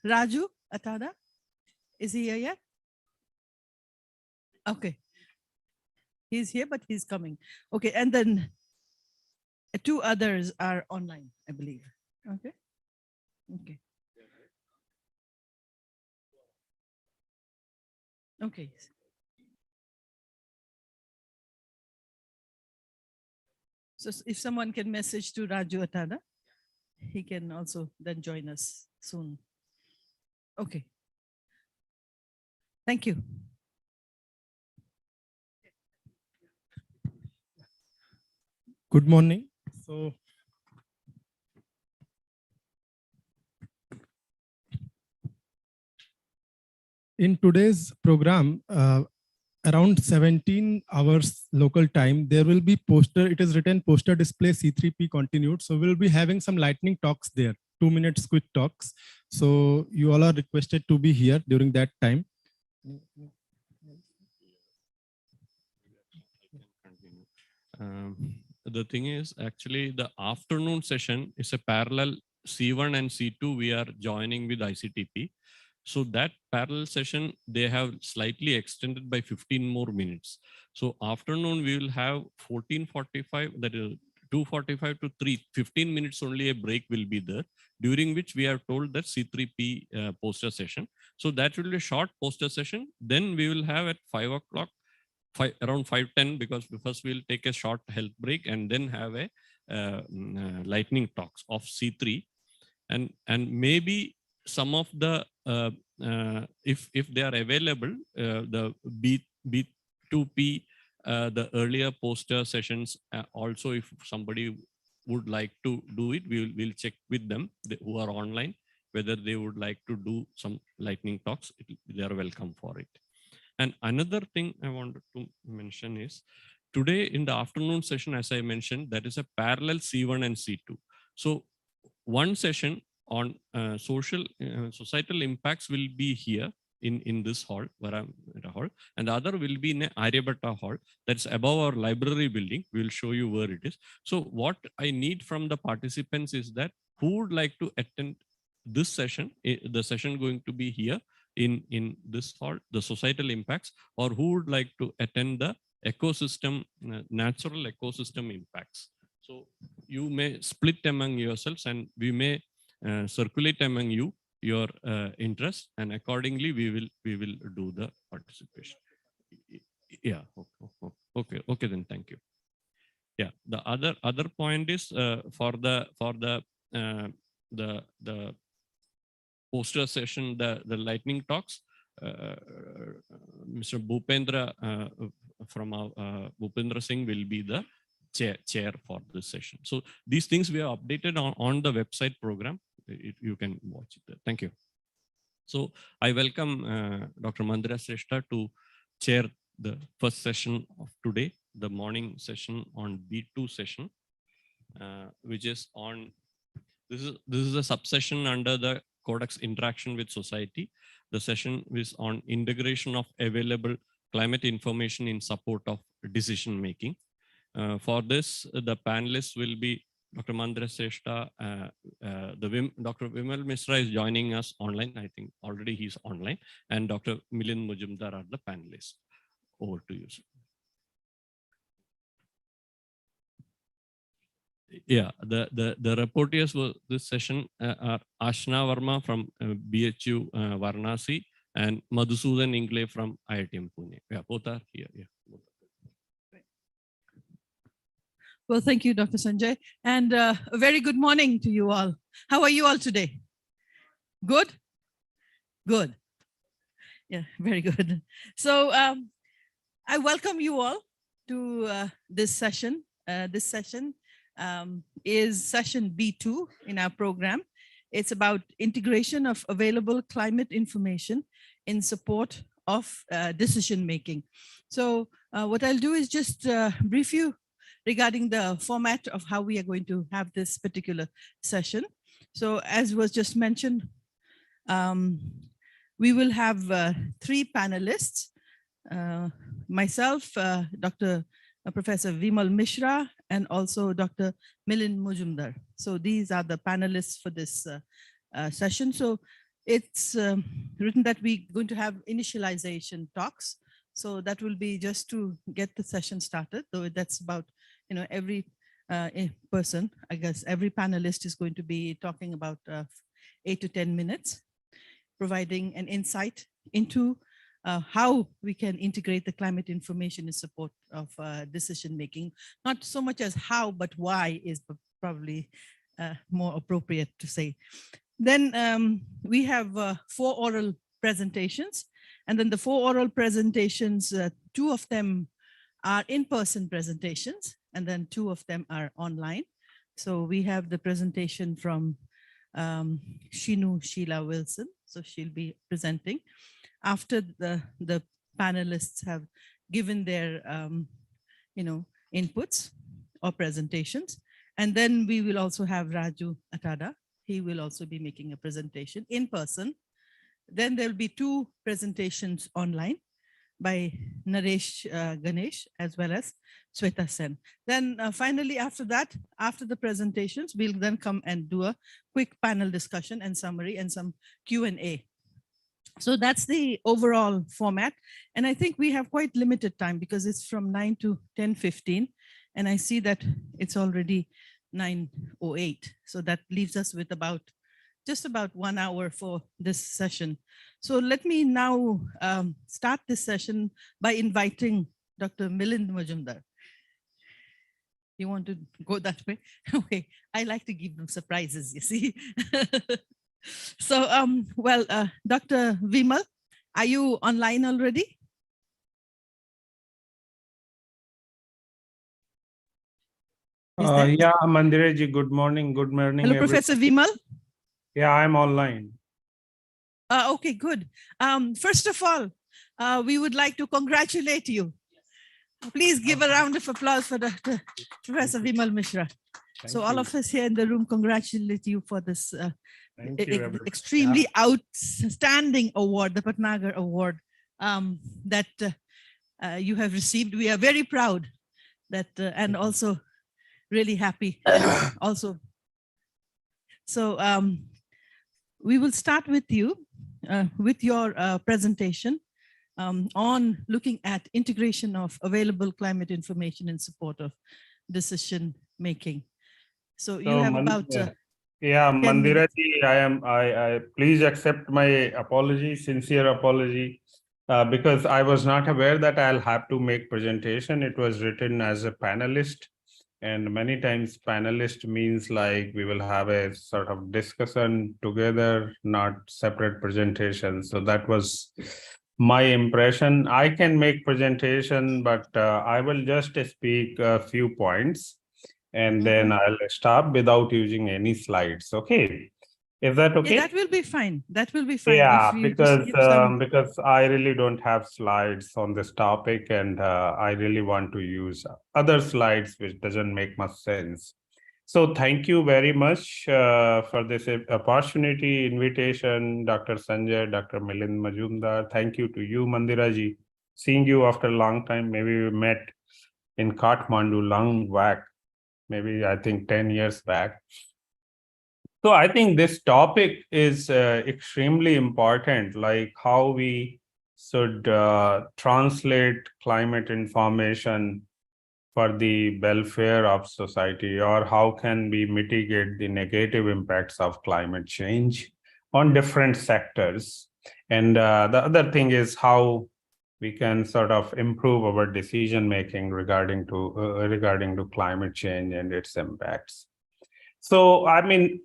Raju Atada, is he here yet? Okay. He's here, but he's coming. Okay, and then two others are online, I believe. Okay. Okay. Okay. So if someone can message to Raju Atada, he can also then join us soon. Okay. Thank you. Good morning. So in today's program, around 17 hours local time, there will be poster, it is written poster display C3P continued. So we'll be having some lightning talks there, 2 minutes quick talks. So you all are requested to be here during that time. The thing is, actually, the afternoon session is a parallel C1 and C2. We are joining with ICTP. So that parallel session, they have slightly extended by 15 more minutes. So afternoon, we will have 14:45, that is 2:45 to 15 minutes only a break will be there, during which we have told that C3P poster session. So that will be a short poster session. Then we will have at 5 o'clock, around 5:10, because first we'll take a short health break and then have a lightning talks of C3. And maybe some of the, if they are available, the B2P, the earlier poster sessions, also if somebody would like to do it, we'll check with them who are online, whether they would like to do some lightning talks. They are welcome for it. And another thing I wanted to mention is, today in the afternoon session, as I mentioned, that is a parallel C1 and C2. So one session on societal impacts will be here in this hall, where I'm at a hall, and the other will be in a Aryabhatta hall that's above our library building. We'll show you where it is. So what I need from the participants is that who would like to attend this session, the session going to be here in this hall, the societal impacts, or who would like to attend the ecosystem, natural ecosystem impacts. So you may split among yourselves, and we may circulate among you your interest, and accordingly we will do the participation. Yeah. Okay. Then thank you. Yeah. The other point is for the poster session, the lightning talks. Mr. Bhupendra from Bhupendra Singh will be the chair for this session. So these things we have updated on the website program. You can watch it there. Thank you. So I welcome Dr. Mandira Shrestha to chair the first session of today, the morning session on B2 session, which is on, this is a subsession under the Cordex interaction with society. The session is on integration of available climate information in support of decision making. For this, the panelists will be Dr. Mandira Shrestha, Dr. Vimal Misra is joining us online. I think already he's online, and Dr. Milind Mujumdar are the panelists. Over to you, sir. Yeah, the reporters for this session are Ashna Verma from BHU Varanasi and Madhusudan Ingle from IITM Pune. Yeah, both are here. Yeah. Well, thank you, Dr. Sanjay. And a very good morning to you all. How are you all today? Good? Good. Yeah, very good. So I welcome you all to this session. This session is session B2 in our program. It's about integration of available climate information in support of decision making. So what I'll do is just brief you regarding the format of how we are going to have this particular session. So as was just mentioned, we will have 3 panelists, myself, Professor Vimal Mishra, and also Dr. Milind Mujumdar. So these are the panelists for this session. So it's written that we're going to have initialization talks. So that will be just to get the session started, though that's about, every person, I guess every panelist is going to be talking about 8 to 10 minutes, providing an insight into how we can integrate the climate information in support of decision making. Not so much as how, but why is probably more appropriate to say. Then we have 4 oral presentations, and then the 4 oral presentations, 2 of them are in-person presentations, and then 2 of them are online. So we have the presentation from Shinu Sheila Wilson. So she'll be presenting after the panelists have given their inputs or presentations. And then we will also have Raju Atada. He will also be making a presentation in person. Then there'll be 2 presentations online by Naresh Ganesh as well as Sweta Sen. Then finally, after that, after the presentations, we'll then come and do a quick panel discussion and summary and some Q&A. So that's the overall format. And I think we have quite limited time because it's from 9 to 10:15. And I see that it's already 9:08. So that leaves us with just about 1 hour for this session. So let me now start this session by inviting Dr. Milind Majumdar. You want to go that way? Okay, I like to give them surprises, you see. So, Dr. Vimal, are you online already? Yeah, Mandiraji, good morning. Good morning. Hello, Professor Vimal. Yeah, I'm online. Okay, good. First of all, we would like to congratulate you. Please give a round of applause for Dr. Professor Vimal Mishra. So all of us here in the room congratulate you for this extremely outstanding award, the Patnagar Award that you have received. We are very proud that and also really happy also. So we will start with you with your presentation on looking at integration of available climate information in support of decision making. So you have about yeah, Mandiraji, I please accept my apology, sincere apology, because I was not aware that I'll have to make presentation. It was written as a panelist, and many times panelist means like we will have a sort of discussion together, not separate presentation. So that was my impression. I can make presentation, but I will just speak a few points. And then I'll stop without using any slides. Okay. Is that okay? Yeah, that will be fine. That will be fine. Yeah, because I really don't have slides on this topic, and I really want to use other slides, which doesn't make much sense. So thank you very much for this opportunity, invitation, Dr. Sanjay, Dr. Milind Majumdar. Thank you to you, Mandiraji. Seeing you after a long time. Maybe we met in Kathmandu long back. Maybe I think 10 years back. So I think this topic is extremely important, like how we should translate climate information for the welfare of society, or how can we mitigate the negative impacts of climate change on different sectors. And the other thing is how we can sort of improve our decision making regarding to climate change and its impacts. So, I mean,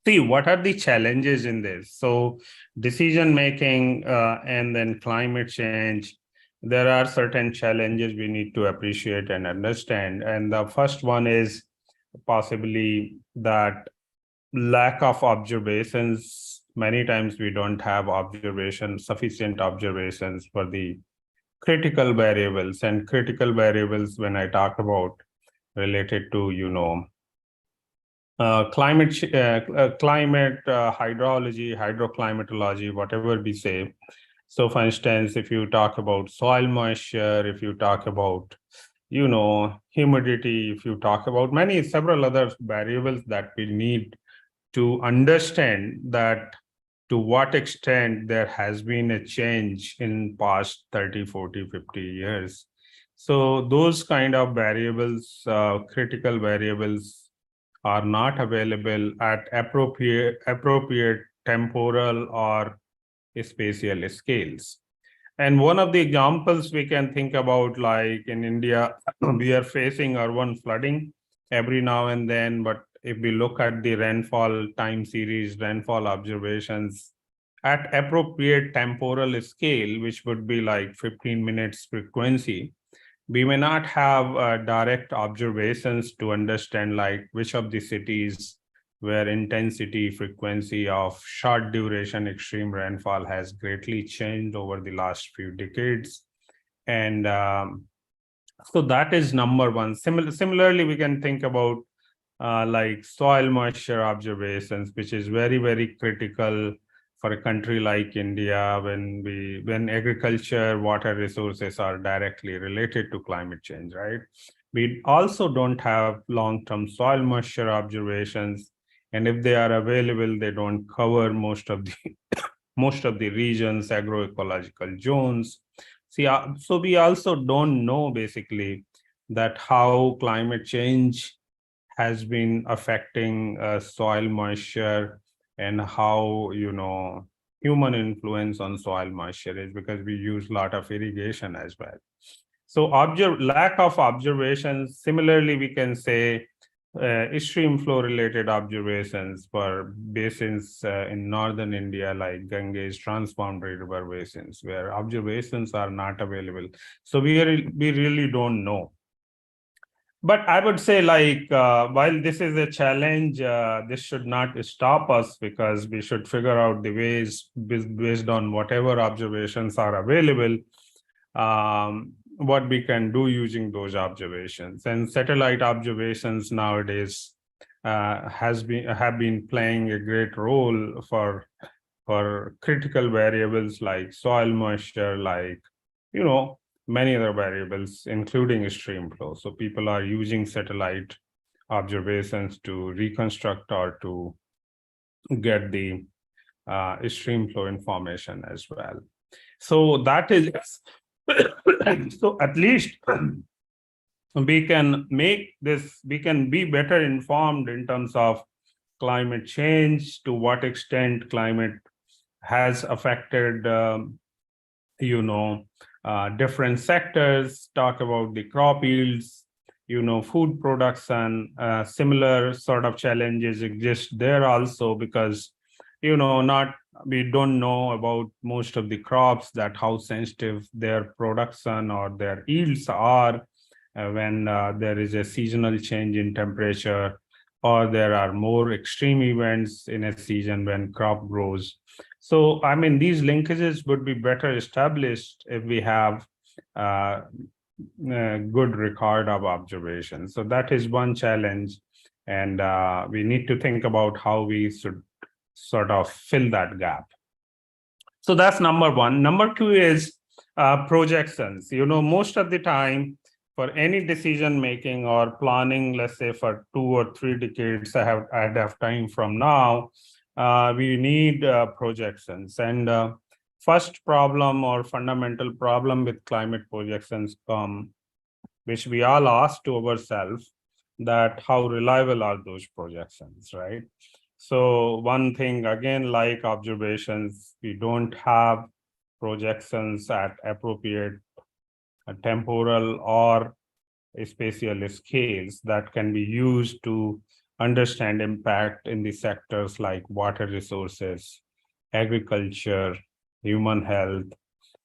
see, what are the challenges in this? So, decision making and then climate change, there are certain challenges we need to appreciate and understand. And the first one is possibly that lack of observations. Many times we don't have sufficient observations for the critical variables. And critical variables, when I talk about related to, climate, hydrology, hydroclimatology, whatever we say. So for instance, if you talk about soil moisture, if you talk about, humidity, if you talk about several other variables that we need to understand that to what extent there has been a change in past 30, 40, 50 years. So those kind of variables, critical variables, are not available at appropriate temporal or spatial scales. And one of the examples we can think about, like in India, we are facing urban flooding every now and then, but if we look at the rainfall time series, rainfall observations at appropriate temporal scale, which would be like 15 minutes frequency, we may not have direct observations to understand like which of the cities where intensity, frequency of short duration extreme rainfall has greatly changed over the last few decades. And so that is number one. Similarly, we can think about like soil moisture observations, which is very, very critical for a country like India when agriculture, water resources are directly related to climate change, right? We also don't have long-term soil moisture observations, and if they are available, they don't cover most of the regions, agroecological zones. See, so we also don't know basically that how climate change has been affecting soil moisture and how human influence on soil moisture is, because we use a lot of irrigation as well. So lack of observations. Similarly, we can say stream flow related observations for basins in northern India, like Ganges transboundary river basins, where observations are not available. So we really don't know. But I would say, like, while this is a challenge, this should not stop us, because we should figure out the ways based on whatever observations are available, what we can do using those observations. And satellite observations nowadays have been playing a great role for critical variables like soil moisture, like many other variables, including stream flow. So people are using satellite observations to reconstruct or to get the stream flow information as well. So that is, so at least we can be better informed in terms of climate change, to what extent climate has affected different sectors, talk about the crop yields, food production. Similar sort of challenges exist there also, because we don't know about most of the crops, that how sensitive their production or their yields are when there is a seasonal change in temperature, or there are more extreme events in a season when crop grows. So, I mean, these linkages would be better established if we have a good record of observations. So that is one challenge, and we need to think about how we should sort of fill that gap. So that's number one. Number two is projections. Most of the time, for any decision making or planning, let's say for 2 or 3 decades ahead of time from now, we need projections. And first problem or fundamental problem with climate projections which we all ask to ourselves, that how reliable are those projections, right? So one thing, again, like observations, we don't have projections at appropriate temporal or spatial scales that can be used to understand impact in the sectors like water resources, agriculture, human health,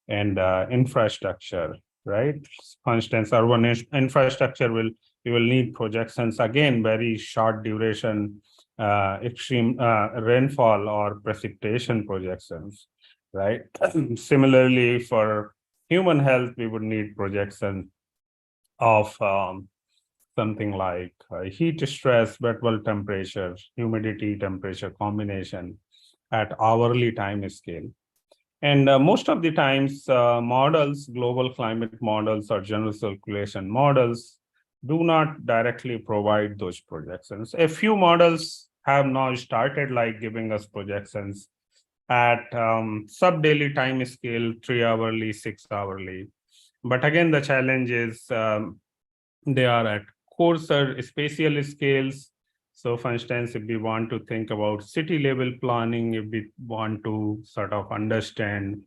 and infrastructure, right? For instance, urban infrastructure we will need projections, again, very short duration, extreme rainfall or precipitation projections, right? Similarly, for human health, we would need projection of something like heat stress, wet bulb temperature, humidity, temperature combination at hourly time scale. And most of the times, models, global climate models or general circulation models, do not directly provide those projections. A few models have now started like giving us projections at sub-daily time scale, 3-hourly, 6-hourly. But again, the challenge is they are at coarser spatial scales. So for instance, if we want to think about city level planning, if we want to sort of understand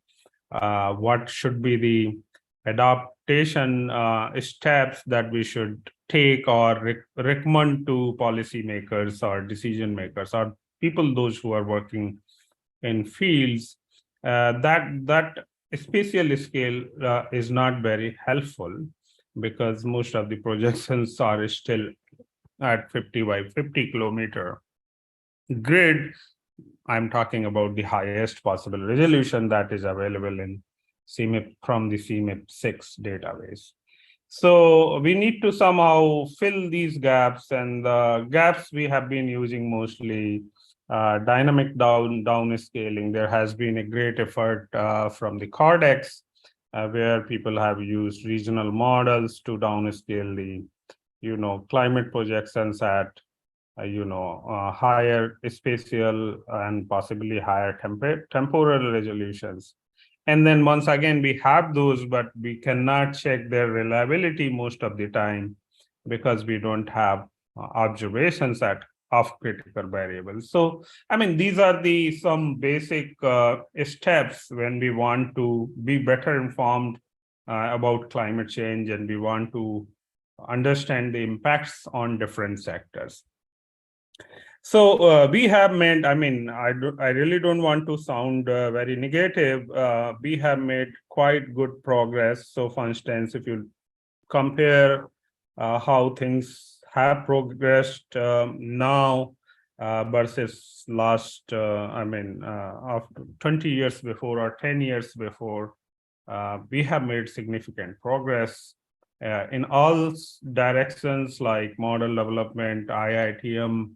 what should be the adaptation steps that we should take or recommend to policymakers or decision makers or people, those who are working in fields, that spatial scale is not very helpful, because most of the projections are still at 50 by 50 kilometer grid. I'm talking about the highest possible resolution that is available in CMIP from the CMIP 6 database. So we need to somehow fill these gaps, and the gaps we have been using mostly dynamic downscaling. There has been a great effort from the Cordex, where people have used regional models to downscale the, climate projections at, higher spatial and possibly higher temporal resolutions. And then once again, we have those, but we cannot check their reliability most of the time because we don't have observations of critical variables. So, I mean, these are some basic steps when we want to be better informed about climate change, and we want to understand the impacts on different sectors. So we have made, I really don't want to sound very negative. We have made quite good progress. So for instance, if you compare how things have progressed now versus last, after 20 years before or 10 years before, we have made significant progress in all directions, like model development. IITM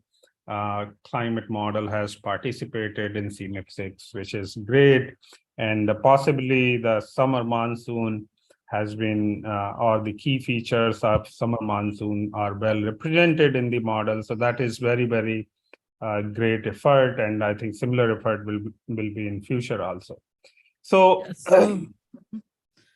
climate model has participated in CMIP 6, which is great. And possibly the summer monsoon has been, or the key features of summer monsoon are well represented in the model. So that is very, very great effort. And I think similar effort will be in future also. So, yes,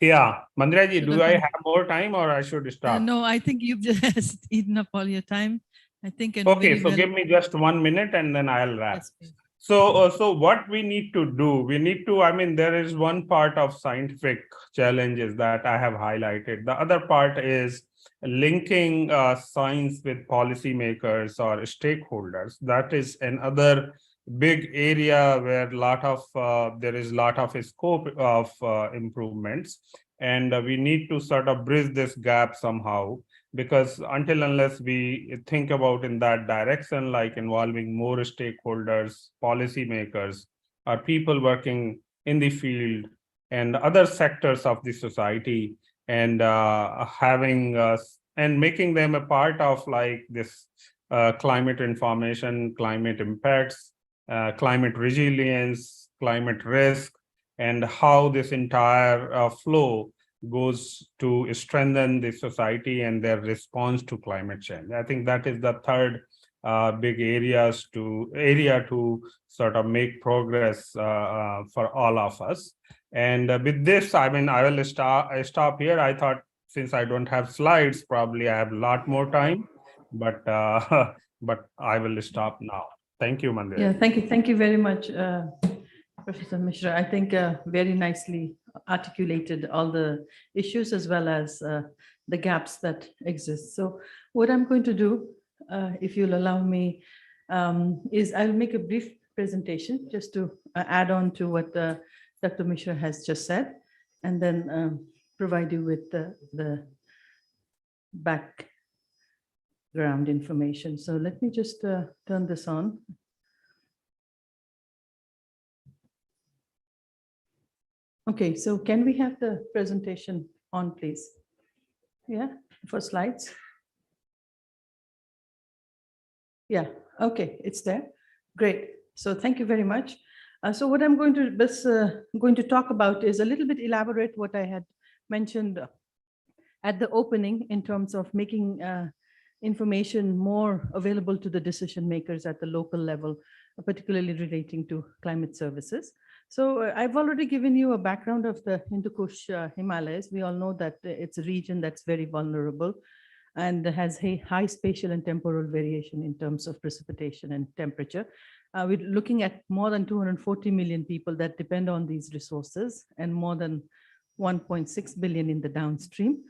yeah, Mandiraji, do I have more time or I should stop? No, I think you've just eaten up all your time. I think. Okay, so give me just 1 minute and then I'll wrap. Yes, So what we need to do, there is one part of scientific challenges that I have highlighted. The other part is linking science with policymakers or stakeholders. That is another big area where there is a lot of scope of improvements. And we need to sort of bridge this gap somehow, because unless we think about in that direction, like involving more stakeholders, policymakers, or people working in the field and other sectors of the society, and and making them a part of like this climate information, climate impacts, climate resilience, climate risk, and how this entire flow goes to strengthen the society and their response to climate change. I think that is the third big area to sort of make progress for all of us. And with this, I will stop here. I thought since I don't have slides, probably I have a lot more time, but but I will stop now. Thank you, Mandir. Yeah, thank you very much, Professor Mishra. I think very nicely articulated all the issues as well as the gaps that exist. So what I'm going to do, if you'll allow me, is I'll make a brief presentation just to add on to what Dr. Mishra has just said, and then provide you with the background information. So let me just turn this on. Okay, so can we have the presentation on, please? Yeah, for slides. Yeah, okay, it's there. Great. So thank you very much. So what I'm going to talk about is a little bit elaborate what I had mentioned at the opening in terms of making information more available to the decision makers at the local level, particularly relating to climate services. So I've already given you a background of the Hindu Kush Himalayas. We all know that it's a region that's very vulnerable and has a high spatial and temporal variation in terms of precipitation and temperature. We're looking at more than 240 million people that depend on these resources and more than 1.6 billion in the downstream.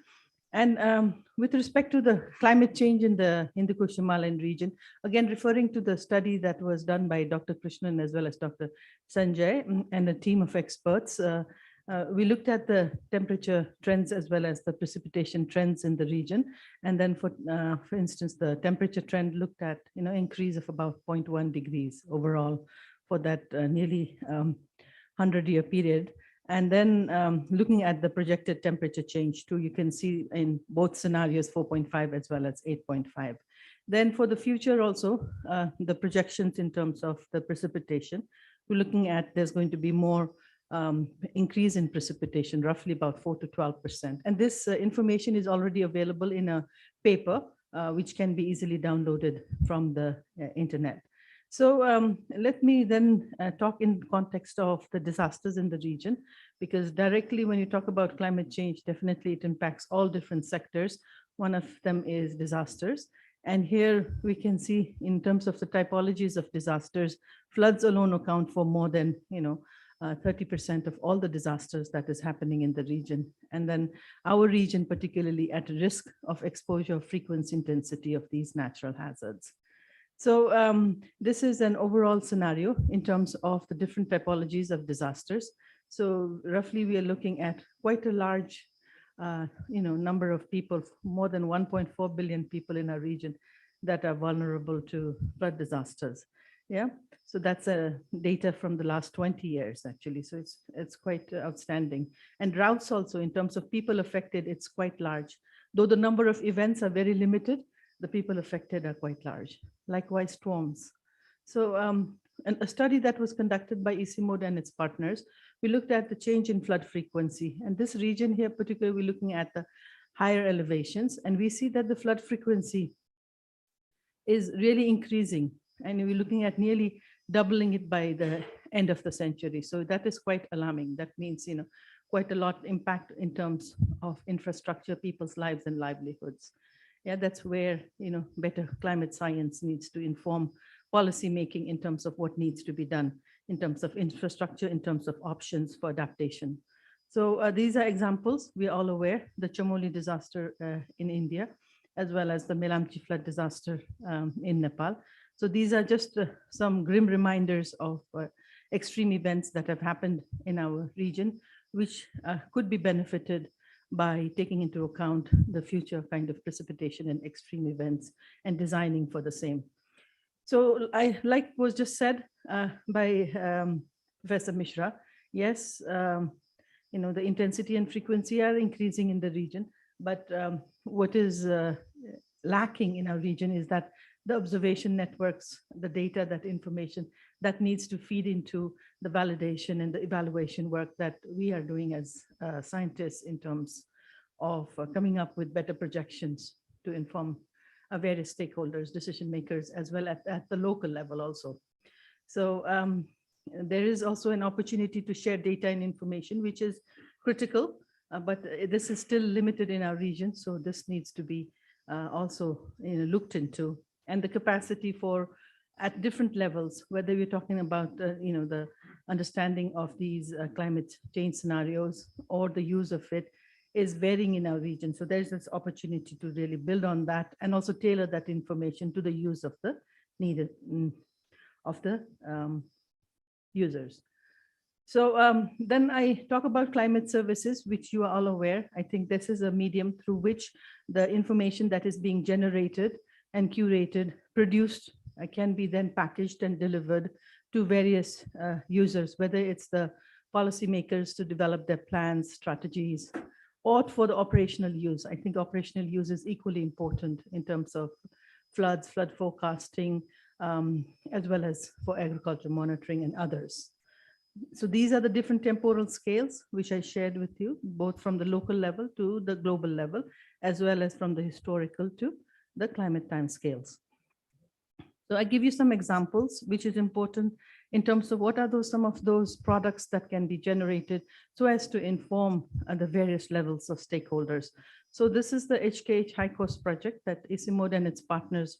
And with respect to the climate change in the Hindu Kush Himalayan region, again, referring to the study that was done by Dr. Krishnan as well as Dr. Sanjay and a team of experts, we looked at the temperature trends as well as the precipitation trends in the region. And then for instance, the temperature trend looked at, increase of about 0.1 degrees overall for that nearly 100-year period. And then looking at the projected temperature change too, you can see in both scenarios, 4.5 as well as 8.5. Then for the future also, the projections in terms of the precipitation, we're looking at there's going to be more increase in precipitation, roughly about 4 to 12%. And this information is already available in a paper, which can be easily downloaded from the internet. So let me then talk in context of the disasters in the region, because directly when you talk about climate change, definitely it impacts all different sectors. One of them is disasters. And here we can see in terms of the typologies of disasters, floods alone account for more than 30% of all the disasters that is happening in the region. And then our region particularly at risk of exposure, frequency, intensity of these natural hazards. So this is an overall scenario in terms of the different typologies of disasters. So roughly we are looking at quite a large number of people, more than 1.4 billion people in our region that are vulnerable to flood disasters. Yeah, so that's data from the last 20 years actually. So it's quite outstanding. And droughts also in terms of people affected, it's quite large. Though the number of events are very limited, the people affected are quite large. Likewise, storms. So a study that was conducted by ICIMOD and its partners, we looked at the change in flood frequency. And this region here, particularly, we're looking at the higher elevations, and we see that the flood frequency is really increasing. And we're looking at nearly doubling it by the end of the century. So that is quite alarming. That means, quite a lot impact in terms of infrastructure, people's lives and livelihoods. Yeah, that's where, better climate science needs to inform policy making in terms of what needs to be done in terms of infrastructure, in terms of options for adaptation. So these are examples. We are all aware, the Chamoli disaster in India, as well as the Melamchi flood disaster in Nepal. So these are just some grim reminders of extreme events that have happened in our region, which could be benefited by taking into account the future kind of precipitation and extreme events and designing for the same. So like was just said by Professor Mishra, yes, the intensity and frequency are increasing in the region, but what is lacking in our region is that the observation networks, the data, that information that needs to feed into the validation and the evaluation work that we are doing as scientists in terms of coming up with better projections to inform various stakeholders, decision makers, as well at the local level also. So there is also an opportunity to share data and information, which is critical, but this is still limited in our region. So this needs to be also looked into. And the capacity for at different levels, whether we're talking about the understanding of these climate change scenarios or the use of it, is varying in our region. So there's this opportunity to really build on that and also tailor that information to the use of the needed of the users. So then I talk about climate services, which you are all aware. I think this is a medium through which the information that is being generated and curated, produced, can be then packaged and delivered to various users, whether it's the policymakers to develop their plans, strategies, or for the operational use. I think operational use is equally important in terms of floods, flood forecasting, as well as for agriculture monitoring and others. So these are the different temporal scales which I shared with you, both from the local level to the global level, as well as from the historical to the climate timescales. So I give you some examples, which is important in terms of what are some of those products that can be generated so as to inform the various levels of stakeholders. So this is the HKH High Coast project that ICIMOD and its partners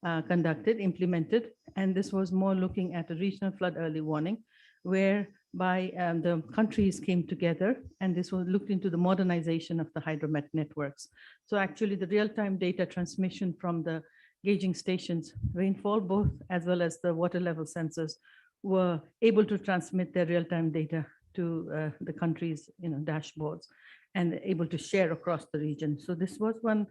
implemented. And this was more looking at a regional flood early warning, whereby the countries came together, and this was looked into the modernization of the hydromet networks. So actually the real-time data transmission from the gauging stations, rainfall both, as well as the water level sensors, were able to transmit their real-time data to the countries' dashboards and able to share across the region. So this was one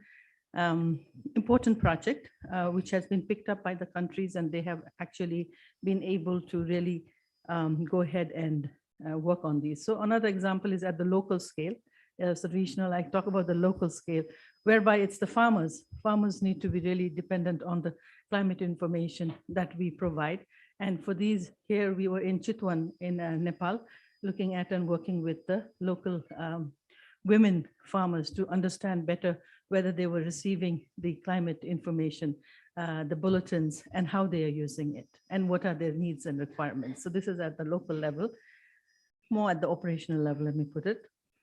important project which has been picked up by the countries, and they have actually been able to really go ahead and work on these. So another example is at the local scale. So regional, I talk about the local scale, whereby it's the farmers. Farmers need to be really dependent on the climate information that we provide. And for these here, we were in Chitwan in Nepal, looking at and working with the local women farmers to understand better whether they were receiving the climate information, the bulletins, and how they are using it, and what are their needs and requirements. So this is at the local level, more at the operational level, let me put it.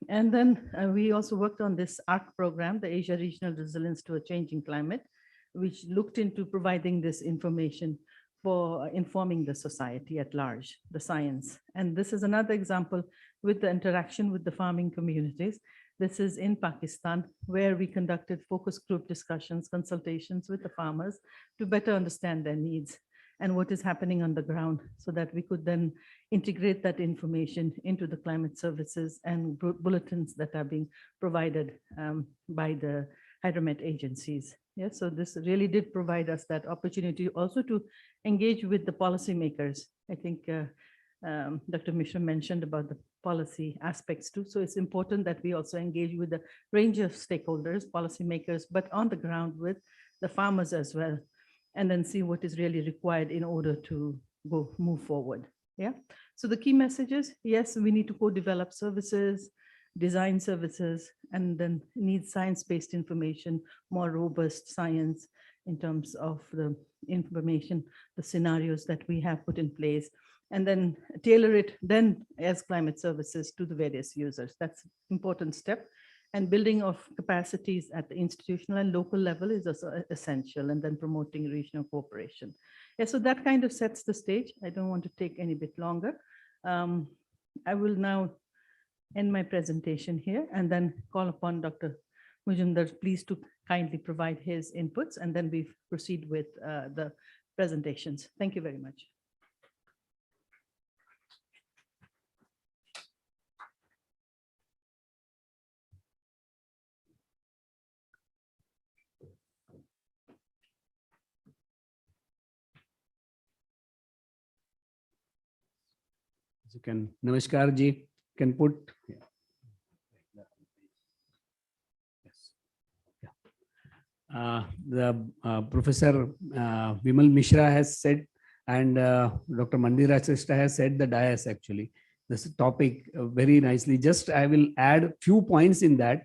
And then we also worked on this ARC program, the Asia Regional Resilience to a Changing Climate, which looked into providing this information for informing the society at large, the science. And this is another example with the interaction with the farming communities. This is in Pakistan, where we conducted focus group discussions, consultations with the farmers to better understand their needs and what is happening on the ground, so that we could then integrate that information into the climate services and bulletins that are being provided by the hydromet agencies. Yes, so this really did provide us that opportunity also to engage with the policymakers. I think Dr. Mishra mentioned about the policy aspects too. So it's important that we also engage with the range of stakeholders, policymakers, but on the ground with the farmers as well, and then see what is really required in order to move forward. Yeah. So the key messages, yes, we need to co-develop services, design services, and then need science-based information, more robust science in terms of the information, the scenarios that we have put in place, and then tailor it then as climate services to the various users. That's an important step. And building of capacities at the institutional and local level is also essential, and then promoting regional cooperation. Yeah, so that kind of sets the stage. I don't want to take any bit longer. I will now end my presentation here and then call upon Dr. Mujumdar, please to kindly provide his inputs, and then we proceed with the presentations. Thank you very much. You can, Namaskar ji, can put. Yeah. The Professor Vimal Mishra has said, and Dr. Mandira Shrestha has said the dais actually. This topic very nicely. Just I will add few points in that.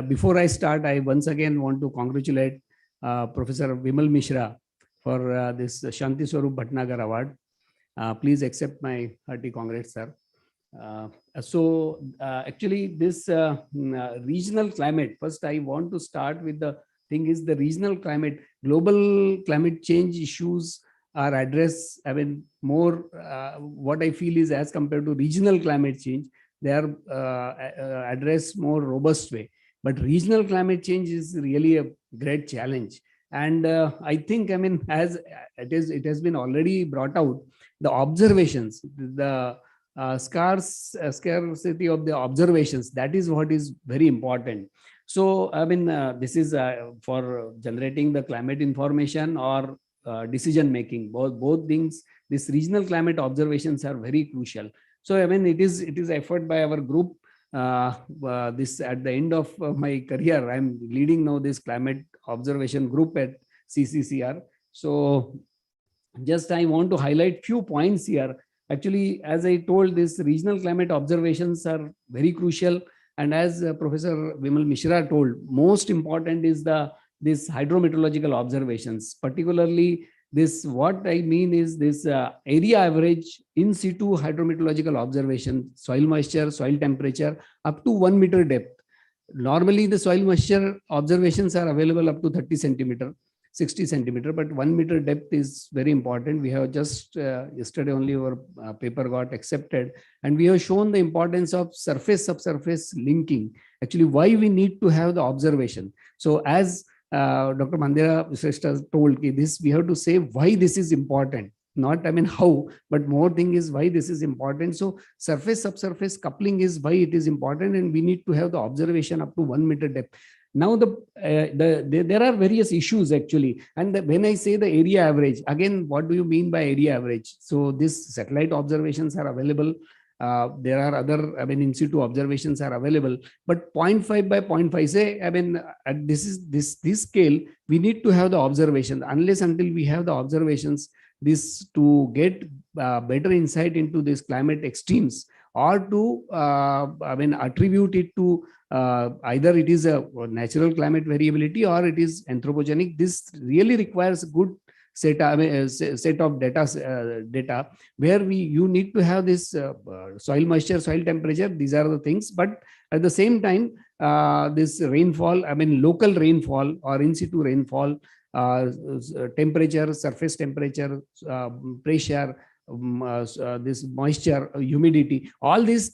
Before I start, I once again want to congratulate Professor Vimal Mishra for this Shanti Swarup Bhatnagar Award. Please accept my hearty congrats, sir. Actually, this regional climate, first I want to start with the thing is the regional climate, global climate change issues are addressed, I mean, more what I feel is as compared to regional climate change, they are addressed more robust way. But regional climate change is really a great challenge. And I think, I mean, as it has been already brought out, the observations, the scarcity of the observations, that is what is very important. So, I mean, this is for generating the climate information or decision making, both things. This regional climate observations are very crucial. So, I mean, it is effort by our group. This at the end of my career, I'm leading now this climate observation group at CCCR. So, just I want to highlight few points here. Actually, as I told, this regional climate observations are very crucial. And as Professor Vimal Mishra told, most important is the this hydrometeorological observations, particularly this, what I mean is this area average in situ hydrometeorological observation, soil moisture, soil temperature up to 1 meter depth. Normally the soil moisture observations are available up to 30 centimeter, 60 centimeter, but 1 meter depth is very important. We have just yesterday only our paper got accepted, and we have shown the importance of surface subsurface linking, actually why we need to have the observation. So as Dr. Mandira Shrestha told, this we have to say why this is important, not I mean how, but more thing is why this is important. So surface subsurface coupling is why it is important, and we need to have the observation up to 1 meter depth. Now there are various issues actually, and when I say the area average, again, what do you mean by area average? So these satellite observations are available. There are other, I mean, in situ observations are available, but 0.5 by 0.5, say, I mean, at this scale, we need to have the observation. Unless until we have the observations, this to get better insight into this climate extremes, or to, I mean, attribute it to either it is a natural climate variability or it is anthropogenic. This really requires good set of data where you need to have this soil moisture, soil temperature. These are the things, but at the same time, this rainfall, I mean, local rainfall or in situ rainfall, temperature, surface temperature, pressure, this moisture, humidity, all these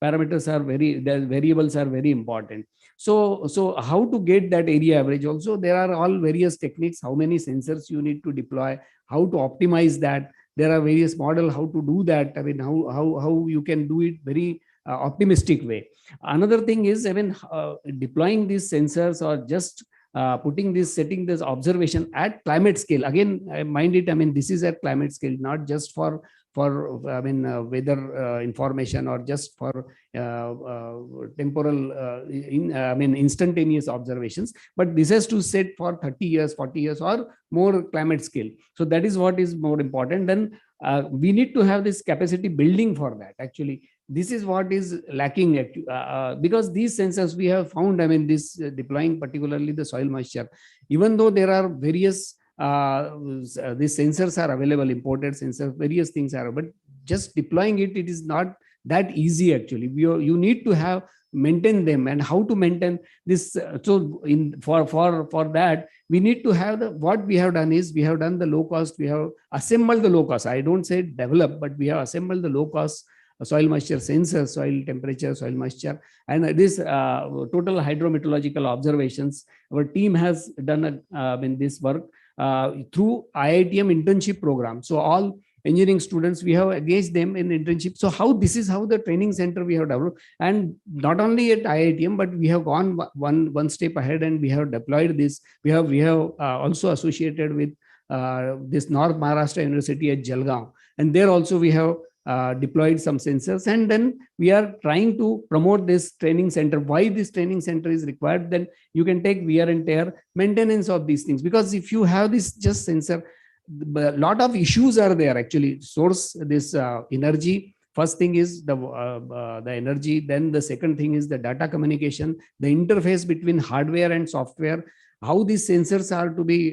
parameters are the variables are very important. So how to get that area average? Also, there are all various techniques, how many sensors you need to deploy, how to optimize that. There are various models how to do that. I mean, how you can do it very optimistic way. Another thing is, I mean, deploying these sensors or just setting this observation at climate scale. Again, I mind it, I mean, this is at climate scale, not just for I mean, weather information or just for temporal, I mean, instantaneous observations, but this has to set for 30 years, 40 years or more climate scale. So that is what is more important. Then we need to have this capacity building for that. Actually, this is what is lacking because these sensors we have found, I mean, this deploying particularly the soil moisture, even though there are various these sensors are available, imported sensors, various things are, but just deploying it is not that easy actually. You need to have maintain them, and how to maintain this. So for that we need to have what we have done is we have done the low cost, we have assembled the low cost. I don't say develop, but we have assembled the low cost soil moisture sensors, soil temperature, soil moisture, and this total hydrometeorological observations. Our team has done in this work through IITM internship program. So all engineering students, we have engaged them in internship. So this is how the training center we have developed, and not only at IITM, but we have gone one step ahead and we have deployed this. We have also associated with this North Maharashtra University at Jalgaon, and there also we have deployed some sensors, and then we are trying to promote this training center. Why this training center is required? Then you can take wear and tear, maintenance of these things, because if you have this just sensor, a lot of issues are there actually. Source this energy. First thing is the energy. Then the second thing is the data communication, the interface between hardware and software. How these sensors are to be,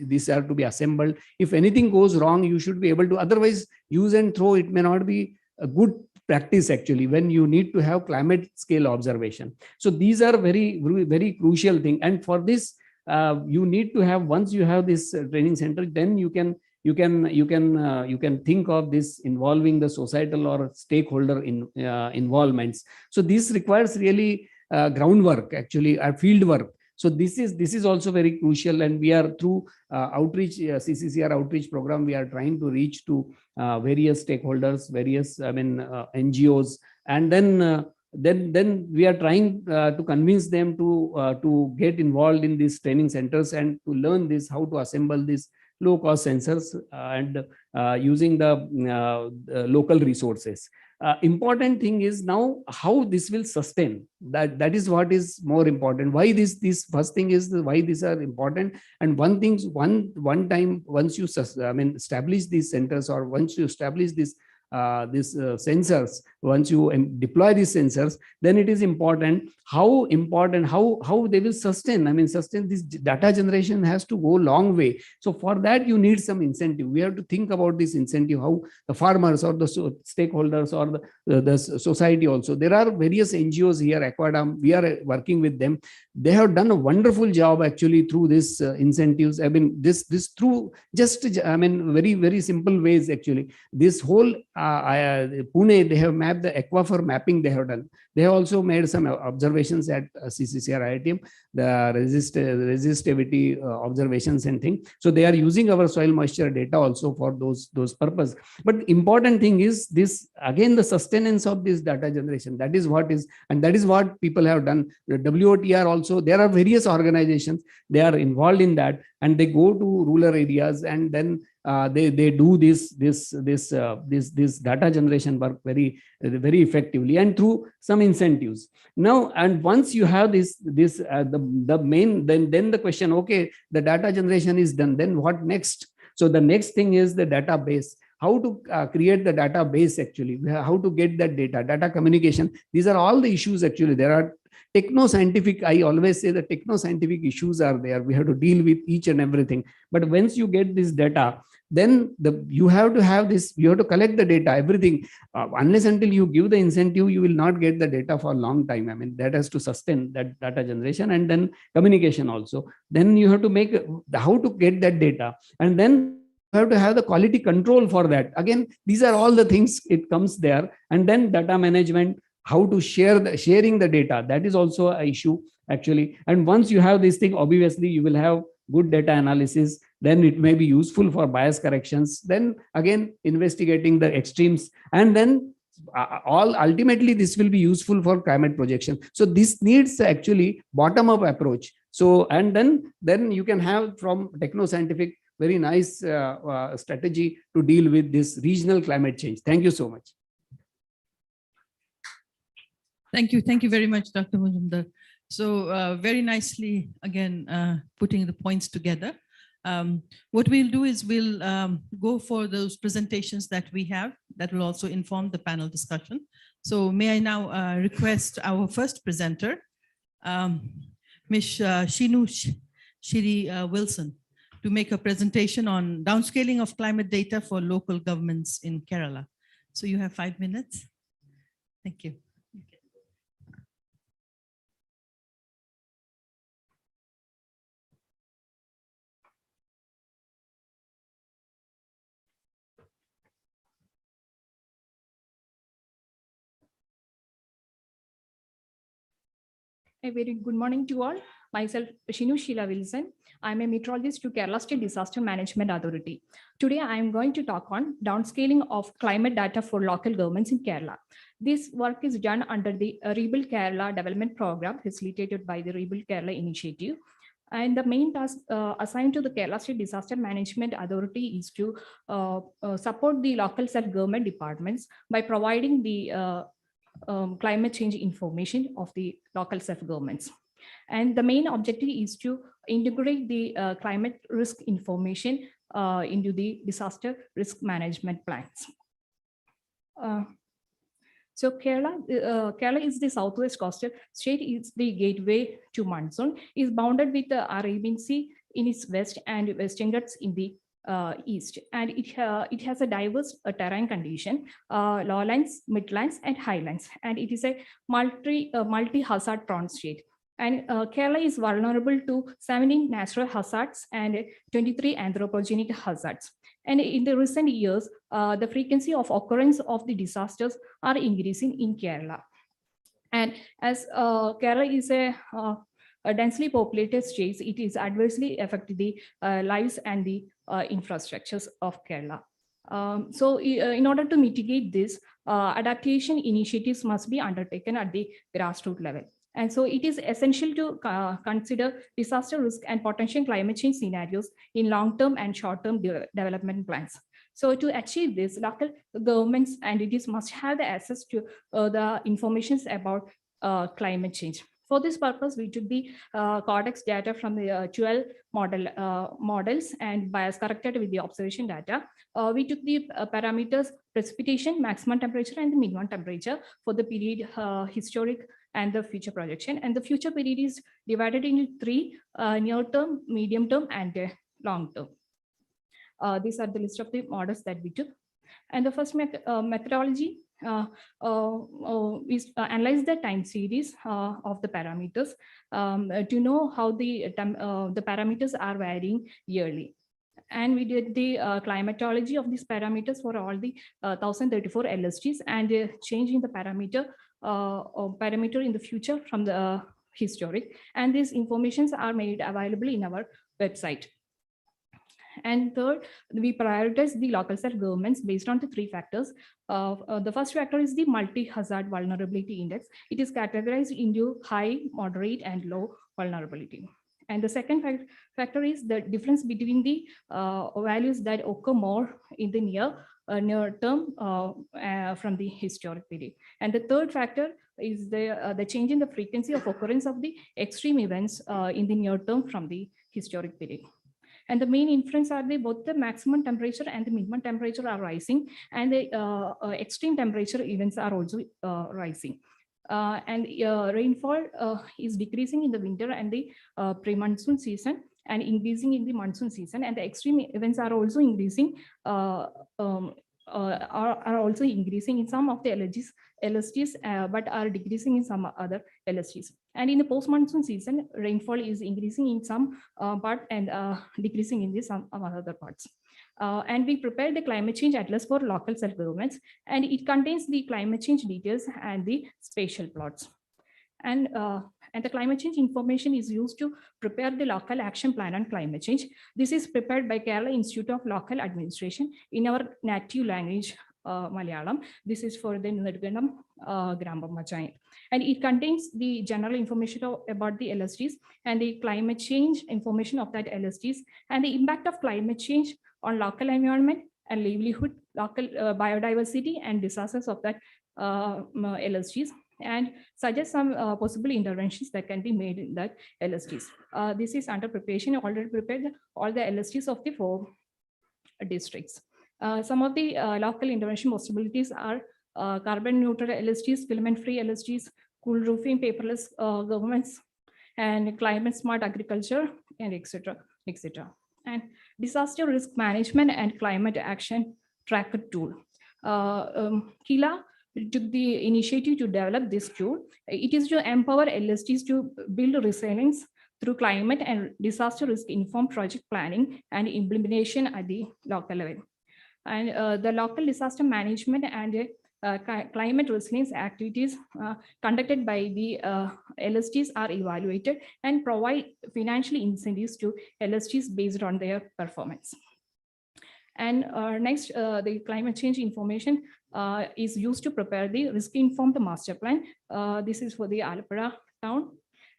these are to be assembled. If anything goes wrong, you should be able to. Otherwise, use and throw, it may not be a good practice actually when you need to have climate scale observation. So these are very, very crucial thing. And for this, you need to have, once you have this training center, then you can think of this involving the societal or stakeholder involvements. So this requires really groundwork, actually, field work. So this is also very crucial, and we are through outreach, CCCR outreach program, we are trying to reach to various stakeholders, various NGOs, and then we are trying to convince them to get involved in these training centers and to learn this, how to assemble these low cost sensors and using the local resources. Important thing is now how this will sustain. That is what is more important. Why this first thing is why these are important. And one time once you establish these centers, or once you establish this sensors, once you deploy these sensors, then it is important how they will sustain. I mean, sustain this data generation has to go long way. So for that, you need some incentive. We have to think about this incentive, how the farmers or the stakeholders or the society also. There are various NGOs here, Aquadam, we are working with them. They have done a wonderful job actually through this incentives. I mean, this through just, I mean, very, very simple ways actually. This whole Pune, they have mapped the aquifer mapping they have done. They have also made some observations at CCCR IITM, the resistivity observations and things. So they are using our soil moisture data also for those purpose. But important thing is this, again, the sustenance of this data generation. That is what is, and that is what people have done. The WOTR also, there are various organizations, they are involved in that, and they go to rural areas, and then they do this data generation work very effectively and through some incentives. Now, and once you have the main, then the question, okay, the data generation is done, then what next? So the next thing is the database. How to create the database actually, how to get that data communication. These are all the issues actually. There are techno-scientific, I always say the techno-scientific issues are there. We have to deal with each and everything. But once you get this data, then you have to have this, you have to collect the data, everything. Unless until you give the incentive, you will not get the data for a long time. I mean, that has to sustain that data generation and then communication also. Then you have to make how to get that data, and then you have to have the quality control for that. Again, these are all the things, it comes there. And then data management, how to sharing the data, that is also an issue actually. And once you have this thing, obviously you will have good data analysis, then it may be useful for bias corrections, then again investigating the extremes, and then ultimately this will be useful for climate projection. So this needs actually bottom-up approach. So, and then you can have from techno-scientific very nice strategy to deal with this regional climate change. Thank you so much. Thank you very much, Dr. Majumdar. So very nicely, again, putting the points together. What we'll do is we'll go for those presentations that we have that will also inform the panel discussion. So may I now request our first presenter, Ms. Shinu Shiri Wilson, to make a presentation on downscaling of climate data for local governments in Kerala. So you have 5 minutes. Thank you. A very good morning to all. Myself, Shinu Sheila Wilson. I'm a meteorologist to Kerala State Disaster Management Authority. Today, I am going to talk on downscaling of climate data for local governments in Kerala. This work is done under the Rebuild Kerala Development Program facilitated by the Rebuild Kerala Initiative. And the main task assigned to the Kerala State Disaster Management Authority is to support the local self-government departments by providing the climate change information of the local self-governments. And the main objective is to integrate the climate risk information into the disaster risk management plans. So Kerala is the southwest coastal state, is the gateway to monsoon, is bounded with the Arabian Sea in its west and Western Ghats in the east, and it has a diverse terrain condition, lowlands, midlands, and highlands, and it is a multi-hazard prone state. And Kerala is vulnerable to 17 natural hazards and 23 anthropogenic hazards. And in the recent years, the frequency of occurrence of the disasters are increasing in Kerala. And as Kerala is a densely populated state, it is adversely affecting the lives and the infrastructures of Kerala. So in order to mitigate this, adaptation initiatives must be undertaken at the grassroots level. And so it is essential to consider disaster risk and potential climate change scenarios in long-term and short-term development plans. So to achieve this, local governments and entities must have the access to the information about climate change. For this purpose, we took the Cordex data from the 12 models and bias corrected with the observation data. We took the parameters precipitation, maximum temperature, and the minimum temperature for the period historic and the future projection. And the future period is divided into 3: near term, medium term, and long term. These are the list of the models that we took. And the first methodology is analyze the time series of the parameters to know how the parameters are varying yearly. And we did the climatology of these parameters for all the 1034 LSTs and changing the parameter in the future from the historic. And these informations are made available in our website. And third, we prioritize the local self-governments based on the 3 factors. The first factor is the multi-hazard vulnerability index. It is categorized into high, moderate, and low vulnerability. And the second factor is the difference between the values that occur more in the near term from the historic period. And the third factor is the change in the frequency of occurrence of the extreme events in the near term from the historic period. And the main inference are both the maximum temperature and the minimum temperature are rising, and the extreme temperature events are also rising. And rainfall is decreasing in the winter and the pre-monsoon season, and increasing in the monsoon season. And the extreme events are also increasing. Are also increasing in some of the LSTs, but are decreasing in some other LSTs. And in the post-monsoon season, rainfall is increasing in some part and decreasing in some other parts. And we prepared the climate change atlas for local self-governments, and it contains the climate change details and the spatial plots. And the climate change information is used to prepare the local action plan on climate change. This is prepared by Kerala Institute of Local Administration in our native language, Malayalam. This is for the Nirganam Grambam Machayan. And it contains the general information about the LSTs and the climate change information of that LSTs and the impact of climate change on local environment and livelihood, local biodiversity and disasters of that LSTs, and suggest some possible interventions that can be made in that LSTs. This is under preparation. I already prepared all the LSTs of the 4 districts. Some of the local intervention possibilities are carbon neutral LSTs, filament-free LSTs, cool roofing, paperless governments, and climate smart agriculture, and etc. etc. And disaster risk management and climate action tracker tool. Kila took the initiative to develop this tool. It is to empower LSTs to build resilience through climate and disaster risk informed project planning and implementation at the local level. And the local disaster management and climate resilience activities conducted by the LSTs are evaluated and provide financial incentives to LSTs based on their performance. And next, the climate change information is used to prepare the risk-informed master plan. This is for the Alapura town,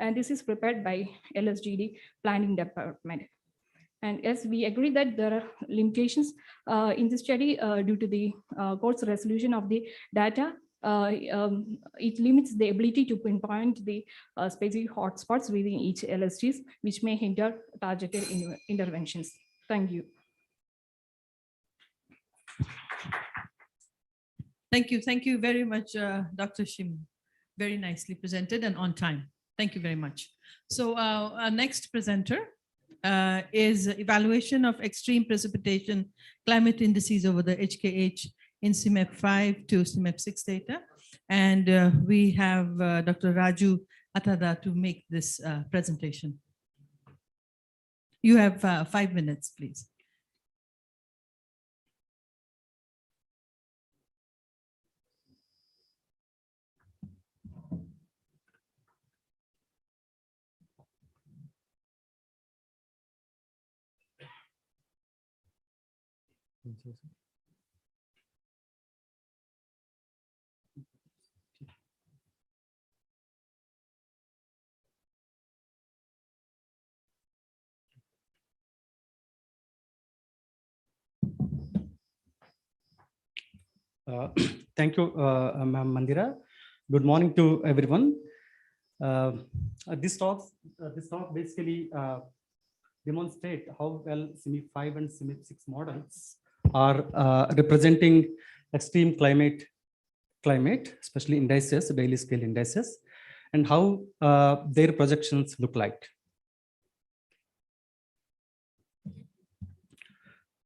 and this is prepared by LSGD planning department. And as we agree that there are limitations in the study due to the court's resolution of the data, it limits the ability to pinpoint the specific hotspots within each LSTs, which may hinder targeted interventions. Thank you. Thank you very much, Dr. Shim. Very nicely presented and on time. Thank you very much. So our next presenter is evaluation of extreme precipitation climate indices over the HKH in CMEP 5 to CMEP 6 data. And we have Dr. Raju Atada to make this presentation. You have 5 minutes, please. Thank you, Ma'am Mandira. Good morning to everyone. This talk basically demonstrate how well CMIP 5 and CMIP 6 models are representing extreme climate, especially indices, daily scale indices, and how their projections look like.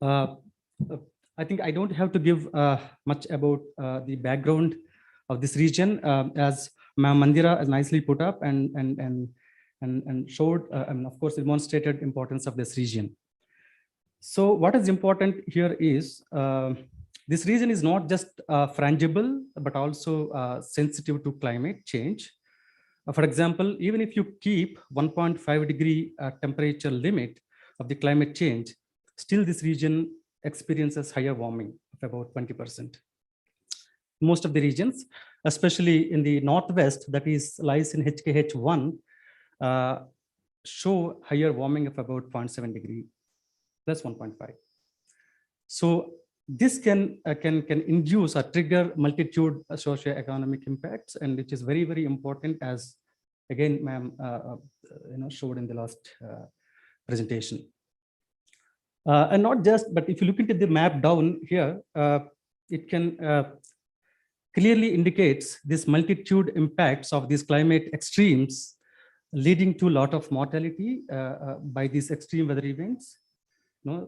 I think I don't have to give much about the background of this region, as Ma'am Mandira has nicely put up and showed, and of course demonstrated importance of this region. So what is important here is this region is not just frangible, but also sensitive to climate change. For example, even if you keep 1.5 degree temperature limit of the climate change, still this region experiences higher warming of about 20%. Most of the regions, especially in the northwest, that is lies in HKH1, show higher warming of about 0.7 degree plus 1.5. So this can induce or trigger multitude socio-economic impacts, and which is very, very important, as again, ma'am, showed in the last presentation. And not just, but if you look into the map down here, it can clearly indicates this multitude impacts of these climate extremes, leading to a lot of mortality by these extreme weather events.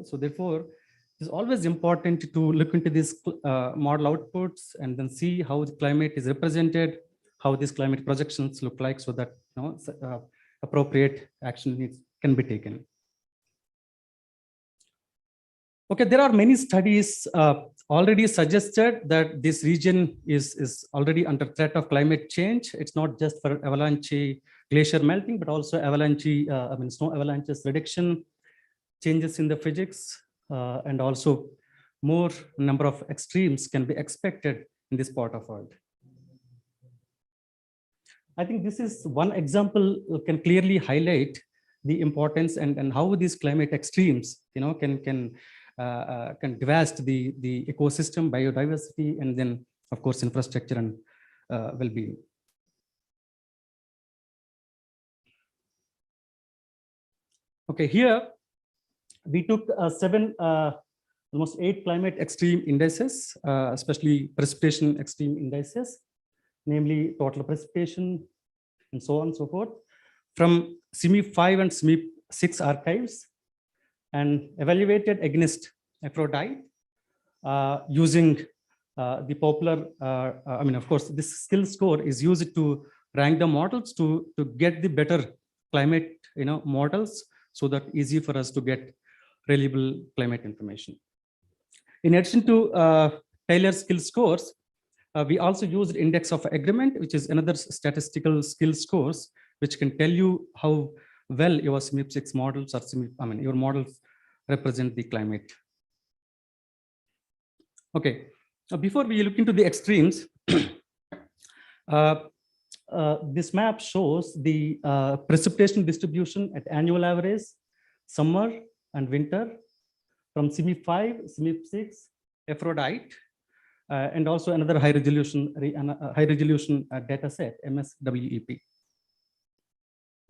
So therefore, it's always important to look into these model outputs and then see how the climate is represented, how these climate projections look like, so that appropriate action can be taken. Okay, there are many studies already suggested that this region is already under threat of climate change. It's not just for avalanche glacier melting, but also avalanche, snow avalanches reduction, changes in the physics, and also more number of extremes can be expected in this part of world. I think this is one example can clearly highlight the importance and how these climate extremes, can devastate the ecosystem, biodiversity, and then of course infrastructure and well-being. Okay, here we took almost 8 climate extreme indices, especially precipitation extreme indices, namely total precipitation and so on and so forth, from CMIP 5 and CMIP 6 archives, and evaluated against Aphrodite using the popular, of course, this skill score is used to rank the models to get the better climate models, so that easy for us to get reliable climate information. In addition to Taylor skill scores, we also used index of agreement, which is another statistical skill scores, which can tell you how well your CMIP 6 models or your models represent the climate. Okay, before we look into the extremes, this map shows the precipitation distribution at annual average, summer and winter, from CMIP 5, CMIP 6, Aphrodite, and also another high resolution data set, MSWEP.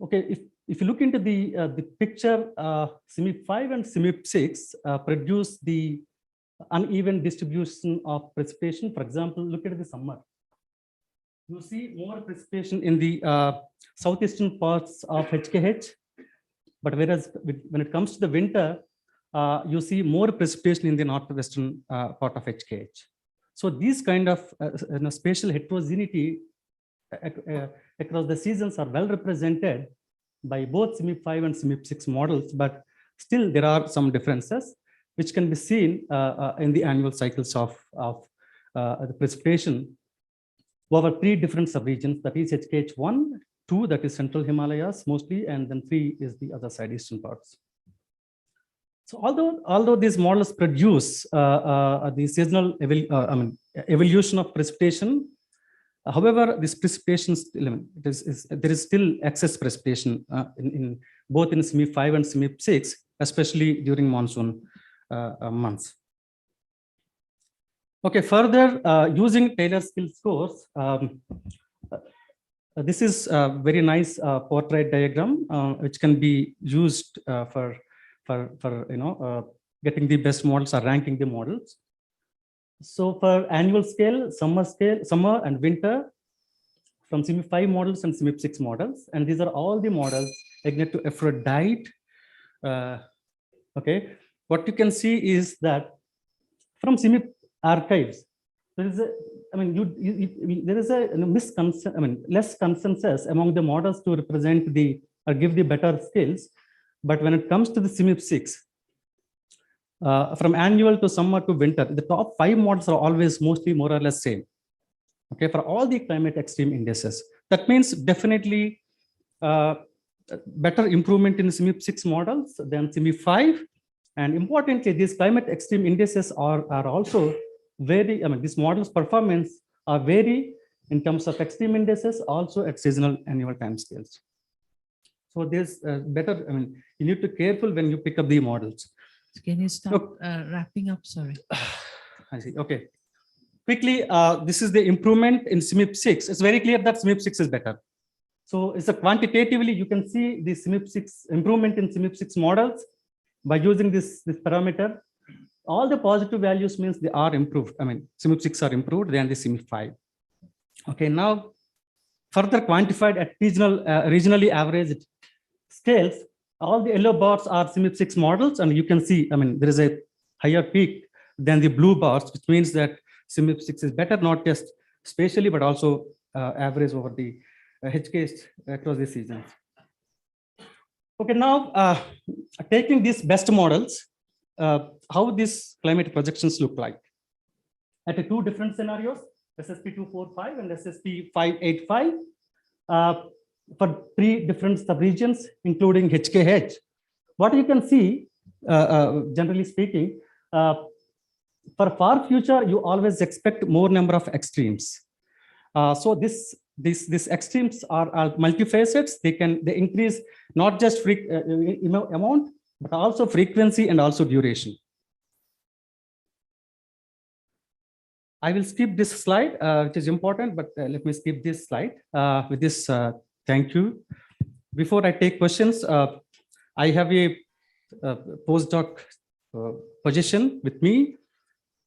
Okay, if you look into the picture, CMIP 5 and CMIP 6 produce the uneven distribution of precipitation. For example, look at the summer. You see more precipitation in the southeastern parts of HKH, but whereas when it comes to the winter, you see more precipitation in the northwestern part of HKH. So these kind of spatial heterogeneity across the seasons are well represented by both CMIP 5 and CMIP 6 models, but still there are some differences which can be seen in the annual cycles of the precipitation over 3 different subregions, that is HKH1, 2, that is Central Himalayas mostly, and then 3 is the other side, eastern parts. So although these models produce the seasonal evolution of precipitation, however, this precipitation there is still excess precipitation in both in CMIP 5 and CMIP 6, especially during monsoon months. Okay, further using Taylor skill scores, This is a very nice portrait diagram, which can be used for getting the best models or ranking the models. So for annual scale, summer and winter, from CMIP 5 models and CMIP 6 models, and these are all the models again to Aphrodite. Okay, what you can see is that from CMIP archives, there is a, there is a less consensus among the models to represent the or give the better skills. But when it comes to the CMIP 6, from annual to summer to winter, the top 5 models are always mostly more or less same. Okay, for all the climate extreme indices. That means definitely better improvement in CMIP 6 models than CMIP 5. And importantly, these climate extreme indices are also very, these models performance are vary in terms of extreme indices, also at seasonal annual timescales. So there's better, you need to be careful when you pick up the models. Can you start wrapping up? Sorry. I see. Okay. Quickly, this is the improvement in CMIP 6. It's very clear that CMIP 6 is better. So it's a quantitatively, you can see the CMIP 6 improvement in CMIP 6 models by using this parameter. All the positive values means they are improved. CMIP 6 are improved than the CMIP 5. Okay, now further quantified at regionally averaged scales, all the yellow bars are CMIP 6 models, and you can see, there is a higher peak than the blue bars, which means that CMIP 6 is better, not just spatially, but also average over the HKs across the seasons. Okay, now taking these best models, how these climate projections look like. At 2 different scenarios, SSP 245 and SSP 585, for 3 different subregions, including HKH. What you can see, generally speaking, for far future, you always expect more number of extremes. So these extremes are multifacets. They increase not just amount, but also frequency and also duration. I will skip this slide, which is important, but let me skip this slide. With this, thank you. Before I take questions, I have a postdoc position with me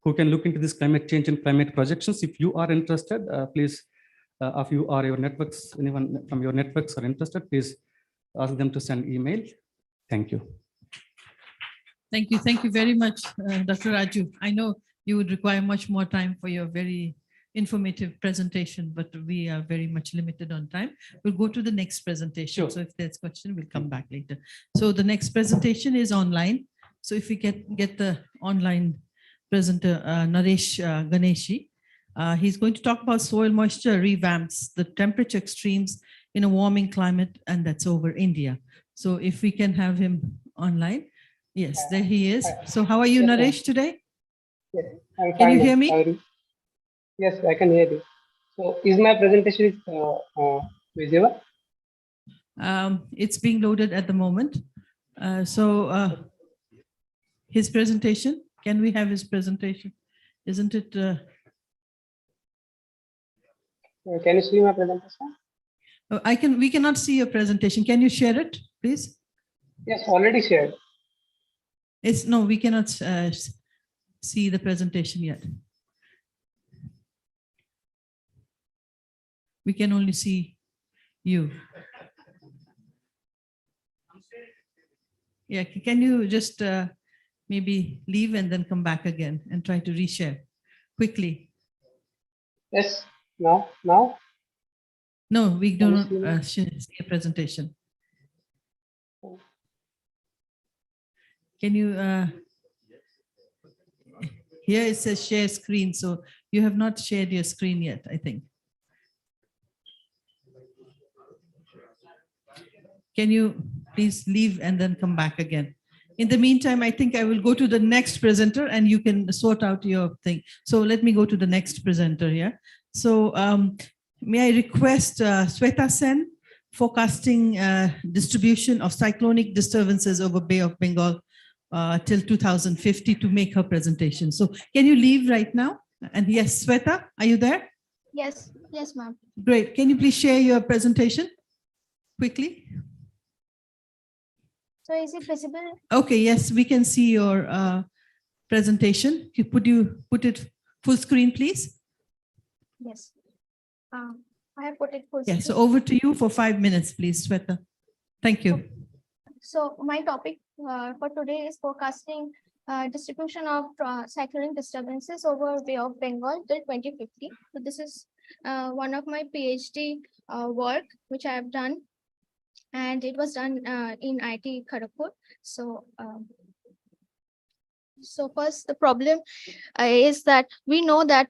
who can look into this climate change and climate projections. If you are interested, please, if you or your networks, anyone from your networks are interested, please ask them to send email. Thank you. Thank you. Thank you very much, Dr. Raju. I know you would require much more time for your very informative presentation, but we are very much limited on time. We'll go to the next presentation. Sure. So if there's a question, we'll come back later. So the next presentation is online. So if we get the online presenter, Naresh Ganeshi, he's going to talk about soil moisture revamps, the temperature extremes in a warming climate, and that's over India. So if we can have him online. Yes, there he is. So how are you, Naresh, today? Yes, I'm fine. Can you hear me? Yes, I can hear you. So is my presentation visible? It's being loaded at the moment. His presentation, can we have his presentation? Isn't it? Can you see my presentation? We cannot see your presentation. Can you share it, please? Yes, already shared. No, we cannot see the presentation yet. We can only see you. Yeah, can you just maybe leave and then come back again and try to reshare quickly? Yes, now? No, we don't see a presentation. Can you, here it says share screen, so you have not shared your screen yet, I think. Can you please leave and then come back again? In the meantime, I think I will go to the next presenter and you can sort out your thing. So let me go to the next presenter here. So may I request Sweta Sen, forecasting distribution of cyclonic disturbances over Bay of Bengal till 2050 to make her presentation. So can you leave right now? And yes, Sweta, are you there? Yes, ma'am. Great. Can you please share your presentation quickly? So is it visible? Okay, yes, we can see your presentation. Could you put it full screen, please? Yes. I have put it full Yes, so screen. over to you for 5 minutes, please, Sweta. Thank you. So my topic for today is forecasting distribution of cyclonic disturbances over Bay of Bengal till 2050. So this is one of my PhD work which I have done, and it was done in IT Kharagpur. So so first the problem is that we know that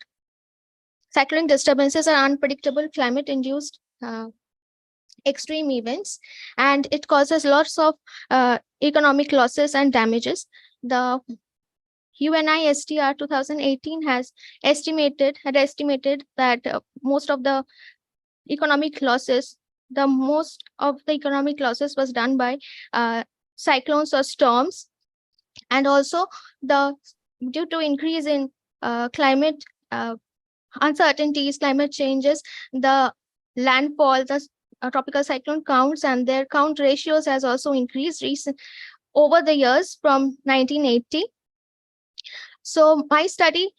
cyclonic disturbances are unpredictable climate-induced extreme events, and it causes lots of economic losses and damages. The UNISDR 2018 had estimated that most of the economic losses was done by cyclones or storms, and also due to increase in climate uncertainties, climate changes, the landfall, the tropical cyclone counts and their count ratios has also increased over the years from 1980. So my study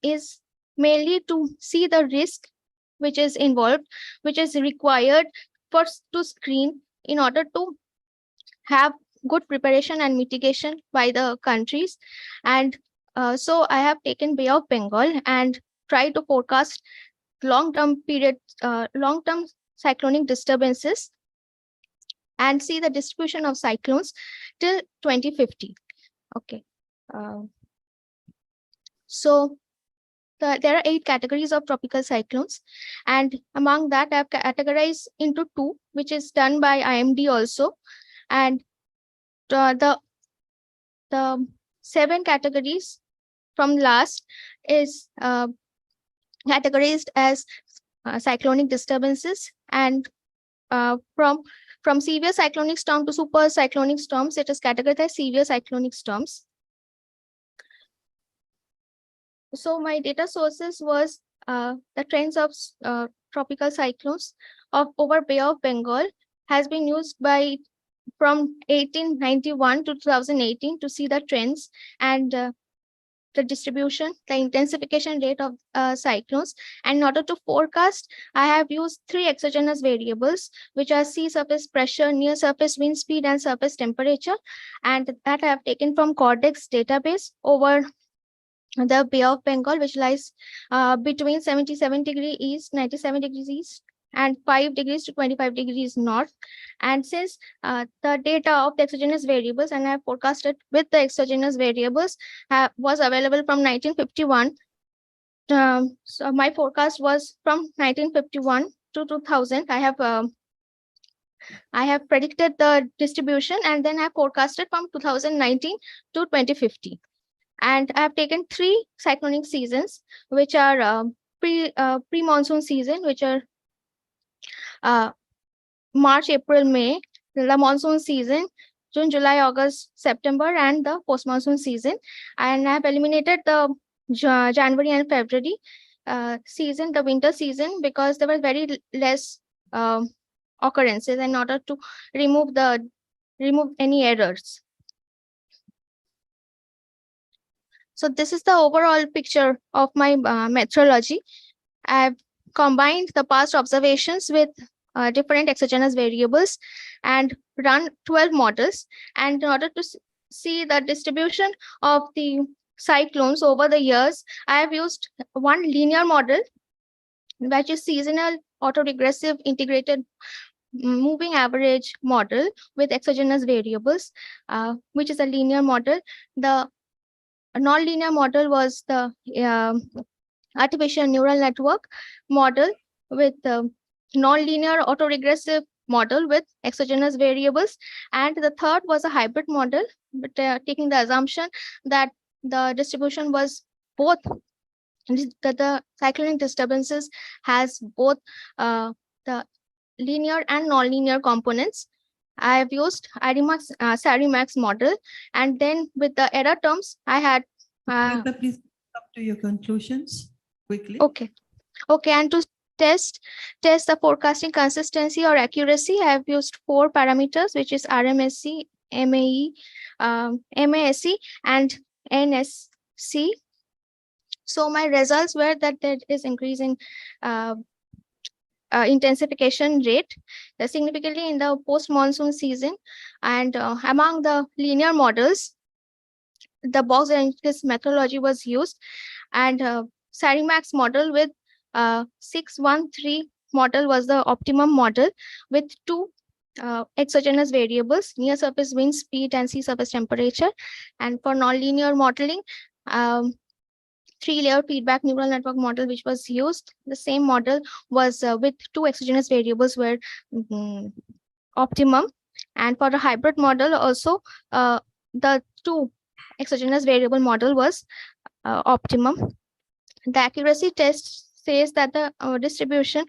is mainly to see the risk which is involved, which is required to screen in order to have good preparation and mitigation by the countries. And so I have taken Bay of Bengal and try to forecast long-term cyclonic disturbances and see the distribution of cyclones till 2050. Okay. So there are 8 categories of tropical cyclones, and among that I have categorized into 2, which is done by IMD also, and the 7 categories from last is categorized as cyclonic disturbances, and from severe cyclonic storm to super cyclonic storms, it is categorized as severe cyclonic storms. So my data sources was the trends of tropical cyclones over Bay of Bengal has been used from 1891 to 2018 to see the trends and the distribution, the intensification rate of cyclones. And in order to forecast, I have used 3 exogenous variables, which are sea surface pressure, near surface wind speed, and surface temperature. And that I have taken from Cordex database over the Bay of Bengal, which lies between 77 degrees east, 97 degrees east, and 5 degrees to 25 degrees north. And since the data of the exogenous variables, and I have forecasted with the exogenous variables, was available from 1951. So my forecast was from 1951 to 2000. I have predicted the distribution, and then I have forecasted from 2019 to 2050. And I have taken 3 cyclonic seasons, which are pre-monsoon season, which are March, April, May, the monsoon season, June, July, August, September, and the post-monsoon season. And I have eliminated the January and February season, the winter season, because there were very less occurrences in order to remove any errors. So this is the overall picture of my methodology. I've combined the past observations with different exogenous variables and run 12 models. And in order to see the distribution of the cyclones over the years, I have used one linear model, which is seasonal autoregressive integrated moving average model with exogenous variables, which is a linear model. The non-linear model was the artificial neural network model with non-linear autoregressive model with exogenous variables. And the third was a hybrid model, but taking the assumption that the distribution was both, that the cyclonic disturbances has both the linear and non-linear components. I have used Sarimax model, and then with the error terms, I had. Please come to your conclusions quickly. Okay. And to test the forecasting consistency or accuracy, I have used 4 parameters, which is RMSE, MAE, MASE, and NSC. So my results were that there is increasing intensification rate significantly in the post-monsoon season, and among the linear models, the box and methodology was used, and Sarimax model with 613 model was the optimum model with 2 exogenous variables, near surface wind speed and sea surface temperature. And for nonlinear modeling, 3-layer feedback neural network model which was used. The same model was with 2 exogenous variables were optimum. And for the hybrid model also, the 2 exogenous variable model was optimum. The accuracy test says that the distribution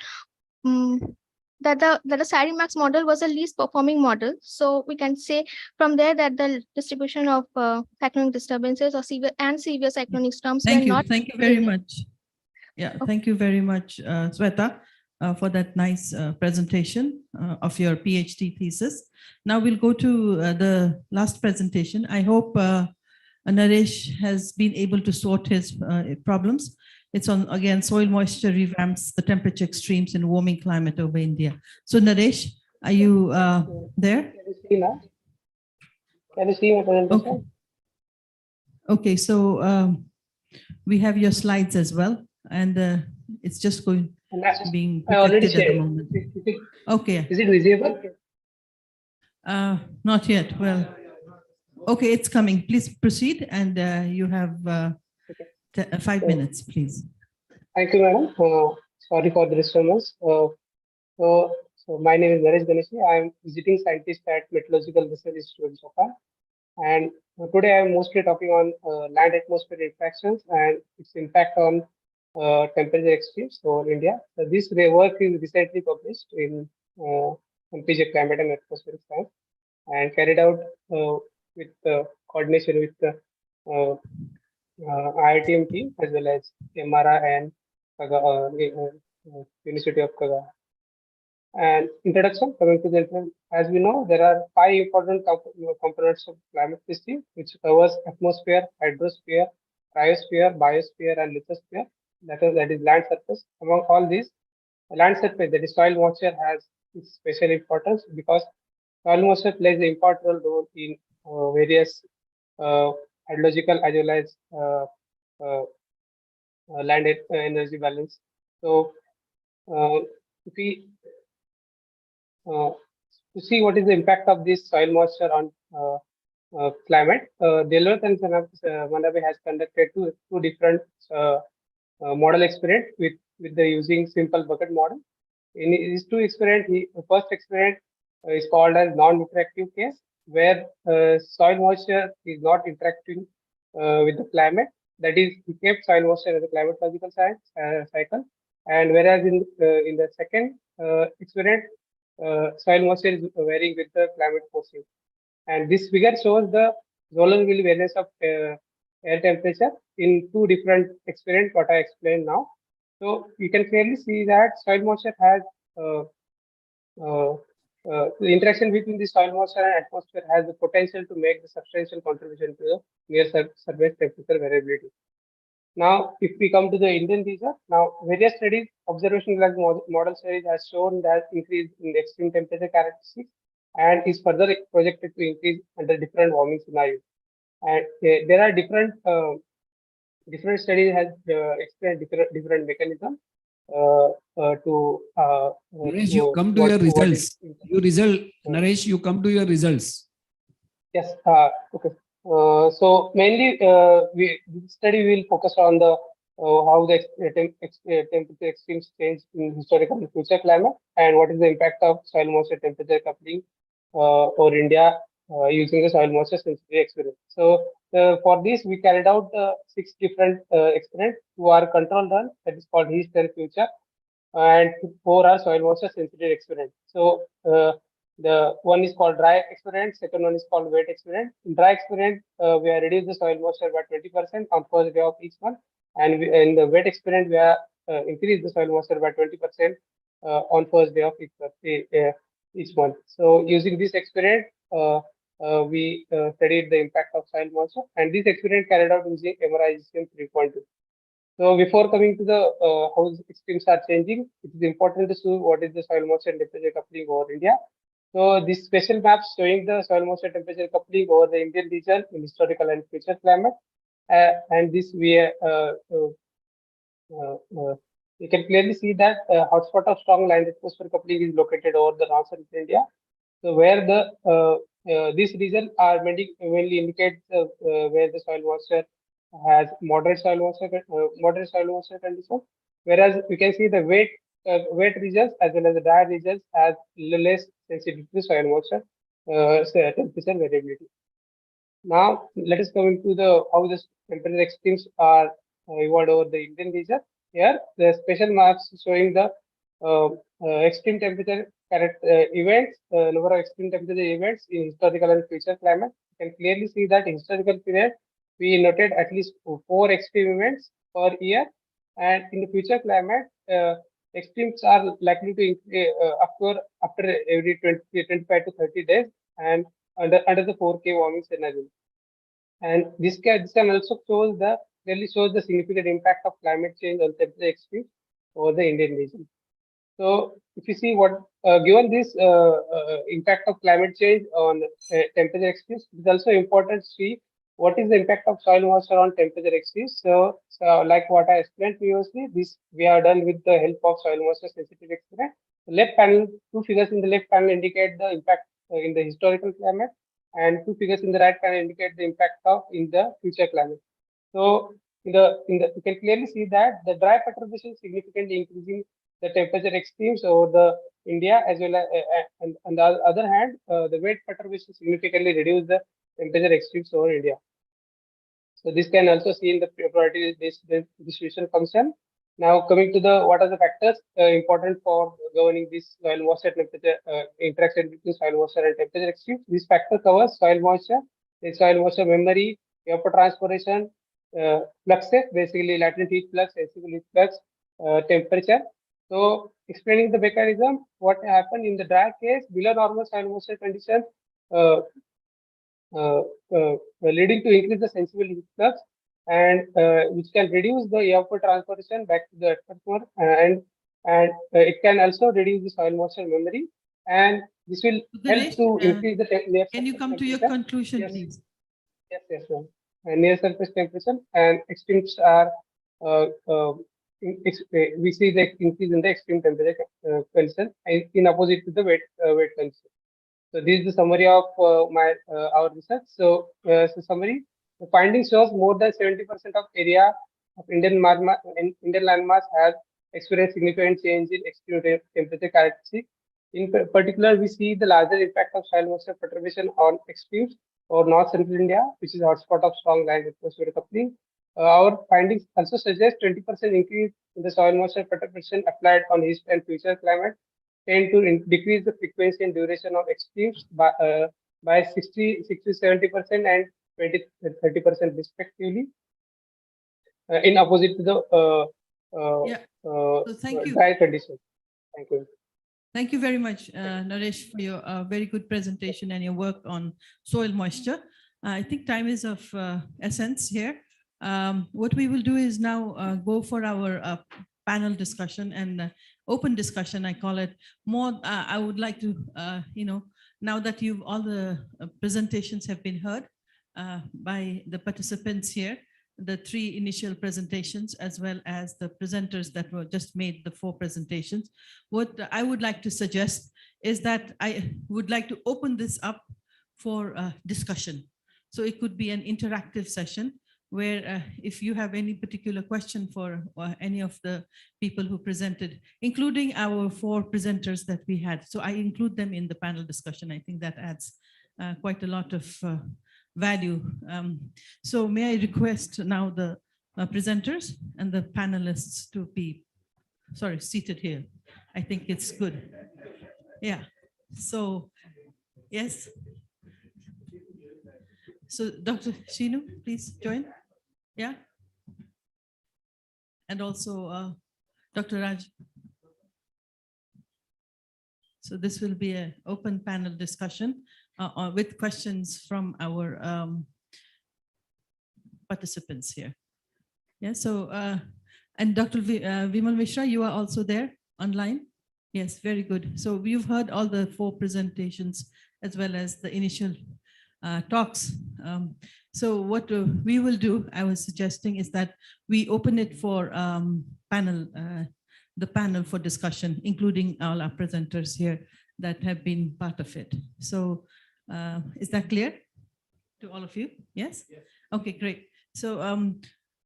that the Sarimax model was the least performing model. So we can say from there that the distribution of cyclonic disturbances or severe cyclonic storms were not. Thank you very much. Yeah, thank you very much, Sweta, for that nice presentation of your PhD thesis. Now we'll go to the last presentation. I hope Naresh has been able to sort his problems. It's on, again, soil moisture revamps the temperature extremes in warming climate over India. So Naresh, are you there? Can you see now? Can you see my presentation? Okay, so we have your slides as well, and it's just being I already projected at the shared. moment. Is Okay. it visible? Not yet. Well, okay, it's coming. Please proceed, and you have 5 minutes, please. Thank you, madam. Sorry for the disturbance. So my name is Naresh Ganeshi. I am visiting scientist at Meteorological Research Institute in Japan. And today I am mostly talking on land atmosphere interactions and its impact on temperature extremes in India. So this work is recently published in MPG Climate and Atmospheric Science and carried out with coordination with the IITM team as well as MRA and University of Kaga. And introduction, coming to the, as we know, there are 5 important components of climate system, which covers atmosphere, hydrosphere, cryosphere, biosphere, and lithosphere. That is land surface. Among all these, land surface, that is soil moisture, has its special importance because soil moisture plays an important role in various hydrological as well as land energy balance. So, if we to see what is the impact of this soil moisture on climate, Delworth and Manabe has conducted two different model experiment with the using simple bucket model. In these 2 experiments, the first experiment is called as non-interactive case, where soil moisture is not interacting with the climate. That is, we kept soil moisture as a climatological cycle, and whereas in the second experiment, soil moisture is varying with the climate forcing. And this figure shows the zonal variance of air temperature in 2 different experiments, what I explained now. So you can clearly see that soil moisture has the interaction between the soil moisture and atmosphere has the potential to make the substantial contribution to the near surface temperature variability. Now, if we come to the Indian region, now various studies, observation-like model studies has shown that increase in the extreme temperature characteristics and is further projected to increase under different warming scenarios. And there are different studies has explained different mechanisms to. Naresh, you come to your results. Naresh, you come to your results. Yes. Okay. So mainly, this study will focus on the how the temperature extremes change in historical and future climate, and what is the impact of soil moisture temperature coupling over India using the soil moisture sensitivity experiment. So for this, we carried out 6 different experiments. 2 are control run, that is called East and Future, and 4 are soil moisture sensitivity experiment. So the one is called dry experiment, second one is called wet experiment. In dry experiment, we have reduced the soil moisture by 20% on first day of each month, and in the wet experiment, we have increase the soil moisture by 20% on first day of each month. So using this experiment, we studied the impact of soil moisture, and this experiment carried out using MRI 3.2. So before coming to the how the extremes are changing, it is important to see what is the soil moisture and temperature coupling over India. So this special map showing the soil moisture temperature coupling over the Indian region in historical and future climate, and this you can clearly see that hotspot of strong land atmosphere coupling is located over the north central India. So where the this region are mainly indicate where the soil moisture has moderate soil moisture condition, whereas you can see the wet regions as well as the dry regions has less sensitivity to soil moisture temperature variability. Now let us come into the how the temperature extremes are evolved over the Indian region. Here the special maps showing the extreme temperature events, number of extreme temperature events in historical and future climate. You can clearly see that in historical period we noted at least 4 extreme events per year, and in the future climate, extremes are likely to occur after every 25 to 30 days and under the 4K warming scenario. And this can also clearly shows the significant impact of climate change on temperature extremes over the Indian region. So if you see what given this impact of climate change on temperature extremes, it is also important to see what is the impact of soil moisture on temperature extremes. So like what I explained previously, this we are done with the help of soil moisture sensitivity experiment. The left panel, 2 figures in the left panel indicate the impact in the historical climate, and 2 figures in the right panel indicate the impact of in the future climate. So in the you can clearly see that the dry perturbation significantly increasing the temperature extremes over the India, as well as and on the other hand, the wet perturbation significantly reduce the temperature extremes over India. So this can also see in the probability distribution function. Now coming to the what are the factors important for governing this soil moisture temperature interaction between soil moisture and temperature extremes. This factor covers soil moisture, the soil moisture memory, evapotranspiration, fluxes, basically latent heat flux, sensible heat flux, temperature. So explaining the mechanism, what happened in the dry case, below normal soil moisture condition leading to increase the sensible heat flux, and which can reduce the evapotranspiration back to the atmosphere, and it can also reduce the soil moisture memory, and this will help to increase the temperature. Can you come to your conclusion, yes, please? Yes, yes, ma'am. Near surface temperature and extremes are we see the increase in the extreme temperature condition in opposite to the wet condition. So this is the summary of our research. So, summary: the findings shows more than 70% of area of Indian landmass has experienced significant change in extreme temperature characteristics. In particular, we see the larger impact of soil moisture perturbation on extremes or North Central India, which is a hotspot of strong land atmosphere coupling. Our findings also suggest 20% increase in the soil moisture perturbation applied on east and future climate tend to decrease the frequency and duration of extremes by 60, 70% and 20, 30% respectively, in opposite to the So thank you. dry conditions. Thank you. Thank you very much, Naresh, for your very good presentation and your work on soil moisture. I think time is of essence here. What we will do is now go for our panel discussion and open discussion, I call it. More, I would like to, now that all the presentations have been heard by the participants here, the 3 initial presentations, as well as the presenters that were just made the 4 presentations. What I would like to suggest is that I would like to open this up for discussion. So it could be an interactive session where if you have any particular question for any of the people who presented, including our 4 presenters that we had. So I include them in the panel discussion. I think that adds quite a lot of value. So may I request now the presenters and the panelists to be, seated here. I think it's good. Yeah, so yes. So Dr. Shinu, please join. Yeah. And also Dr. Raj. So this will be an open panel discussion with questions from our participants here. Yeah, so, and Dr. Vimal Mishra, you are also there online? Yes, very good. So you've heard all the 4 presentations as well as the initial talks. So what we will do, I was suggesting, is that we open it for the panel for discussion, including all our presenters here that have been part of it. So is that clear to all of you? Yes? Yes. Okay, great. So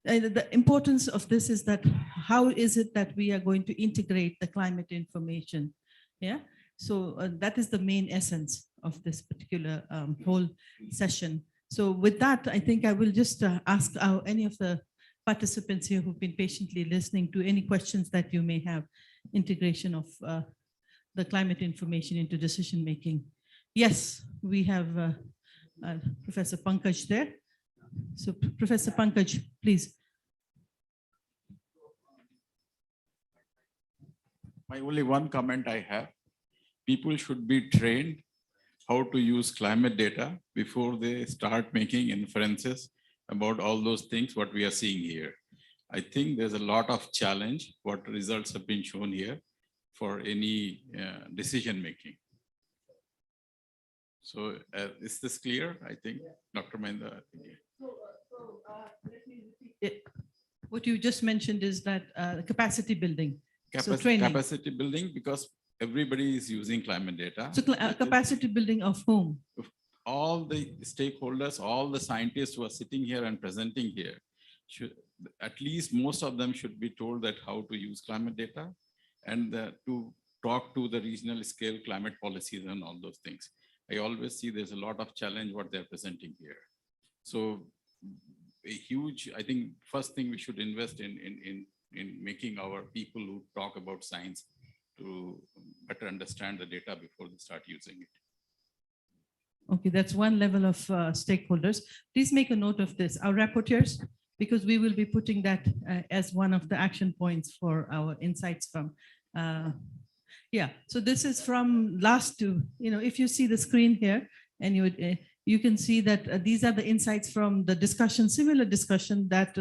the importance of this is that how is it that we are going to integrate the climate information? Yeah. So that is the main essence of this particular whole session. So with that, I think I will just ask any of the participants here who've been patiently listening to any questions that you may have, integration of the climate information into decision making. Yes, we have Professor Pankaj there. So Professor Pankaj, please. My only one comment I have, people should be trained how to use climate data before they start making inferences about all those things, what we are seeing here. I think there's a lot of challenge, what results have been shown here for any decision making. So is this clear? I think, Dr. Mahinda. Let me repeat. What you just mentioned is that capacity building. So training. Capacity building, because everybody is using climate data. So capacity building of whom? All the stakeholders, all the scientists who are sitting here and presenting here, should, at least most of them should be told that how to use climate data and to talk to the regional scale climate policies and all those things. I always see there's a lot of challenge what they're presenting here. So a huge, I think first thing we should invest in making our people who talk about science to better understand the data before they start using it. Okay, that's one level of stakeholders. Please make a note of this. Our rapporteurs, because we will be putting that as one of the action points for our insights from. Yeah, so this is from last two. You know, if you see the screen here, and you can see that these are the insights from the discussion, similar discussion that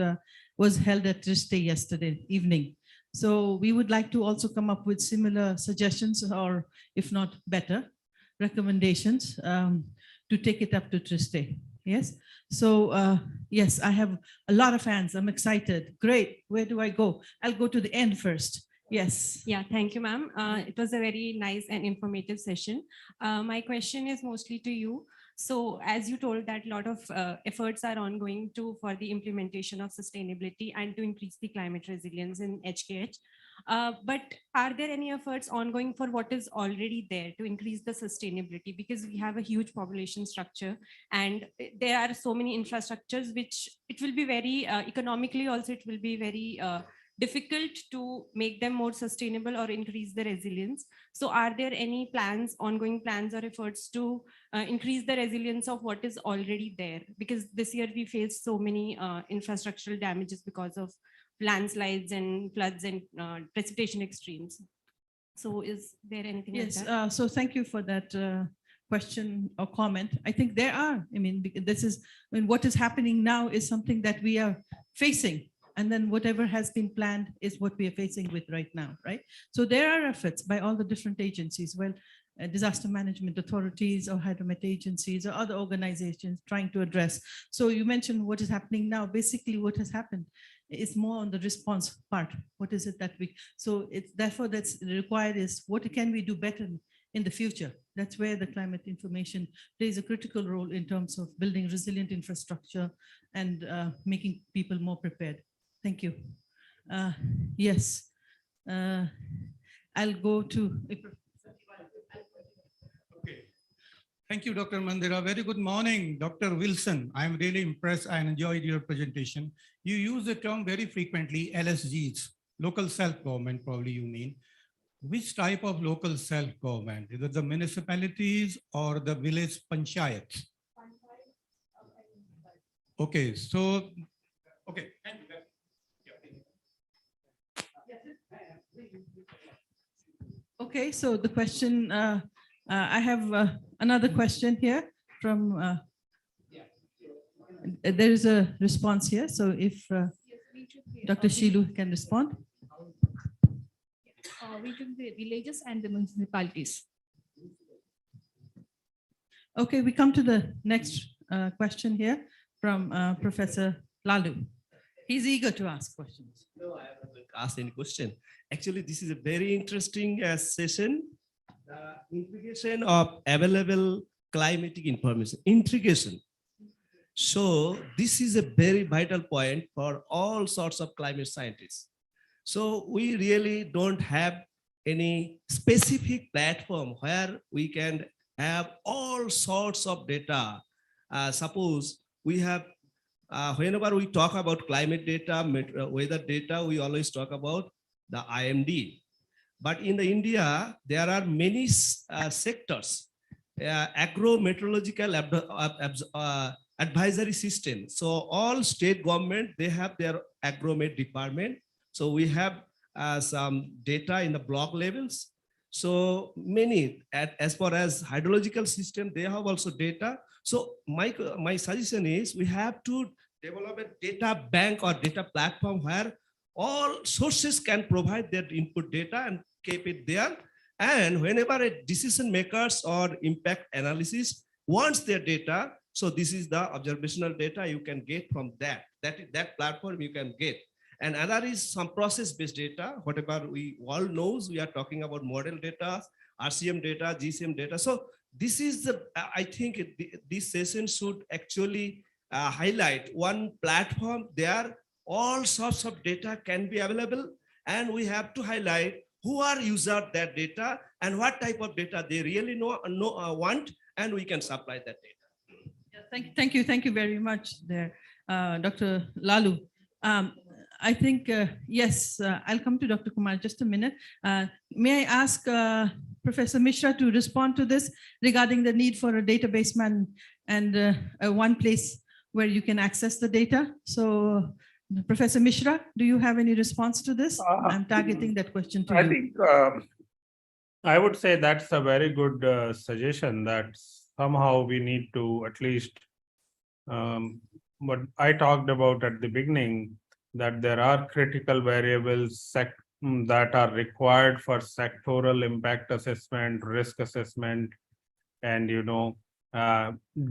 was held at TRISTE yesterday evening. So we would like to also come up with similar suggestions, or if not better, recommendations to take it up to TRISTE. Yes. So yes, I have a lot of hands. I'm excited. Great. Where do I go? I'll go to the end first. Yes. Yeah, thank you, ma'am. It was a very nice and informative session. My question is mostly to you. So as you told that a lot of efforts are ongoing for the implementation of sustainability and to increase the climate resilience in HKH. But are there any efforts ongoing for what is already there to increase the sustainability? Because we have a huge population structure and there are so many infrastructures which it will be very economically also it will be very difficult to make them more sustainable or increase the resilience. So are there any plans, ongoing plans or efforts to increase the resilience of what is already there? Because this year we faced so many infrastructural damages because of landslides and floods and precipitation extremes. So is there anything like that? So thank you for that question or comment. I think there are, I mean, this is, I mean, what is happening now is something that we are facing. And then whatever has been planned is what we are facing with right now, right? So there are efforts by all the different agencies, well, disaster management authorities or hydromet agencies or other organizations trying to address. So you mentioned what is happening now. Basically what has happened is more on the response part. What is it that we, so it's therefore that's required is what can we do better in the future? That's where the climate information plays a critical role in terms of building resilient infrastructure and making people more prepared. Thank you. Yes, I'll go to. Okay. Thank you, Dr. Mandira. Very good morning, Dr. Wilson. I'm really impressed and enjoyed your presentation. You use the term very frequently, LSGs, local self-government, probably you mean. Which type of local self-government? Is it the municipalities or the village panchayats? Okay, so, okay, thank you. Okay, so the question, I have another question here from, there is a response here. So if Dr. Shilu can respond. We took the villages and the municipalities. Okay, we come to the next question here from Professor Lalu. He's eager to ask questions. No, I am not going to ask any question. Actually, this is a very interesting session. The integration of available climatic information, integration. So this is a very vital point for all sorts of climate scientists. So we really don't have any specific platform where we can have all sorts of data. Suppose we have, whenever we talk about climate data, weather data, we always talk about the IMD. But in the India, there are many sectors, agro-meteorological advisory system. So all state government, they have their agro-met department. So we have some data in the block levels. So many, as far as hydrological system, they have also data. So my suggestion is we have to develop a data bank or data platform where all sources can provide their input data and keep it there. And whenever a decision makers or impact analysis wants their data, so this is the observational data you can get from that platform you can get. And another is some process-based data, whatever we all knows, we are talking about model data, RCM data, GCM data. So this is the, I think this session should actually highlight one platform there. All sorts of data can be available, and we have to highlight who are users that data and what type of data they really want, and we can supply that data. Yeah, thank you very much there, Dr. Lalu. I think, yes, I'll come to Dr. Kumar in just a minute. May I ask Professor Mishra to respond to this regarding the need for a database man and one place where you can access the data? So Professor Mishra, do you have any response to this? I'm targeting that question to you. I think I would say that's a very good suggestion, that somehow we need to at least what I talked about at the beginning, that there are critical variables that are required for sectoral impact assessment, risk assessment, and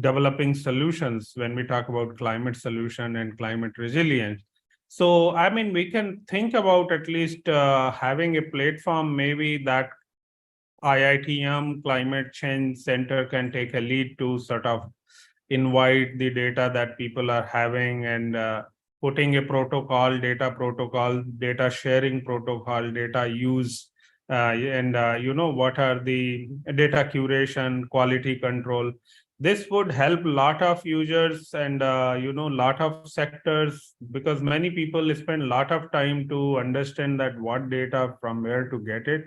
developing solutions when we talk about climate solution and climate resilience. So, I mean, we can think about at least having a platform, maybe that IITM Climate Change Center can take a lead to sort of invite the data that people are having, and putting a protocol, data sharing protocol, data use, and what are the data curation, quality control. This would help a lot of users and lot of sectors, because many people spend a lot of time to understand that what data, from where to get it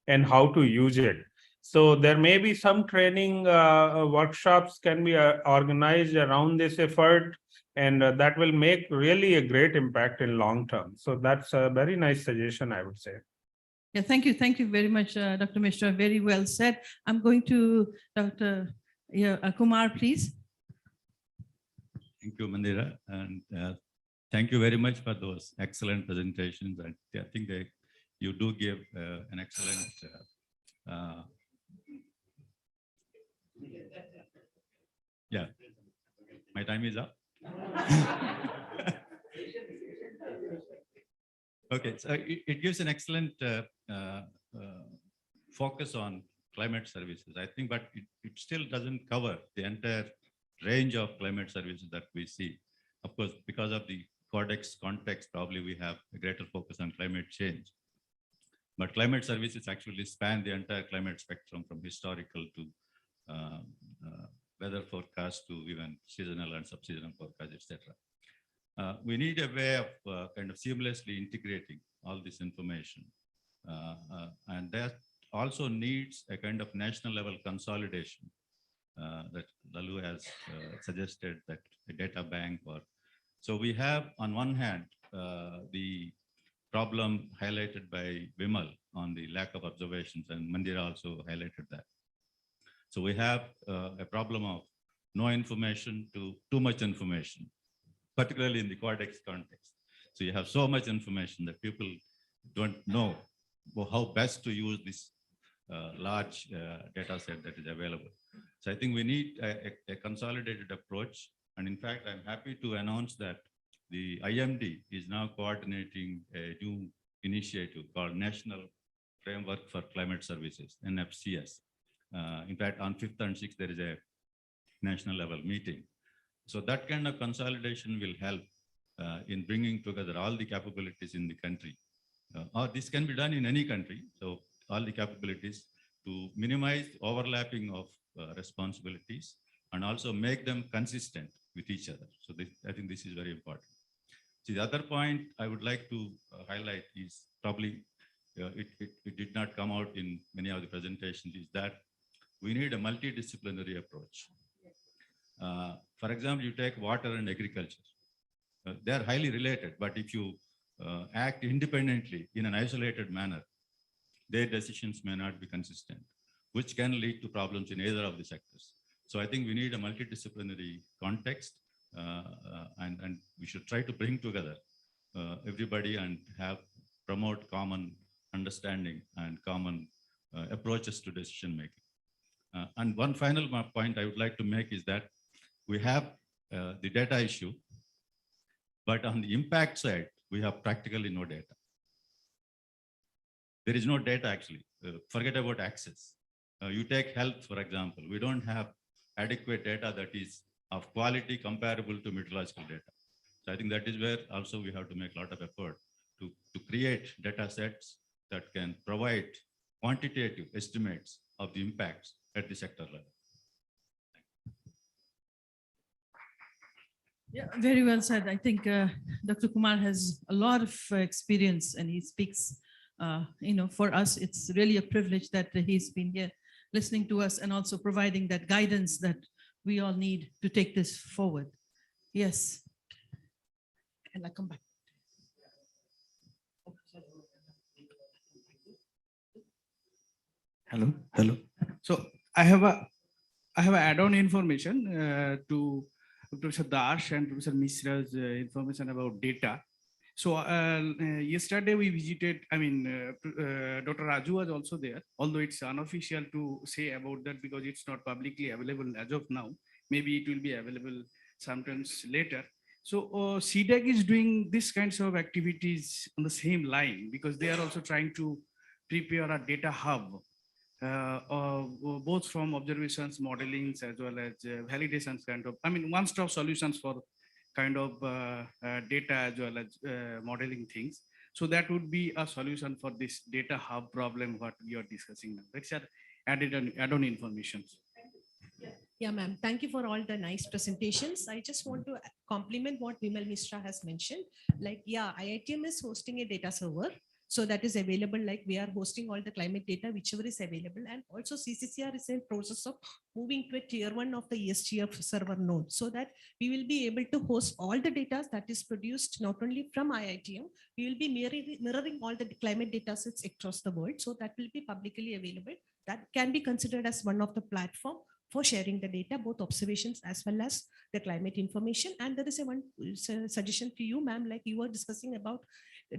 and how to use it. So there may be some training workshops can be organized around this effort, and that will make really a great impact in long term. So that's a very nice suggestion, I would say. Yeah, thank you very much, Dr. Mishra. Very well said. I'm going to Dr. Kumar, please. Thank you, Mandira, and thank you very much for those excellent presentations. And I think you do give an excellent. Yeah, my time is up. Okay, so it gives an excellent focus on climate services, I think, but it still doesn't cover the entire range of climate services that we see. Of course, because of the Cordex context, probably we have a greater focus on climate change. But climate services actually span the entire climate spectrum, from historical to weather forecast to even seasonal and sub-seasonal forecast, etc. We need a way of kind of seamlessly integrating all this information. And that also needs a kind of national level consolidation that Lalu has suggested, that a data bank. So we have, on one hand, the problem highlighted by Vimal on the lack of observations, and Mandira also highlighted that. So we have a problem of no information to too much information, particularly in the Cordex context. So you have so much information that people don't know how best to use this large data set that is available. So I think we need a consolidated approach. And in fact, I'm happy to announce that the IMD is now coordinating a new initiative called National Framework for Climate Services, NFCS. In fact, on 5th and 6th, there is a national level meeting. So that kind of consolidation will help in bringing together all the capabilities in the country. Or this can be done in any country. So all the capabilities to minimize overlapping of responsibilities and also make them consistent with each other. So this, I think this is very important. So the other point I would like to highlight is probably it did not come out in many of the presentations, is that we need a multidisciplinary approach. For example, you take water and agriculture. They are highly related, but if you act independently in an isolated manner, their decisions may not be consistent, which can lead to problems in either of the sectors. So I think we need a multidisciplinary context, and we should try to bring together everybody and promote common understanding and common approaches to decision making. And one final point I would like to make is that we have the data issue, but on the impact side, we have practically no data. There is no data actually. Forget about access. You take health, for example. We don't have adequate data that is of quality comparable to meteorological data. So I think that is where also we have to make a lot of effort to create data sets that can provide quantitative estimates of the impacts at the sector level. Yeah, very well said. I think Dr. Kumar has a lot of experience, and he speaks, for us, it's really a privilege that he's been here listening to us and also providing that guidance that we all need to take this forward. Yes. And I come back. Hello. So I have an add-on information to Professor Dash and Professor Mishra's information about data. So yesterday we visited, Dr. Raju was also there, although it's unofficial to say about that because it's not publicly available as of now. Maybe it will be available sometimes later. So CDEC is doing these kinds of activities on the same line because they are also trying to prepare a data hub, both from observations, modelings, as well as validations kind of, one-stop solutions for kind of data as well as modeling things. So that would be a solution for this data hub problem what we are discussing now. That's add-on information. Yeah, ma'am. Thank you for all the nice presentations. I just want to compliment what Vimal Mishra has mentioned. Like, yeah, IITM is hosting a data server. So that is available, like we are hosting all the climate data, whichever is available. And also CCCR is in process of moving to a tier 1 of the ESGF server node so that we will be able to host all the data that is produced not only from IITM, we will be mirroring all the climate data sets across the world. So that will be publicly available. That can be considered as one of the platform for sharing the data, both observations as well as the climate information. And there is one suggestion to you, ma'am, like you were discussing about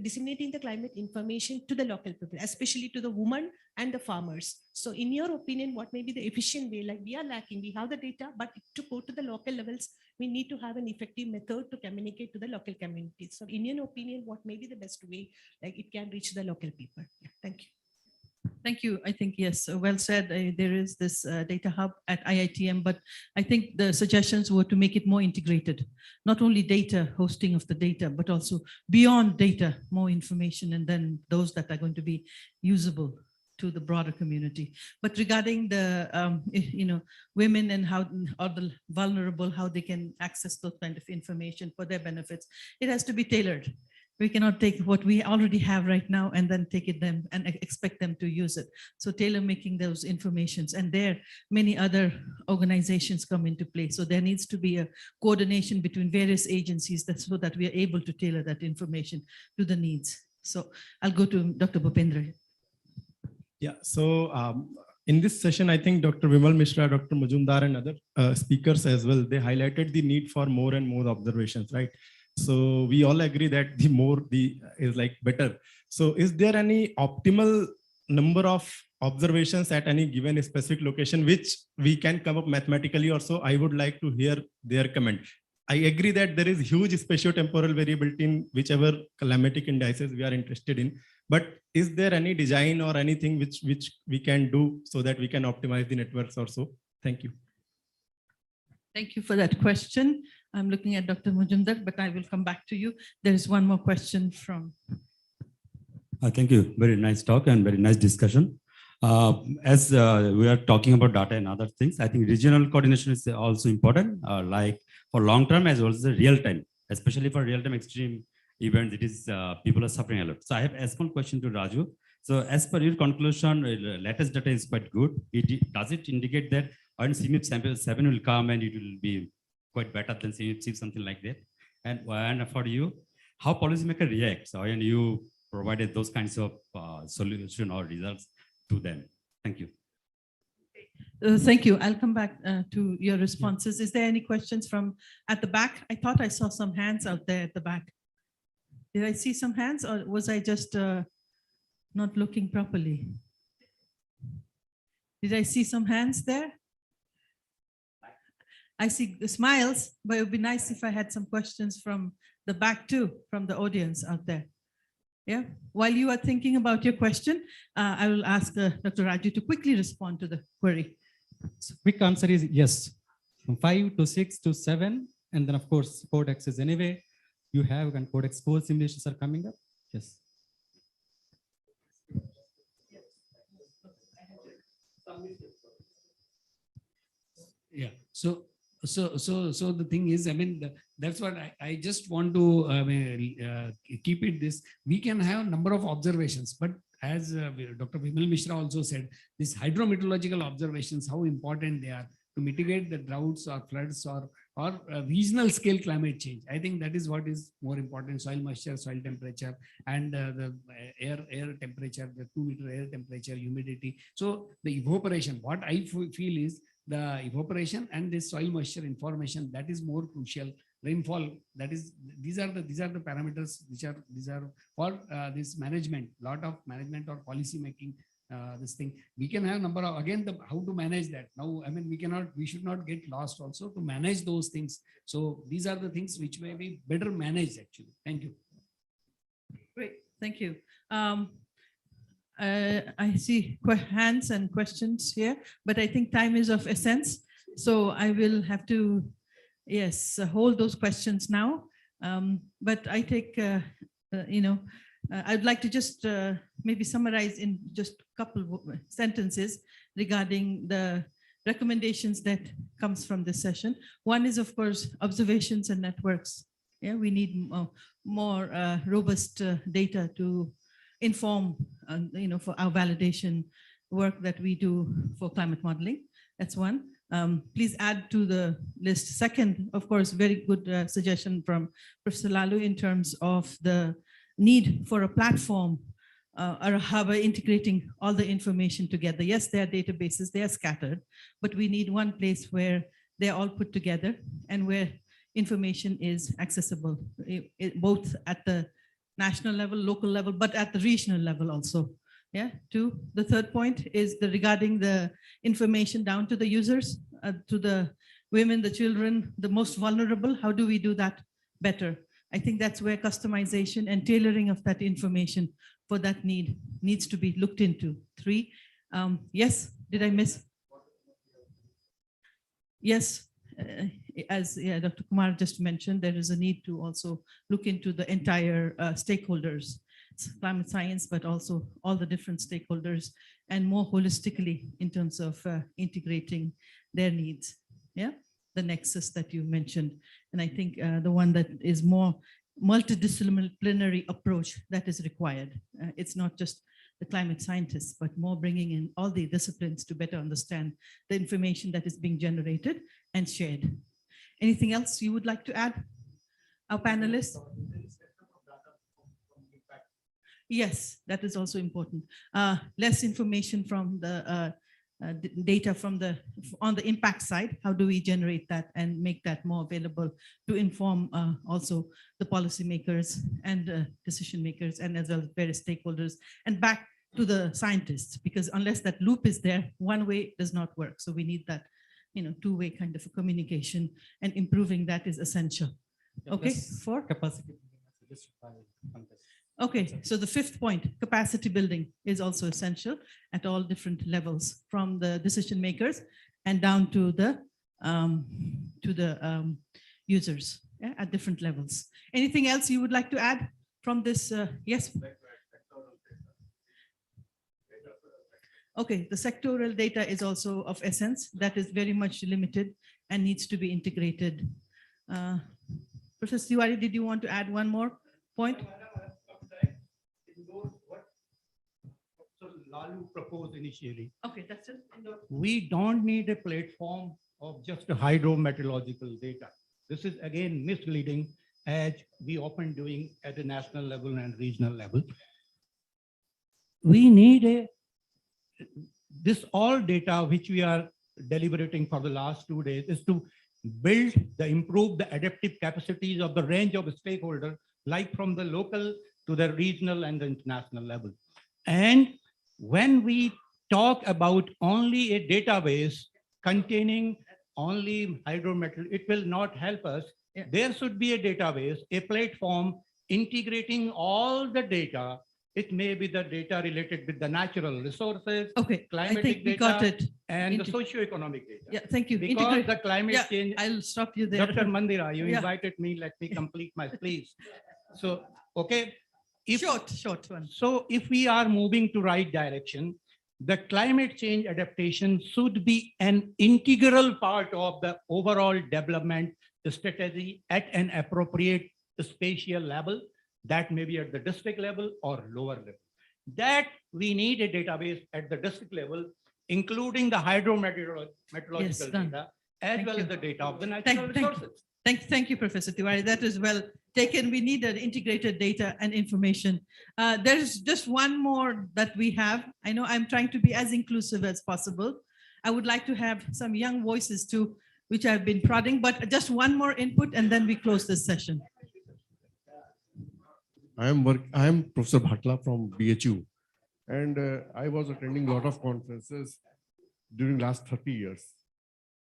disseminating the climate information to the local people, especially to the women and the farmers. So in your opinion, what may be the efficient way? Like we are lacking, we have the data, but to go to the local levels, we need to have an effective method to communicate to the local communities. So in your opinion, what may be the best way, like it can reach the local people? Yeah, thank you. Thank you. I think, yes, well said. There is this data hub at IITM, but I think the suggestions were to make it more integrated, not only data, hosting of the data, but also beyond data, more information, and then those that are going to be usable to the broader community. But regarding the, women and how, or the vulnerable, how they can access those kind of information for their benefits, it has to be tailored. We cannot take what we already have right now and then take it them and expect them to use it. So tailor making those informations, and there many other organizations come into play. So there needs to be a coordination between various agencies so that we are able to tailor that information to the needs. So I'll go to Dr. Bhupendra. Yeah, so in this session, I think Dr. Vimal Mishra, Dr. Majumdar, and other speakers as well, they highlighted the need for more and more observations, right? So we all agree that the more is like better. So is there any optimal number of observations at any given specific location, which we can come up mathematically or so? I would like to hear their comment. I agree that there is huge spatiotemporal variability in whichever climatic indices we are interested in. But is there any design or anything which we can do so that we can optimize the networks or so? Thank you. Thank you for that question. I'm looking at Dr. Majumdar, but I will come back to you. There is one more question from. Thank you. Very nice talk and very nice discussion. As we are talking about data and other things, I think regional coordination is also important, like for long term as well as the real time, especially for real time extreme events. It is people are suffering a lot. So I have a small question to Raju. So as per your conclusion, latest data is quite good. Does it indicate that when CMIP sample 7 will come and it will be quite better than CMIP 6, something like that? And for you, how policymaker reacts when you provided those kinds of solution or results to them? Thank you. Thank you. I'll come back to your responses. Is there any questions from at the back? I thought I saw some hands out there at the back. Did I see some hands, or was I just not looking properly? Did I see some hands there? I see the smiles, but it would be nice if I had some questions from the back too, from the audience out there. Yeah, while you are thinking about your question, I will ask Dr. Raju to quickly respond to the query. So quick answer is yes. From 5 to 6 to 7, and then of course Cordex is anyway. You have and Cordex 4 simulations are coming up. Yes. Yeah. So the thing is, I mean, that's what I just want to keep it this. We can have a number of observations, but as Dr. Vimal Mishra also said, these hydrometeorological observations, how important they are to mitigate the droughts or floods or regional scale climate change. I think that is what is more important: soil moisture, soil temperature, and the air temperature, the 2-meter air temperature, humidity. So the evaporation, what I feel is the evaporation and the soil moisture information, that is more crucial. Rainfall, that is, these are the parameters which are for this management, lot of management or policy making. This thing we can have number of, again, how to manage that. Now, I mean, we should not get lost also to manage those things. So these are the things which may be better managed actually. Thank you. Great, thank you. I see hands and questions here, but I think time is of essence. So I will have to, yes, hold those questions now. But I take, I'd like to just maybe summarize in just a couple of sentences regarding the recommendations that comes from this session. One is, of course, observations and networks. Yeah, we need more robust data to inform, for our validation work that we do for climate modeling. That's one. Please add to the list. Second, of course, very good suggestion from Professor Lalu in terms of the need for a platform or a hub integrating all the information together. Yes, there are databases, they are scattered, but we need one place where they're all put together and where information is accessible, both at the national level, local level, but at the regional level also. Yeah. Two, the third point is regarding the information down to the users, to the women, the children, the most vulnerable. How do we do that better? I think that's where customization and tailoring of that information for that needs to be looked into. Three, yes, did I miss? Yes, as Dr. Kumar just mentioned, there is a need to also look into the entire stakeholders. It's climate science, but also all the different stakeholders and more holistically in terms of integrating their needs. Yeah, the nexus that you mentioned. And I think the one that is more multidisciplinary approach that is required. It's not just the climate scientists, but more bringing in all the disciplines to better understand the information that is being generated and shared. Anything else you would like to add, our panelists? Yes, that is also important. Less information from the data from on the impact side. How do we generate that and make that more available to inform also the policymakers and decision makers, and as well as various stakeholders, and back to the scientists, because unless that loop is there, one way does not work. So we need that, two-way kind of a communication, and improving that is essential. Okay, for capacity. Okay, so the fifth point, capacity building, is also essential at all different levels, from the decision makers and down to the users, yeah, at different levels. Anything else you would like to add from this? Yes. Okay, the sectoral data is also of essence. That is very much limited and needs to be integrated. Professor Tiwari, did you want to add one more point? Lalu proposed initially. Okay, that's it. We don't need a platform of just hydrometeorological data. This is again misleading, as we often doing at the national level and regional level. We need this all data which we are deliberating for the last 2 days is to improve the adaptive capacities of the range of stakeholders, like from the local to the regional and the international level. And when we talk about only a database containing only hydrometeorology, it will not help us. Yeah. There should be a database, a platform integrating all the data. It may be the data related with the natural resources, okay, climatic we data, got it. And the socio-economic data. Yeah, thank you. Because the climate change. I'll stop you there. Dr. Mandira, you Yeah. invited me. Let me complete my please. So, okay. Short one. So if we are moving to right direction, the climate change adaptation should be an integral part of the overall development strategy at an appropriate spatial level. That may be at the district level or lower level. That we need a database at the district level, including the hydrometeorological data, as well as the data of the natural resources. Thank you, Professor Tiwari. That is well taken. We need an integrated data and information. There's just one more that we have. I know I'm trying to be as inclusive as possible. I would like to have some young voices too, which I've been prodding, but just one more input and then we close this session. I am Professor Bhatla from BHU, and I was attending a lot of conferences during last 30 years.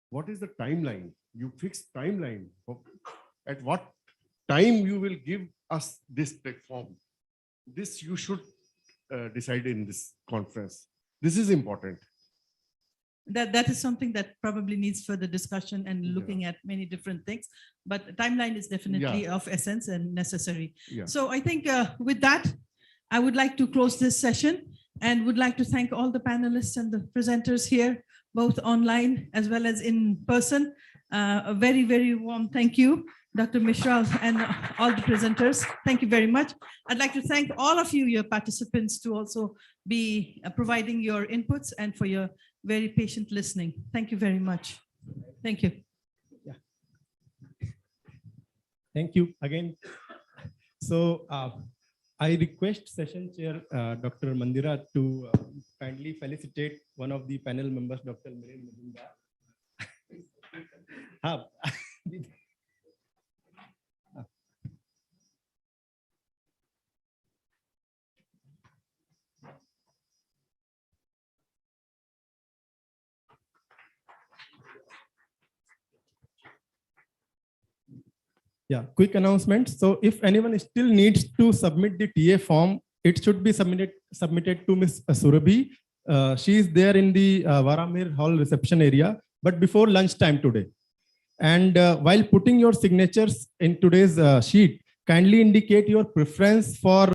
What is the timeline? You fix timeline. At what time you will give us this platform? This you should decide in this conference. This is important. That is something that probably needs further discussion and looking at many different things, but timeline is definitely of essence and necessary. Yeah. So I think with that, I would like to close this session and would like to thank all the panelists and the presenters here, both online as well as in person. A very, very warm thank you, Dr. Mishra and all the presenters. Thank you very much. I'd like to thank all of you, your participants, to also be providing your inputs and for your very patient listening. Thank you very much. Thank you. Yeah. Thank you again. So I request session chair, Dr. Mandira, to kindly felicitate one of the panel members, Dr. Miren Majumdar. Yeah, quick announcement. So if anyone still needs to submit the TA form, it should be submitted to Ms. Surabhi. She is there in the Varamir Hall reception area, but before lunchtime today. And while putting your signatures in today's sheet, kindly indicate your preference for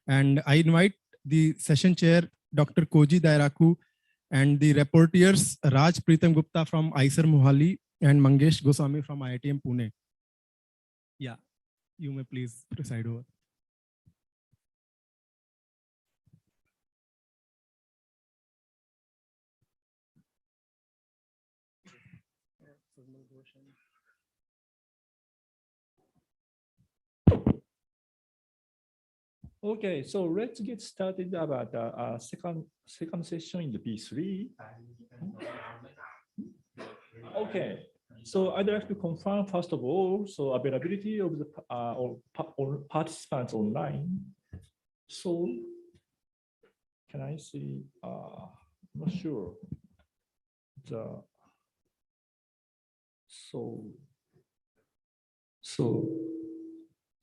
And I invite the session chair, Dr. Koji Dairaku, and the reporters Raj Pritam Gupta from ICER Mohali and Mangesh Goswami from IITM Pune. Yeah, you may please preside over. Okay, so let's get started about the second session in the B3. Okay, so I'd like to confirm first of all, so availability of the participants online. So can I see? I'm not sure. So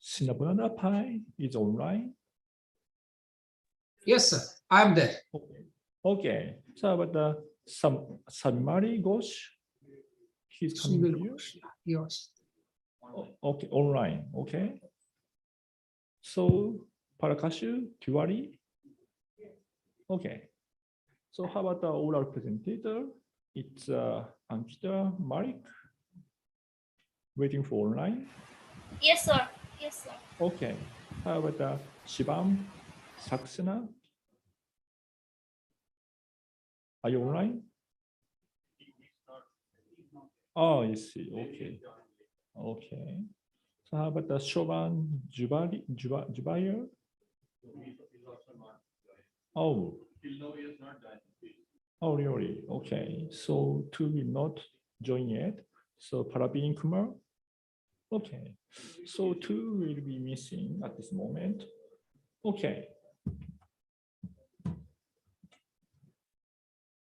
Cinnabon Pie is online. Yes, sir. I'm there. Okay. Okay. So about the Samari Ghosh, he's coming here. Yes. Okay, online. Okay. So Parakashu Tiwari. Okay. So how about the oral presentator? It's Ankita Malik. Waiting for online. Yes, sir. Yes, sir. Okay. How about the Shivam Saxena? Are you online? Oh, I see. Okay. Okay. So how about the Shoban Jubayer? Oh. Oh, really? Okay. So two will not join yet. So Parabin Kumar. Okay. So two will be missing at this moment. Okay.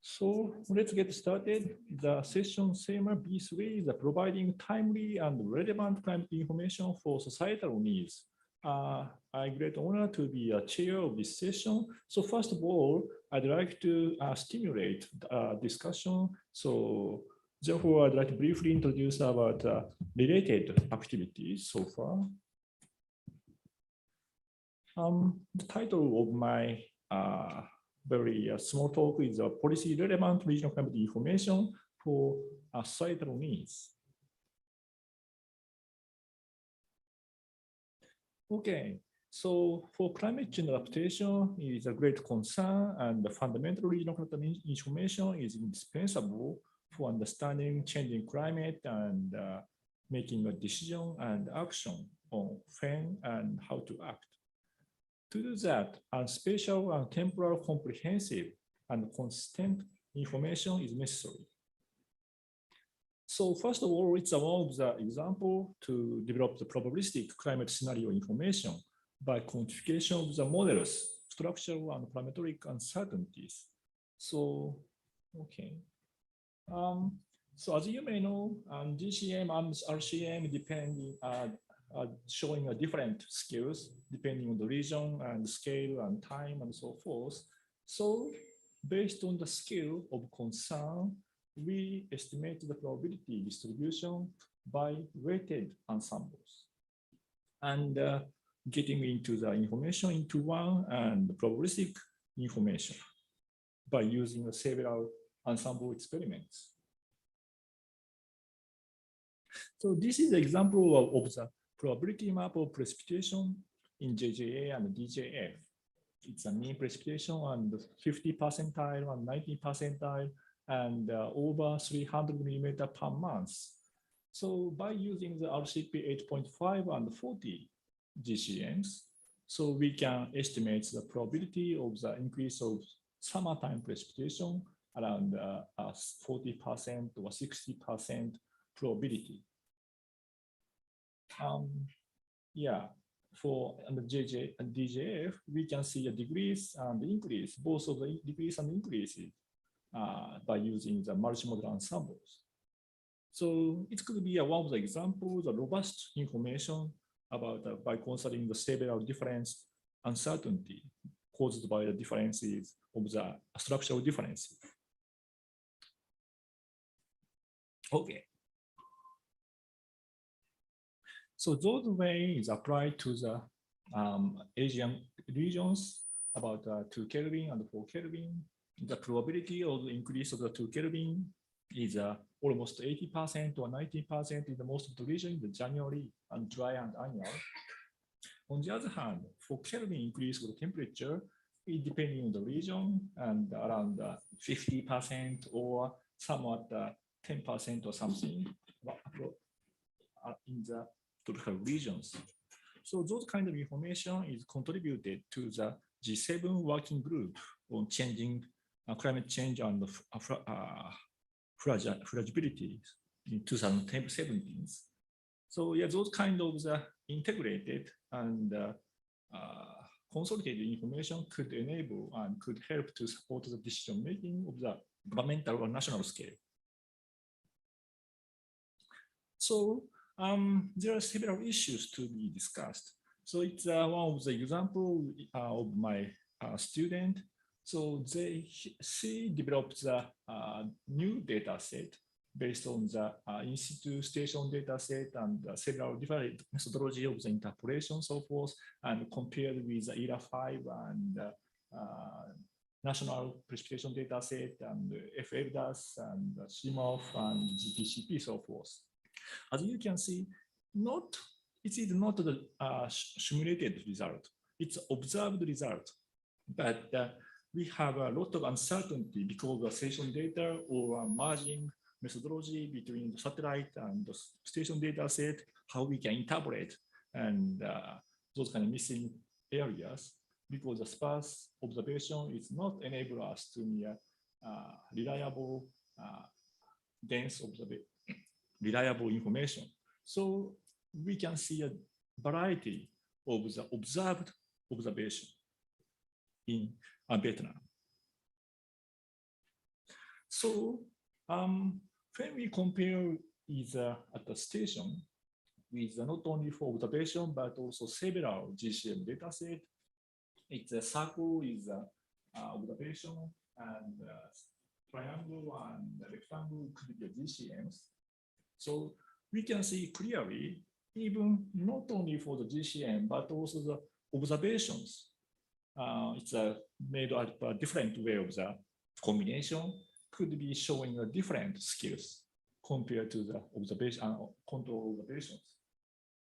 So let's get started. The session theme B3 is providing timely and relevant climate information for societal needs. I great honor to be a chair of this session. So first of all, I'd like to stimulate discussion. So therefore, I'd like to briefly introduce about related activities so far. The title of my very small talk is a policy relevant regional climate information for societal needs. Okay, so for climate change adaptation is a great concern, and the fundamental regional climate information is indispensable for understanding changing climate and making a decision and action on when and how to act. To do that, spatial and temporal comprehensive and consistent information is necessary. So first of all, it's one of the example to develop the probabilistic climate scenario information by quantification of the models, structural and parametric uncertainties. So, okay. So as you may know, GCM and RCM depending showing a different scales depending on the region and scale and time and so forth. So based on the scale of concern, we estimate the probability distribution by weighted ensembles. And getting into the information into one and probabilistic information by using several ensemble experiments. So this is an example of the probability map of precipitation in JJA and DJF. It's a mean precipitation and 50 percentile and 90 percentile and over 300 millimeter per month. So by using the RCP 8.5 and 40 GCMs, so we can estimate the probability of the increase of summertime precipitation around 40% or 60% probability. Yeah, for the JJ and DJF, we can see a decrease and increase, both of the decrease and increases by using the multimodal ensembles. So it could be one of the examples of robust information about by considering the several difference uncertainty caused by the differences of the structural differences. Okay. So those ways apply to the Asian regions about 2 Kelvin and 4 Kelvin. The probability of the increase of the 2 Kelvin is almost 80% or 90% in the most of the region in the January and dry and annual. On the other hand, 4 Kelvin increase of the temperature is depending on the region and around 50% or somewhat 10% or something in the tropical regions. So those kind of information is contributed to the G7 working group on changing climate change and fragility in 2017. So yeah, those kind of the integrated and consolidated information could enable and could help to support the decision making of the governmental or national scale. So there are several issues to be discussed. So it's one of the example of my student. So she developed the new data set based on the in-situ station data set and several different methodology of the interpolation, so forth, and compared with the ERA 5 and national precipitation data set and FFDAS and CMOF and GPCP, so forth. As you can see, it is not the simulated result, it's observed result. But we have a lot of uncertainty because of the station data or merging methodology between the satellite and the station data set, how we can interpret and those kind of missing areas, because the sparse observation is not enable us to near reliable, dense reliable information. So we can see a variety of the observed observation in Vietnam. So when we compare is at the station with not only for observation but also several GCM data set, it's a circle is observation and triangle and rectangle could be GCMs. So we can see clearly, even not only for the GCM, but also the observations. It's made up a different way of the combination could be showing a different skills compared to the observation control observations.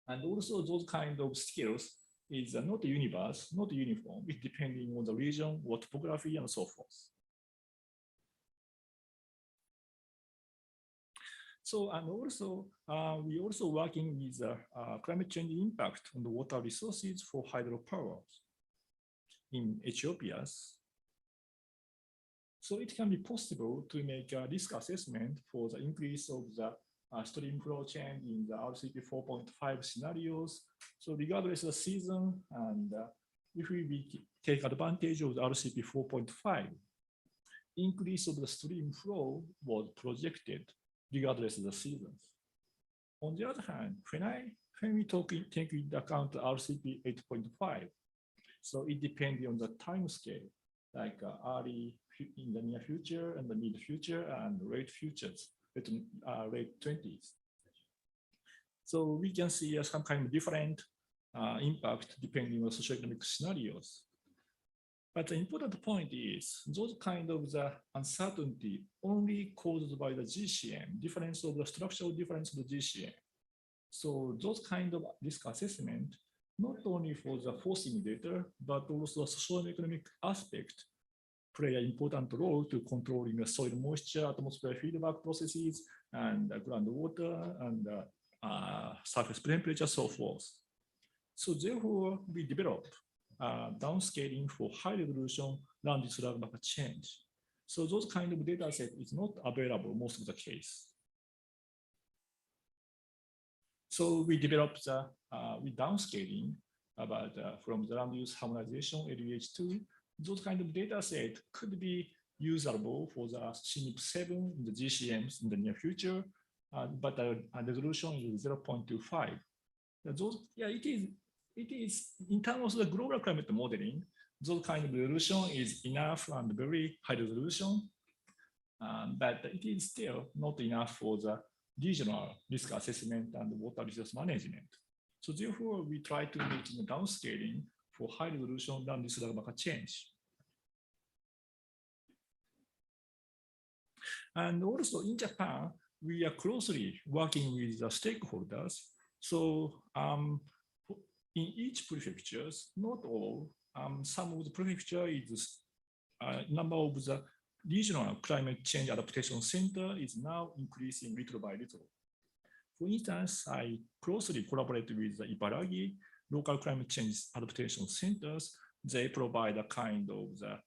And also those kind of skills is not universe, not uniform, it's depending on the region or topography and so forth. So, and also, we also working with climate change impact on the water resources for hydropower in Ethiopia. So it can be possible to make a risk assessment for the increase of the stream flow change in the RCP 4.5 scenarios. So regardless of the season, and if we take advantage of the RCP 4.5, increase of the stream flow was projected regardless of the seasons. On the other hand, when we take into account the RCP 8.5, so it depends on the time scale, like early in the near future and the mid future and late futures, late 20s. So we can see some kind of different impact depending on socioeconomic scenarios. But the important point is those kind of the uncertainty only caused by the GCM, difference of the structural difference of the GCM. So those kind of risk assessment, not only for the force indicator, but also socio-economic aspect play an important role to controlling the soil moisture, atmosphere feedback processes, and groundwater and surface temperature, so forth. So therefore, we developed downscaling for high resolution land use lag marker change. So those kind of data set is not available most of the case. So we developed with downscaling about from the land use harmonization LUH2. Those kind of data set could be usable for the CNIP7 in the GCMs in the near future, but the resolution is 0.25. Those, yeah, it is in terms of the global climate modeling, those kind of resolution is enough and very high resolution, but it is still not enough for the regional risk assessment and water resource management. So therefore, we try to make the downscaling for high resolution non-distributed marker change. And also in Japan, we are closely working with the stakeholders. So in each prefectures, not all, some of the prefecture is number of the regional climate change adaptation center is now increasing little by little. For instance, I closely collaborate with the Ibaragi local climate change adaptation centers. They provide a kind of the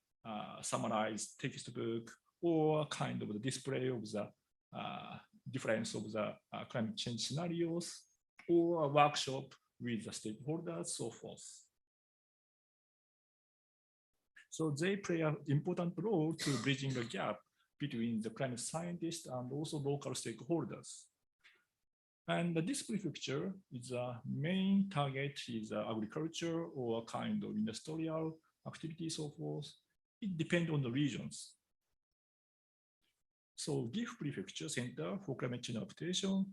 summarized textbook or kind of the display of the difference of the climate change scenarios or a workshop with the stakeholders, so forth. So they play an important role to bridging the gap between the climate scientists and also local stakeholders. And this prefecture is a main target is agriculture or kind of industrial activity, so forth. It depends on the regions. So GIF Prefecture Center for Climate Change Adaptation,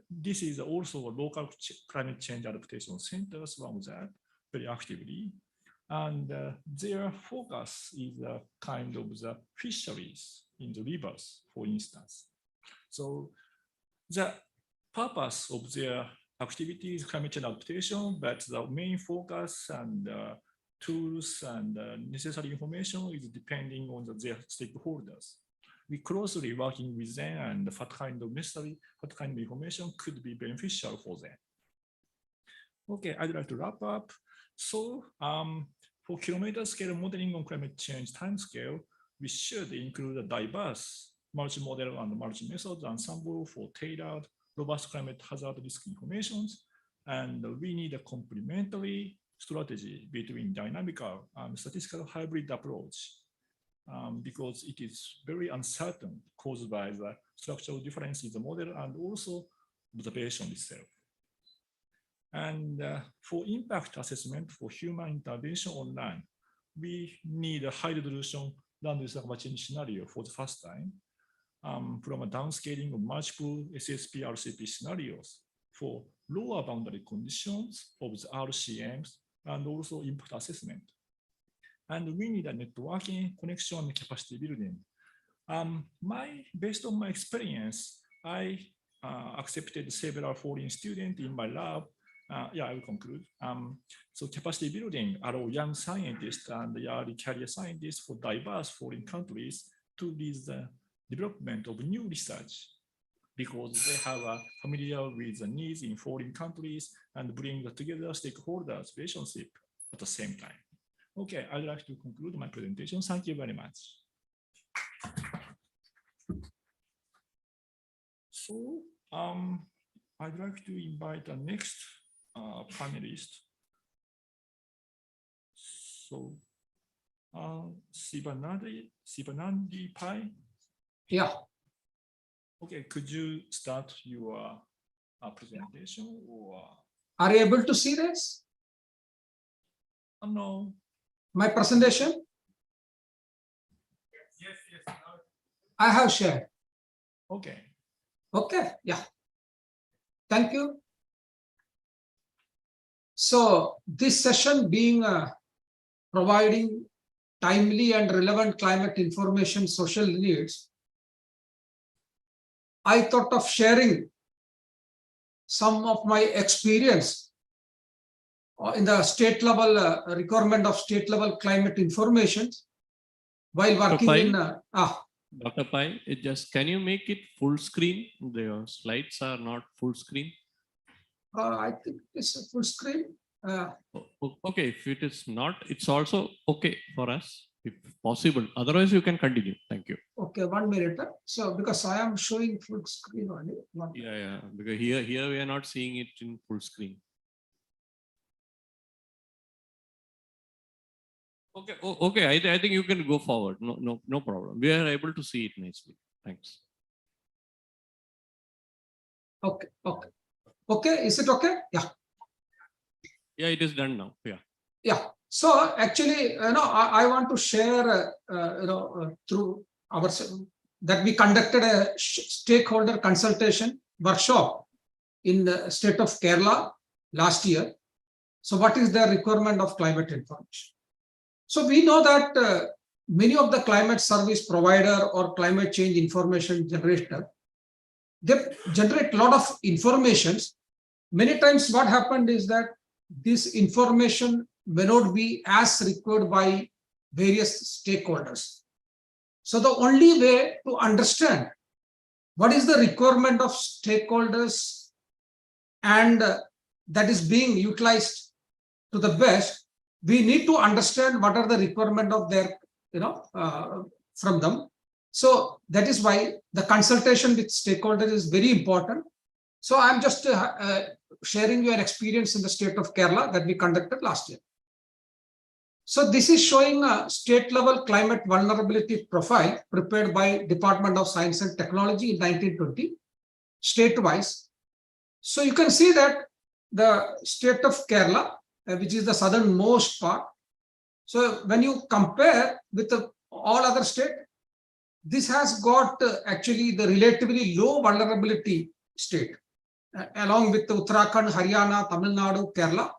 this is also a local climate change adaptation centers, one of that, very actively. And their focus is a kind of the fisheries in the rivers, for instance. So the purpose of their activity is climate change adaptation, but the main focus and tools and necessary information is depending on their stakeholders. We closely working with them and what kind of necessary, what kind of information could be beneficial for them. Okay, I'd like to wrap up. So for kilometer scale modeling on climate change timescale, we should include a diverse multi-model and multi-methods ensemble for tailored, robust climate hazard risk informations. And we need a complementary strategy between dynamical and statistical hybrid approach because it is very uncertain caused by the structural difference in the model and also observation itself. And for impact assessment for human intervention on land, we need a high resolution land use climate change scenario for the first time from a downscaling of multiple SSP RCP scenarios for lower boundary conditions of the RCMs and also impact assessment. And we need a networking, connection, and capacity building. Based on my experience, I accepted several foreign students in my lab. Yeah, I will conclude. So capacity building allows young scientists and the early career scientists for diverse foreign countries to lead the development of new research because they have a familiar with the needs in foreign countries and bring together stakeholders relationship at the same time. Okay, I'd like to conclude my presentation. Thank you very much. So I'd like to invite the next panelist. So Sivanandi Pai. Yeah. Okay, could you start your presentation or? Are you able to see this? No. My presentation? Yes. I have shared. Okay. Okay, yeah. Thank you. So this session being providing timely and relevant climate information, social needs, I thought of sharing some of my experience in the state level requirement of state level climate information while working in Dr. Pai, can you make it full screen? The slides are not full screen. I think it's a full screen. Okay, if it is not, it's also okay for us if possible. Otherwise, you can continue. Thank you. Okay, 1 minute. So because I am showing full screen only. Yeah, because here we are not seeing it in full screen. Okay. I think you can go forward. No problem. We are able to see it nicely. Thanks. Okay. Is it okay? Yeah. Yeah, it is done now. Yeah. So actually, I want to share, through our that we conducted a stakeholder consultation workshop in the state of Kerala last year. So what is the requirement of climate information? So we know that many of the climate service provider or climate change information generator, they generate a lot of informations. Many times what happened is that this information may not be as required by various stakeholders. So the only way to understand what is the requirement of stakeholders and that is being utilized to the best, we need to understand what are the requirement of their, from them. So that is why the consultation with stakeholders is very important. So I'm just sharing you an experience in the state of Kerala that we conducted last year. So this is showing a state level climate vulnerability profile prepared by Department of Science and Technology in 1920, state-wise. So you can see that the state of Kerala, which is the southernmost part. So when you compare with all other states, this has got actually the relatively low vulnerability state, along with Uttarakhand, Haryana, Tamil Nadu, Kerala.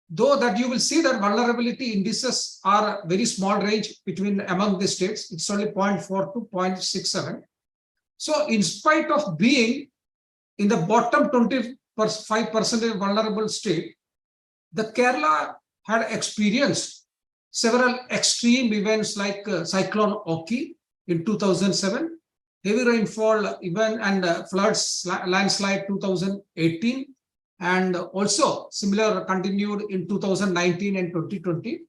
Though that you will see that vulnerability indices are very small range between among the states, it's only 0.4 to 0.67. So in spite of being in the bottom 25% vulnerable state, the Kerala had experienced several extreme events like Cyclone Oki in 2007, heavy rainfall event and floods, landslide 2018, and also similar continued in 2019 and 2020.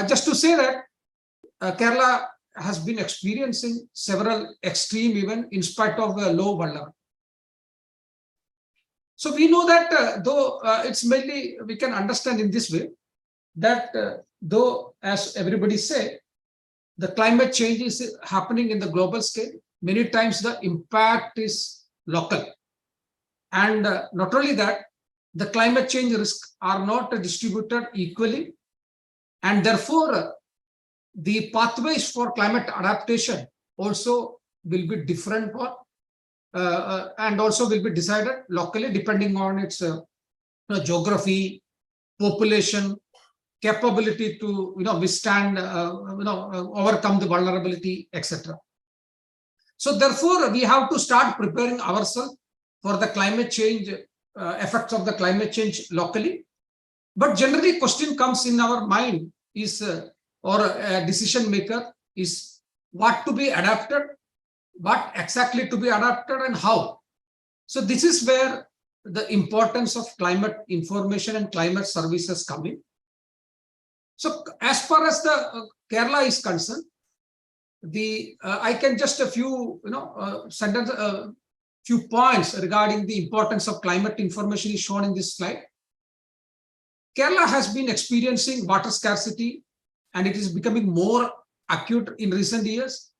Just to say that Kerala has been experiencing several extreme events in spite of low vulnerability. So we know that though it's mainly, we can understand in this way, that though as everybody say, the climate change is happening in the global scale, many times the impact is local. And not only that, the climate change risks are not distributed equally. And therefore, the pathways for climate adaptation also will be different for, and also will be decided locally depending on its geography, population, capability to withstand, overcome the vulnerability, etc. So therefore, we have to start preparing ourselves for the climate change, effects of the climate change locally. But generally, question comes in our mind is, or a decision maker is what to be adapted, what exactly to be adapted and how. So this is where the importance of climate information and climate services come in. So as far as the Kerala is concerned, I can just a few few points regarding the importance of climate information is shown in this slide. Kerala has been experiencing water scarcity and it is becoming more acute in recent years.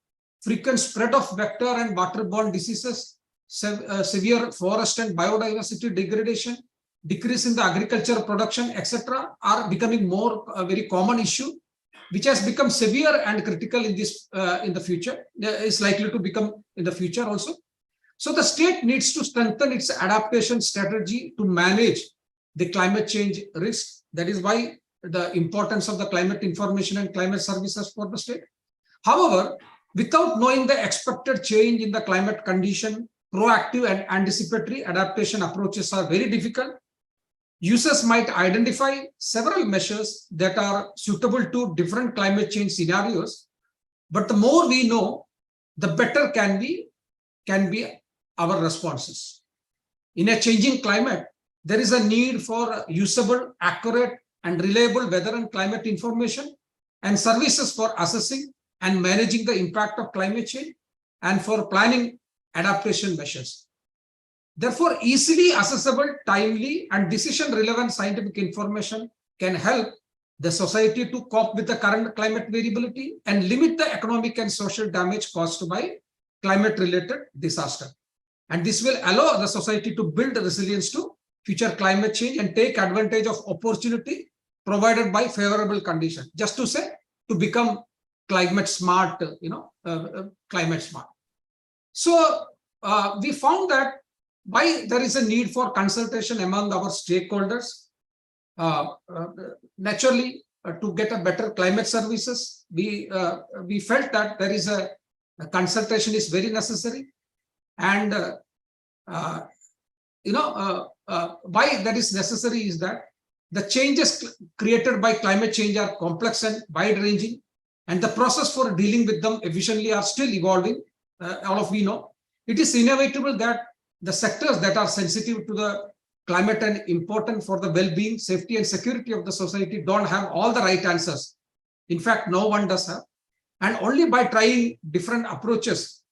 Frequent spread of vector and waterborne diseases, severe forest and biodiversity degradation, decrease in the agricultural production, etc., are becoming more very common issue, which has become severe and critical in this in the future, is likely to become in the future also. So the state needs to strengthen its adaptation strategy to manage the climate change risk. That is why the importance of the climate information and climate services for the state. However, without knowing the expected change in the climate condition, proactive and anticipatory adaptation approaches are very difficult. Users might identify several measures that are suitable to different climate change scenarios, but the more we know, the better can be our responses. In a changing climate, there is a need for usable, accurate, and reliable weather and climate information and services for assessing and managing the impact of climate change and for planning adaptation measures. Therefore, easily accessible, timely, and decision-relevant scientific information can help the society to cope with the current climate variability and limit the economic and social damage caused by climate-related disaster. And this will allow the society to build resilience to future climate change and take advantage of opportunity provided by favorable conditions. Just to say, to become climate smart, climate smart. So we found that Why there is a need for consultation among our stakeholders? Naturally, to get a better climate services, we felt that there is a consultation is very necessary, and why that is necessary is that the changes created by climate change are complex and wide-ranging, and the process for dealing with them efficiently are still evolving. All of we know it is inevitable that the sectors that are sensitive to the climate and important for the well-being, safety, and security of the society don't have all the right answers. In fact, no one does have. And only by trying different approaches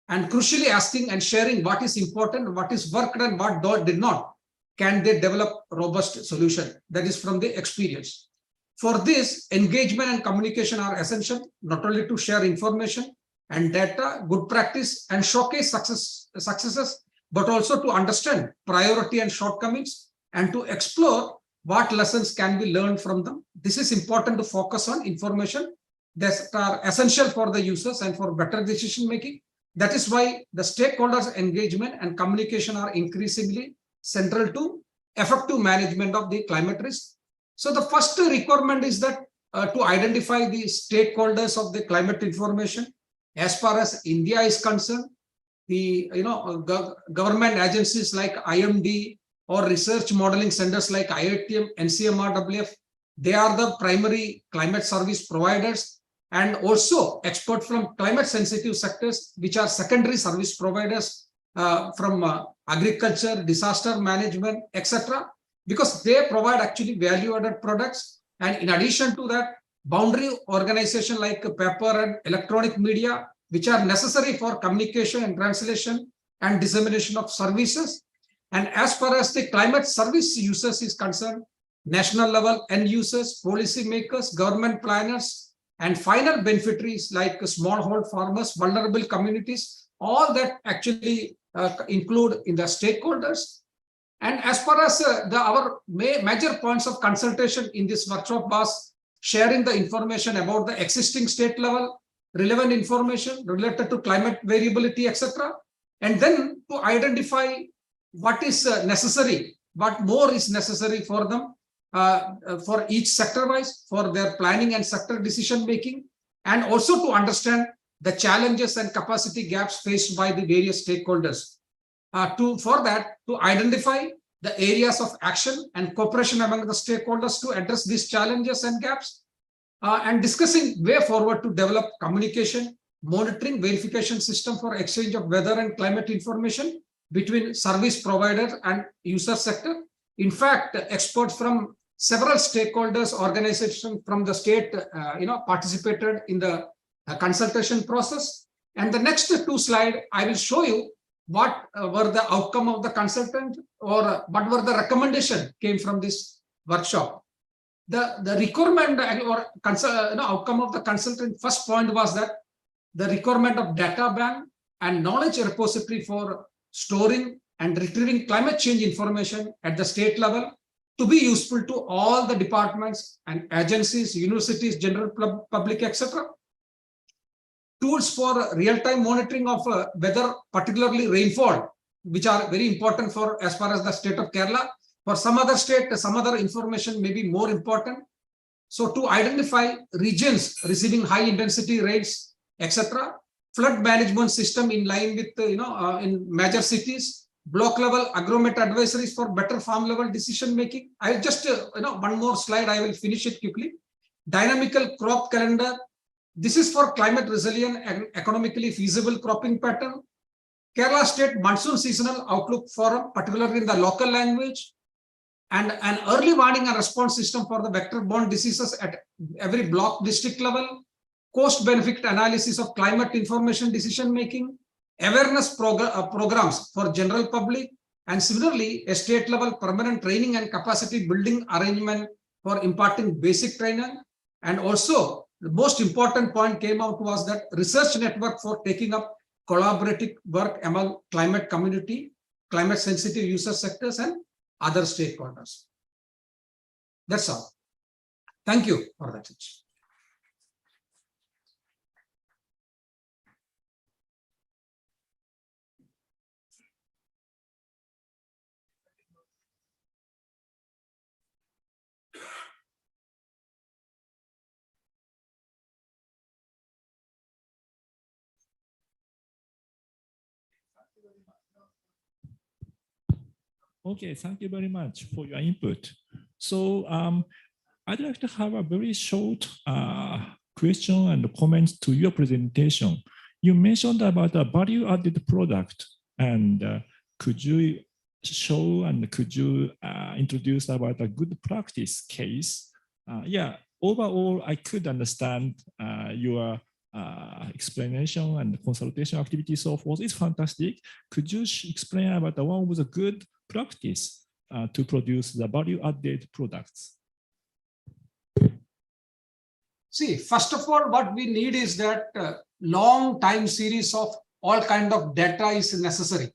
and crucially asking and sharing what is important, what is worked, and what did not, can they develop robust solution that is from the experience. For this, engagement and communication are essential, not only to share information and data, good practice, and showcase successes, but also to understand priority and shortcomings, and to explore what lessons can be learned from them. This is important to focus on information that are essential for the users and for better decision making. That is why the stakeholders' engagement and communication are increasingly central to effective management of the climate risk. So the first requirement is that to identify the stakeholders of the climate information. As far as India is concerned, the government agencies like IMD or research modeling centers like IITM, NCMRWF, they are the primary climate service providers, and also experts from climate sensitive sectors, which are secondary service providers from agriculture, disaster management, etc., because they provide actually value-added products. And in addition to that, boundary organization like paper and electronic media, which are necessary for communication and translation and dissemination of services. And as far as the climate service users is concerned, national level end users, policy makers, government planners, and final beneficiaries like smallhold farmers, vulnerable communities, all that actually include in the stakeholders. And as far as our major points of consultation in this workshop was sharing the information about the existing state level, relevant information related to climate variability, etc. And then to identify what is necessary, what more is necessary for them, for each sector-wise, for their planning and sector decision-making, and also to understand the challenges and capacity gaps faced by the various stakeholders. For that, to identify the areas of action and cooperation among the stakeholders to address these challenges and gaps, and discussing way forward to develop communication, monitoring, verification system for exchange of weather and climate information between service provider and user sector. In fact, experts from several stakeholders, organizations from the state, participated in the consultation process. And the next two slides, I will show you what were the outcome of the consultant, or what were the recommendation came from this workshop. The requirement or outcome of the consultant, first point was that the requirement of data bank and knowledge repository for storing and retrieving climate change information at the state level to be useful to all the departments and agencies, universities, general public, etc. Tools for real-time monitoring of weather, particularly rainfall, which are very important for as far as the state of Kerala. For some other state, some other information may be more important. So to identify regions receiving high intensity rains, etc., flood management system in line with in major cities, block level agromet advisories for better farm level decision making. I just one more slide, I will finish it quickly. Dynamical crop calendar. This is for climate resilient and economically feasible cropping pattern. Kerala State Monsoon Seasonal Outlook Forum, particularly in the local language, and an early warning and response system for the vector-borne diseases at every block district level, cost-benefit analysis of climate information decision-making, awareness programs for general public, and similarly, a state-level permanent training and capacity building arrangement for imparting basic training. And also, the most important point came out was that research network for taking up collaborative work among climate community, climate sensitive user sectors, and other stakeholders. That's all. Thank you for that. Okay, thank you very much for your input. So I'd like to have a very short question and comments to your presentation. You mentioned about a value-added product, and could you show and could you introduce about a good practice case? Yeah, overall, I could understand your explanation and consultation activity so forth is fantastic. Could you explain about the one with a good practice to produce the value-added products? See, first of all, what we need is that long time series of all kind of data is necessary.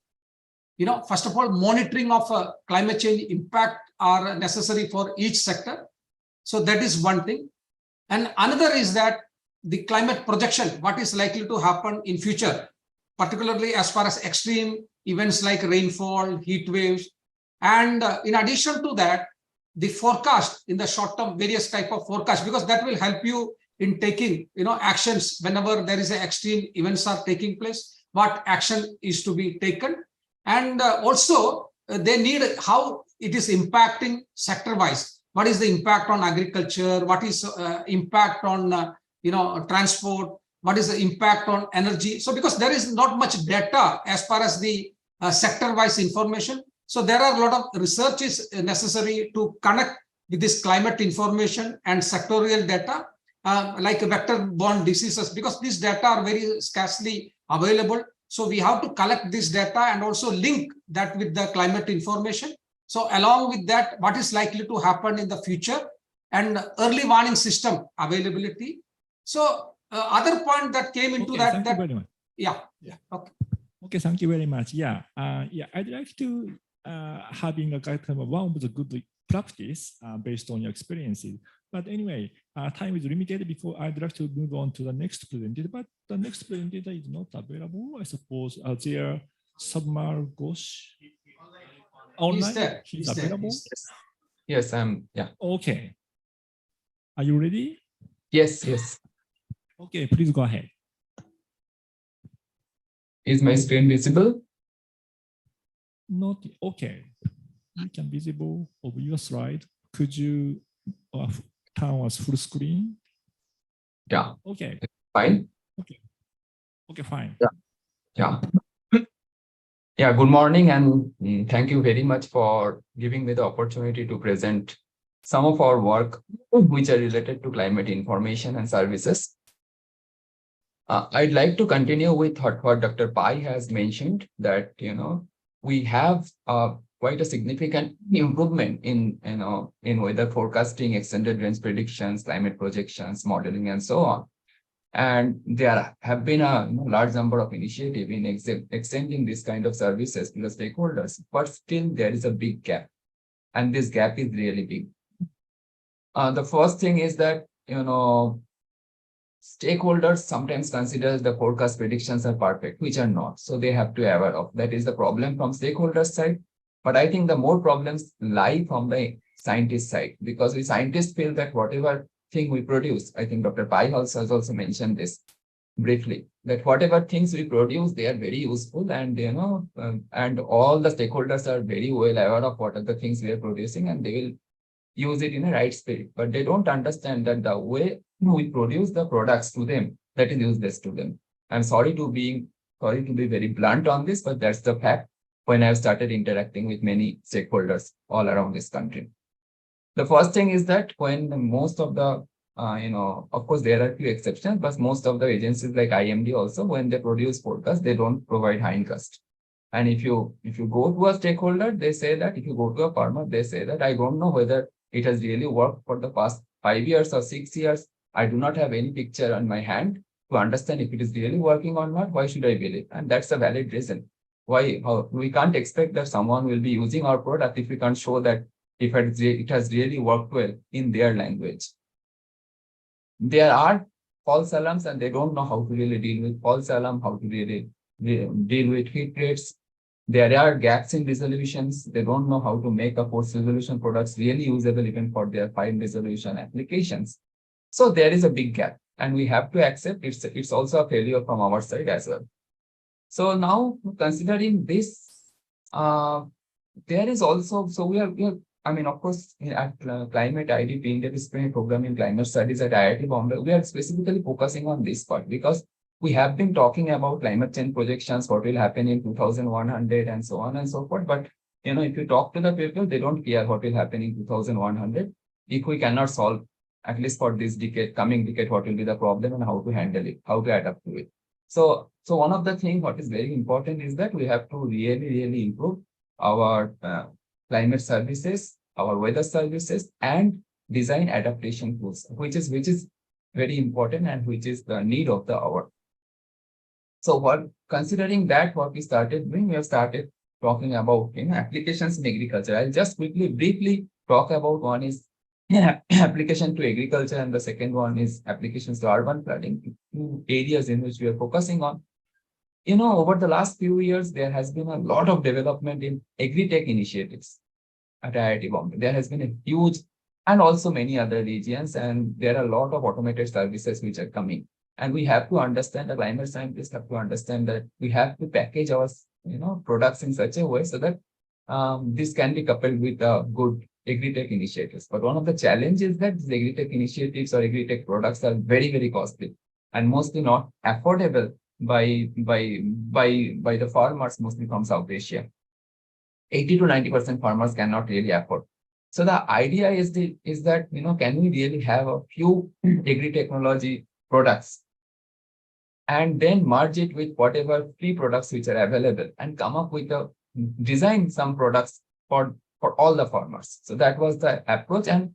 First of all, monitoring of climate change impact are necessary for each sector. So that is one thing. And another is that the climate projection, what is likely to happen in future, particularly as far as extreme events like rainfall, heat waves. And in addition to that, the forecast in the short term, various type of forecast, because that will help you in taking actions whenever there is a extreme events are taking place, what action is to be taken. And also they need how it is impacting sector wise. What is the impact on agriculture? What is impact on transport? What is the impact on energy? So because there is not much data as far as the sector wise information. So there are a lot of research is necessary to connect with this climate information and sectorial data like vector-borne diseases, because these data are very scarcely available. So we have to collect this data and also link that with the climate information. So along with that, what is likely to happen in the future and early warning system availability. So other point that came into okay, thank you very much. Yeah. Okay. Okay, thank you very much. Yeah. I'd like to having a kind of one with a good practice based on your experiences. But anyway, time is limited. Before I'd like to move on to the next presenter, but the next presenter is not available. I suppose there Submar Ghosh online. He's available. Yes, yeah. Okay. Are you ready? Yes, yes. Okay, please go ahead. Is my screen visible? Not okay. You can visible of your slide. Could you turn as full screen? Yeah. Okay. Fine. Okay. Okay, fine. Yeah. Yeah. Yeah. Good morning, and thank you very much for giving me the opportunity to present some of our work which are related to climate information and services. I'd like to continue with what Dr. Pai has mentioned, that we have quite a significant improvement in weather forecasting, extended range predictions, climate projections, modeling, and so on. And there have been a large number of initiatives in extending this kind of services to the stakeholders, but still there is a big gap, and this gap is really big. The first thing is that stakeholders sometimes consider the forecast predictions are perfect, which are not. So they have to be aware of that is the problem from stakeholders' side. But I think the more problems lie from the scientist side, because we scientists feel that whatever thing we produce, I think Dr. Pai has also mentioned this briefly, that whatever things we produce, they are very useful, and and all the stakeholders are very well aware of what are the things we are producing, and they will use it in a right spirit. But they don't understand that the way we produce the products to them, that is useless to them. I'm sorry to be very blunt on this, but that's the fact when I've started interacting with many stakeholders all around this country. The first thing is that when most of the, of course, there are few exceptions, but most of the agencies like IMD also, when they produce forecasts, they don't provide hindcast. And if you go to a stakeholder, they say that, if you go to a farmer, they say that, I don't know whether it has really worked for the past 5 years or 6 years. I do not have any picture on my hand to understand if it is really working or not. Why should I believe? And that's a valid reason. Why? We can't expect that someone will be using our product if we can't show that if it has really worked well in their language. There are false alarms, and they don't know how to really deal with false alarm, how to really deal with heat rates. There are gaps in resolutions. They don't know how to make a post-resolution products really usable even for their fine resolution applications. So there is a big gap, and we have to accept it's also a failure from our side as well. So now considering this, there is also, so we are, I mean, of course, at Climate IDP, Interdisciplinary Program in Climate Studies at IIT Bombay, we are specifically focusing on this part because we have been talking about climate change projections, what will happen in 2100 and so on and so forth. But, you know, if you talk to the people, they don't care what will happen in 2100. If we cannot solve, at least for this decade, coming decade, what will be the problem and how to handle it, how to adapt to it. So one of the things what is very important is that we have to really improve our climate services, our weather services, and design adaptation tools, which is very important and which is the need of the hour. So what, considering that, what we started doing, we have started talking about, you know, applications in agriculture. I'll just briefly talk about one is application to agriculture, and the second one is applications to urban flooding, two areas in which we are focusing on. You know, over the last few years, there has been a lot of development in agri-tech initiatives at IIT Bombay. There has been a huge, and also many other regions, and there are a lot of automated services which are coming. And we have to understand, the climate scientists have to understand that we have to package our, you know, products in such a way so that this can be coupled with good agri-tech initiatives. But one of the challenges is that these agri-tech initiatives or agri-tech products are very costly and mostly not affordable by the farmers, mostly from South Asia. 80 to 90% farmers cannot really afford. So the idea is that, you know, can we really have a few agri-technology products and then merge it with whatever free products which are available and come up with design some products for all the farmers. So that was the approach. And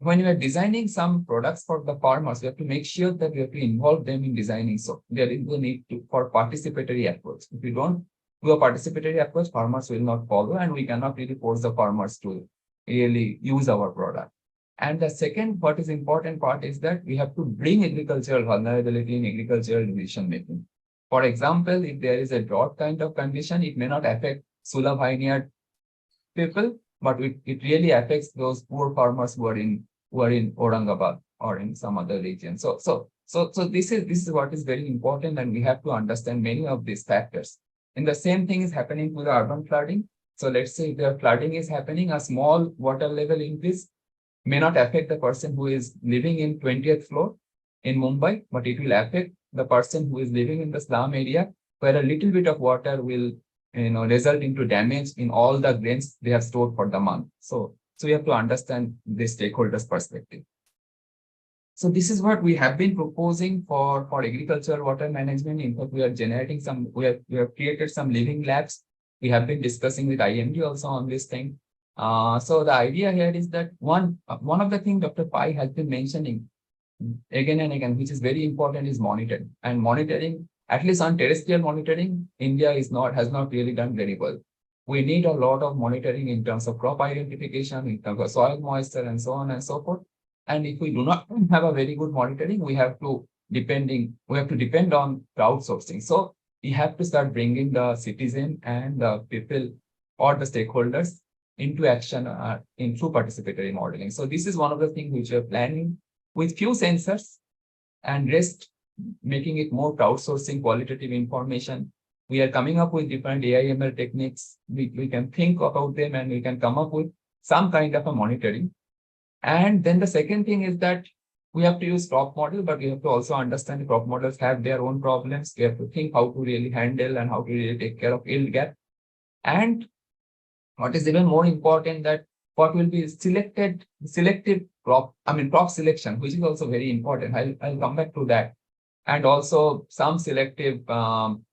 when you are designing some products for the farmers, you have to make sure that you have to involve them in designing. So there is the need for participatory approach. If you don't do a participatory approach, farmers will not follow, and we cannot really force the farmers to really use our product. And the second, what is important part is that we have to bring agricultural vulnerability in agricultural decision making. For example, if there is a drought kind of condition, it may not affect Sula vineyard people, but it really affects those poor farmers who are in Aurangabad or in some other region. So this is what is very important, and we have to understand many of these factors. And the same thing is happening to the urban flooding. So let's say if the flooding is happening, a small water level increase may not affect the person who is living in 20th floor in Mumbai, but it will affect the person who is living in the slum area, where a little bit of water will, you know, result into damage in all the grains they have stored for the month. So we have to understand the stakeholders' perspective. So this is what we have been proposing for agricultural water management. In fact, we are generating we have created some living labs. We have been discussing with IMD also on this thing. So the idea here is that one of the things Dr. Pai has been mentioning again and again, which is very important, is monitoring. And monitoring, at least on terrestrial monitoring, India has not really done very well. We need a lot of monitoring in terms of crop identification, in terms of soil moisture, and so on and so forth. And if we do not have a very good monitoring, we have to depend on crowdsourcing. So we have to start bringing the citizen and the people or the stakeholders into action through participatory modeling. So this is one of the things which we are planning with few sensors and rest, making it more crowdsourcing qualitative information. We are coming up with different AI/ML techniques. We can think about them and we can come up with some kind of a monitoring. And then the second thing is that we have to use crop model, but we have to also understand the crop models have their own problems. We have to think how to really handle and how to really take care of yield gap. And what is even more important, that what will be selective crop selection, which is also very important. I'll come back to that. And also some selective, some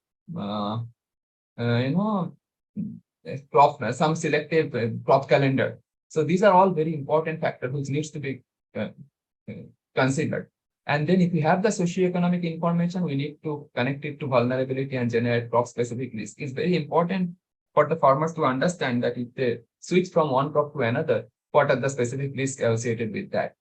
selective crop calendar. So these are all very important factors which needs to be considered. And then if we have the socioeconomic information, we need to connect it to vulnerability and generate crop specific risk. It's very important for the farmers to understand that if they switch from one crop to another, what are the specific risks associated with that.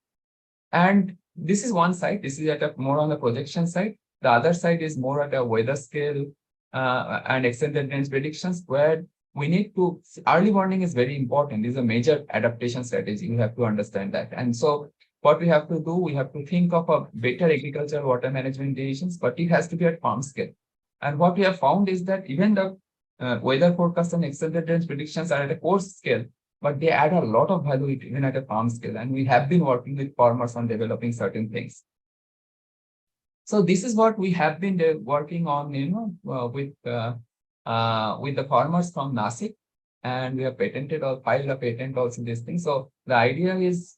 And this is one side. This is at more on the projection side. The other side is more at a weather scale and extended range predictions, where we need to, early warning is very important. This is a major adaptation strategy. You have to understand that. And so what we have to do, we have to think of a better agricultural water management decisions, but it has to be at farm scale. And what we have found is that even the weather forecast and extended range predictions are at a coarse scale, but they add a lot of value even at a farm scale. And we have been working with farmers on developing certain things. So this is what we have been working on, with the farmers from Nasik, and we have patented or filed a patent also this thing. So the idea is,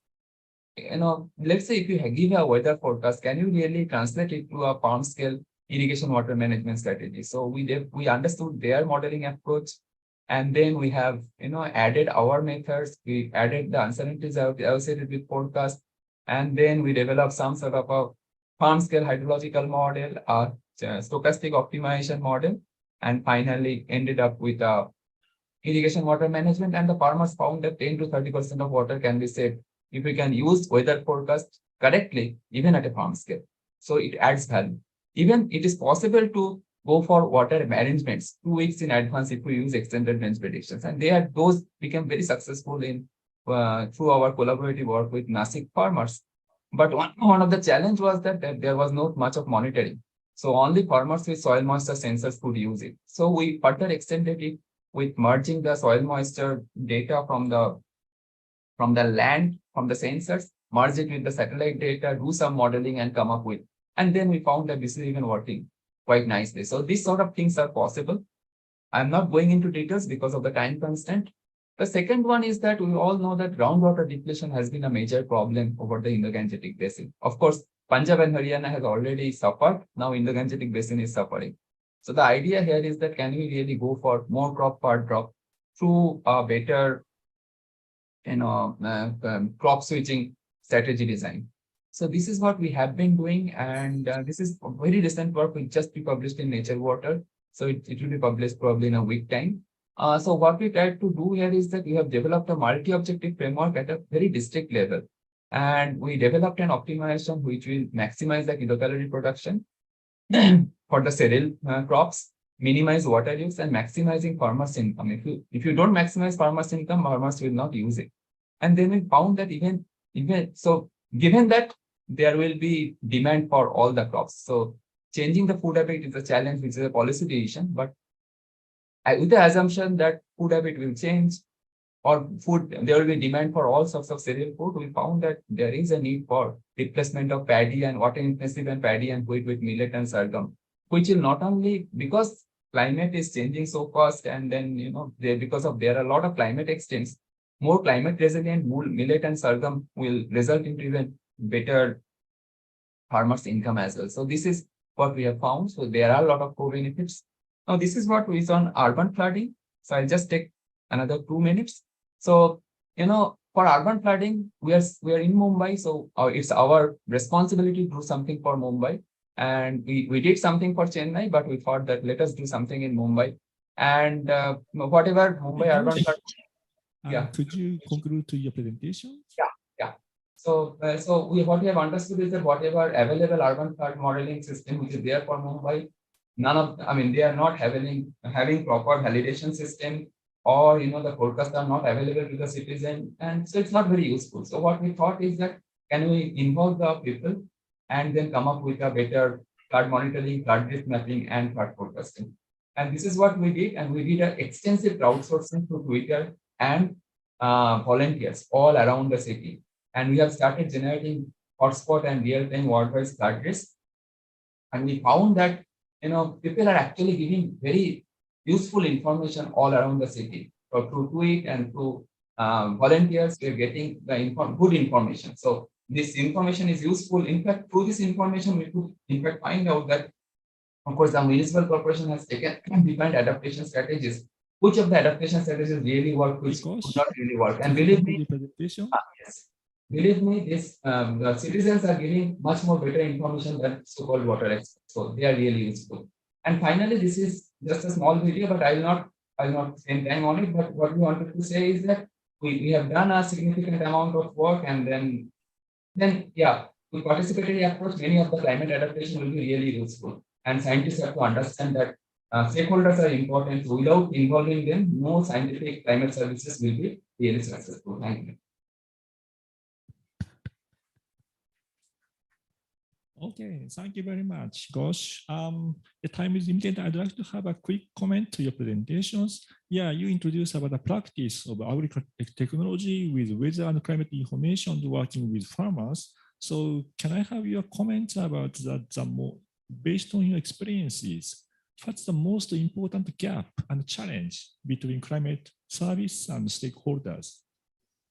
let's say if you give a weather forecast, can you really translate it to a farm scale irrigation water management strategy? So we understood their modeling approach, and then we have added our methods. We added the uncertainties associated with forecast, and then we developed some sort of a farm scale hydrological model, a stochastic optimization model, and finally ended up with a irrigation water management. And the farmers found that 10 to 30% of water can be saved if we can use weather forecast correctly, even at a farm scale. So it adds value. Even it is possible to go for water arrangements 2 weeks in advance if we use extended range predictions. And those became very successful in through our collaborative work with Nasik farmers. But one of the challenge was that there was not much of monitoring. So only farmers with soil moisture sensors could use it. So we further extended it with merging the soil moisture data from the land, from the sensors, merge it with the satellite data, do some modeling and come up with. And then we found that this is even working quite nicely. So these sort of things are possible. I'm not going into details because of the time constraint. The second one is that we all know that groundwater depletion has been a major problem over the Indo-Gangetic Basin. Of course, Punjab and Haryana has already suffered. Now Indo-Gangetic Basin is suffering. So the idea here is that can we really go for more crop per drop through a better crop switching strategy design. So this is what we have been doing, and this is very recent work which just be published in Nature Water. So it will be published probably in a week time. So what we tried to do here is that we have developed a multi-objective framework at a very district level. And we developed an optimization which will maximize the kilocalorie production for the cereal crops, minimize water use, and maximizing farmers' income. If you don't maximize farmers' income, farmers will not use it. And then we found that even so, given that there will be demand for all the crops, so changing the food habit is a challenge, which is a policy decision. But with the assumption that food habit will change, or there will be demand for all sorts of cereal food, we found that there is a need for replacement of paddy and water intensive and paddy and wheat with millet and sorghum, which will not only, because climate is changing so fast, and then there are a lot of climate extremes, more climate resilient millet and sorghum will result into even better farmers' income as well. So this is what we have found. So there are a lot of co-benefits. Now this is what we saw on urban flooding. So I'll just take another 2 minutes. So, for urban flooding, we are in Mumbai. So it's our responsibility to do something for Mumbai. And we did something for Chennai, but we thought that let us do something in Mumbai. And whatever Mumbai urban flooding. Yeah. Could you conclude to your presentation? Yeah. So what we have understood is that whatever available urban flood modeling system which is there for Mumbai, they are not having proper validation system, or the forecasts are not available to the citizen, and so it's not very useful. So what we thought is that can we involve the people and then come up with a better flood monitoring, flood risk mapping, and flood forecasting. And this is what we did, and we did an extensive crowdsourcing through Twitter and volunteers all around the city. And we have started generating hotspot and real-time worldwide flood risk. And we found that people are actually giving very useful information all around the city. So through tweet and through volunteers, we're getting the good information. So this information is useful. In fact, through this information, we could in fact find out that, of course, the municipal corporation has taken defined adaptation strategies. Which of the adaptation strategies really work, which could not really work. And believe me, the citizens are giving much more better information than so-called water experts. So they are really useful. And finally, this is just a small video, but I'll not spend time on it. But what we wanted to say is that we have done a significant amount of work, and then with participatory approach, many of the climate adaptation will be really useful. And scientists have to understand that stakeholders are important. So without involving them, no scientific climate services will be really successful. Thank you. Okay, thank you very much. Gosh, the time is limited. I'd like to have a quick comment to your presentations. Yeah, you introduced about the practice of agricultural technology with weather and climate information working with farmers. So can I have your comments about that, based on your experiences, what's the most important gap and challenge between climate service and stakeholders?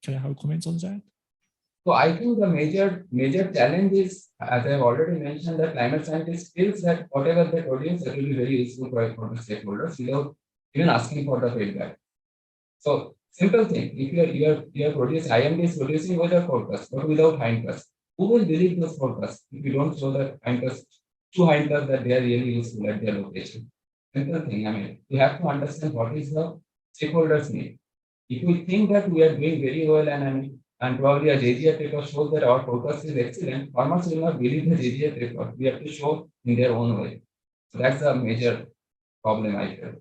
Can I have comments on that? So I think the major challenge is, as I've already mentioned, that climate scientists feels that whatever they produce, that will be very useful for the stakeholders without even asking for the feedback. So simple thing, if you are producing, IMD is producing weather forecast, but without hindcast. Who will believe those forecasts if you don't show the hindcast, two hindcasts that they are really useful at their location? Simple thing. I mean, you have to understand what is the stakeholders need. If we think that we are doing very well and probably a JGF report shows that our forecast is excellent, farmers will not believe the JGF report. We have to show in their own way. So that's a major problem, I feel.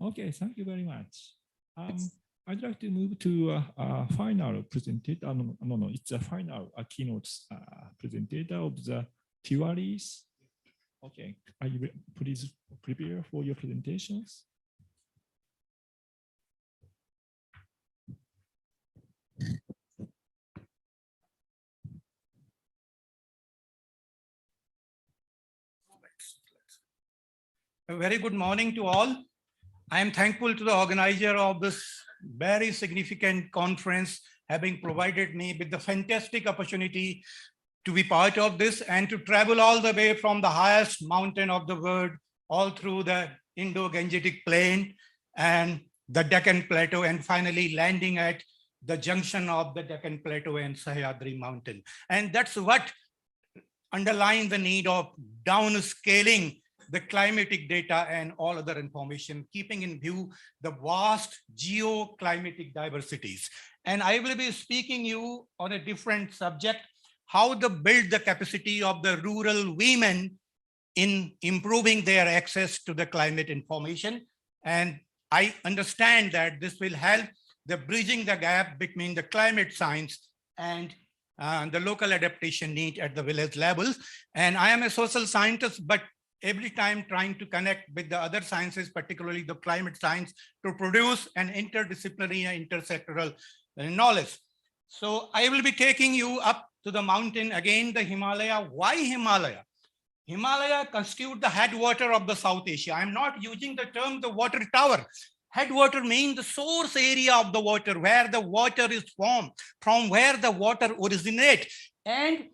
Okay, thank you very much. I'd like to move to a final presentator. No, it's a final keynote presentator of the theories. Okay, are you please prepare for your presentations? A very good morning to all. I am thankful to the organizer of this very significant conference, having provided me with the fantastic opportunity to be part of this and to travel all the way from the highest mountain of the world, all through the Indo-Gangetic Plain and the Deccan Plateau, and finally landing at the junction of the Deccan Plateau and Sahyadri Mountain. And that's what underlines the need of downscaling the climatic data and all other information, keeping in view the vast geoclimatic diversities. And I will be speaking you on a different subject, how to build the capacity of the rural women in improving their access to the climate information. And I understand that this will help the bridging the gap between the climate science and the local adaptation need at the village levels. And I am a social scientist, but every time trying to connect with the other sciences, particularly the climate science, to produce an interdisciplinary and intersectoral knowledge. So I will be taking you up to the mountain again, the Himalaya. Why Himalaya? Himalaya constitutes the headwater of the South Asia. I'm not using the term the water tower. Headwater means the source area of the water, where the water is formed, from where the water originates. And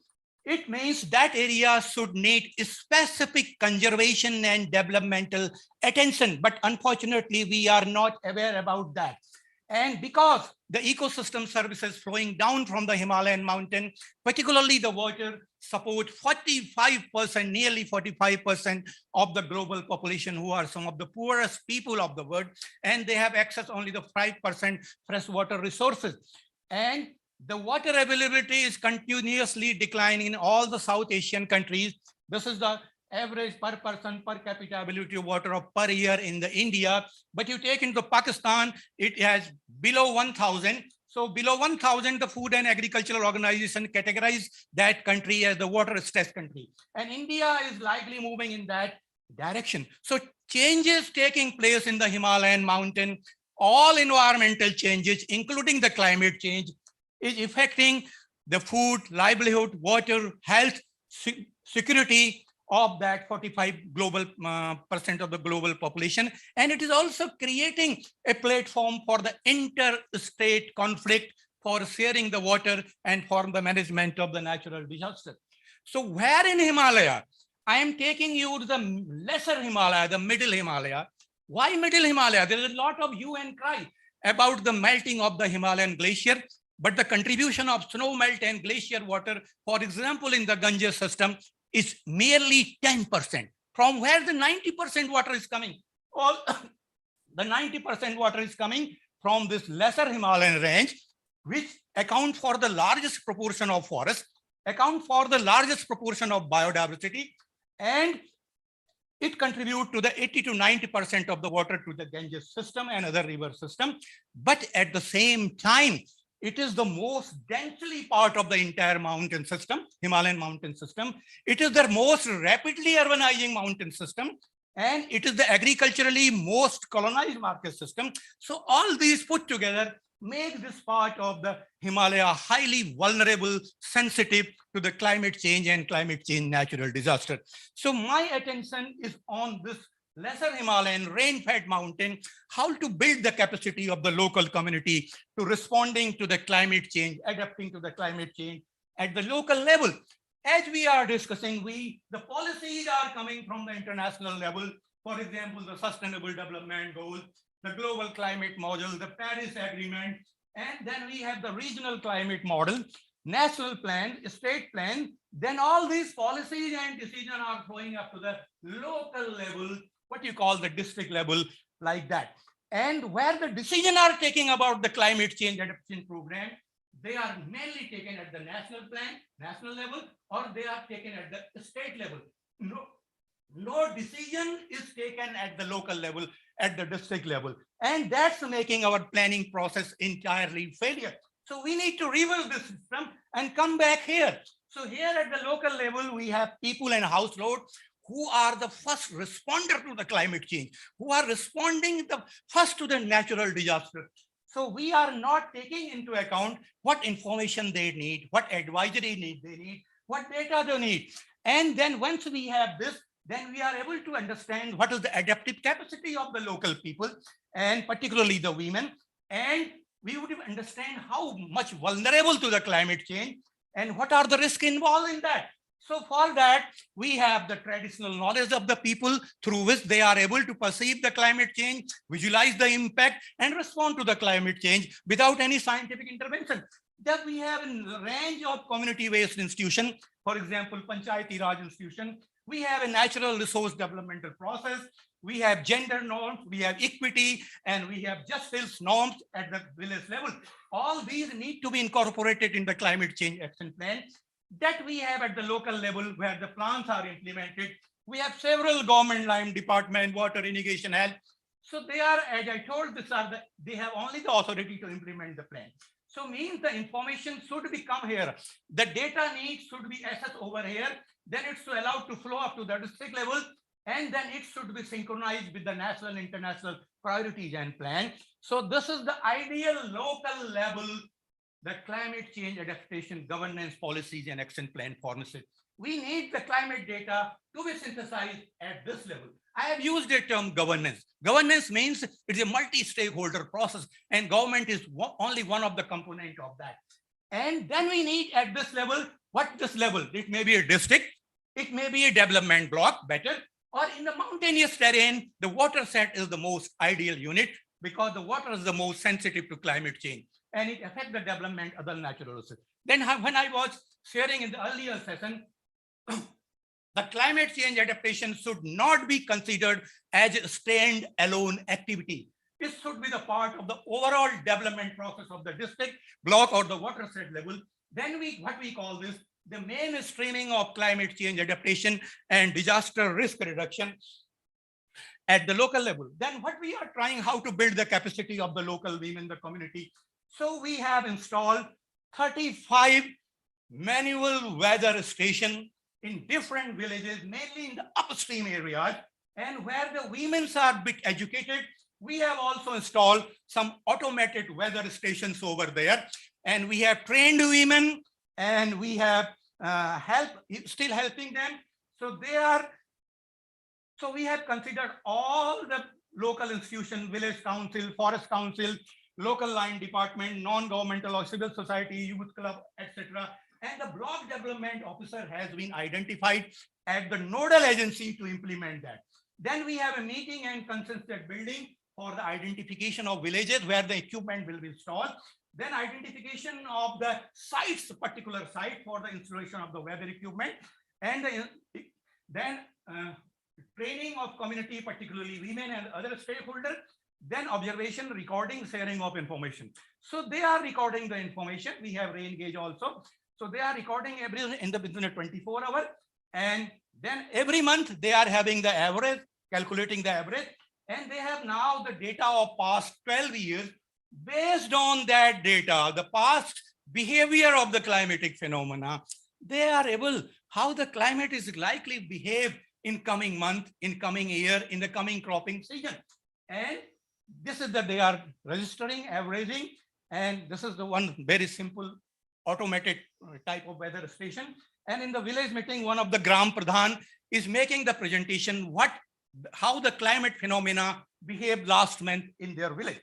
it means that area should need specific conservation and developmental attention. But unfortunately, we are not aware about that. And because the ecosystem services flowing down from the Himalayan mountain, particularly the water, support 45%, nearly 45% of the global population, who are some of the poorest people of the world, and they have access only to 5% freshwater resources. And the water availability is continuously declining in all the South Asian countries. This is the average per person per capita availability of water of per year in the India. But you take into Pakistan, it has below 1,000. So below 1,000, the Food and Agricultural Organization categorize that country as the water stressed country. And India is likely moving in that direction. So changes taking place in the Himalayan mountain, all environmental changes, including the climate change, is affecting the food, livelihood, water, health, security of that 45% of the global population. And it is also creating a platform for the interstate conflict for sharing the water and for the management of the natural disaster. So where in Himalaya? I am taking you to the lesser Himalaya, the middle Himalaya. Why middle Himalaya? There is a lot of hue and cry about the melting of the Himalayan glacier. But the contribution of snow melt and glacier water, for example, in the Ganges system, is merely 10%. From where the 90% water is coming? All the 90% water is coming from this lesser Himalayan range, which account for the largest proportion of forest, account for the largest proportion of biodiversity, and it contributes to the 80 to 90% of the water to the Ganges system and other river system. But at the same time, It is the most densely part of the entire mountain system, Himalayan mountain system. It is the most rapidly urbanizing mountain system, and it is the agriculturally most colonized market system. So all these put together make this part of the Himalaya highly vulnerable, sensitive to the climate change and climate change natural disaster. So my attention is on this lesser Himalayan rain-fed mountain, how to build the capacity of the local community to responding to the climate change, adapting to the climate change at the local level. As we are discussing, the policies are coming from the international level. For example, the Sustainable Development Goals, the Global Climate Model, the Paris Agreement, and then we have the regional climate model, national plan, state plan. Then all these policies and decisions are flowing up to the local level, what you call the district level, like that. And where the decisions are taking about the climate change adaptation program, they are mainly taken at the national plan, national level, or they are taken at the state level. No decision is taken at the local level, at the district level. And that's making our planning process entirely failure. So we need to reverse this system and come back here. So here at the local level, we have people and households who are the first responder to the climate change, who are responding the first to the natural disaster. So we are not taking into account what information they need, what advisory they need, what data they need. And then once we have this, then we are able to understand what is the adaptive capacity of the local people, and particularly the women. And we would understand how much vulnerable to the climate change and what are the risks involved in that. So for that, we have the traditional knowledge of the people through which they are able to perceive the climate change, visualize the impact, and respond to the climate change without any scientific intervention. That we have a range of community-based institutions, for example, Panchayati Raj institution. We have a natural resource developmental process. We have gender norms, we have equity, and we have justice norms at the village level. All these need to be incorporated in the climate change action plan that we have at the local level where the plans are implemented. We have several government line department, water, irrigation, health. So they are, as I told, they have only the authority to implement the plan. So means the information should be come here. The data needs should be assessed over here. Then it's allowed to flow up to the district level. And then it should be synchronized with the national and international priorities and plan. So this is the ideal local level, the climate change adaptation governance policies and action plan formation. We need the climate data to be synthesized at this level. I have used the term governance. Governance means it's a multi-stakeholder process, and government is only one of the components of that. And then we need at this level, what this level? It may be a district, it may be a development block, better, or in the mountainous terrain, the water set is the most ideal unit because the water is the most sensitive to climate change and it affects the development of the natural resources. Then when I was sharing in the earlier session, the climate change adaptation should not be considered as a stand-alone activity. This should be the part of the overall development process of the district, block, or the watershed level. Then what we call this, the mainstreaming of climate change adaptation and disaster risk reduction at the local level. Then what we are trying, how to build the capacity of the local women, the community. So we have installed 35 manual weather stations in different villages, mainly in the upstream areas, and where the women are a bit educated. We have also installed some automated weather stations over there, and we have trained women, and we have still helping them. So we have considered all the local institutions, village council, forest council, local line department, non-governmental or civil society, youth club, etc. And the block development officer has been identified as the nodal agency to implement that. Then we have a meeting and consensus building for the identification of villages where the equipment will be installed. Then identification of the sites, particular site for the installation of the weather equipment. And then training of community, particularly women and other stakeholders. Then observation, recording, sharing of information. So they are recording the information. We have rain gauge also. So they are recording everything in the within a 24 hour. And then every month they are having the average, calculating the average. And they have now the data of past 12 years Based on that data, the past behavior of the climatic phenomena, they are able how the climate is likely to behave in coming month, in coming year, in the coming cropping season. And this is that they are registering, averaging, and this is the one very simple automated type of weather station. And in the village meeting, one of the Gram Pradhan is making the presentation how the climate phenomena behaved last month in their village.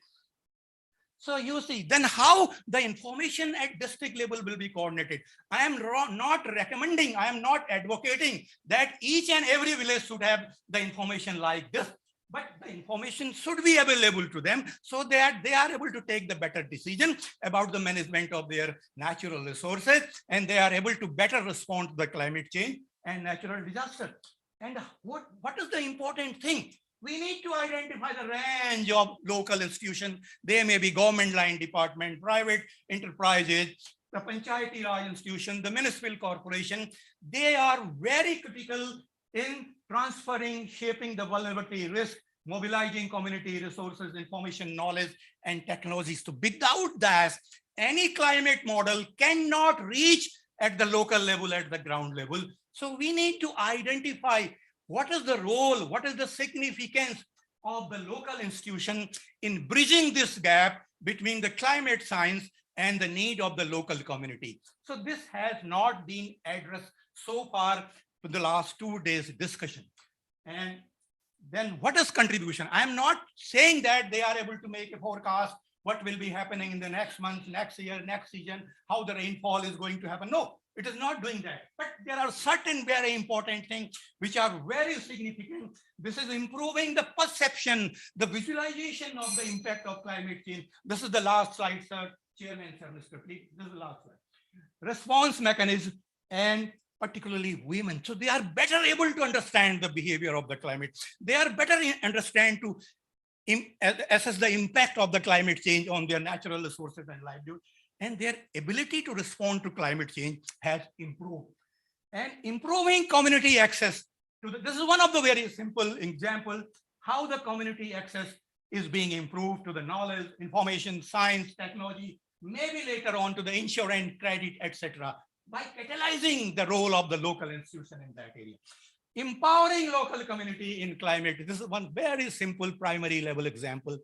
So you see, then how the information at district level will be coordinated. I am not recommending, I am not advocating that each and every village should have the information like this, but the information should be available to them so that they are able to take the better decision about the management of their natural resources, and they are able to better respond to the climate change and natural disaster. And what is the important thing? We need to identify the range of local institutions. They may be government line department, private enterprises, the Panchayati Raj institution, the municipal corporation. They are very critical in transferring, shaping the vulnerability risk, mobilizing community resources, information, knowledge, and technologies. So without that, any climate model cannot reach at the local level, at the ground level. So we need to identify what is the role, what is the significance of the local institution in bridging this gap between the climate science and the need of the local community. So this has not been addressed so far in the last 2 days discussion. And then what is contribution? I'm not saying that they are able to make a forecast what will be happening in the next month, next year, next season, how the rainfall is going to happen. No, it is not doing that. But there are certain very important things which are very significant. This is improving the perception, the visualization of the impact of climate change. This is the last slide, sir. Chairman, sir, Mr. Please. This is the last slide. Response mechanism, and particularly women. So they are better able to understand the behavior of the climate. They are better understand to assess the impact of the climate change on their natural resources and livelihood. And their ability to respond to climate change has improved. And improving community access to this is one of the very simple example how the community access is being improved to the knowledge, information, science, technology, maybe later on to the insurance, credit, etc., by catalyzing the role of the local institution in that area. Empowering local community in climate. This is one very simple primary level example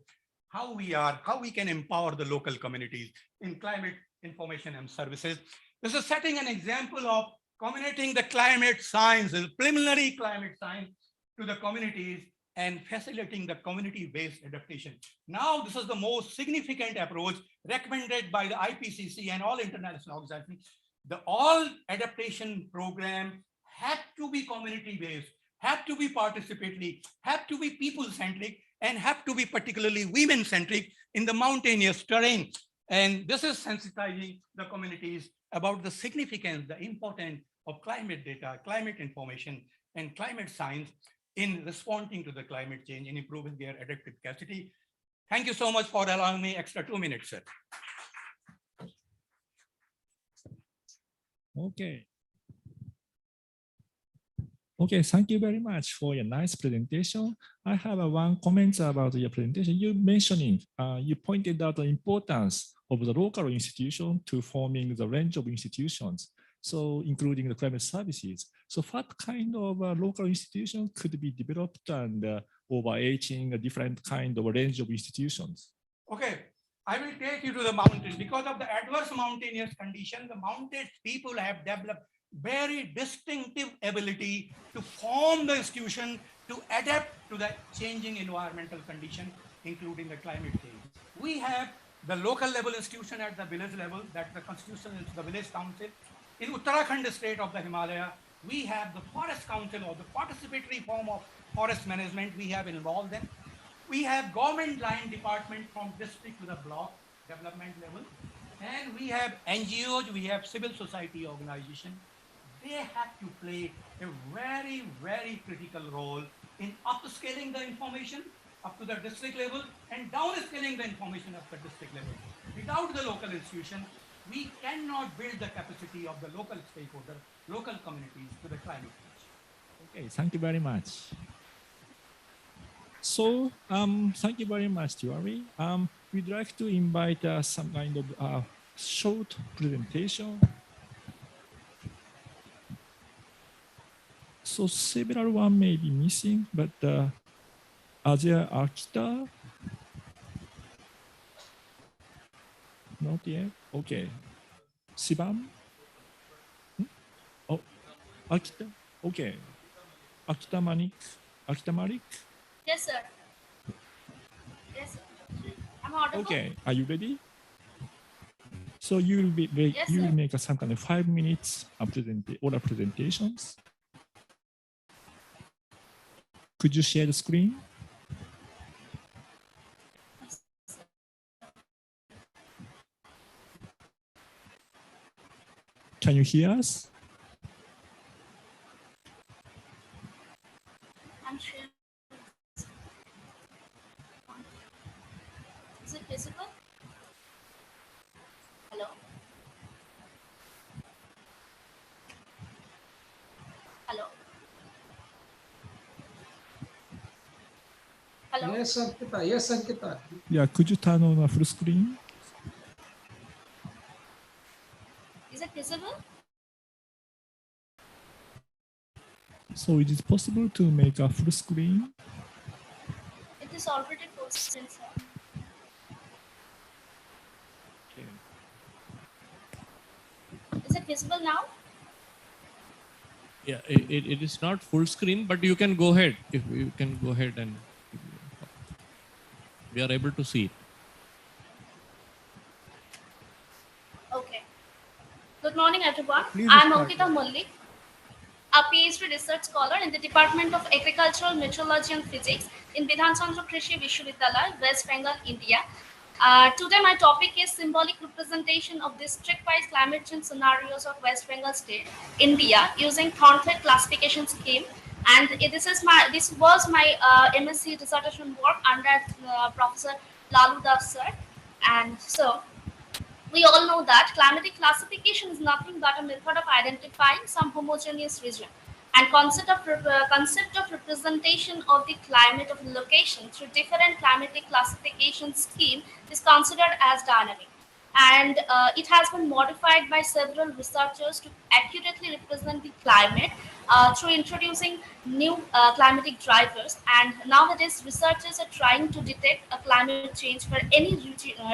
how we can empower the local communities in climate information and services. This is setting an example of communicating the climate sciences, preliminary climate science to the communities and facilitating the community-based adaptation. Now, this is the most significant approach recommended by the IPCC and all international organizations. The all adaptation program have to be community-based, have to be participatory, have to be people-centric, and have to be particularly women-centric in the mountainous terrain. And this is sensitizing the communities about the significance, the importance of climate data, climate information, and climate science in responding to the climate change and improving their adaptive capacity. Thank you so much for allowing me extra 2 minutes, sir. Okay. Okay, thank you very much for your nice presentation. I have one comment about your presentation. You pointed out the importance of the local institution to forming the range of institutions, so including the climate services. So what kind of local institution could be developed and overarching a different kind of range of institutions? Okay, I will take you to the mountain. Because of the adverse mountainous condition, the mountain people have developed very distinctive ability to form the institution to adapt to the changing environmental condition, including the climate change. We have the local level institution at the village level, that's the constitution is the village council. In Uttarakhand state of the Himalaya, we have the forest council or the participatory form of forest management we have involved in. We have government line department from district to the block development level. And we have NGOs, we have civil society organization. They have to play a very, very critical role in upscaling the information up to the district level and downscaling the information at the district level. Without the local institution, we cannot build the capacity of the local stakeholder, local communities to the climate change. Okay, thank you very much. So, thank you very much, Tiwari. we'd like to invite some kind of short presentation. So several one may be missing, but Asia Akita, not yet. Okay. Sivan? Oh, Akita. Okay. Akita Malik. Akita Malik. Yes, sir. Yes, sir. I'm audible. Okay. Are you ready? So you will be Yes, you will sir. make some kind of 5 minutes of oral presentations. Could you share the screen? Can you hear us? I'm sure. Is it visible? Hello? Hello? Hello? Yes, Ankita. Yes, Ankita. Yeah, could you turn on a full screen? Is it visible? So it is possible to make a full screen? It is already posted, sir. Okay. Is it visible now? Yeah, it is not full screen, but you can go ahead. If you can go ahead and we are able to see it. Okay. Good morning, everyone. Please I'm start. Ankita Mullik, a PhD research scholar in the Department of Agricultural Meteorology and Physics in Bidhan Chandra Krishi Vishwavidyalaya, West Bengal, India. Today, my topic is symbolic representation of district-wise climate change scenarios of West Bengal state, India, using Thornthwaite classification scheme. And this was my MSc dissertation work under Professor Lalu Das sir. And so, we all know that climatic classification is nothing but a method of identifying some homogeneous region, and concept of representation of the climate of location through different climatic classification scheme is considered as dynamic, and it has been modified by several researchers to accurately represent the climate through introducing new climatic drivers. And nowadays researchers are trying to detect a climate change for any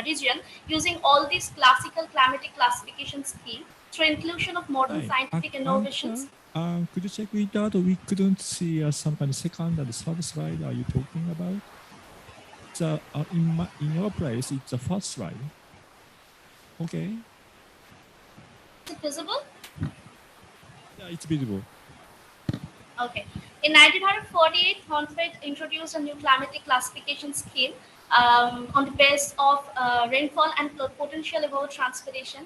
region using all these classical climatic classification scheme through inclusion of modern Hi, scientific innovations. could you check with that? We couldn't see some kind of second and third slide. Are you talking about? In your place, it's the first slide. Okay. Is it visible? Yeah, it's visible. Okay. In 1948, Thornthwaite introduced a new climatic classification scheme on the basis of rainfall and potential evapotranspiration.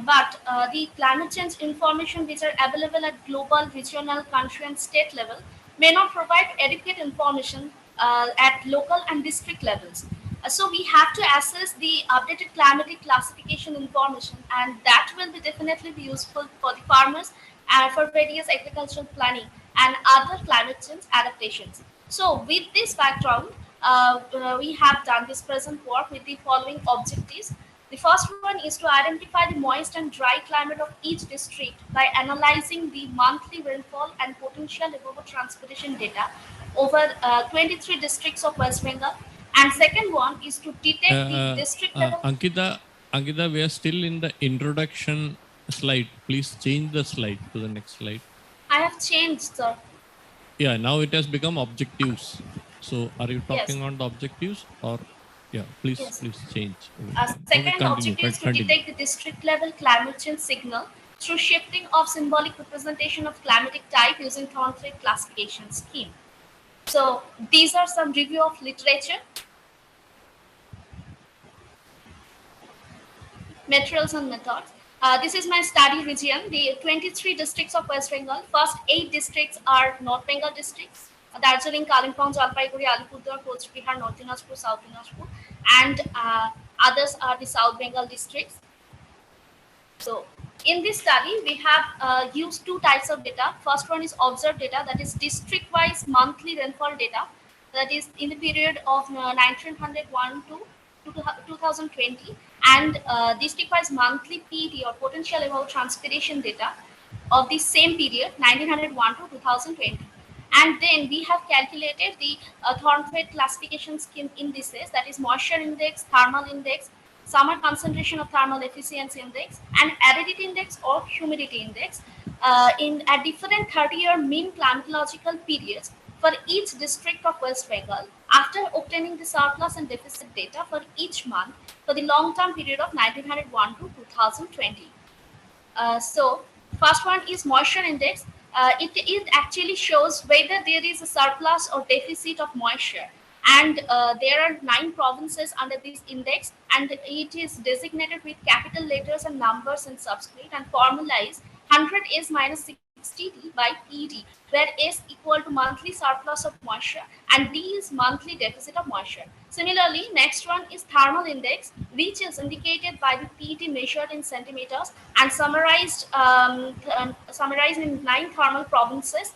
But the climate change information which are available at global, regional, country, and state level may not provide adequate information at local and district levels. So we have to assess the updated climatic classification information, and that will be definitely be useful for the farmers and for various agricultural planning and other climate change adaptations. So with this background, we have done this present work with the following objectives. The first one is to identify the moist and dry climate of each district by analyzing the monthly rainfall and potential evapotranspiration data over 23 districts of West Bengal. And second one is to detect the district level. Ankita, we are still in the introduction slide. Please change the slide to the next slide. I have changed, sir. Yeah, now it has become objectives. So are you Yes. talking on the objectives or? Yeah, please, Yes. please change. Second continue, objective is to continue. detect the district level climate change signal through shifting of symbolic representation of climatic type using Thornthwaite classification scheme. So these are some review of literature, materials and methods. This is my study region, the 23 districts of West Bengal. First 8 districts are North Bengal districts, Darjeeling, Kalimpong, Jalpaiguri, Alipurduar, Coach Bihar, North Dinajpur, South Dinajpur, and others are the South Bengal districts. So in this study, we have used 2 types of data. First one is observed data, that is district-wise monthly rainfall data, that is in the period of 1901 to 2020, and district-wise monthly PET or potential about transpiration data of the same period 1901 to 2020. And then we have calculated the Thorndike classification scheme indices, that is moisture index, thermal index, summer concentration of thermal efficiency index, and aridity index or humidity index in a different 30-year mean climatological periods for each district of West Bengal after obtaining the surplus and deficit data for each month for the long-term period of 1901 to 2020. So first one is moisture index. It actually shows whether there is a surplus or deficit of moisture. And there are 9 provinces under this index, and it is designated with capital letters and numbers and subscript and formalized 100 S minus 60T by PET, where S equal to monthly surplus of moisture and D is monthly deficit of moisture. Similarly, next one is thermal index, which is indicated by the PET measured in centimeters and summarized in 9 thermal provinces.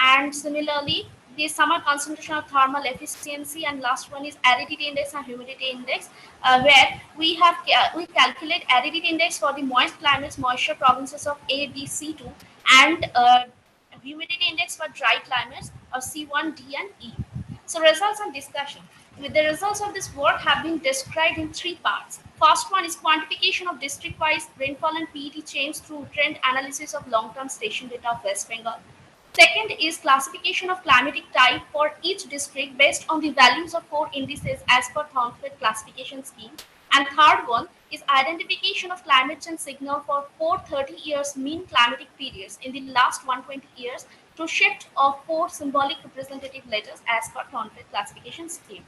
And similarly, the summer concentration of thermal efficiency, and last one is aridity index and humidity index, where we calculate aridity index for the moist climates, moisture provinces of A, B, C2, and humidity index for dry climates of C1, D, and E. So results and discussion. The results of this work have been described in 3 parts. First one is quantification of district-wise rainfall and PET change through trend analysis of long-term station data of West Bengal. Second is classification of climatic type for each district based on the values of 4 indices as per Thorndike classification scheme. And third one is identification of climate change signal for 430 years mean climatic periods in the last 120 years to shift of 4 symbolic representative letters as per Thorndike classification scheme.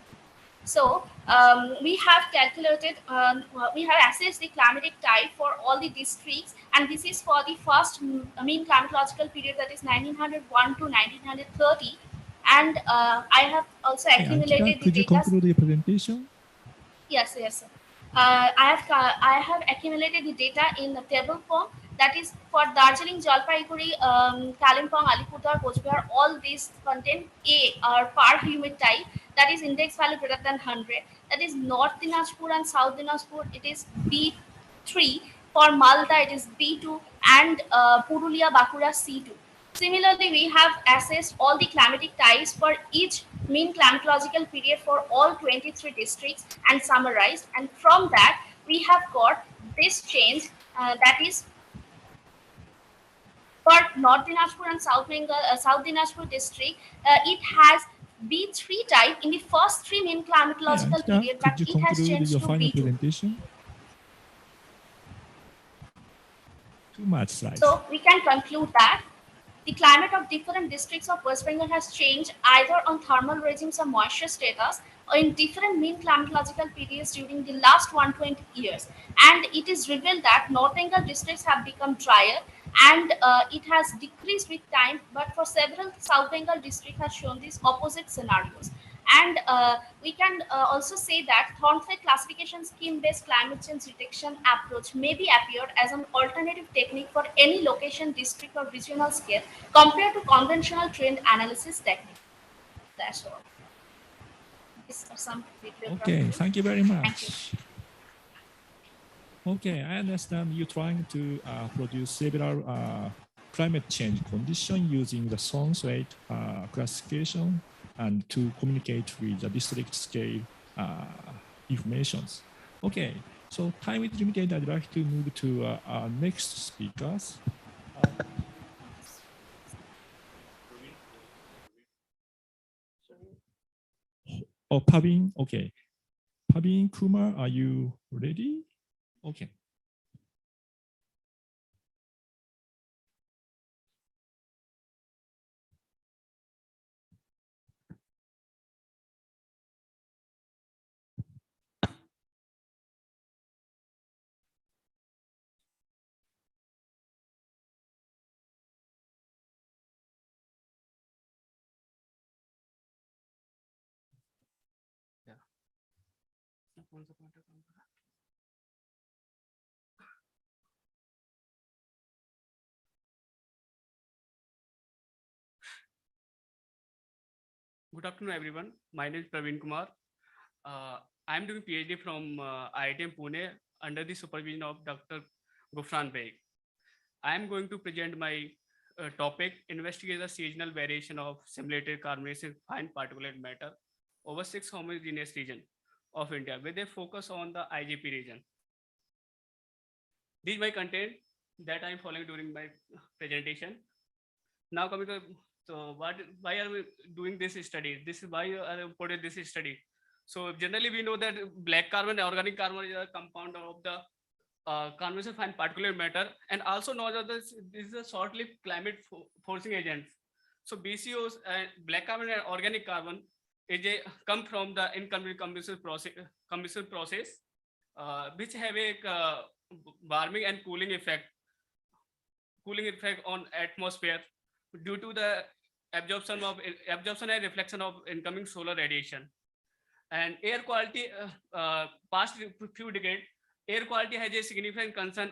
So we have calculated, we have assessed the climatic type for all the districts, and this is for the first mean climatological period, that is 1901 to 1930. And I have also accumulated the could you data. conclude your presentation? Yes, yes, sir. I have accumulated the data in the table form, that is for Darjeeling, Jalpaiguri, Kalimpong, Alipurduar, Coachbihar. All these contain A or par humid type, that is index value greater than 100. That is North Dinajpur and South Dinajpur, it is B3. For Malda, it is B2, and Purulia, Bankura, C2. Similarly, we have assessed all the climatic types for each mean climatological period for all 23 districts and summarized. And from that, we have got this change, that is for North Dinajpur and South Dinajpur district, it has B3 type in the first 3 mean climatological period, but Could you it has conclude changed your to final B2. presentation? Too much slides. So we can conclude that the climate of different districts of West Bengal has changed either on thermal regimes or moisture status or in different mean climatological periods during the last 120 years. And it is revealed that North Bengal districts have become drier, and it has decreased with time, but for several South Bengal districts has shown these opposite scenarios. And we can also say that Thorndike classification scheme-based climate change detection approach may be appeared as an alternative technique for any location, district, or regional scale compared to conventional trend analysis technique. That's all. These are some Okay, thank you very much. Thank you. Okay, I understand you're trying to produce several climate change conditions using the SONS rate classification and to communicate with the district scale informations. Okay, so time is limited. I'd like to move to our next speakers. Oh, Pavin, okay. Pavin Kumar, are you ready? Okay. Good afternoon, everyone. My name is Praveen Kumar. I'm doing PhD from IIT Pune under the supervision of Dr. Gufran Beg. I'm going to present my topic, investigate the seasonal variation of simulated carbonation fine particulate matter over 6 homogeneous regions of India with a focus on the IGP region. This is my content that I'm following during my presentation. Now coming to, so why are we doing this study? This is why I reported this study. So generally we know that black carbon and organic carbon is a compound of the convection fine particulate matter, and also know that this is a short-lived climate forcing agent. So BCOs and black carbon and organic carbon come from the incomplete combustion process, which have a warming and cooling effect on atmosphere due to the absorption and reflection of incoming solar radiation. And air quality, past few decades, air quality has a significant concern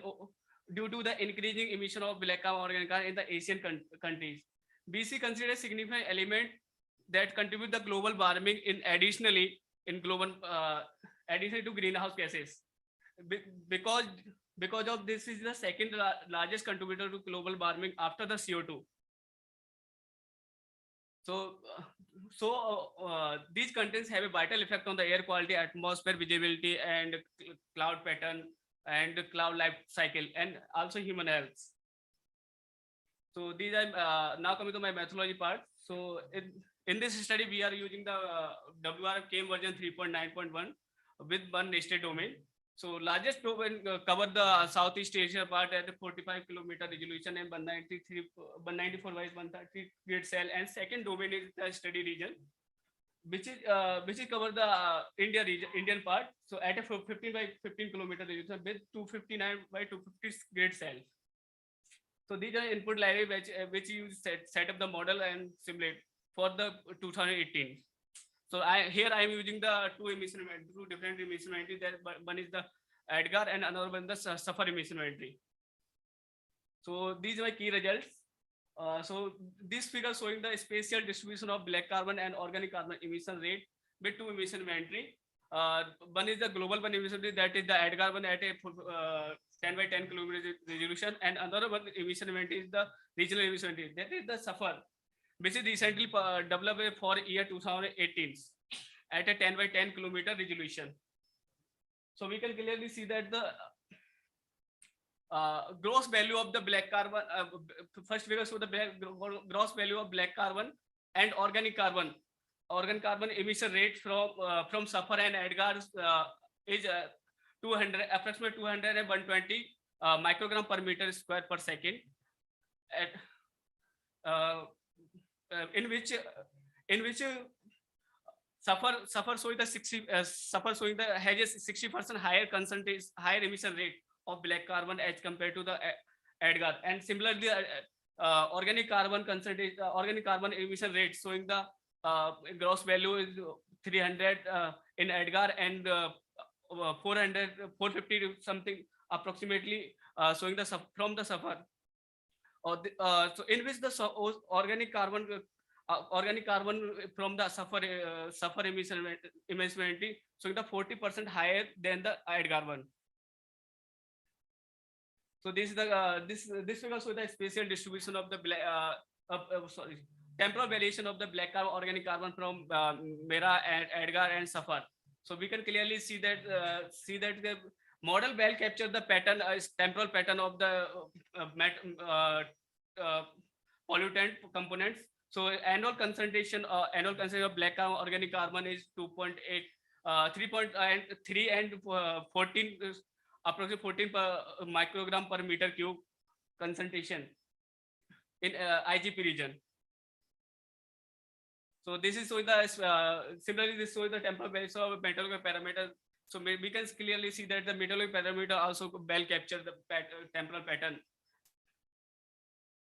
due to the increasing emission of black carbon organic carbon in the Asian countries. BC considers significant element that contribute the global warming additionally to greenhouse gases. Because of this is the second largest contributor to global warming after the CO2. So these contents have a vital effect on the air quality, atmosphere visibility, and cloud pattern and cloud life cycle, and also human health. So these are now coming to my methodology part. So in this study, we are using the WRF version 3.9.1 with one nested domain. So largest domain cover the Southeast Asia part at a 45 kilometer resolution and 194 by 130 grid cell, and second domain is the study region, which is cover the Indian part. So at a 15 by 15 kilometer resolution with 259 by 250 grid cell. So these are input library which you set up the model and simulate for the 2018. So here I am using the two different emission entries. That one is the ADGAR and another one the SUFFER emission entry. So these are my key results. So this figure showing the spatial distribution of black carbon and organic carbon emission rate with two emission entry. One is the global one emission rate, that is the ADGAR one at a 10 by 10 kilometer resolution, and another one emission entry is the regional emission entry, that is the SUFFER, which is recently developed for year 2018 at a 10 by 10 kilometer resolution. So we can clearly see that the gross value of the black carbon, first figure show the gross value of black carbon and organic carbon emission rate from SUFFER and ADGAR is 200, approximately 200 and 120 microgram per meter square per second. In which SUFFER showing the has a 60% higher emission rate of black carbon as compared to the ADGAR, and similarly organic carbon emission rate showing the gross value is 300 in ADGAR and 450 something approximately showing the from the SUFFER. So in which the organic carbon from the SUFFER emission showing the 40% higher than the ADGAR one. So this is the this figure shows the spatial distribution of the temporal variation of the black carbon organic carbon from MERA and ADGAR and SUFFER. So we can clearly see that the model well captures the pattern, temporal pattern of the pollutant components. So annual concentration of black carbon organic carbon is 2.8, 3.3 and 14, approximately 14 per microgram per meter cube concentration in IGP region. So this is showing the similarly this shows the temporal values of metallurgical parameter. So we can clearly see that the metallurgical parameter also well capture the temporal pattern.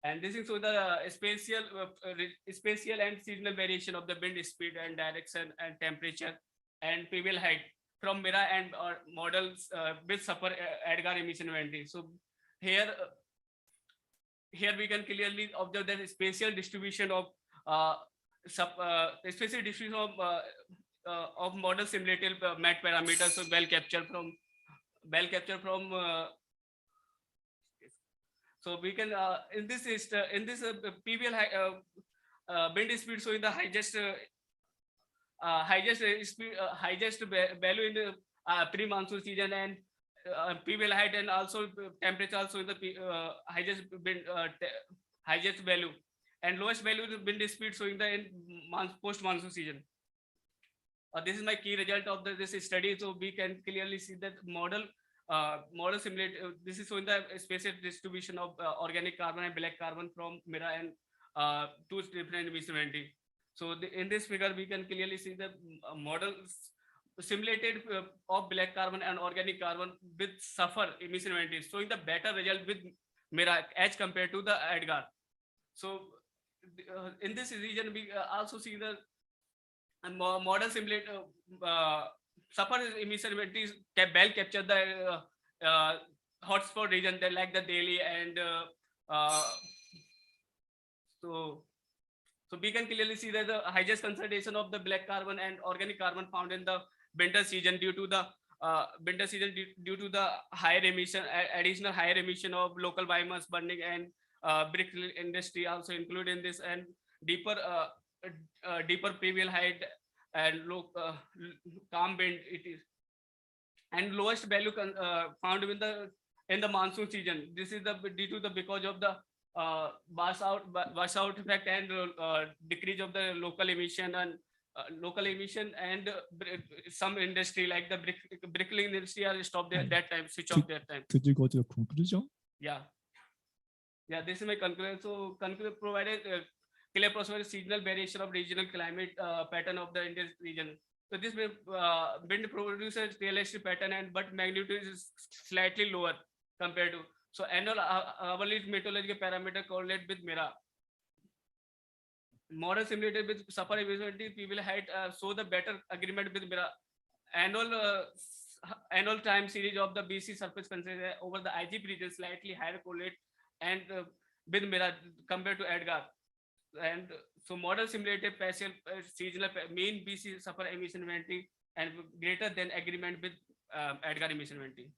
And this is so the spatial and seasonal variation of the wind speed and direction and temperature and previous height from MERA and models with SUFFER ADGAR emission inventory. So here we can clearly observe the spatial distribution of of model simulated met parameters, so well captured from so we can in this PBL wind speed showing the highest value in the pre-monsoon season, and PBL height and also temperature also in the highest value, and lowest value is wind speed showing the in post-monsoon season. This is my key result of this study. So we can clearly see that model simulate. This is showing the spatial distribution of organic carbon and black carbon from Mira and two different emission inventory. So in this figure, we can clearly see the model simulated of black carbon and organic carbon with suffer emission inventory, showing the better result with Mira as compared to the Edgar. So in this region, we also see the model simulate suffer emission inventories well capture the hotspot region like the Delhi and so we can clearly see that the highest concentration of the black carbon and organic carbon found in the winter season due to the higher emission, additional higher emission of local biomass burning and brick industry also included in this, and deeper PBL height and low calm wind it is, and lowest value found in the monsoon season. This is because of the wash out effect and decrease of the local emission and some industry like the bricklaying industry are stopped there that time, switch off their time. Could you go to the conclusion? Yeah, this is my conclusion. So conclusion provided clear prospect seasonal variation of regional climate pattern of the Indian region. So this wind produces realistic pattern but magnitude is slightly lower compared to. So annual hourly meteorological parameter correlate with Mira. Model simulated with suffer visibility, we will show the better agreement with Mira. Annual time series of the BC surface considered over the IGP region slightly higher correlate and with Mira compared to Edgar. And so model simulated partial seasonal mean BC suffer emission inventory and greater than agreement with Edgar emission inventory.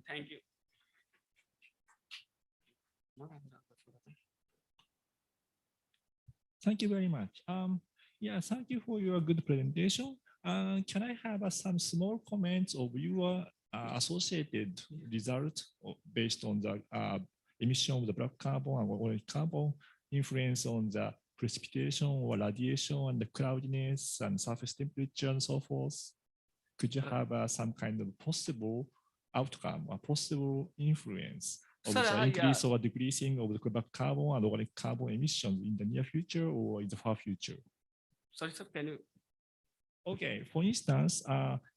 Thank you. Thank you very much. Yeah, thank you for your good presentation. Can I have some small comments of your associated results based on the emission of the black carbon and organic carbon, influence on the precipitation or radiation and the cloudiness and surface temperature and so forth? Could you have some kind of possible outcome or possible influence of the increase or decreasing of the black carbon and organic carbon emissions in the near future or in the far future? Sorry, sir, can you? Okay, for instance,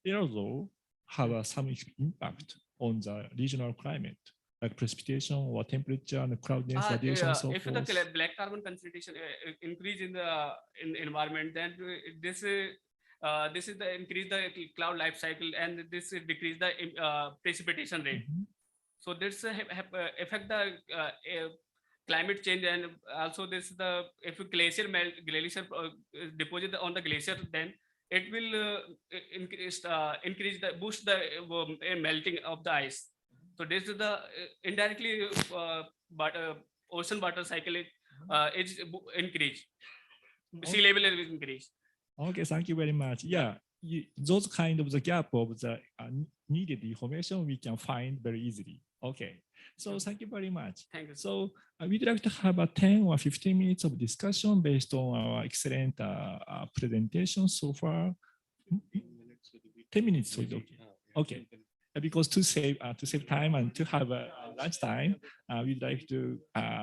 aerosol have some impact on the regional climate, like precipitation or temperature and cloudiness, radiation, and so if forth. the black carbon concentration increase in the environment, then this is the increase the cloud life cycle, and this decrease the precipitation rate. So this affect the climate change, and also this if glacier deposit on the glacier, then it will boost the melting of the ice. So this is the indirectly ocean water cycle is increase, sea level is increase. Okay, thank you very much. Yeah, those kind of the gap of the needed information we can find very easily. Okay, so thank you very much. Thank you. So we'd like to have a 10 or 15 minutes of discussion based on our excellent presentation so far. 10 minutes, so okay. Okay, because to save time and to have a lunch time, we'd like to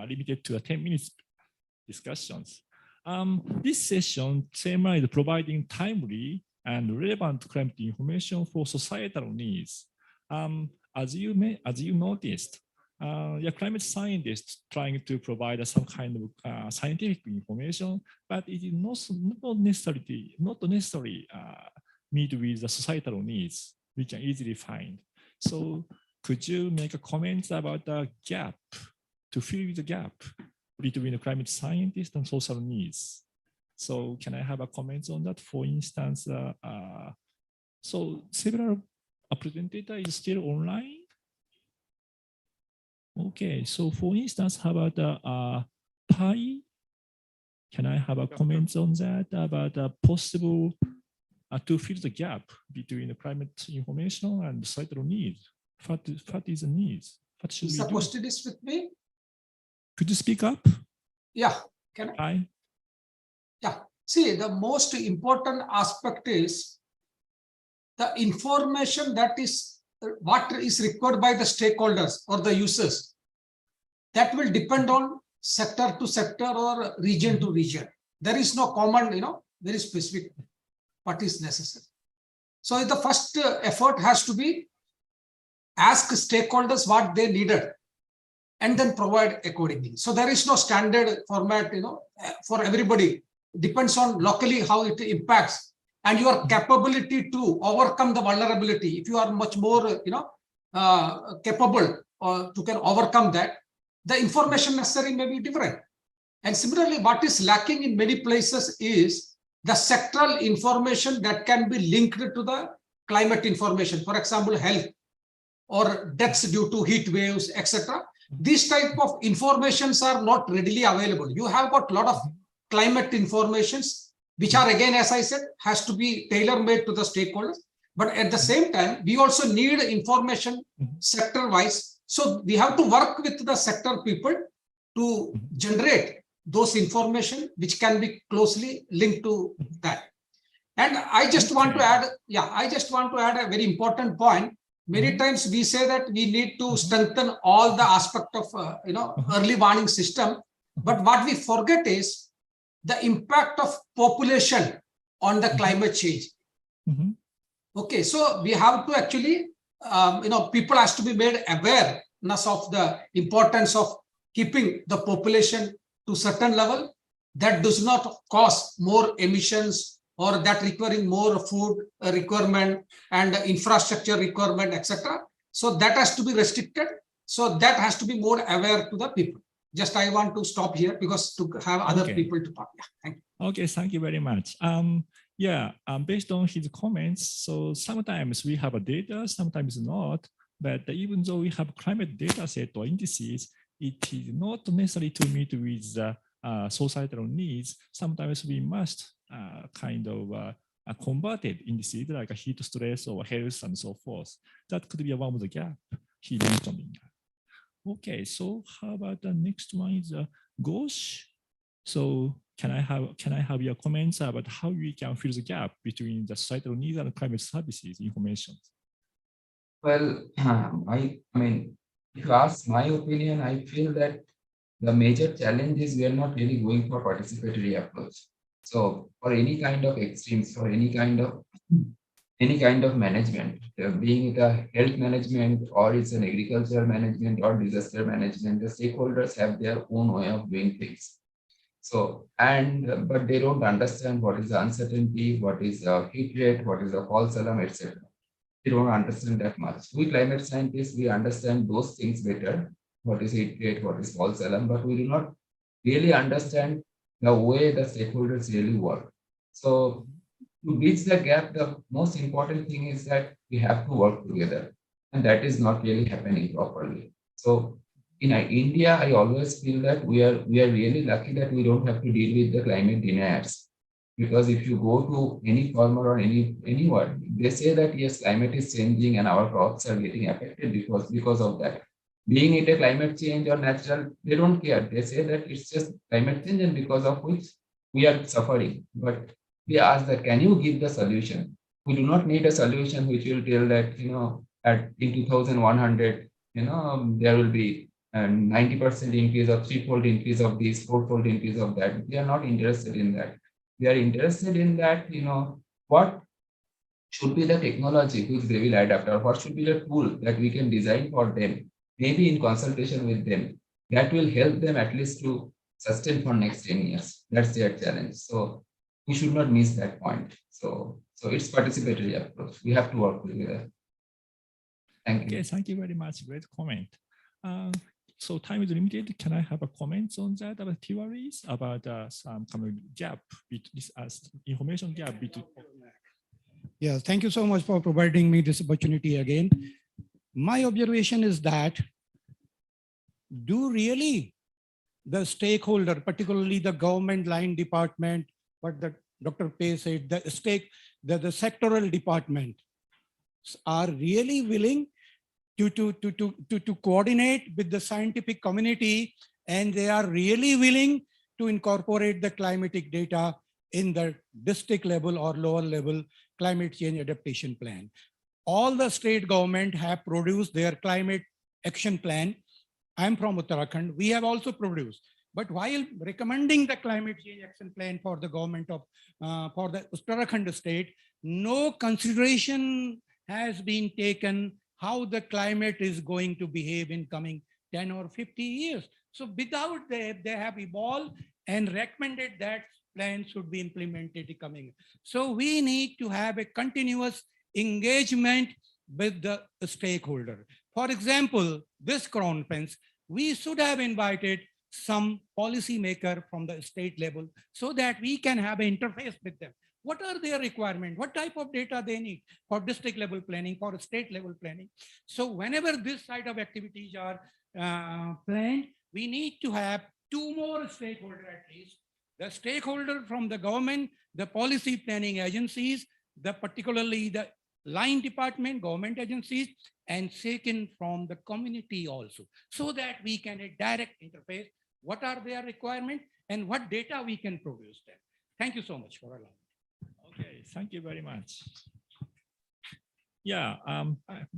limit it to 10 minutes discussions. This session theme is providing timely and relevant climate information for societal needs. As you noticed, climate scientists trying to provide some kind of scientific information, but it is not necessarily meet with the societal needs we can easily find. So could you make a comment about the gap, to fill the gap between the climate scientists and social needs? So can I have a comment on that? For instance, so several presenter is still online. Okay, so for instance, how about PI? Can I have a comment on that about possible to fill the gap between the climate information and societal needs? What is the needs? What should Is we the do? question is with me? Could you speak up? Yeah, can I? Yeah, see, the most important aspect is the information that is what is required by the stakeholders or the users. That will depend on sector to sector or region to region. There is no common, very specific what is necessary. So the first effort has to be ask stakeholders what they needed and then provide accordingly. So there is no standard format, for everybody. It depends on locally how it impacts and your capability to overcome the vulnerability. If you are much more, capable to can overcome that, the information necessary may be different. And similarly, what is lacking in many places is the sectoral information that can be linked to the climate information. For example, health or deaths due to heat waves, etc. These type of informations are not readily available. You have got a lot of climate informations, which are again, as I said, has to be tailor-made to the stakeholders. But at the same time, we also need information sector-wise. So we have to work with the sector people to generate those information which can be closely linked to that. And I just want to add, a very important point. Many times we say that we need to strengthen all the aspect of early warning system, but what we forget is the impact of population on the climate change. Okay, so we have to actually, people has to be made awareness of the importance of keeping the population to certain level that does not cause more emissions or that requiring more food requirement and infrastructure requirement, etc. So that has to be restricted. So that has to be more aware to the people. Just I want to stop here because to have other people to talk. Yeah, thank you. Okay, thank you very much. Based on his comments, so sometimes we have a data, sometimes not. But even though we have climate data set or indices, it is not necessary to meet with the societal needs. Sometimes we must converted indices like heat stress or health and so forth. That could be one of the gap he mentioned. Okay, so how about the next one is Ghosh. So can I have your comments about how we can fill the gap between the societal needs and climate services information? Well, I mean, if you ask my opinion, I feel that the major challenge is we are not really going for participatory approach. So for any kind of extremes, for any kind of management, being it a health management or it's an agricultural management or disaster management, the stakeholders have their own way of doing things. So, but they don't understand what is the uncertainty, what is the heat rate, what is the false alarm, etc. They don't understand that much. We climate scientists, we understand those things better. What is heat rate, what is false alarm, but we do not really understand the way the stakeholders really work. So to bridge the gap, the most important thing is that we have to work together, and that is not really happening properly. So in India, I always feel that we are really lucky that we don't have to deal with the climate deniers. Because if you go to any farmer or anyone, they say that yes, climate is changing and our crops are getting affected because of that. Being it a climate change or natural, they don't care. They say that it's just climate change and because of which we are suffering. But we ask that, can you give the solution? We do not need a solution which will tell that, in 2100, there will be a 90% increase or threefold increase of this, fourfold increase of that. We are not interested in that. We are interested in that, what should be the technology which they will adapt, or what should be the tool that we can design for them, maybe in consultation with them, that will help them at least to sustain for next 10 years. That's their challenge. So we should not miss that point. So it's participatory approach. We have to work together. Thank you. Okay, thank you very much. Great comment. so time is limited. Can I have a comments on that about theories about some kind of gap between information gap between? Yeah, thank you so much for providing me this opportunity again. My observation is that do really the stakeholder, particularly the government line department, what the Dr. Pei said, the sectoral department are really willing to coordinate with the scientific community, and they are really willing to incorporate the climatic data in the district level or lower level climate change adaptation plan. All the state government have produced their climate action plan. I'm from Uttarakhand. We have also produced. But while recommending the climate change action plan for the government of, for the Uttarakhand state, no consideration has been taken how the climate is going to behave in coming 10 or 50 years. So without that, they have evolved and recommended that plan should be implemented coming. So we need to have a continuous engagement with the stakeholder. For example, this conference, we should have invited some policymaker from the state level so that we can have an interface with them. What are their requirements? What type of data they need for district level planning, for state level planning? So whenever this side of activities are planned, we need to have two more stakeholders at least. The stakeholder from the government, the policy planning agencies, particularly the line department, government agencies, and second from the community also, so that we can a direct interface. What are their requirements and what data we can produce them. Thank you so much for allowing. Okay, thank you very much. Yeah,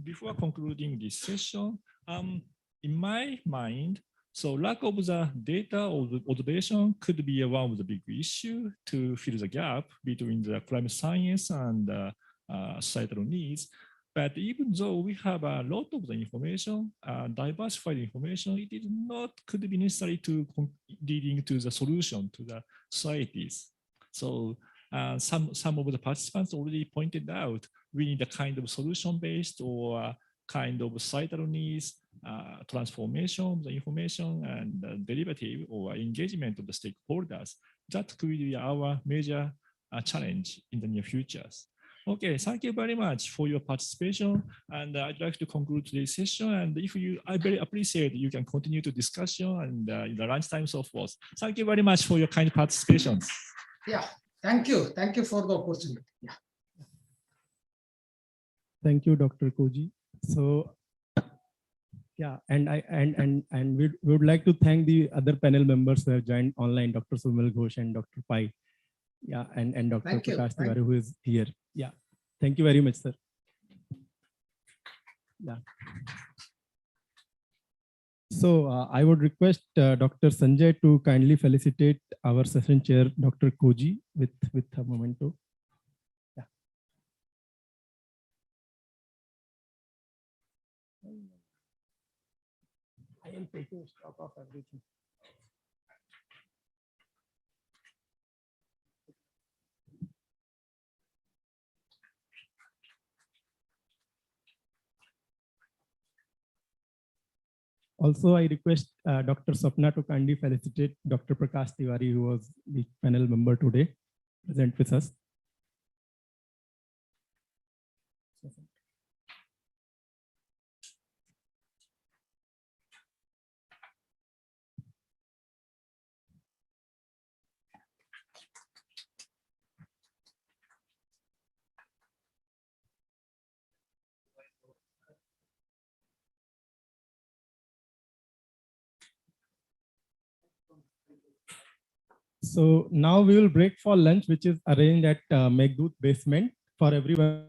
before concluding this session, in my mind, so lack of the data or the observation could be one of the big issues to fill the gap between the climate science and societal needs. But even though we have a lot of the information, diversified information, it is not could be necessary to leading to the solution to the societies. So some of the participants already pointed out we need a kind of solution-based or kind of societal needs, transformation of the information and derivative or engagement of the stakeholders. That could be our major challenge in the near futures. Okay, thank you very much for your participation. And I'd like to conclude today's session. And if you, I very appreciate you can continue to discussion and in the lunchtime so forth. Thank you very much for your kind participation. Yeah, thank you. Thank you for the opportunity. Yeah. Thank you, Dr. Koji. So, yeah, and we would like to thank the other panel members who have joined online, Dr. Sumal Ghosh and Dr. Pai. Yeah, and Dr. Prakash Tiwari, who is here. Yeah, thank you very much, sir. Yeah. So I would request Dr. Sanjay to kindly felicitate our session chair, Dr. Koji, with a memento. Yeah. I am taking stock of everything. Also, I request Dr. Sapna to kindly felicitate Dr. Prakash Tiwari, who was the panel member today, present with us. So now we will break for lunch, which is arranged at Meghdut basement for everyone.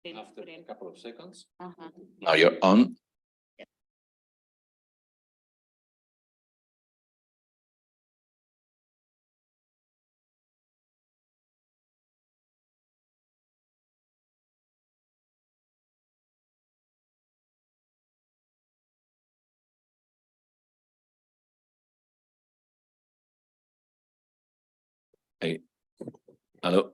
After a couple of seconds. Now you're on. Hey, hello.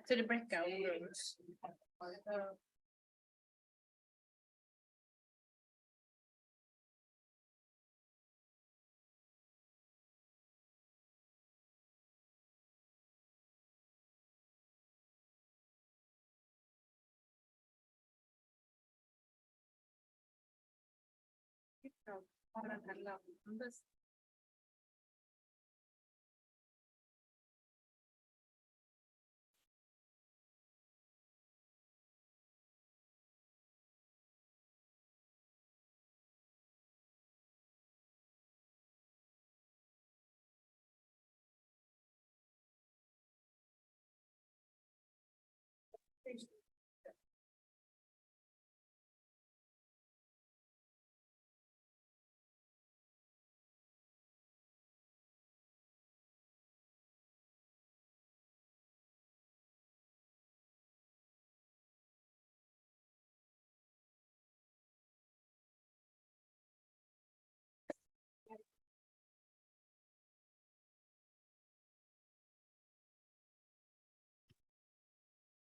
to the breakout rooms.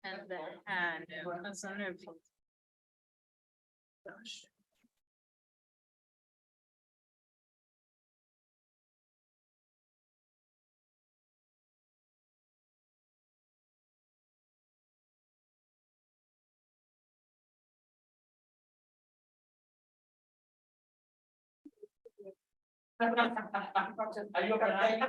And that's on everything. Gosh. Are you okay?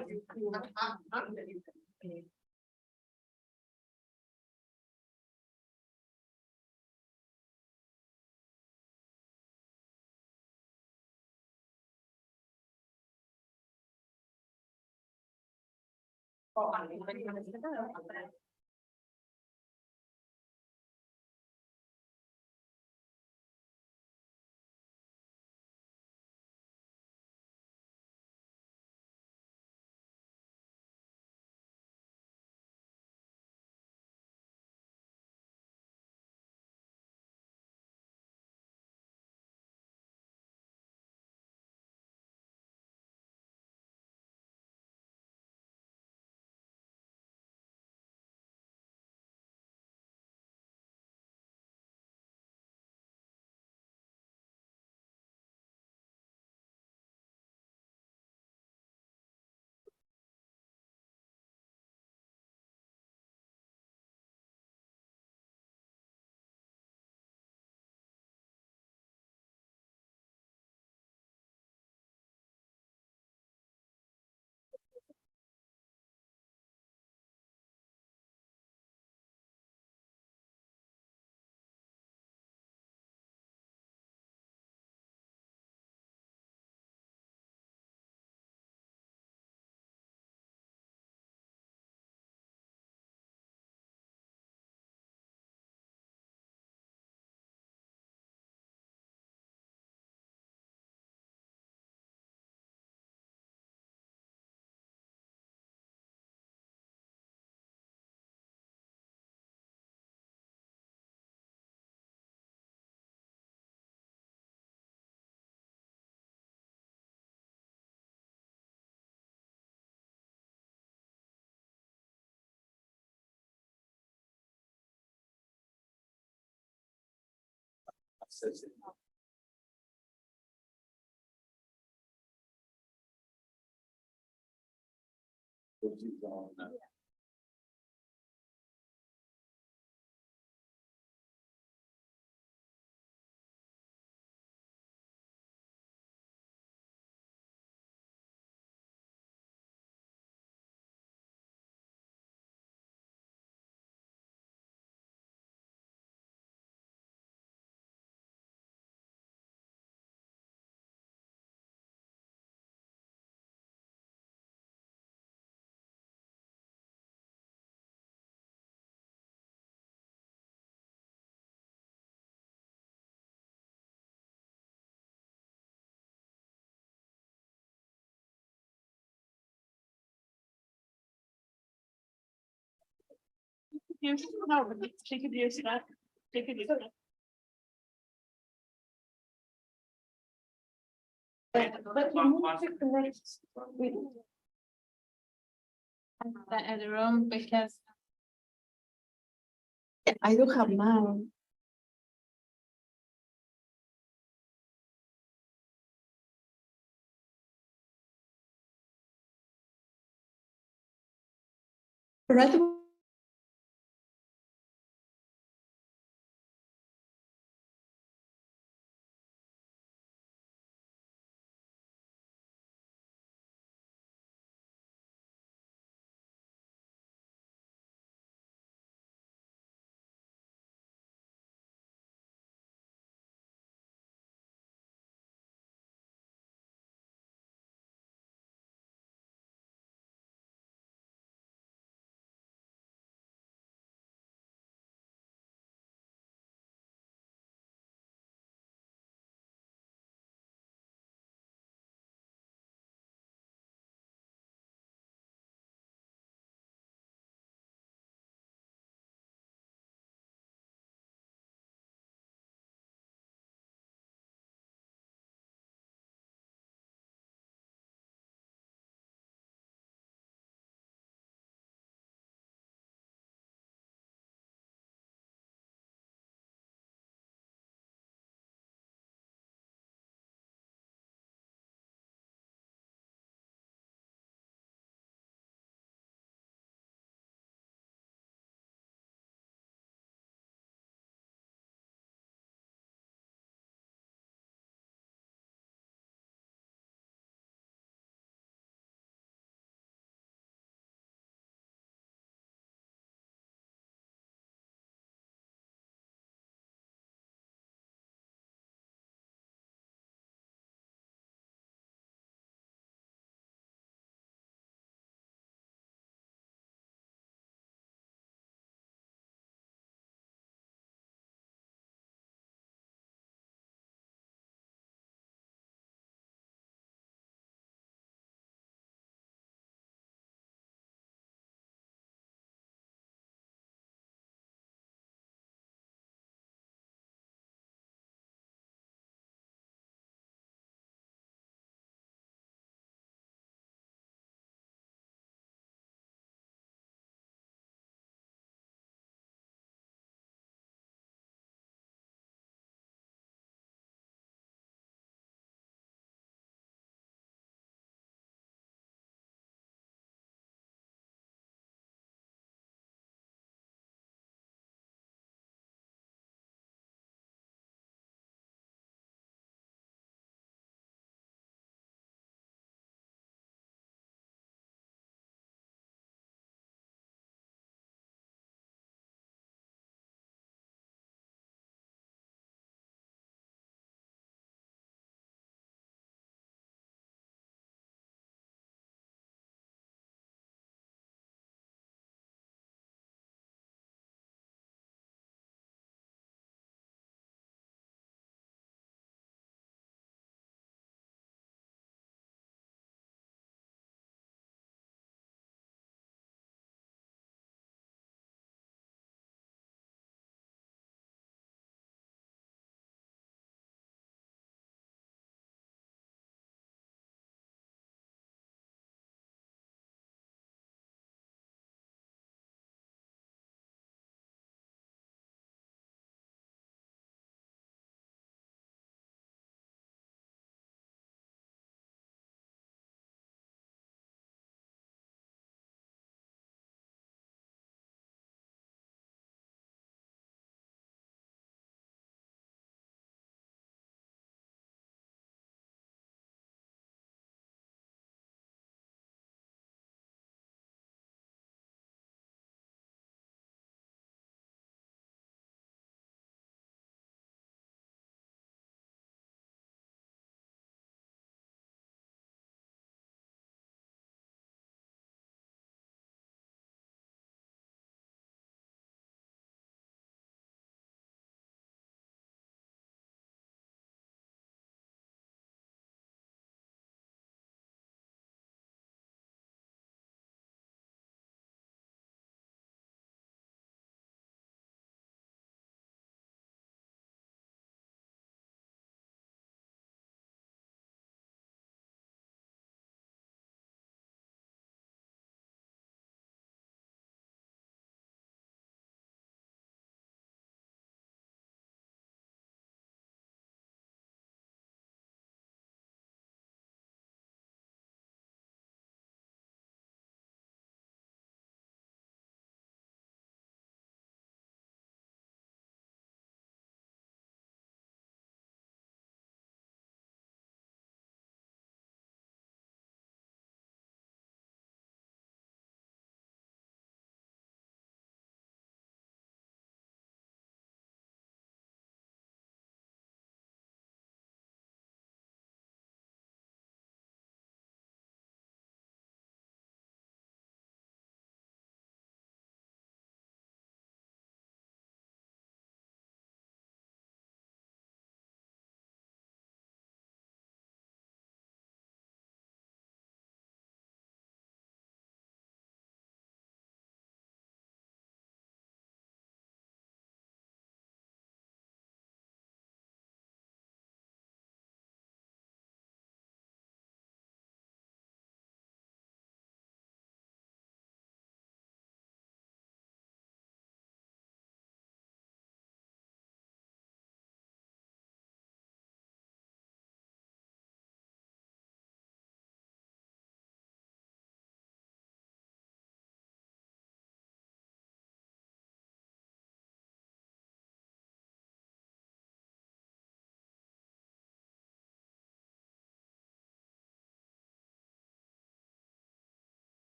No, take it easy. Take it easy. But you move to the next the other room because ไอ้ทุกคำมากรัฐ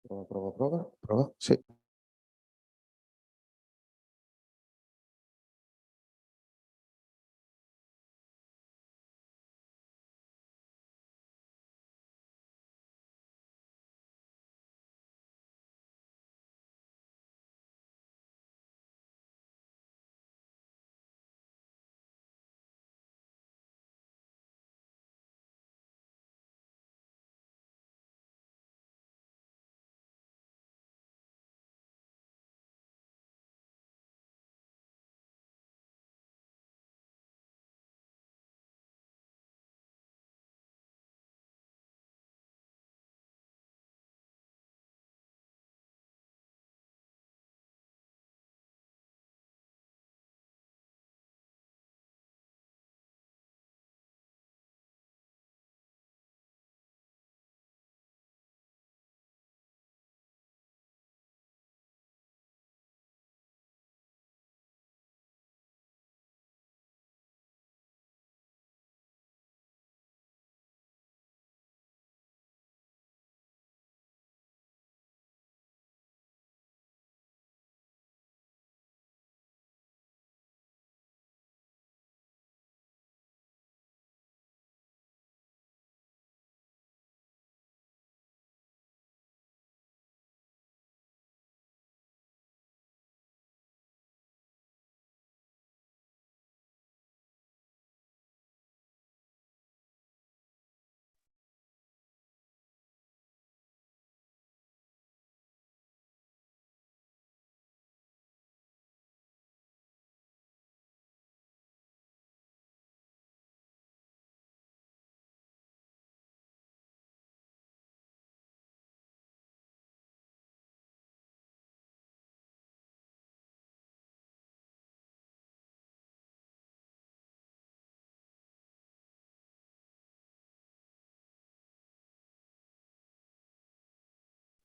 Prova. Sì.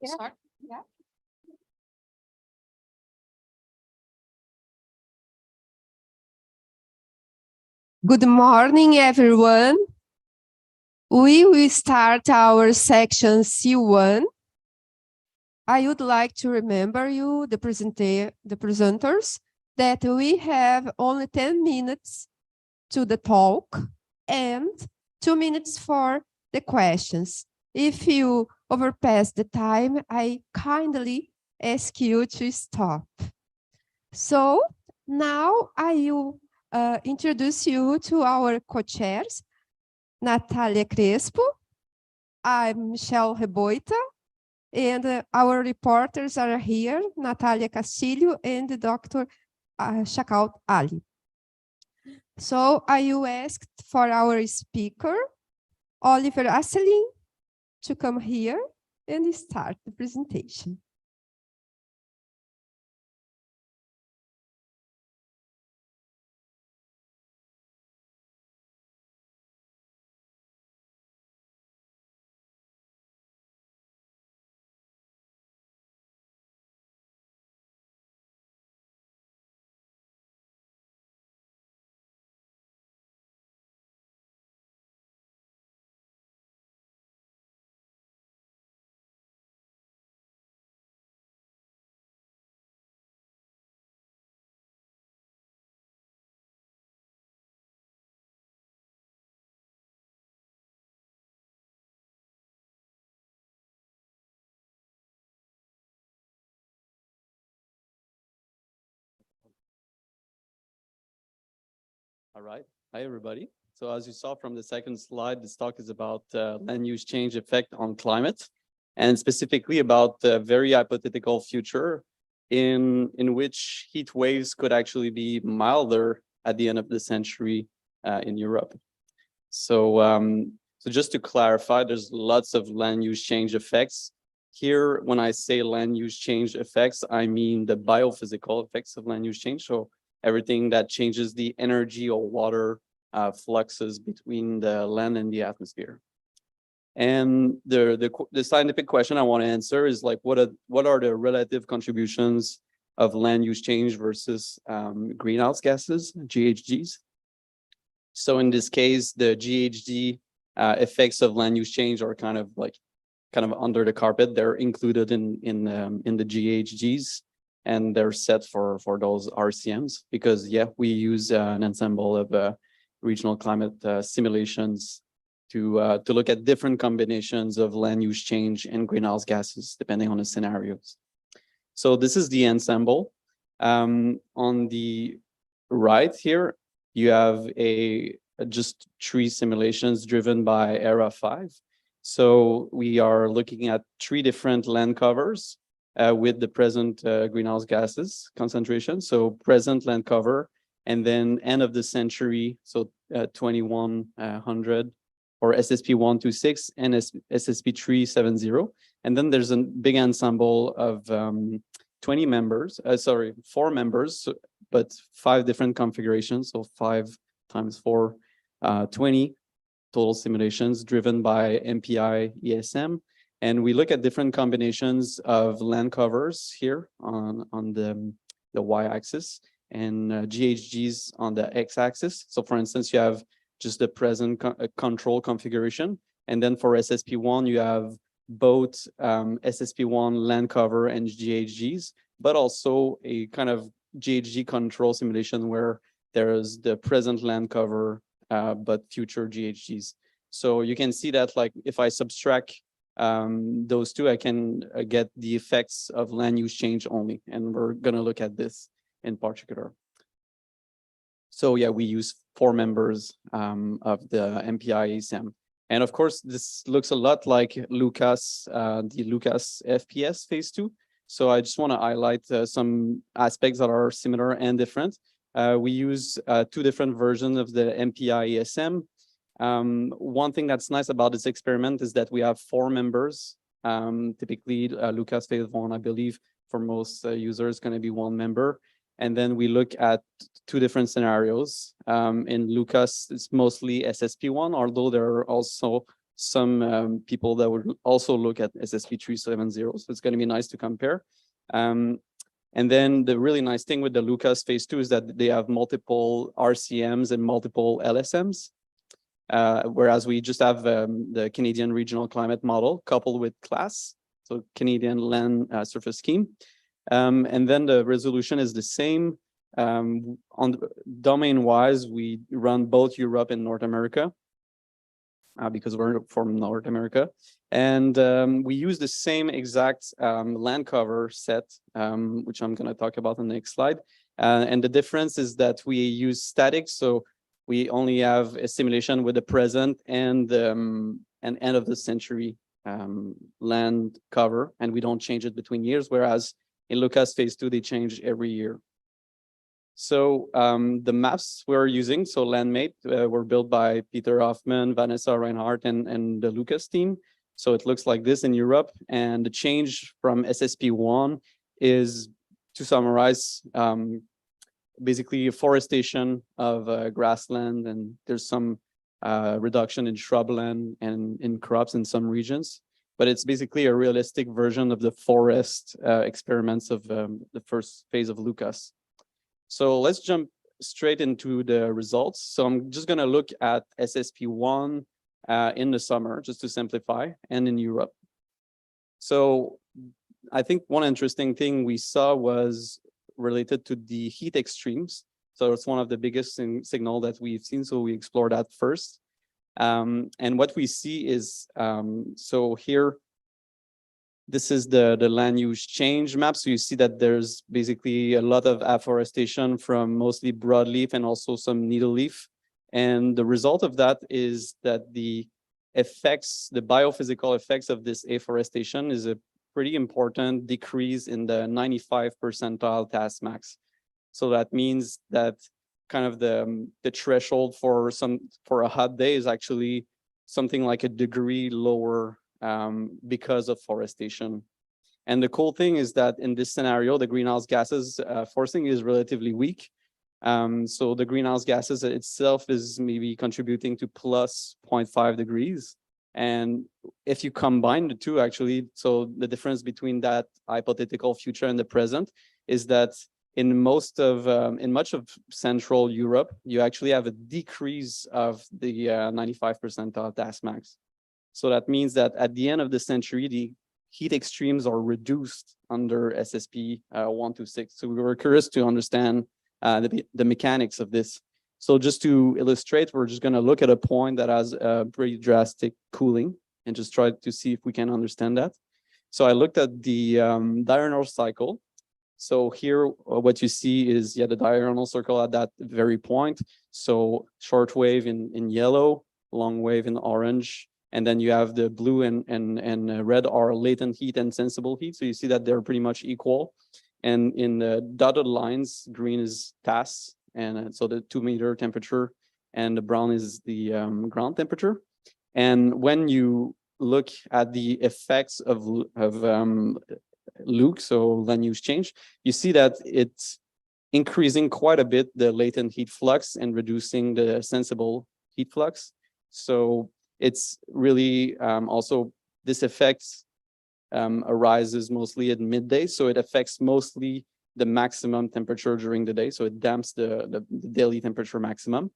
Start? Yeah. Good morning, everyone. We will start our section C1. I would like to remember you, the presenters, that we have only 10 minutes to the talk and 2 minutes for the questions. If you overpass the time, I kindly ask you to stop. So now I will introduce you to our co-chairs, Natalia Crespo, I'm Michelle Reboita, and our reporters are here, Natalia Castillo and Dr. Shakaut Ali. So I will ask for our speaker, Oliver Asselin, to come here and start the presentation. All right. Hi, everybody. So as you saw from the second slide, this talk is about land use change effect on climate, and specifically about the very hypothetical future in which heat waves could actually be milder at the end of the century in Europe. So, so just to clarify, there's lots of land use change effects. Here, when I say land use change effects, I mean the biophysical effects of land use change. So everything that changes the energy or water fluxes between the land and the atmosphere. And the scientific question I want to answer is like, what are the relative contributions of land use change versus greenhouse gases, GHGs? So in this case, the GHG effects of land use change are kind of like kind of under the carpet. They're included in the GHGs, and they're set for those RCMs because we use an ensemble of regional climate simulations to look at different combinations of land use change and greenhouse gases depending on the scenarios. So this is the ensemble. On the right here, you have just 3 simulations driven by ERA 5. So we are looking at 3 different land covers with the present greenhouse gases concentration. So present land cover, and then end of the century, so 2100 or SSP 126 and SSP 370. And then there's a big ensemble of 4 members, but 5 different configurations. So 5 times 4, 20 total simulations driven by MPI ESM. And we look at different combinations of land covers here on the y-axis and GHGs on the x-axis. So for instance, you have just the present control configuration. And then for SSP1, you have both SSP1 land cover and GHGs, but also a kind of GHG control simulation where there's the present land cover, but future GHGs. So you can see that, like, if I subtract those 2, I can get the effects of land use change only. And we're going to look at this in particular. So we use 4 members of the MPI ESM. And of course, this looks a lot like Lucas, the Lucas FPS phase 2. So I just want to highlight some aspects that are similar and different. We use 2 different versions of the MPI ESM. One thing that's nice about this experiment is that we have 4 members. Typically, Lucas phase 1, I believe, for most users, is going to be 1 member. And then we look at 2 different scenarios. In Lucas, it's mostly SSP1, although there are also some people that would also look at SSP 370. So it's going to be nice to compare. And then the really nice thing with the Lucas phase 2 is that they have multiple RCMs and multiple LSMs. Whereas we just have the Canadian regional climate model coupled with CLAS, so Canadian land surface scheme. And then the resolution is the same. On domain-wise, we run both Europe and North America because we're from North America. And we use the same exact land cover set, which I'm going to talk about in the next slide. And the difference is that we use static, so we only have a simulation with the present and end of the century land cover, and we don't change it between years, whereas in Lucas phase 2, they change every year. So the maps we're using, so LandMate, were built by Peter Hoffman, Vanessa Reinhardt, and the Lucas team. So it looks like this in Europe. And the change from SSP1 is, to summarize, basically afforestation of grassland, and there's some reduction in shrubland and in crops in some regions. But it's basically a realistic version of the forest experiments of the first phase of Lucas. So let's jump straight into the results. So I'm just going to look at SSP1 in the summer, just to simplify, and in Europe. So I think one interesting thing we saw was related to the heat extremes. So it's one of the biggest signal that we've seen. So we explore that first. And what we see is, so here, this is the land use change map. So you see that there's basically a lot of afforestation from mostly broadleaf and also some needleleaf. And the result of that is that the effects, the biophysical effects of this afforestation is a pretty important decrease in the 95 percentile task max. So that means that kind of the threshold for a hot day is actually something like a degree lower because of forestation. And the cool thing is that in this scenario, the greenhouse gases forcing is relatively weak. So the greenhouse gases itself is maybe contributing to plus 0.5 degrees. And if you combine the two, actually, so the difference between that hypothetical future and the present is that in much of Central Europe, you actually have a decrease of the 95 percentile task max. So that means that at the end of the century, the heat extremes are reduced under SSP 126. So we were curious to understand the mechanics of this. So just to illustrate, we're just going to look at a point that has a pretty drastic cooling and just try to see if we can understand that. So I looked at the diurnal cycle. So here, what you see is, the diurnal circle at that very point. So short wave in yellow, long wave in orange, and then you have the blue and red are latent heat and sensible heat. So you see that they're pretty much equal. And in the dotted lines, green is TAS, and so the 2 meter temperature, and the brown is the ground temperature. And when you look at the effects of Luke, so land use change, you see that it's increasing quite a bit the latent heat flux and reducing the sensible heat flux. So it's really also, this effect arises mostly at midday. So it affects mostly the maximum temperature during the day. So it damps the daily temperature maximum.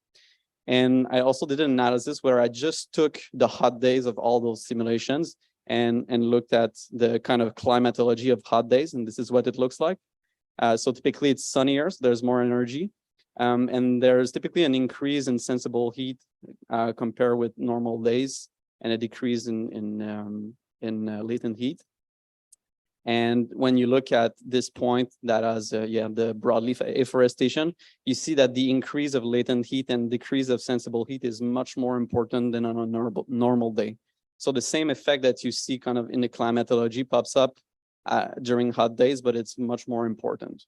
And I also did an analysis where I just took the hot days of all those simulations and looked at the kind of climatology of hot days. And this is what it looks like. So typically it's sunnier, so there's more energy. And there's typically an increase in sensible heat compared with normal days, and a decrease in latent heat. And when you look at this point that has the broadleaf afforestation, you see that the increase of latent heat and decrease of sensible heat is much more important than on a normal day. So the same effect that you see kind of in the climatology pops up during hot days, but it's much more important.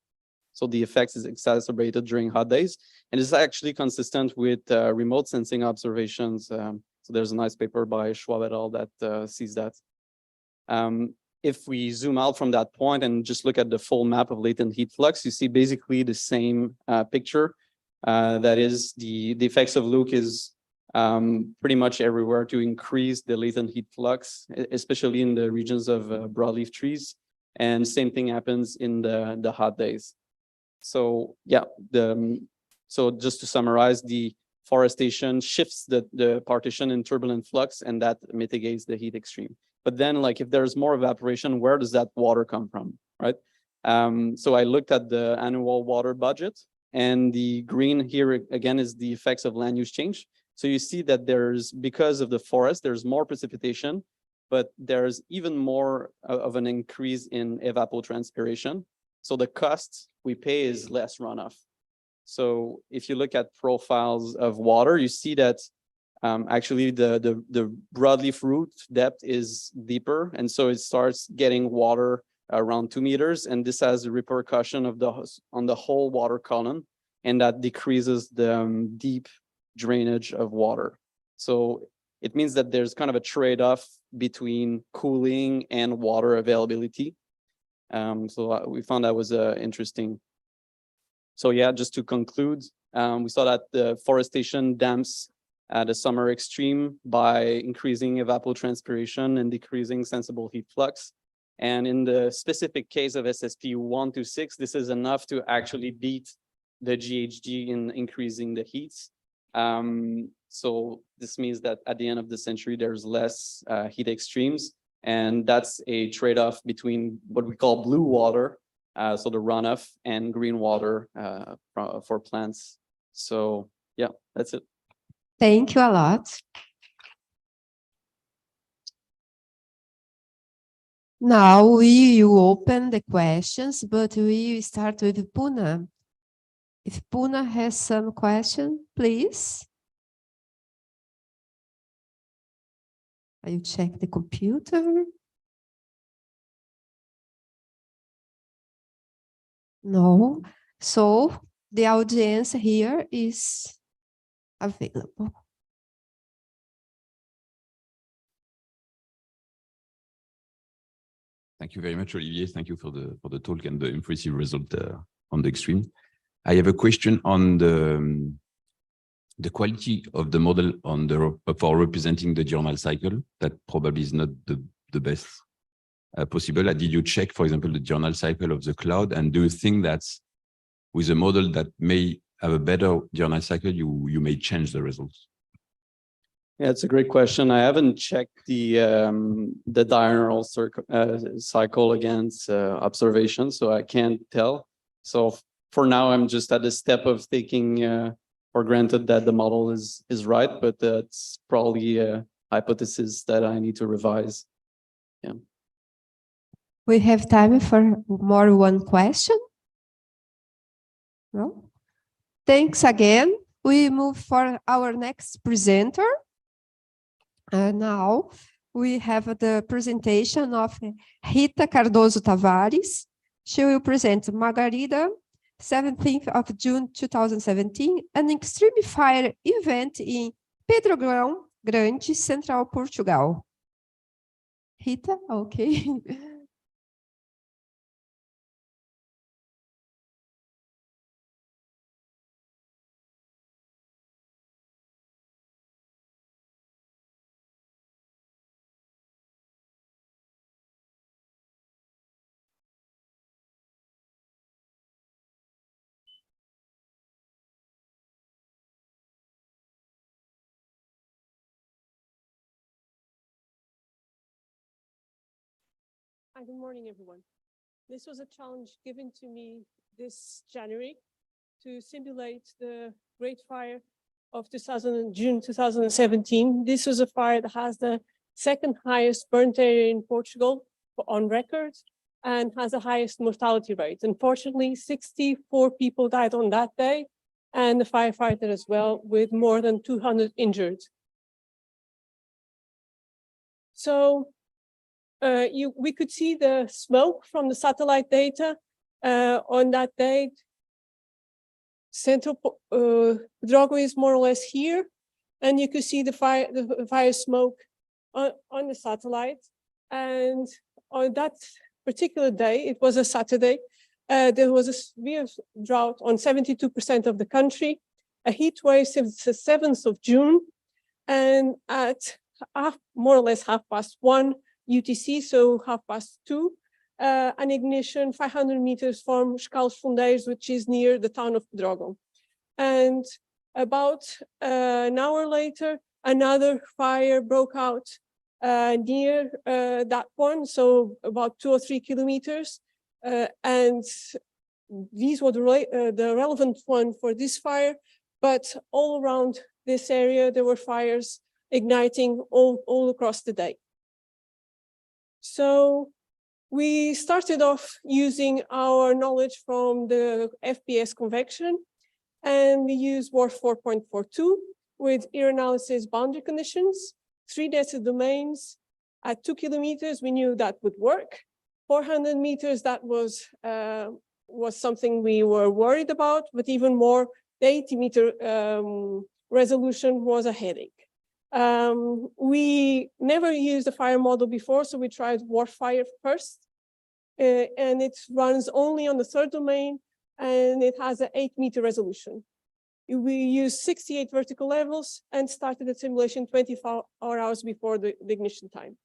So the effects is exacerbated during hot days, and it's actually consistent with remote sensing observations. So there's a nice paper by Schwab et al. That sees that. If we zoom out from that point and just look at the full map of latent heat flux, you see basically the same picture. That is, the effects of Luke is pretty much everywhere to increase the latent heat flux, especially in the regions of broadleaf trees. And same thing happens in the hot days. So so just to summarize, the forestation shifts the partition in turbulent flux, and that mitigates the heat extreme. But then, like, if there's more evaporation, where does that water come from, right? So I looked at the annual water budget, and the green here again is the effects of land use change. So you see that because of the forest, there's more precipitation, but there's even more of an increase in evapotranspiration. So the cost we pay is less runoff. So if you look at profiles of water, you see that actually the broadleaf root depth is deeper, and so it starts getting water around 2 meters, and this has a repercussion on the whole water column, and that decreases the deep drainage of water. So it means that there's kind of a trade-off between cooling and water availability. So we found that was interesting. So yeah, just to conclude, we saw that the forestation damps the summer extreme by increasing evapotranspiration and decreasing sensible heat flux. And in the specific case of SSP 126, this is enough to actually beat the GHG in increasing the heats. So this means that at the end of the century, there's less heat extremes. And that's a trade-off between what we call blue water, so the runoff, and green water for plants. So yeah, that's it. Thank you a lot. Now we will open the questions, but we will start with Puna. If Puna has some question, please. I will check the computer. No. So the audience here is available. Thank you very much, Olivier. Thank you for the talk and the impressive result on the extreme. I have a question on the quality of the model for representing the diurnal cycle. That probably is not the best possible. Did you check, for example, the diurnal cycle of the cloud? And do you think that with a model that may have a better diurnal cycle, you may change the results? Yeah, it's a great question. I haven't checked the diurnal cycle against observation, so I can't tell. So for now, I'm just at the step of taking for granted that the model is right, but that's probably a hypothesis that I need to revise. Yeah. We have time for one question. No? Thanks again. We move for our next presenter. Now we have the presentation of Rita Cardoso Tavares. She will present Margarida, 17th of June 2017, an extreme fire event in Pedro Grande, Central Portugal. Rita, okay. Hi, good morning, everyone. This was a challenge given to me this January to simulate the Great Fire of June 2017. This was a fire that has the second highest burnt area in Portugal on record and has the highest mortality rate. Unfortunately, 64 people died on that day and the firefighter as well, with more than 200 injured. So we could see the smoke from the satellite data on that day. Central Pedrógão is more or less here, and you could see the fire smoke on the satellite. And on that particular day, it was a Saturday, there was a severe drought on 72% of the country, a heat wave since the 7th of June, and at more or less 1:30 UTC, so 2:30, an ignition 500 meters from Escalos Fundeiros, which is near the town of Pedrógão. And about an hour later, another fire broke out near that one, so about 2 or 3 kilometers. And these were the relevant one for this fire, but all around this area, there were fires igniting all across the day. So we started off using our knowledge from the FPS convection, and we used WRF 4.42 with air analysis boundary conditions, 3 denser domains. At 2 kilometers, we knew that would work. 400 meters, that was something we were worried about, but even more, the 80-meter resolution was a headache. We never used a fire model before, so we tried WRF fire first. And it runs only on the 3rd domain, and it has an 8-meter resolution. We used 68 vertical levels and started the simulation 24 hours before the ignition time.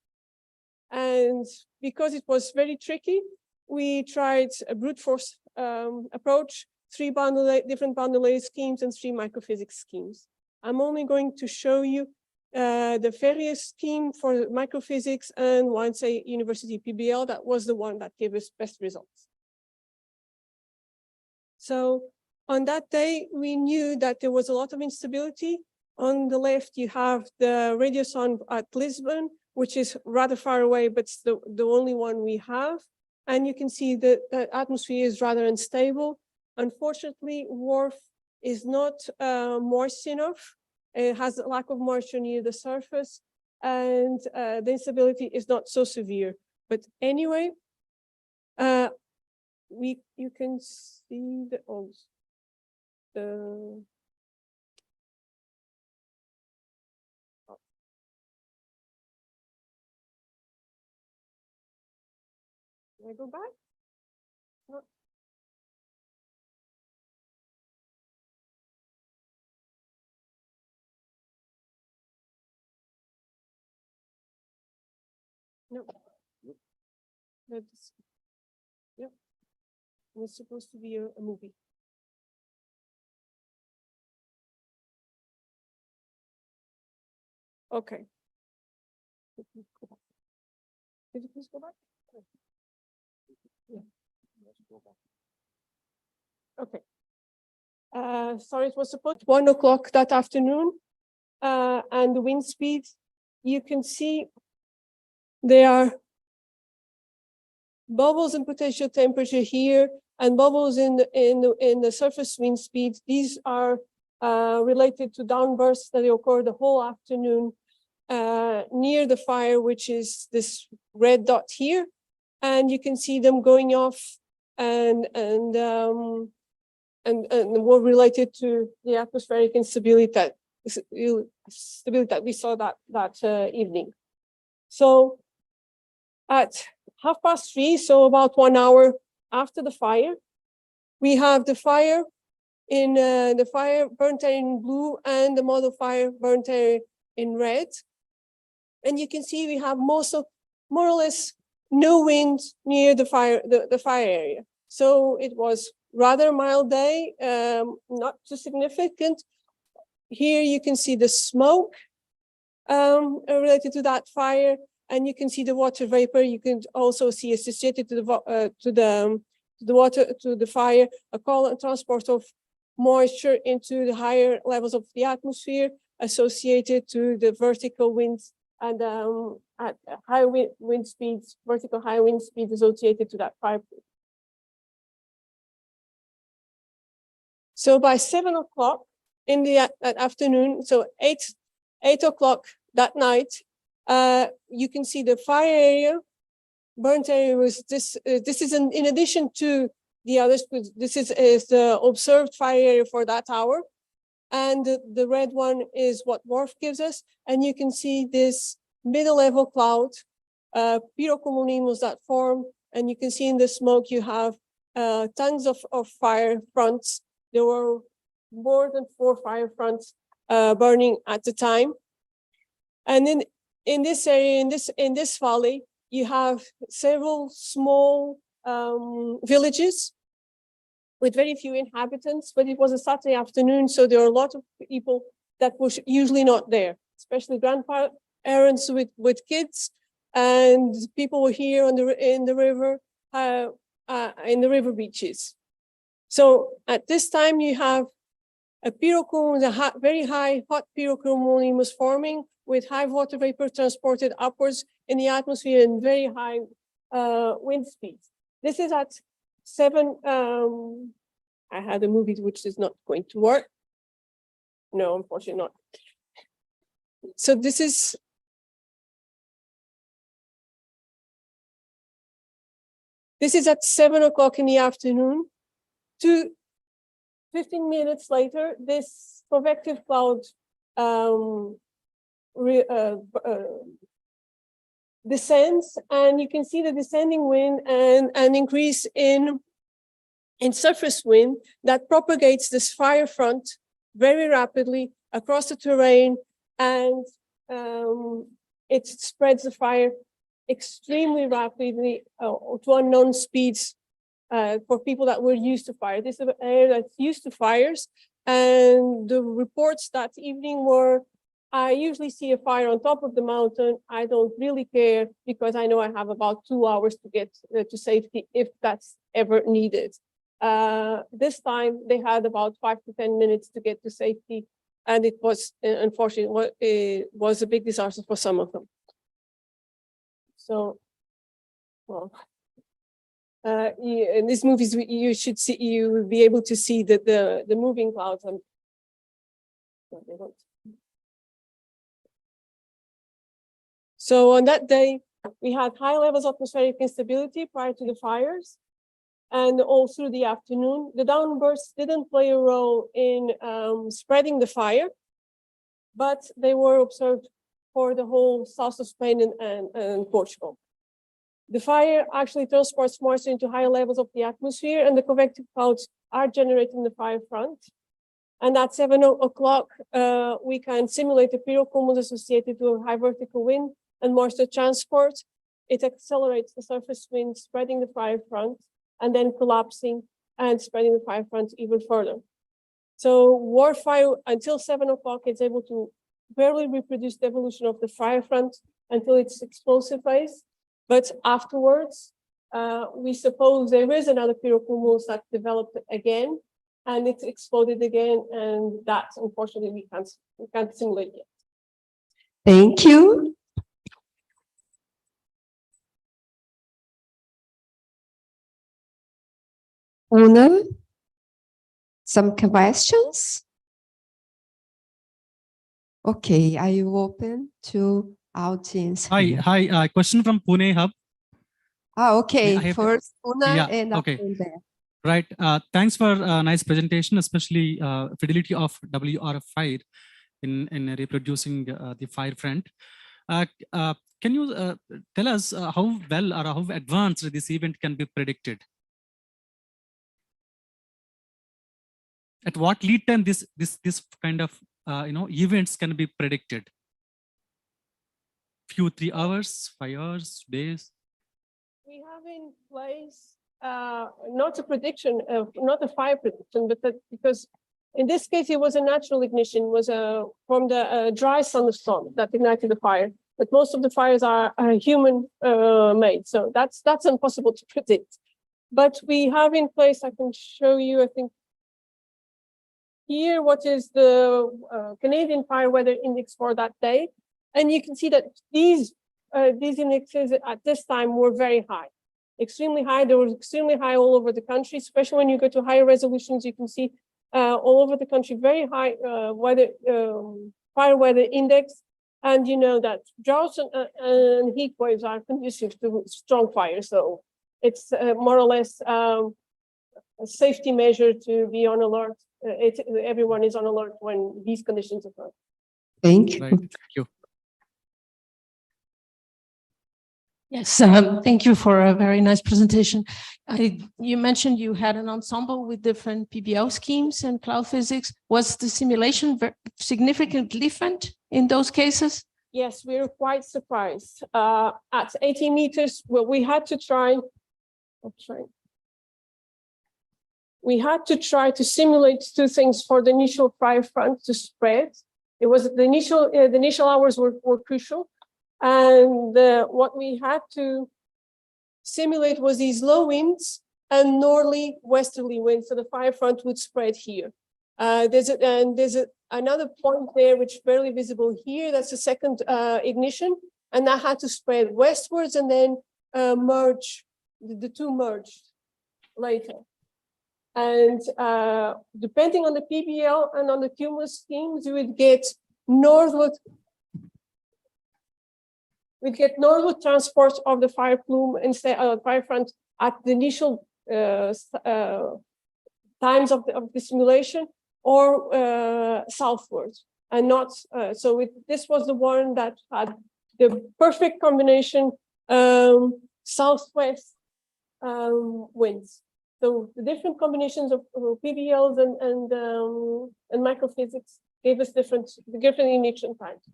And because it was very tricky, we tried a brute force approach, 3 different boundary layer schemes and 3 microphysics schemes. I'm only going to show you the various scheme for microphysics and one, say, University PBL. That was the one that gave us best results. So on that day, we knew that there was a lot of instability. On the left, you have the radius at Lisbon, which is rather far away, but it's the only one we have. And you can see that the atmosphere is rather unstable. Unfortunately, WRF is not moist enough. It has a lack of moisture near the surface, and the instability is not so severe. But anyway, you can see the Can I go back? No. No. That's, yeah. It's supposed to be a movie. Okay. Could you please go back? Yeah. Okay. Sorry, it was supposed 1 o'clock that afternoon. And the wind speed, you can see there are bubbles in potential temperature here and bubbles in the surface wind speed. These are related to downbursts that occur the whole afternoon near the fire, which is this red dot here. And you can see them going off and were related to the atmospheric instability that we saw that evening. So at 3:30, so about 1 hour after the fire, we have the fire in the fire burnt in blue and the model fire burnt in red. And you can see we have more or less no wind near the fire area. So it was rather mild day, not too significant. Here you can see the smoke related to that fire, and you can see the water vapor. You can also see associated to the fire a transport of moisture into the higher levels of the atmosphere associated to the vertical winds and at high wind speeds, vertical high wind speeds associated to that fire. So by 7 o'clock in the afternoon, so 8 o'clock that night, you can see the fire area, burnt area was this. This is in addition to the others. This is the observed fire area for that hour, and the red one is what WRF gives us. And you can see this middle level cloud, pyrocumulonimbus that form, and you can see in the smoke you have tons of fire fronts. There were more than 4 fire fronts burning at the time. And in this area, in this valley, you have several small villages with very few inhabitants, but it was a Saturday afternoon, so there are a lot of people that were usually not there, especially grandparents with kids, and people were here in the river beaches. So at this time, you have a pyrocumulonimbus, very high hot pyrocumulonimbus forming with high water vapor transported upwards in the atmosphere and very high wind speeds. This is at 7. I had a movie which is not going to work. No, unfortunately not. So this is. This is at 7 o'clock in the afternoon. 15 minutes later, this convective cloud descends, and you can see the descending wind and an increase in surface wind that propagates this fire front very rapidly across the terrain, and it spreads the fire extremely rapidly to unknown speeds. For people that were used to fire. This is an area that's used to fires, and the reports that evening were, I usually see a fire on top of the mountain. I don't really care because I know I have about 2 hours to get to safety if that's ever needed. This time they had about 5 to 10 minutes to get to safety, and it was, unfortunately, it was a big disaster for some of them. So, well. In these movies, you should see, you will be able to see the moving clouds. So on that day, we had high levels of atmospheric instability prior to the fires, and all through the afternoon. The downbursts didn't play a role in spreading the fire, but they were observed for the whole south of Spain and Portugal. The fire actually transports moisture into higher levels of the atmosphere, and the convective clouds are generating the fire front. And at 7 o'clock, we can simulate the pyrocumulus associated with a high vertical wind and moisture transport. It accelerates the surface wind, spreading the fire front, and then collapsing and spreading the fire front even further. So WRF fire until 7 o'clock is able to barely reproduce the evolution of the fire front until its explosive phase. But afterwards, we suppose there is another pyrocumulus that developed again, and it exploded again, and that unfortunately we can't simulate yet. Thank you. Una, some questions? Okay, I will open to audience. Hi. Question from Pune Hub. Okay. First, Una, yeah, and okay. after that. Right. Thanks for a nice presentation, especially fidelity of WRF fire in reproducing the fire front. Can you tell us how well or how advanced this event can be predicted? At what lead time this kind of events can be predicted? Few 3 hours, 5 hours, days? We have in place not a prediction, not a fire prediction, but because in this case it was a natural ignition, was from the dry thunderstorm that ignited the fire. But most of the fires are human made, so that's impossible to predict. But we have in place, I can show you, I think, here what is the Canadian Fire Weather Index for that day, and you can see that these indexes at this time were very high, extremely high. They were extremely high all over the country, especially when you go to higher resolutions. You can see all over the country very high fire weather index, and you know that droughts and heat waves are conducive to strong fire. So it's more or less a safety measure to be on alert. Everyone is on alert when these conditions occur. Thank you. Right. Thank you. Yes, thank you for a very nice presentation. You mentioned you had an ensemble with different PBL schemes and cloud physics. Was the simulation significantly different in those cases? Yes, we were quite surprised. At 80 meters, well, we had to try to simulate two things for the initial fire front to spread. It was the initial hours were crucial. And what we had to simulate was these low winds and northerly westerly winds, so the fire front would spread here. There's another point there which is barely visible here. That's the second ignition, and that had to spread westwards and then merge. The two merged later. And depending on the PBL and on the cumulus schemes, you would get northward. We'd get northward transport of the fire plume instead of fire front at the initial times of the simulation, or southward, and not this was the one that had the perfect combination southwest winds. So the different combinations of PBLs and microphysics gave us different ignition times.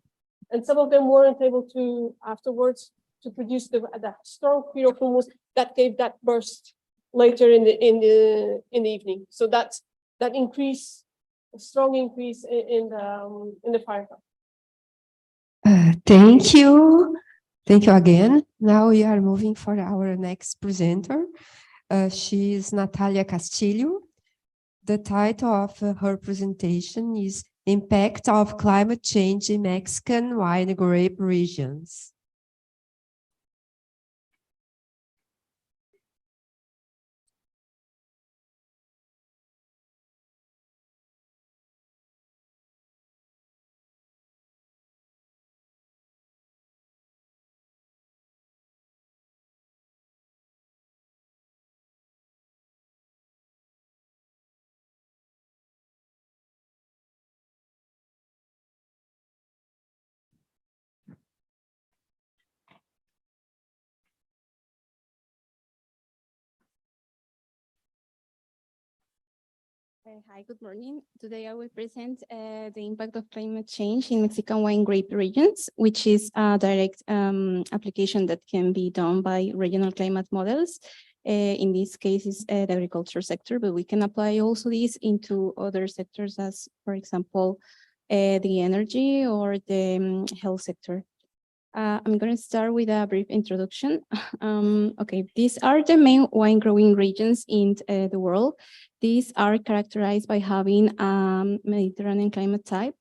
And some of them weren't able to afterwards to produce the strong pyrocumulus that gave that burst later in the evening. So that increase, a strong increase in the fire. Thank you. Thank you again. Now we are moving for our next presenter. She is Natalia Castillo. The title of her presentation is Impact of Climate Change in Mexican Wine Grape Regions. Hi, good morning. Today I will present the impact of climate change in Mexican wine grape regions, which is a direct application that can be done by regional climate models. In this case, it's the agriculture sector, but we can apply also this into other sectors as, for example, the energy or the health sector. I'm going to start with a brief introduction. Okay, these are the main wine growing regions in the world. These are characterized by having Mediterranean climate type,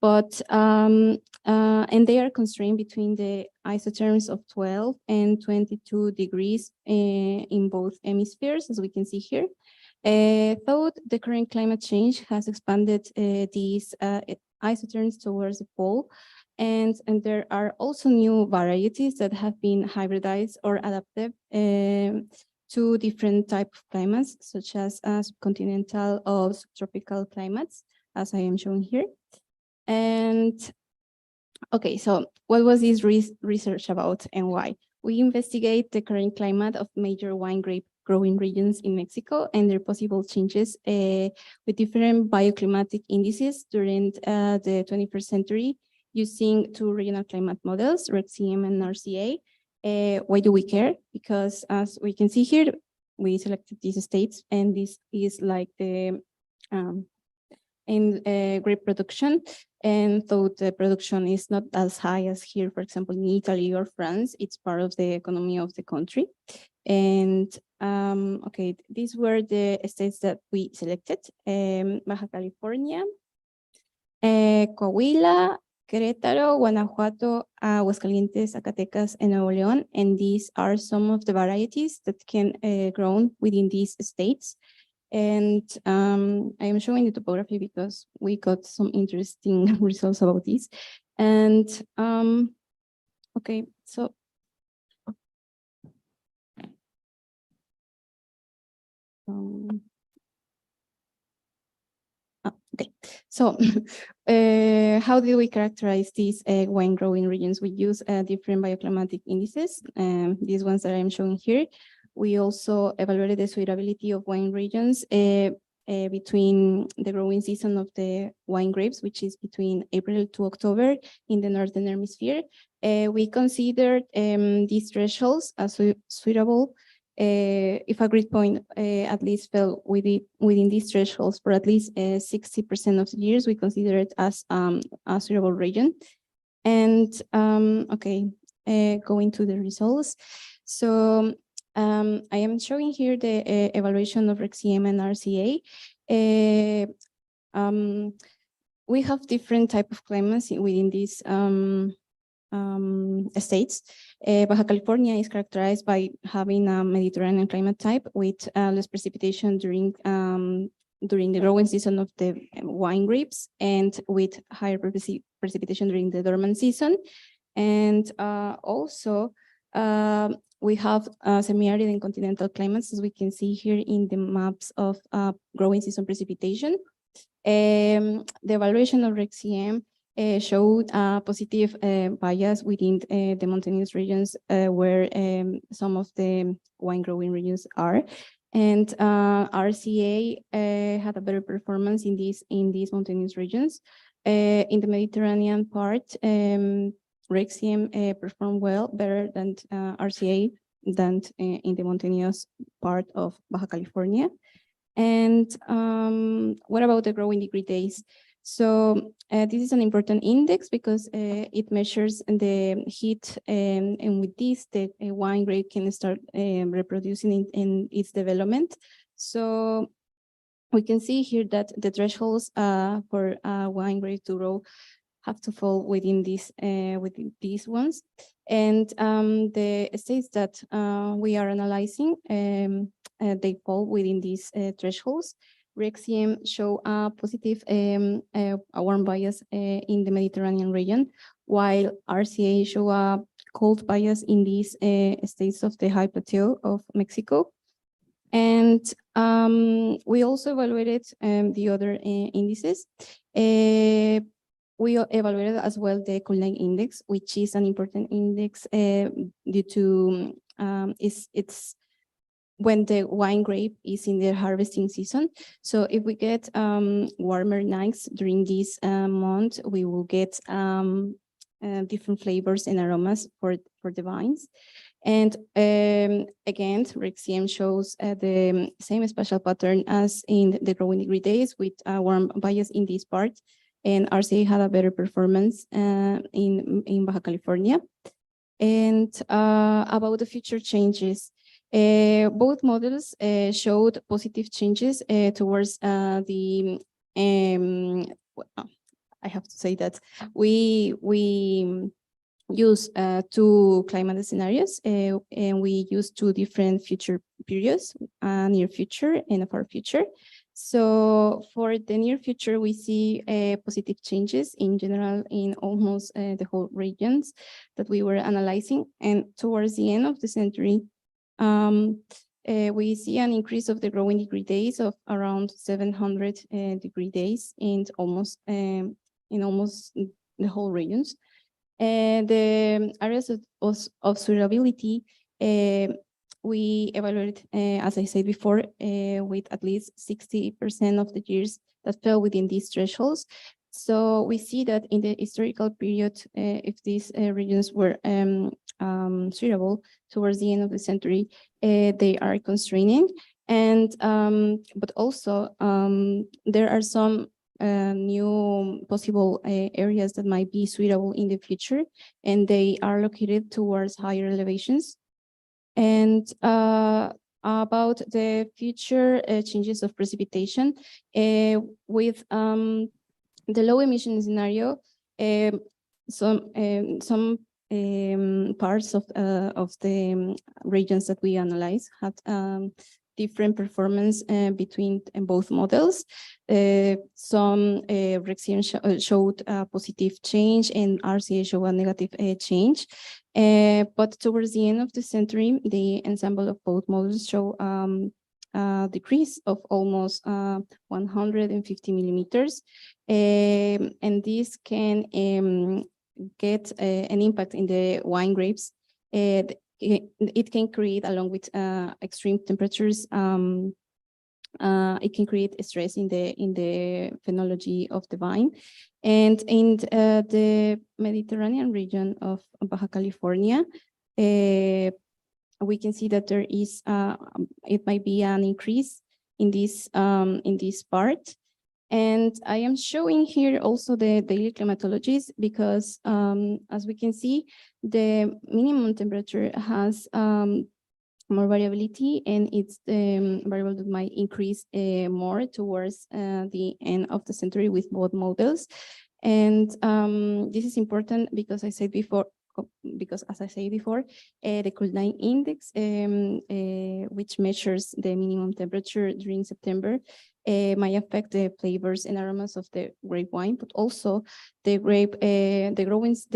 but and they are constrained between the isotherms of 12 and 22 degrees in both hemispheres, as we can see here. Though the current climate change has expanded these isotherms towards the pole, and there are also new varieties that have been hybridized or adapted to different type of climates, such as subcontinental or subtropical climates, as I am showing here. And okay, so what was this research about and why? We investigate the current climate of major wine grape growing regions in Mexico and their possible changes with different bioclimatic indices during the 21st century, using two regional climate models, RECM and RCA. Why do we care? Because as we can see here, we selected these states, and this is like the grape production. And though the production is not as high as here, for example, in Italy or France, it's part of the economy of the country. And okay, these were the states that we selected: Baja California, Coahuila, Querétaro, Guanajuato, Aguascalientes, Zacatecas, and Nuevo León. And these are some of the varieties that can grow within these states. And I am showing the topography because we got some interesting results about this. And okay, so okay, so how do we characterize these wine growing regions? We use different bioclimatic indices, these ones that I'm showing here. We also evaluated the suitability of wine regions between the growing season of the wine grapes, which is between April to October in the Northern Hemisphere. We considered these thresholds as suitable if a grid point at least fell within these thresholds for at least 60% of the years. We consider it as a suitable region. And okay, going to the results. So I am showing here the evaluation of RECM and RCA. We have different type of climates within these states. Baja California is characterized by having a Mediterranean climate type with less precipitation during the growing season of the wine grapes, and with higher precipitation during the dormant season. And also we have semi-arid and continental climates, as we can see here in the maps of growing season precipitation. The evaluation of RECM showed a positive bias within the mountainous regions where some of the wine growing regions are. And RCA had a better performance in these mountainous regions. In the Mediterranean part, RECM performed better than RCA than in the mountainous part of Baja California. And what about the growing degree days? So this is an important index because it measures the heat, and with this, the wine grape can start reproducing in its development. So we can see here that the thresholds for wine grape to grow have to fall within these ones. And the states that we are analyzing, they fall within these thresholds. RECM show a positive a warm bias in the Mediterranean region, while RCA show a cold bias in these states of the high plateau of Mexico. And we also evaluated the other indices. We evaluated as well the Cullen index, which is an important index due to it's when the wine grape is in their harvesting season. So if we get warmer nights during this month, we will get different flavors and aromas for the vines. And again, RECM shows the same spatial pattern as in the growing degree days, with a warm bias in this part. and RCA had a better performance in Baja California. And about the future changes, both models showed positive changes towards the I have to say that we use two climate scenarios, and we use two different future periods, near future and a far future. So for the near future, we see positive changes in general in almost the whole regions that we were analyzing. And towards the end of the century, we see an increase of the growing degree days of around 700 degree days in almost the whole regions. And the areas of suitability, we evaluated, as I said before, with at least 60% of the years that fell within these thresholds. So we see that in the historical period, if these regions were suitable towards the end of the century, they are constraining. And but also there are some new possible areas that might be suitable in the future, and they are located towards higher elevations. And about the future changes of precipitation, with the low emission scenario, some parts of the regions that we analyze had different performance between both models. Some RECCIEN showed a positive change and RCA showed a negative change. But towards the end of the century, the ensemble of both models show a decrease of almost 150 millimeters. And this can get an impact in the wine grapes. It can create, along with extreme temperatures, it can create stress in the phenology of the vine. And in the Mediterranean region of Baja California, we can see that there is it might be an increase in this part. And I am showing here also the daily climatologies because, as we can see, the minimum temperature has more variability, and it's the variable that might increase more towards the end of the century with both models. And this is important because as I said before, the cool9 index, which measures the minimum temperature during September, might affect the flavors and aromas of the grape wine, but also the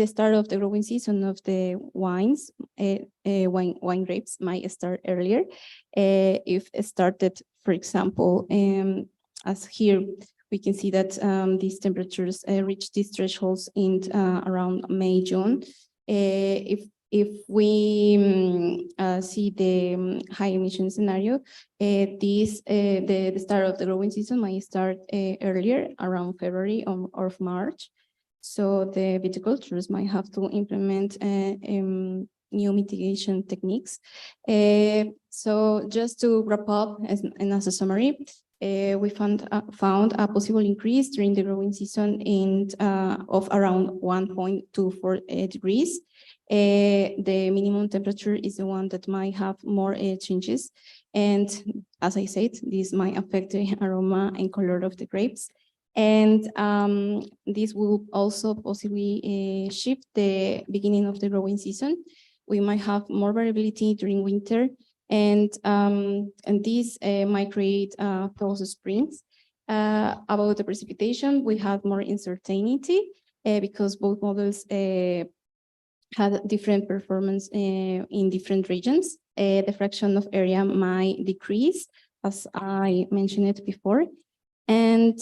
start of the growing season of the wines. Wine grapes might start earlier if it started, for example, as here we can see that these temperatures reach these thresholds in around May, June. If we see the high emission scenario, the start of the growing season might start earlier, around February or March. So the viticulturists might have to implement new mitigation techniques. So just to wrap up, and as a summary, we found a possible increase during the growing season of around 1.24 degrees. The minimum temperature is the one that might have more changes. And as I said, this might affect the aroma and color of the grapes. And this will also possibly shift the beginning of the growing season. We might have more variability during winter, and this might create false springs. About the precipitation, we have more uncertainty because both models had different performance in different regions. The fraction of area might decrease, as I mentioned it before. And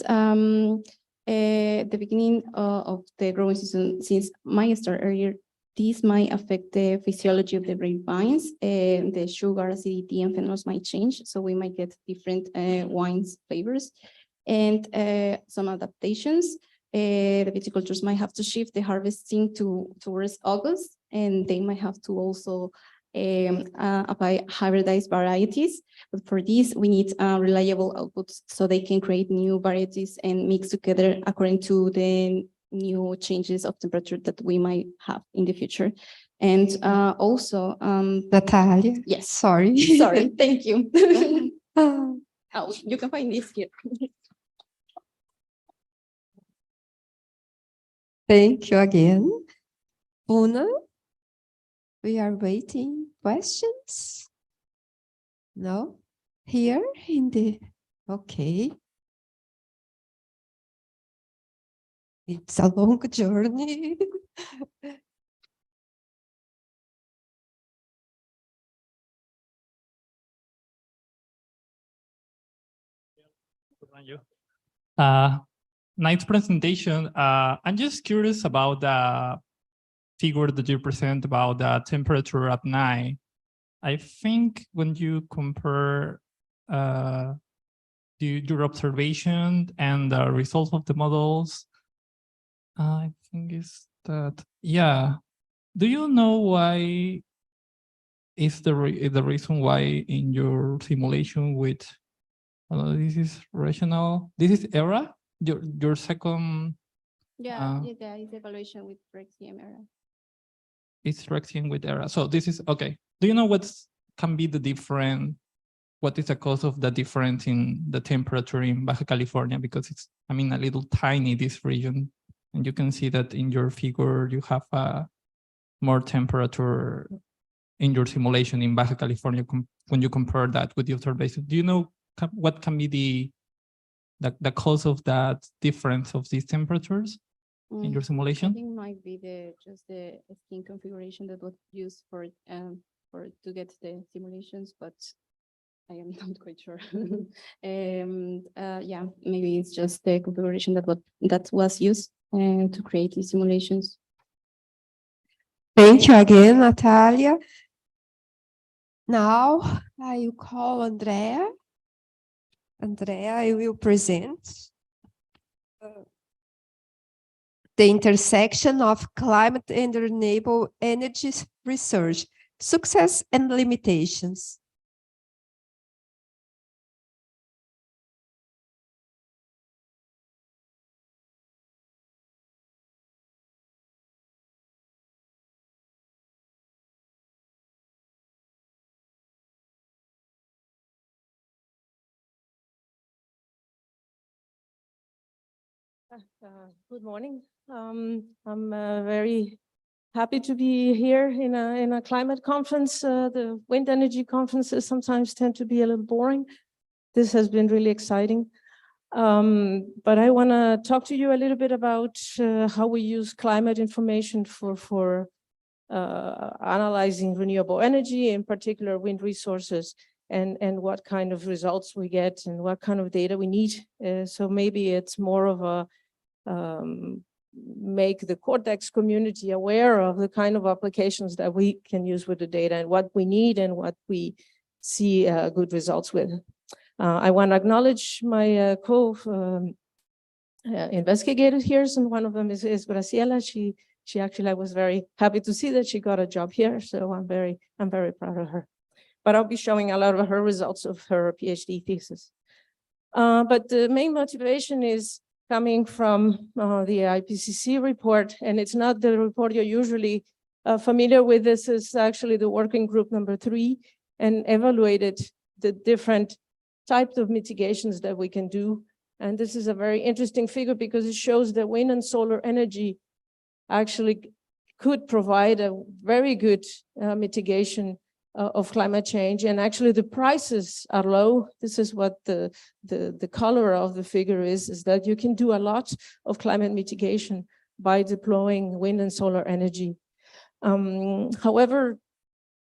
the beginning of the growing season, since might start earlier, this might affect the physiology of the grapevines. The sugar, acidity, and phenols might change, so we might get different wines flavors. And some adaptations. The viticulturists might have to shift the harvesting towards August, and they might have to also apply hybridized varieties. But for this, we need reliable outputs so they can create new varieties and mix together according to the new changes of temperature that we might have in the future. And also, Natalia. yes, Sorry. sorry, thank you. Oh, you can find this here. Thank you again. Una, we are waiting. Questions? No? Here in the, okay. It's a long journey. Nice presentation. I'm just curious about the figure that you present about the temperature at night. I think when you compare your observation and the results of the models, I think is that, yeah. Do you know why is the reason why in your simulation with, this is rational, this is ERA, your second, Yeah, it's evaluation with Rexium error. it's Rexium with ERA. So this is, okay. Do you know what can be the difference? What is the cause of the difference in the temperature in Baja California? Because it's, I mean, a little tiny, this region. And you can see that in your figure, you have more temperature in your simulation in Baja California when you compare that with the observation. Do you know what can be the cause of that difference of these temperatures in your simulation? I think might be just the skin configuration that was used for to get the simulations, but I am not quite sure. Yeah, maybe it's just the configuration that was used to create these simulations. Thank you again, Natalia. Now I will call Andrea. Andrea, I will present the intersection of climate and renewable energy research, success and limitations. Good morning. I'm very happy to be here in a climate conference. The wind energy conferences sometimes tend to be a little boring. This has been really exciting. But I want to talk to you a little bit about how we use climate information for analyzing renewable energy, in particular wind resources, and what kind of results we get and what kind of data we need. So maybe it's more of a make the Cordex community aware of the kind of applications that we can use with the data and what we need and what we see good results with. I want to acknowledge my co-investigators here, and one of them is Graciela. She actually, I was very happy to see that she got a job here, so I'm very proud of her. But I'll be showing a lot of her results of her PhD thesis. But the main motivation is coming from the IPCC report, and it's not the report you're usually familiar with. This is actually the working group number 3, and evaluated the different types of mitigations that we can do. And this is a very interesting figure because it shows that wind and solar energy actually could provide a very good mitigation of climate change, and actually the prices are low. This is what the color of the figure is that you can do a lot of climate mitigation by deploying wind and solar energy. However,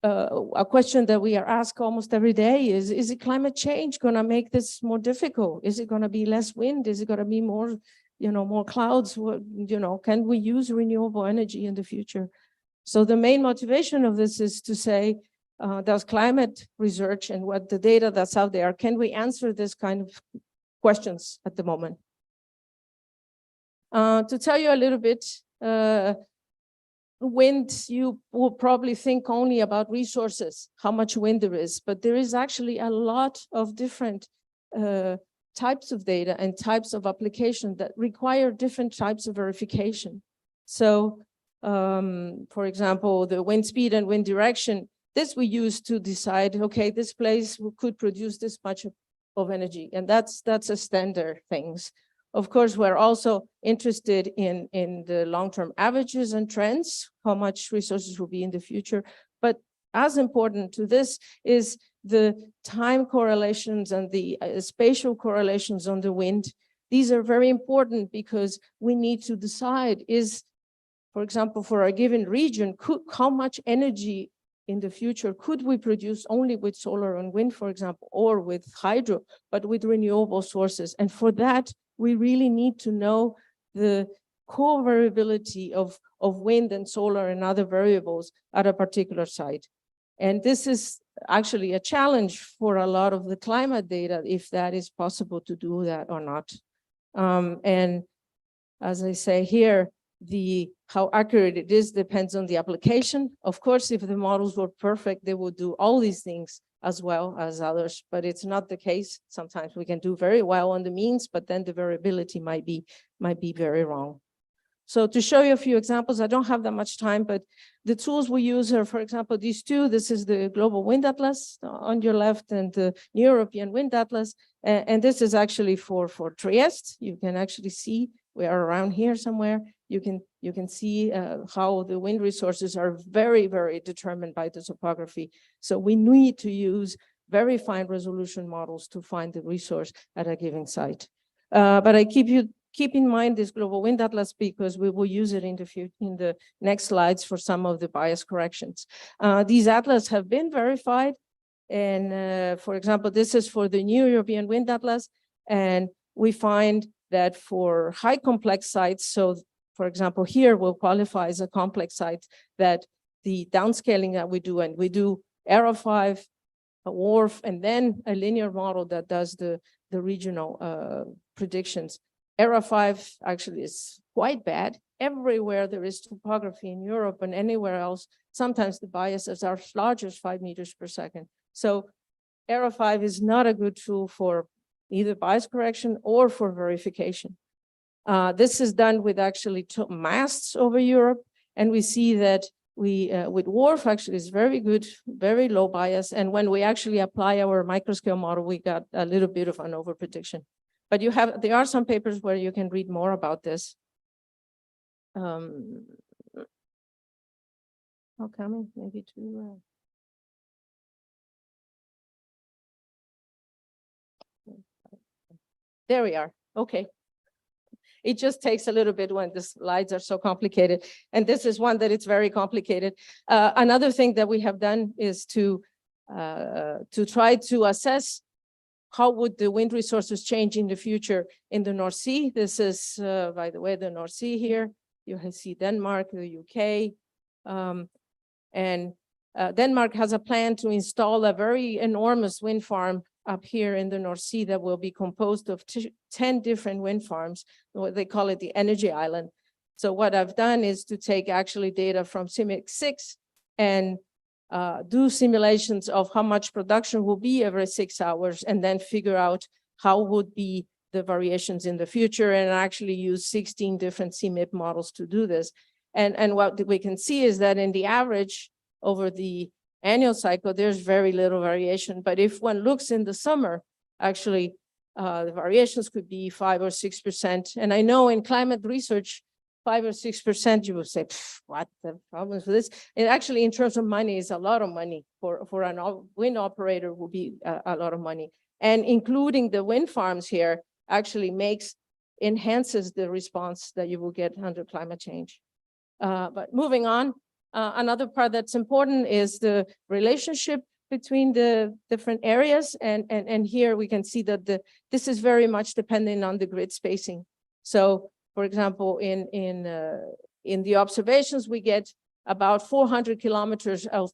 a question that we are asked almost every day is it climate change going to make this more difficult? Is it going to be less wind? Is it going to be more, more clouds? Can we use renewable energy in the future? So the main motivation of this is to say, does climate research and what the data that's out there, can we answer this kind of questions at the moment? To tell you a little bit, wind, you will probably think only about resources, how much wind there is, but there is actually a lot of different types of data and types of application that require different types of verification. So, for example, the wind speed and wind direction, this we use to decide, okay, this place could produce this much of energy, and that's a standard things. Of course, we're also interested in the long-term averages and trends, how much resources will be in the future. But as important to this is the time correlations and the spatial correlations on the wind. These are very important because we need to decide is, for example, for a given region, how much energy in the future could we produce only with solar and wind, for example, or with hydro, but with renewable sources. And for that, we really need to know the core variability of wind and solar and other variables at a particular site. And this is actually a challenge for a lot of the climate data, if that is possible to do that or not. And as I say here, how accurate it is depends on the application. Of course, if the models were perfect, they would do all these things as well as others, but it's not the case. Sometimes we can do very well on the means, but then the variability might be very wrong. So to show you a few examples, I don't have that much time, but the tools we use are, for example, these two. This is the Global Wind Atlas on your left and the European Wind Atlas. And this is actually for Trieste. You can actually see we are around here somewhere. You can see how the wind resources are very, very determined by the topography. So we need to use very fine resolution models to find the resource at a given site. But I keep in mind this Global Wind Atlas because we will use it in the next slides for some of the bias corrections. These atlas have been verified. And for example, this is for the new European Wind Atlas. And we find that for high complex sites, so for example, here will qualify as a complex site, that the downscaling that we do, and we do Aero5, a WRF, and then a linear model that does the regional predictions. Aero5 actually is quite bad. Everywhere there is topography in Europe and anywhere else, sometimes the biases are as large as 5 meters per second. So Aero5 is not a good tool for either bias correction or for verification. This is done with actually masts over Europe, and we see that with WRF actually is very good, very low bias, and when we actually apply our microscale model, we got a little bit of an overprediction. But there are some papers where you can read more about this. How come? Maybe too. There we are. Okay. It just takes a little bit when the slides are so complicated. And this is one that it's very complicated. Another thing that we have done is to try to assess how would the wind resources change in the future in the North Sea. This is, by the way, the North Sea here. You see Denmark, the UK. Denmark has a plan to install a very enormous wind farm up here in the North Sea that will be composed of 10 different wind farms. They call it the energy island. So what I've done is to take actually data from CIMIC 6 and do simulations of how much production will be every 6 hours, and then figure out how would be the variations in the future, and actually use 16 different CMIP models to do this. And what we can see is that in the average over the annual cycle, there's very little variation. But if one looks in the summer, actually, the variations could be 5 or 6%. And I know in climate research, 5 or 6%, you will say, what the problems with this? And actually, in terms of money, is a lot of money for a wind operator will be a lot of money. And including the wind farms here actually enhances the response that you will get under climate change. But moving on, another part that's important is the relationship between the different areas. And here we can see that this is very much dependent on the grid spacing. So, for example, in the observations, we get about 400 kilometers of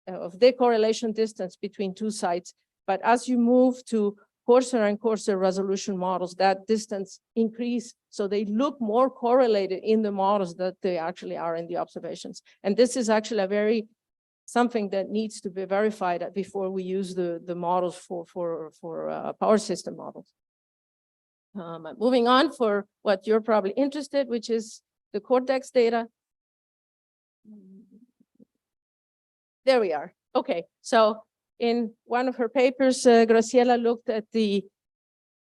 decorrelation distance between two sites. But as you move to coarser and coarser resolution models, that distance increase. So they look more correlated in the models that they actually are in the observations. And this is actually something that needs to be verified before we use the models for power system models. Moving on for what you're probably interested, which is the Cordex data. There we are. Okay, so in one of her papers, Graciela looked at the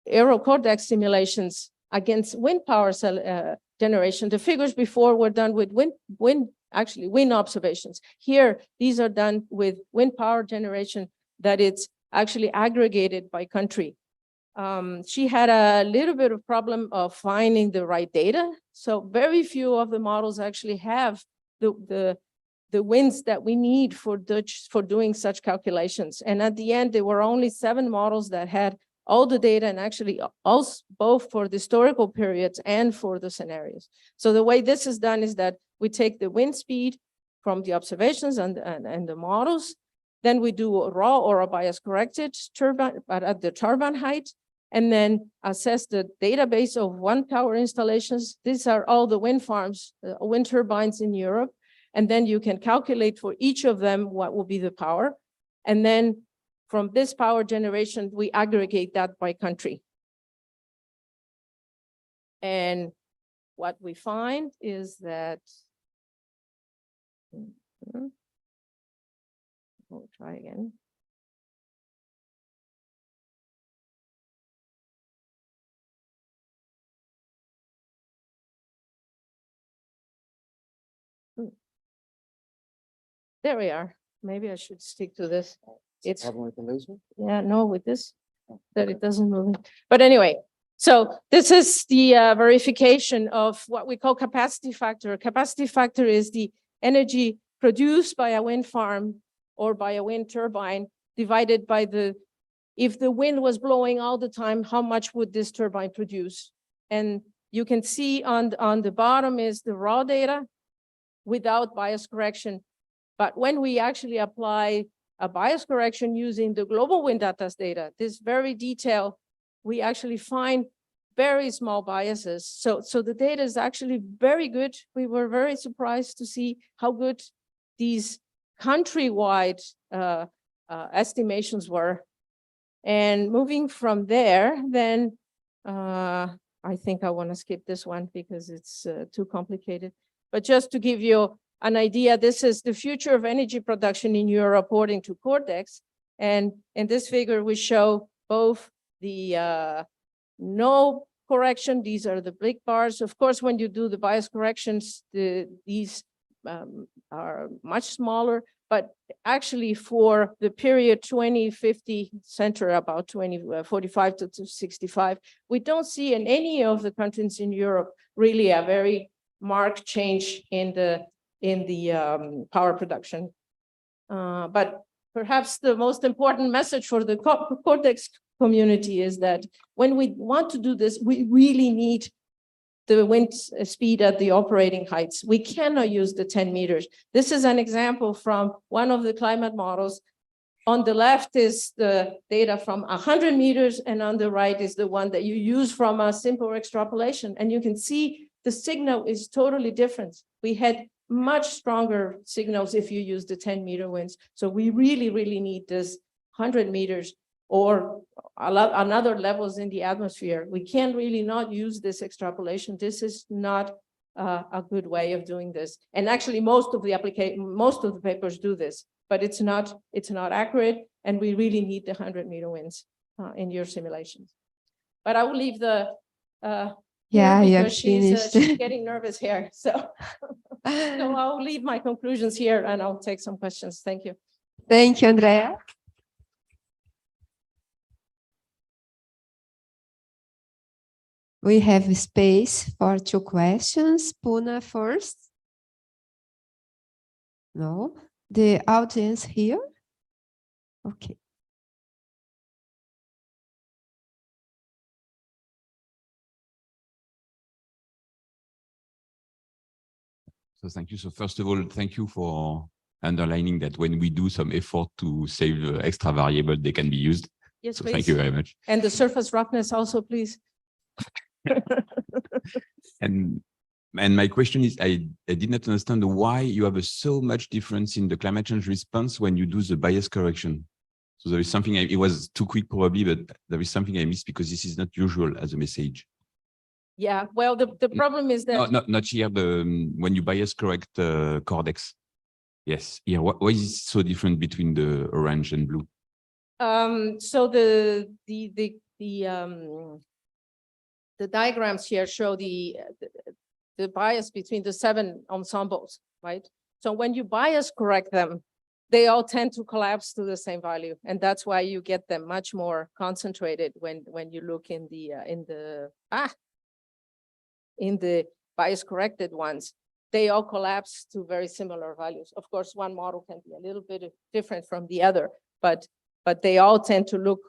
Cordex simulations against wind power cell generation. The figures before were done with wind observations. Here, these are done with wind power generation that it's actually aggregated by country. She had a little bit of problem of finding the right data. So very few of the models actually have the winds that we need for doing such calculations. And at the end, there were only 7 models that had all the data, and actually also both for the historical periods and for the scenarios. So the way this is done is that we take the wind speed from the observations and the models, then we do a raw or a bias corrected turbine, but at the turbine height, and then assess the database of wind power installations. These are all the wind farms, wind turbines in Europe. And then you can calculate for each of them what will be the power. And then from this power generation, we aggregate that by country. And what we find is that, we'll try again. There we are. Maybe I should stick to this. It's problem with the laser? Yeah, no, with this, that it doesn't move. But anyway, so this is the verification of what we call capacity factor. Capacity factor is the energy produced by a wind farm or by a wind turbine divided by if the wind was blowing all the time, how much would this turbine produce? And you can see on the bottom is the raw data without bias correction. But when we actually apply a bias correction using the global wind atlas data, this very detailed, we actually find very small biases. So the data is actually very good. We were very surprised to see how good these countrywide estimations were. And moving from there, then I think I want to skip this one because it's too complicated. But just to give you an idea, this is the future of energy production in Europe according to Cordex. And in this figure, we show both the no correction. These are the big bars. Of course, when you do the bias corrections, these are much smaller. But actually for the period 2050 center, about 2045 to 65, we don't see in any of the countries in Europe really a very marked change in the power production. But perhaps the most important message for the Cordex community is that when we want to do this, we really need the wind speed at the operating heights. We cannot use the 10 meters. This is an example from one of the climate models. On the left is the data from 100 meters, and on the right is the one that you use from a simple extrapolation. And you can see the signal is totally different. We had much stronger signals if you use the 10-meter winds. So we really, really need this 100 meters or another levels in the atmosphere. We can't really not use this extrapolation. This is not a good way of doing this. And actually, most of the papers do this, but it's not accurate, and we really need the 100-meter winds in your simulations. But I will leave the yeah, because she's getting nervous here. So I'll leave my conclusions here and I'll take some questions. Thank you. Thank you, Andrea. We have space for 2 questions. Puna first. No, the audience here. Okay. So thank you. So first of all, thank you for underlining that when we do some effort to save extra variable, they can be used. Yes, So please. thank you very much. And the surface roughness also, please. And my question is, I did not understand why you have so much difference in the climate change response when you do the bias correction. So there is something, it was too quick probably, but there is something I missed because this is not usual as a message. Yeah, well, the problem is that Not here, when you bias correct Cordex. Yes, yeah. Why is it so different between the orange and blue? so the diagrams here show the bias between the 7 ensembles, right? So when you bias correct them, they all tend to collapse to the same value, and that's why you get them much more concentrated when you look in the bias corrected ones. They all collapse to very similar values. Of course, one model can be a little bit different from the other, but they all tend to look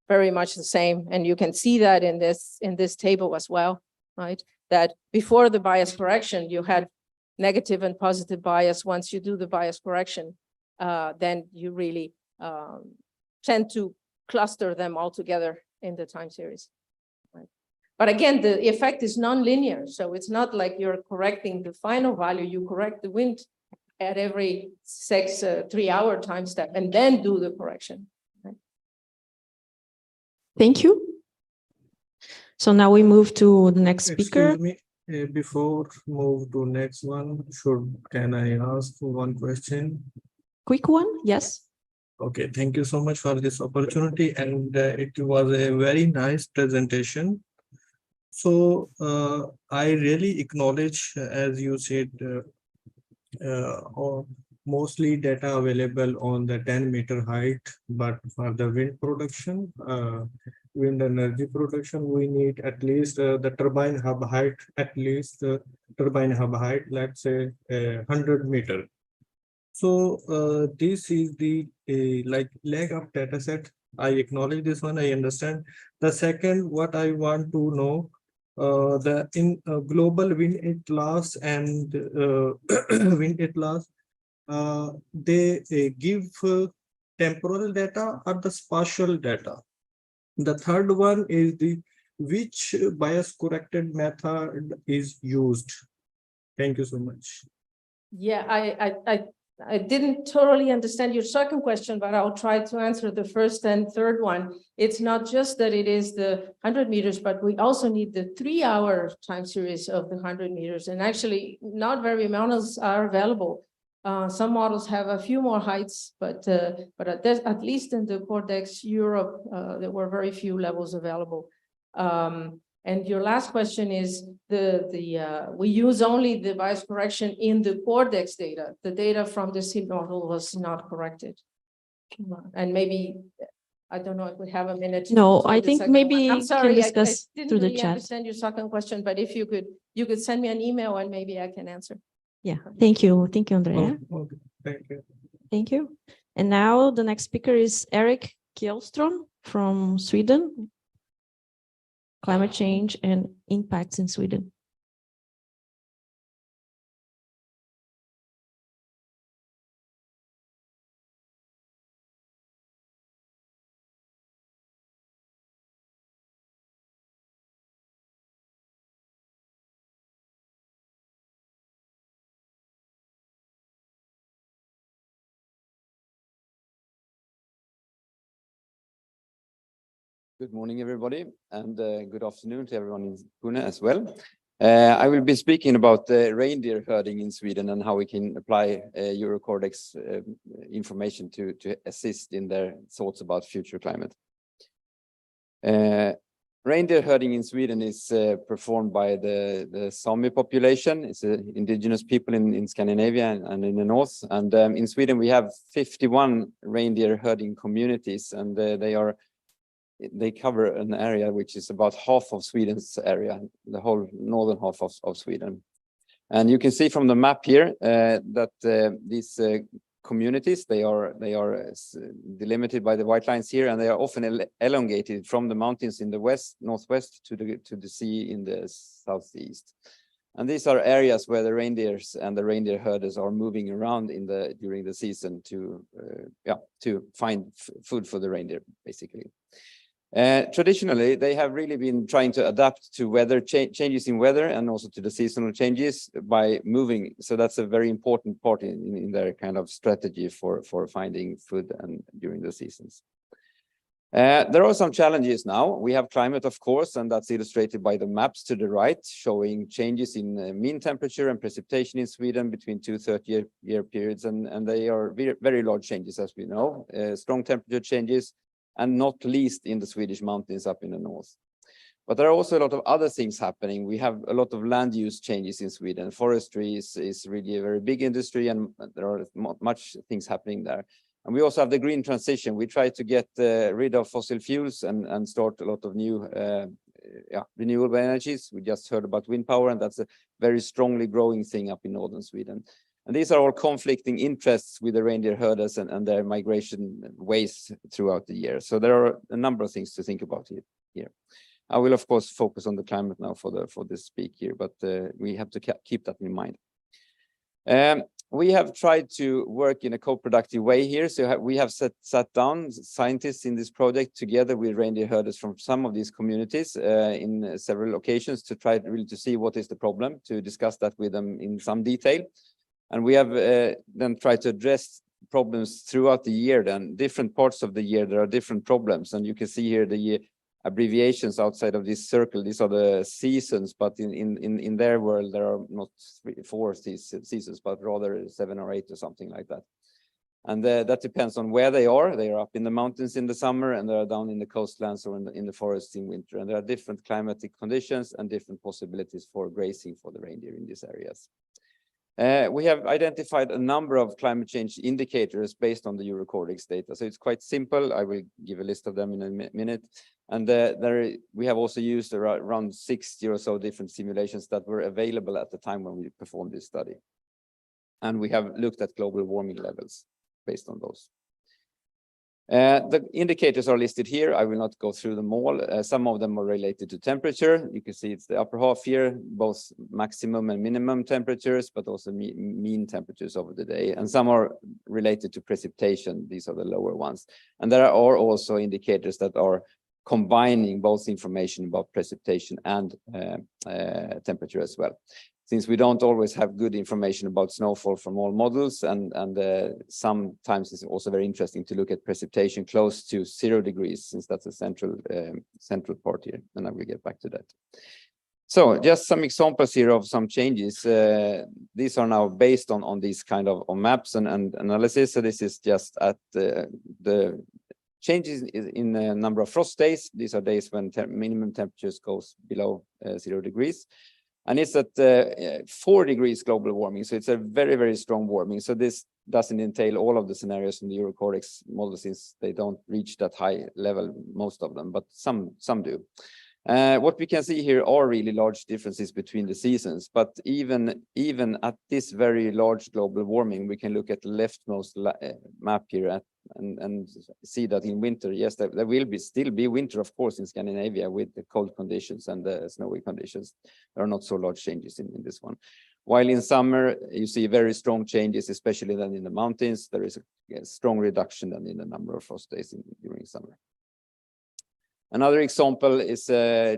very much the same. And you can see that in this table as well, right? That before the bias correction, you had negative and positive bias. Once you do the bias correction, then you really tend to cluster them all together in the time series. But again, the effect is non-linear. So it's not like you're correcting the final value. You correct the wind at every 3-hour time step and then do the correction. Right? Thank you. So now we move to the next speaker. Excuse me, before move to next one, can I ask one question? Quick one, yes. Okay, thank you so much for this opportunity, and it was a very nice presentation. So I really acknowledge, as you said, mostly data available on the 10-meter height, but for the wind production, wind energy production, we need at least the turbine hub height, let's say 100 meter. So this is the like lack of data set. I acknowledge this one, I understand. The second, what I want to know, global wind atlas and wind atlas, they give temporal data or the spatial data. The third one is which bias corrected method is used. Thank you so much. Yeah, I didn't totally understand your second question, but I'll try to answer the first and third one. It's not just that it is the 100 meters, but we also need the 3-hour time series of the 100 meters. And actually, not very many models are available. Some models have a few more heights, but at least in the Cordex Europe, there were very few levels available. And your last question is we use only the bias correction in the Cordex data. The data from the SID model was not corrected. And maybe, I don't know if we have a minute. No, I think maybe I'm sorry, can discuss I didn't through the really chat. understand your second question, but if you could send me an email and maybe I can answer. Yeah, thank you. Thank you, Andrea. Okay, thank you. Thank you. And now the next speaker is Erik Kjellström from Sweden. Climate change and impacts in Sweden. Good morning, everybody, and good afternoon to everyone in Pune as well. I will be speaking about the reindeer herding in Sweden and how we can apply Cordex information to assist in their thoughts about future climate. Reindeer herding in Sweden is performed by the Sami population. It's indigenous people in Scandinavia and in the north. And in Sweden, we have 51 reindeer herding communities, and they cover an area which is about half of Sweden's area, the whole northern half of Sweden. And you can see from the map here that these communities, they are delimited by the white lines here, and they are often elongated from the mountains in the northwest to the sea in the southeast. And these are areas where the reindeers and the reindeer herders are moving around during the season to find food for the reindeer, basically. Traditionally, they have really been trying to adapt to weather changes in weather and also to the seasonal changes by moving. So that's a very important part in their kind of strategy for finding food and during the seasons. There are some challenges now. We have climate, of course, and that's illustrated by the maps to the right, showing changes in mean temperature and precipitation in Sweden between 2 30-year periods. And they are very large changes, as we know, strong temperature changes, and not least in the Swedish mountains up in the north. But there are also a lot of other things happening. We have a lot of land use changes in Sweden. Forestry is really a very big industry, and there are much things happening there. And we also have the green transition. We try to get rid of fossil fuels and start a lot of new renewable energies. We just heard about wind power, and that's a very strongly growing thing up in northern Sweden. And these are all conflicting interests with the reindeer herders and their migration ways throughout the year. So there are a number of things to think about here. I will, of course, focus on the climate now for this speak here, but we have to keep that in mind. We have tried to work in a co-productive way here. So we have sat down scientists in this project together with reindeer herders from some of these communities in several locations to try really to see what is the problem, to discuss that with them in some detail. And we have then tried to address problems throughout the year. Then different parts of the year, there are different problems. And you can see here the abbreviations outside of this circle. These are the seasons, but in their world, there are not 4 seasons, but rather 7 or 8 or something like that. And that depends on where they are. They are up in the mountains in the summer, and they are down in the coastlands or in the forests in winter. And there are different climatic conditions and different possibilities for grazing for the reindeer in these areas. We have identified a number of climate change indicators based on the Cordex data. So it's quite simple. I will give a list of them in a minute. And we have also used around 60 or so different simulations that were available at the time when we performed this study. And we have looked at global warming levels based on those. The indicators are listed here. I will not go through them all. Some of them are related to temperature. You can see it's the upper half here, both maximum and minimum temperatures, but also mean temperatures over the day. And some are related to precipitation. These are the lower ones. And there are also indicators that are combining both information about precipitation and temperature as well. Since we don't always have good information about snowfall from all models, and sometimes it's also very interesting to look at precipitation close to 0 degrees, since that's a central part here, and I will get back to that. So just some examples here of some changes. These are now based on these kind of maps and analysis. So this is just at the changes in the number of frost days. These are days when minimum temperatures goes below 0 degrees. And it's at 4 degrees global warming. So it's a very, very strong warming. So this doesn't entail all of the scenarios in the Cordex model, since they don't reach that high level, most of them, but some do. What we can see here are really large differences between the seasons. But even at this very large global warming, we can look at the leftmost map here and see that in winter, yes, there will still be winter, of course, in Scandinavia with the cold conditions and the snowy conditions. There are not so large changes in this one. While in summer, you see very strong changes, especially then in the mountains. There is a strong reduction then in the number of frost days during summer. Another example is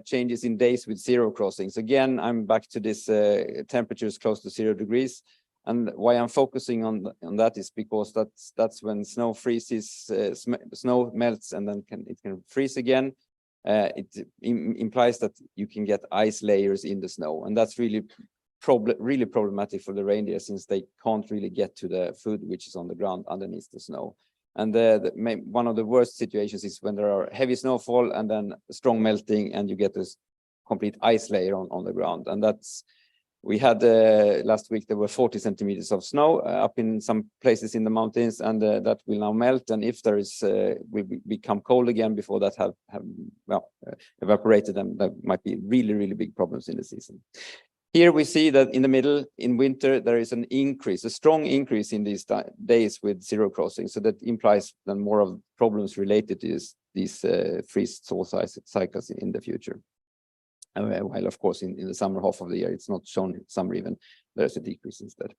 changes in days with 0 crossings. Again, I'm back to this temperatures close to 0 degrees. And why I'm focusing on that is because that's when snow freezes, snow melts, and then it can freeze again. It implies that you can get ice layers in the snow, and that's really problematic for the reindeer, since they can't really get to the food which is on the ground underneath the snow. And one of the worst situations is when there are heavy snowfall and then strong melting, and you get this complete ice layer on the ground. And we had last week, there were 40 centimeters of snow up in some places in the mountains, and that will now melt. And if there is, will become cold again before that have evaporated, and there might be really, really big problems in the season. Here we see that in the middle, in winter, there is an increase, a strong increase in these days with 0 crossings. So that implies then more of problems related to these freeze-thaw cycles in the future. while of course in the summer half of the year, it's not shown in summer even, there's a decrease instead.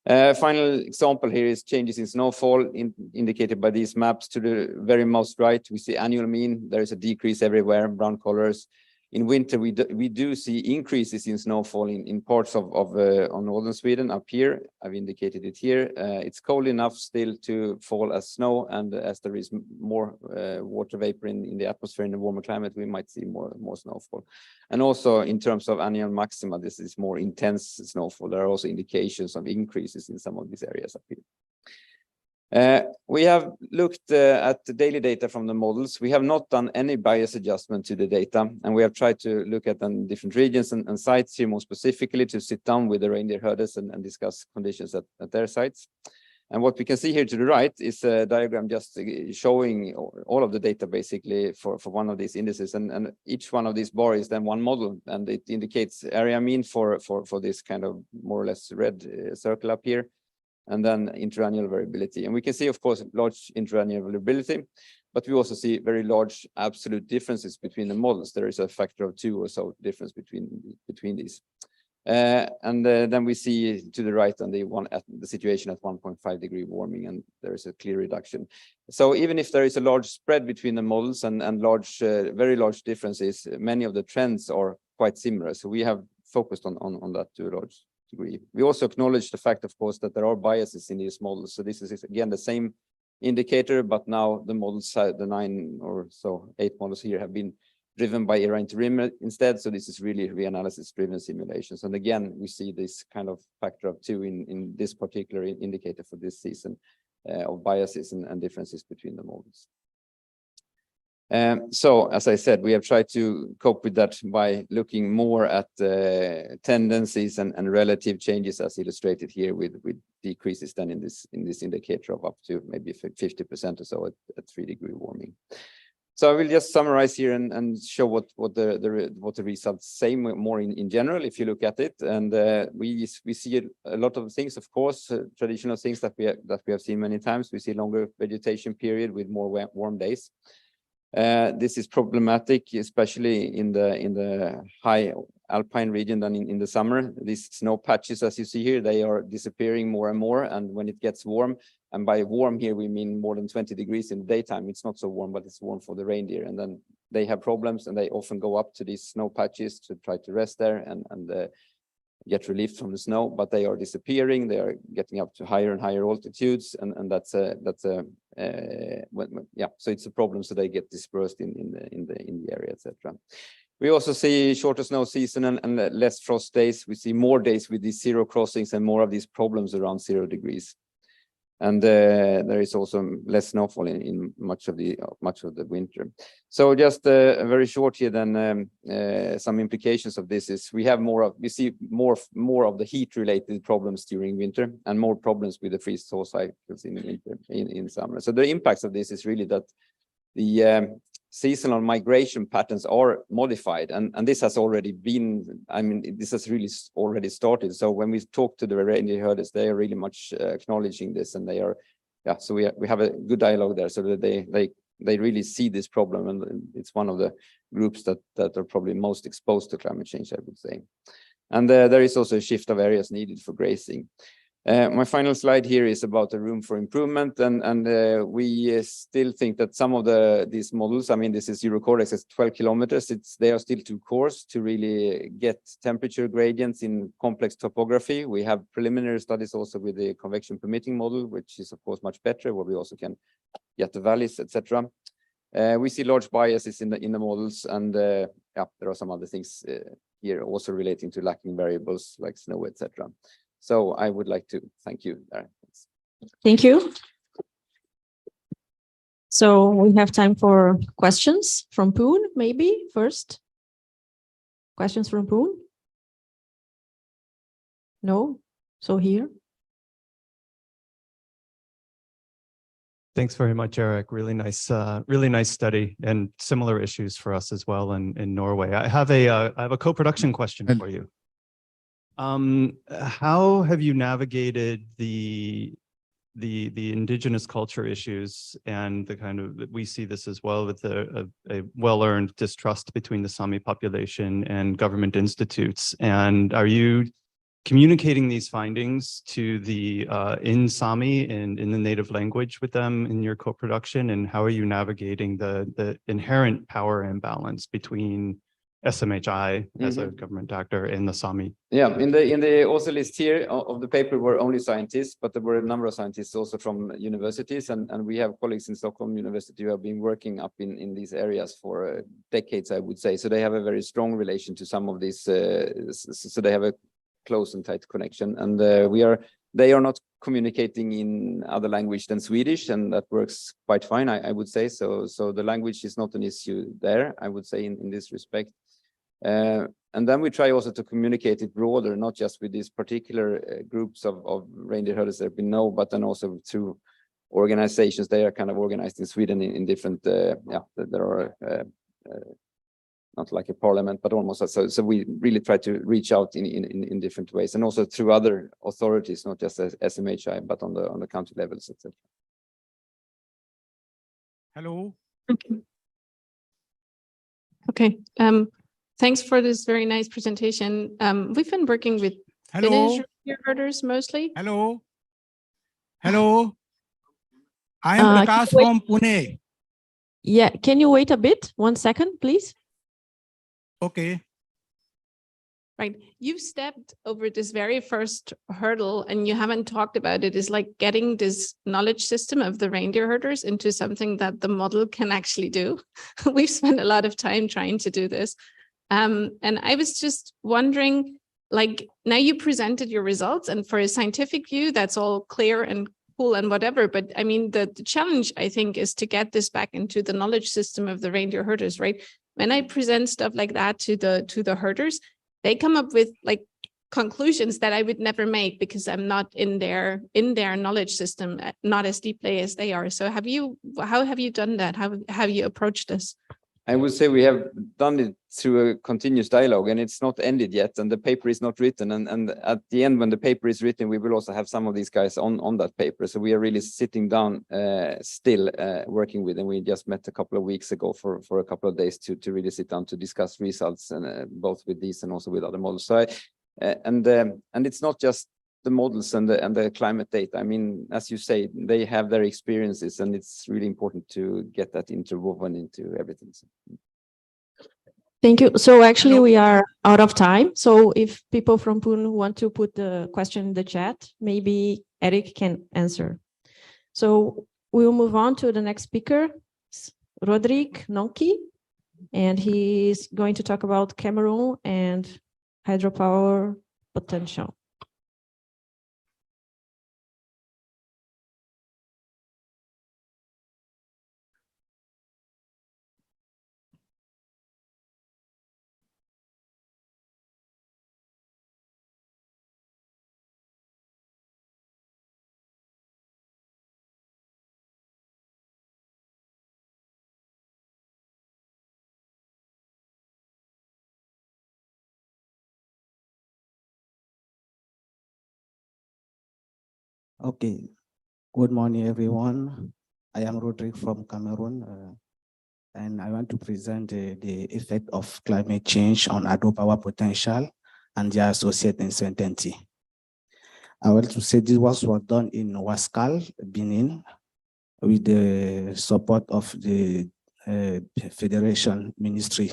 Final example here is changes in snowfall indicated by these maps. To the very most right, we see annual mean. There is a decrease everywhere, brown colors. In winter, we do see increases in snowfall in parts of on northern Sweden up here. I've indicated it here. It's cold enough still to fall as snow, and as there is more water vapor in the atmosphere in the warmer climate, we might see more snowfall. And also in terms of annual maxima, this is more intense snowfall. There are also indications of increases in some of these areas up here. We have looked at the daily data from the models. We have not done any bias adjustment to the data, and we have tried to look at them different regions and sites here more specifically to sit down with the reindeer herders and discuss conditions at their sites. And what we can see here to the right is a diagram just showing all of the data basically for one of these indices, and each one of these bars is then one model, and it indicates area mean for this kind of more or less red circle up here, and then interannual variability. And we can see, of course, large interannual variability, but we also see very large absolute differences between the models. There is a factor of 2 or so difference between these. Then we see to the right on the situation at 1.5 degree warming, and there is a clear reduction. So even if there is a large spread between the models and very large differences, many of the trends are quite similar. So we have focused on that to a large degree. We also acknowledge the fact, of course, that there are biases in these models. So this is again the same indicator, but now the models, the 9 or so 8 models here have been driven by era interim instead. So this is really reanalysis driven simulations. And again, we see this kind of factor of 2 in this particular indicator for this season of biases and differences between the models. So, as I said, we have tried to cope with that by looking more at tendencies and relative changes, as illustrated here, with decreases then in this indicator of up to maybe 50% or so at 3 degree warming. So I will just summarize here and show what the results say more in general, if you look at it. And we see a lot of things, of course, traditional things that we have seen many times. We see longer vegetation period with more warm days. This is problematic, especially in the high alpine region than in the summer. These snow patches, as you see here, they are disappearing more and more. And when it gets warm, and by warm here, we mean more than 20 degrees in the daytime. It's not so warm, but it's warm for the reindeer. And then they have problems, and they often go up to these snow patches to try to rest there and get relief from the snow, but they are disappearing. They are getting up to higher and higher altitudes, and that's so it's a problem. So they get dispersed in the area, etc. We also see shorter snow season and less frost days. We see more days with these 0 crossings and more of these problems around 0 degrees. And there is also less snowfall in much of the winter. So just very short here, then some implications of this is we see more of the heat-related problems during winter and more problems with the freeze-thaw cycles in winter in summer. So the impacts of this is really that the seasonal migration patterns are modified, and this has already been, this has really already started. So when we talk to the reindeer herders, they are really much acknowledging this, and they are, so we have a good dialogue there, so that they really see this problem, and it's one of the groups that are probably most exposed to climate change, I would say. And there is also a shift of areas needed for grazing. My final slide here is about the room for improvement, and we still think that some of these models, this is Cordex, it's 12 kilometers. They are still too coarse to really get temperature gradients in complex topography. We have preliminary studies also with the convection permitting model, which is of course much better, where we also can get the valleys, etc. We see large biases in the models, and there are some other things here also relating to lacking variables like snow, etc. So I would like to thank you. Thank you. So we have time for questions from Poon, maybe first. Questions from Poon? No? So here. Thanks very much, Eric. Really nice study, and similar issues for us as well in Norway. I have a co-production question for you. How have you navigated the the indigenous culture issues and the kind of, we see this as well with a well-earned distrust between the Sami population and government institutes. And are you communicating these findings to the in Sami and in the native language with them in your co-production? And how are you navigating the inherent power imbalance between SMHI as a government actor and the Sami? Yeah, in the author list here of the paper were only scientists, but there were a number of scientists also from universities, and we have colleagues in Stockholm University who have been working up in these areas for decades, I would say. So they have a very strong relation to some of these, so they have a close and tight connection, and they are not communicating in other language than Swedish, and that works quite fine, I would say. So the language is not an issue there, I would say, in this respect. And then we try also to communicate it broader, not just with these particular groups of reindeer herders that we know, but then also through organizations. They are kind of organized in Sweden in different, there are not like a parliament, but almost. So we really try to reach out in different ways, and also through other authorities, not just as SMHI, but on the country levels, etc. Hello. Okay. Thanks for this very nice presentation. We've been working with Hello. Finnish reindeer herders mostly. Hello. Hello. I am Prakash from Pune. Yeah, can you wait a bit? 1 second, please. Okay. Right. You've stepped over this very first hurdle and you haven't talked about it. It's like getting this knowledge system of the reindeer herders into something that the model can actually do. We've spent a lot of time trying to do this. And I was just wondering, like, now you presented your results, and for a scientific view, that's all clear and cool and whatever. But I mean, the challenge, I think, is to get this back into the knowledge system of the reindeer herders, right? When I present stuff like that to the herders, they come up with like conclusions that I would never make because I'm not in their knowledge system, not as deeply as they are. So how have you done that? How have you approached this? I would say we have done it through a continuous dialogue, and it's not ended yet, and the paper is not written. And at the end, when the paper is written, we will also have some of these guys on that paper. So we are really sitting down still working with them. We just met a couple of weeks ago for a couple of days to really sit down to discuss results, and both with these and also with other models. So and it's not just the models and the climate data. I mean, as you say, they have their experiences, and it's really important to get that interwoven into everything. Thank you. So actually we are out of time. So if people from Pune want to put the question in the chat, maybe Eric can answer. So we will move on to the next speaker, Rodrigue Nonki, and he's going to talk about Cameroon and hydropower potential. Okay, good morning, everyone. I am Rodrigue from Cameroon, and I want to present the effect of climate change on hydropower potential and their associated uncertainty. I want to say this was done in Wascal, Benin, with the support of the Federation Ministry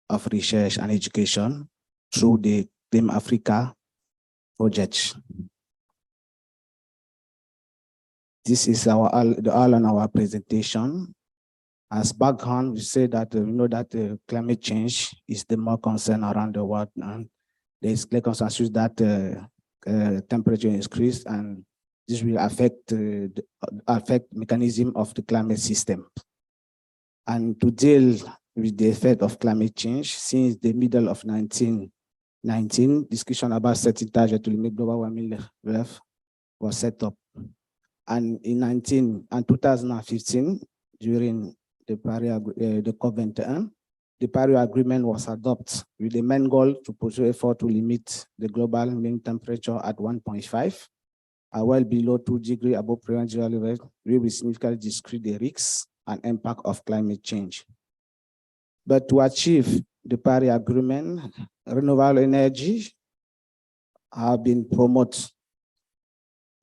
of Research and Education through the Clean Africa project. This is all on our presentation. As background, we say that we know that climate change is the more concern around the world, and there is clear consensus that temperature increase, and this will affect mechanism of the climate system. And to deal with the effect of climate change, since the middle of 1919, discussion about setting target to limit global warming was set up. And in 2015, during the COP21, the Paris Agreement was adopted with the main goal to pursue effort to limit the global mean temperature at 1.5, are well below 2 degrees above pre-industrial level, we will significantly decrease the risks and impact of climate change. But to achieve the Paris Agreement, renewable energy have been promoted.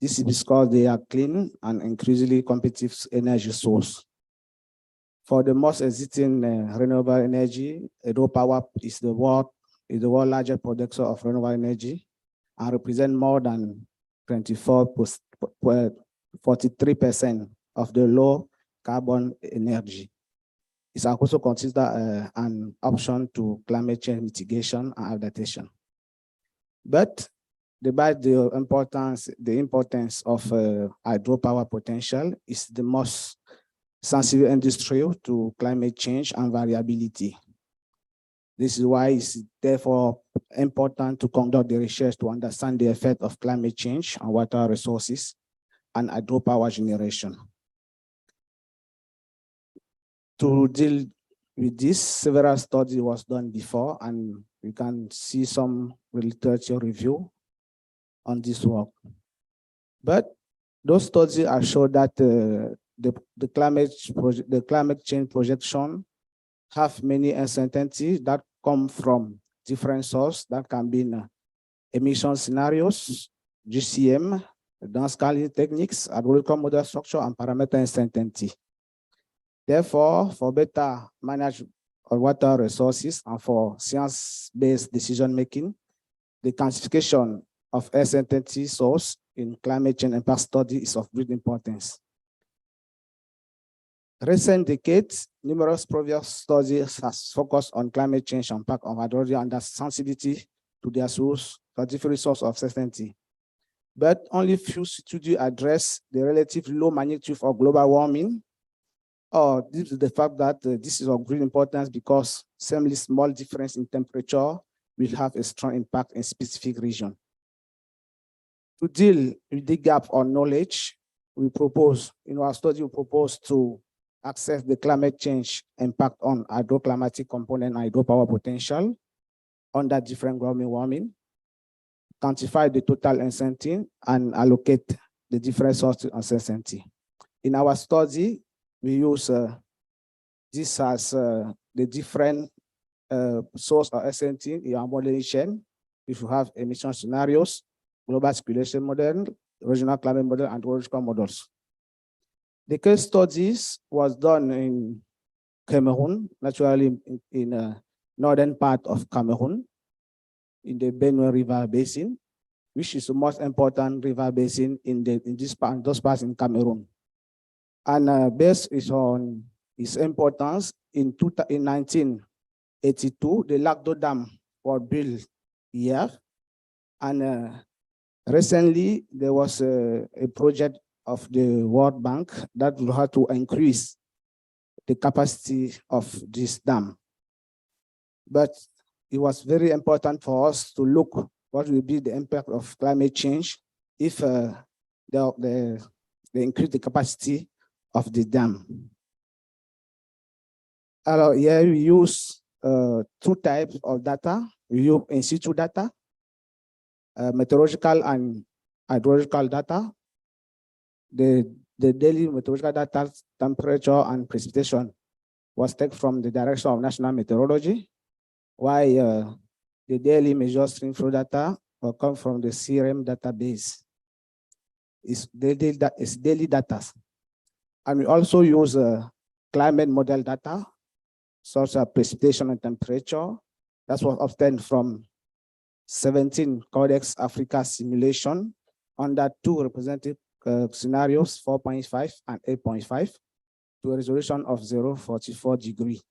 This is because they are clean and increasingly competitive energy source. For the most existing renewable energy, Hydropower is the world largest producer of renewable energy and represent more than 43% of the low carbon energy. It's also considered an option to climate change mitigation and adaptation. But despite the importance of hydropower potential is the most sensitive industry to climate change and variability. This is why it's therefore important to conduct the research to understand the effect of climate change on water resources and hydropower generation. To deal with this, several studies was done before, and you can see some literature review on this work. But those studies are shown that the climate change projection have many uncertainties that come from different sources that can be emission scenarios, GCM, downscaling techniques, algorithm model structure, and parameter uncertainty. Therefore, for better management of water resources and for science-based decision-making, the quantification of uncertainty source in climate change impact study is of great importance. Recent decades, numerous previous studies have focused on climate change impact on hydrology and the sensitivity to their source, for different source of uncertainty. But only few studies address the relatively low magnitude of global warming, or due to the fact that this is of great importance because seemingly small difference in temperature will have a strong impact in specific region. To deal with the gap on knowledge, we propose, in our study, we propose to assess the climate change impact on hydroclimatic component and hydropower potential under different global warming, quantify the total uncertainty, and allocate the different sources of uncertainty. In our study, we use this as the different source of uncertainty in our modelization. If you have emission scenarios, global circulation model, regional climate model, and hydrological models. The case studies was done in Cameroon, naturally in northern part of Cameroon, in the Benue River Basin, which is the most important river basin in those parts in Cameroon. And based on its importance, in 1982, the Lac d'Eau Dam was built here. And recently, there was a project of the World Bank that will have to increase the capacity of this dam. But it was very important for us to look what will be the impact of climate change if they increase the capacity of the dam. Here we use two types of data. We use in situ data, meteorological and hydrological data. The daily meteorological data, temperature and precipitation was taken from the Direction of National Meteorology, while the daily measure stream flow data will come from the CRM database. It's daily data. And we also use climate model data, such as precipitation and temperature. That was obtained from 17 Cordex Africa simulation under two representative scenarios, 4.5 and 8.5, to a resolution of 0.44 degrees.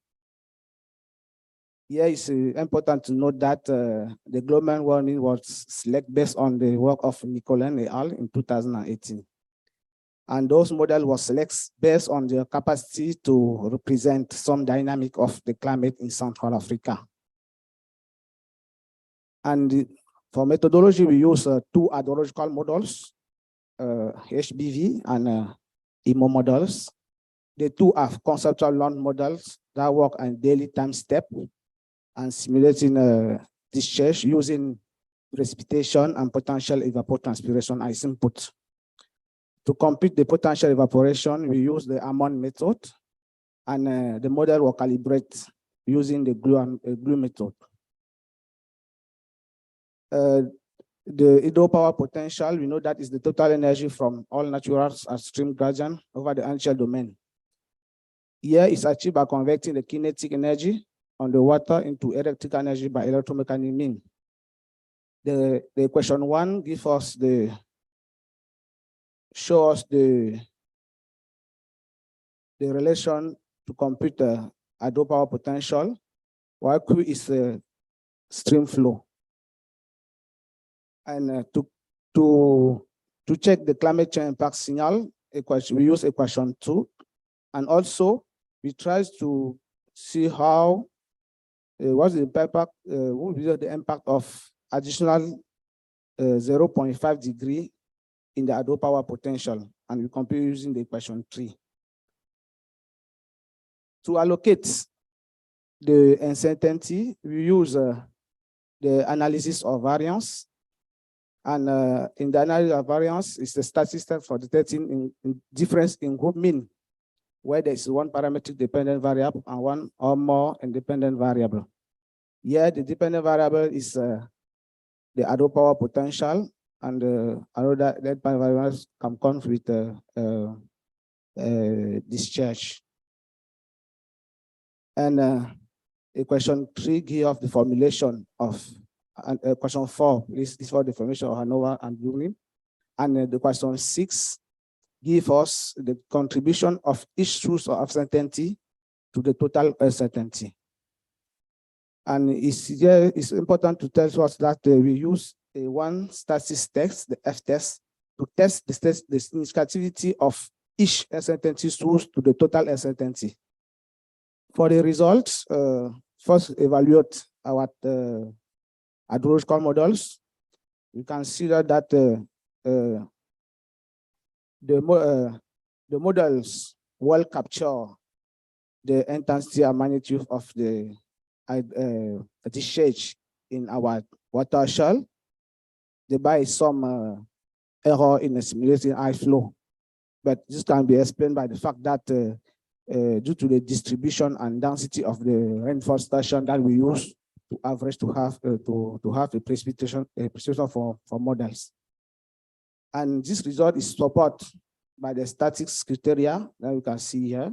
Here it's important to note that the global warming was selected based on the work of Nicolin et al. In 2018. And those models were selected based on their capacity to represent some dynamic of the climate in Central Africa. And for methodology, we use two hydrological models, HBV and IMO models. The two have conceptual learned models that work on daily time step and simulating discharge using precipitation and potential evapotranspiration as input. To compute the potential evaporation, we use the Hammond method, and the model will calibrate using the glue method. The hydropower potential, we know that is the total energy from all natural stream gradient over the ancient domain. Here is achieved by converting the kinetic energy on the water into electrical energy by electromechanical means. The question 1 gives us show us the relation to compute the hydropower potential, while Q is stream flow. And to check the climate change impact signal, we use equation 2, and also we try to see how what's the impact, what will be the impact of additional 0.5 degree in the hydropower potential, and we compare using the equation 3. To allocate the uncertainty, we use the analysis of variance. And in the analysis of variance, it's the statistics for detecting difference in group mean, where there is one parametric dependent variable and one or more independent variable. Here, the dependent variable is the hydropower potential, and another that variables can come with discharge. And equation 3 gives of the formulation of, and question 4 is for the formation of ANOVA and blooming. And the question 6 gives us the contribution of each source of uncertainty to the total uncertainty. And it's important to tell us that we use one static test, the F test, to test the significativity of each uncertainty source to the total uncertainty. For the results, first evaluate our hydrological models. We consider that the models will capture the intensity and magnitude of the discharge in our water shell. There is some error in the simulating high flow, but this can be explained by the fact that due to the distribution and density of the rainfall station that we use to average to have a precipitation for models. And this result is supported by the statistics criteria that you can see here.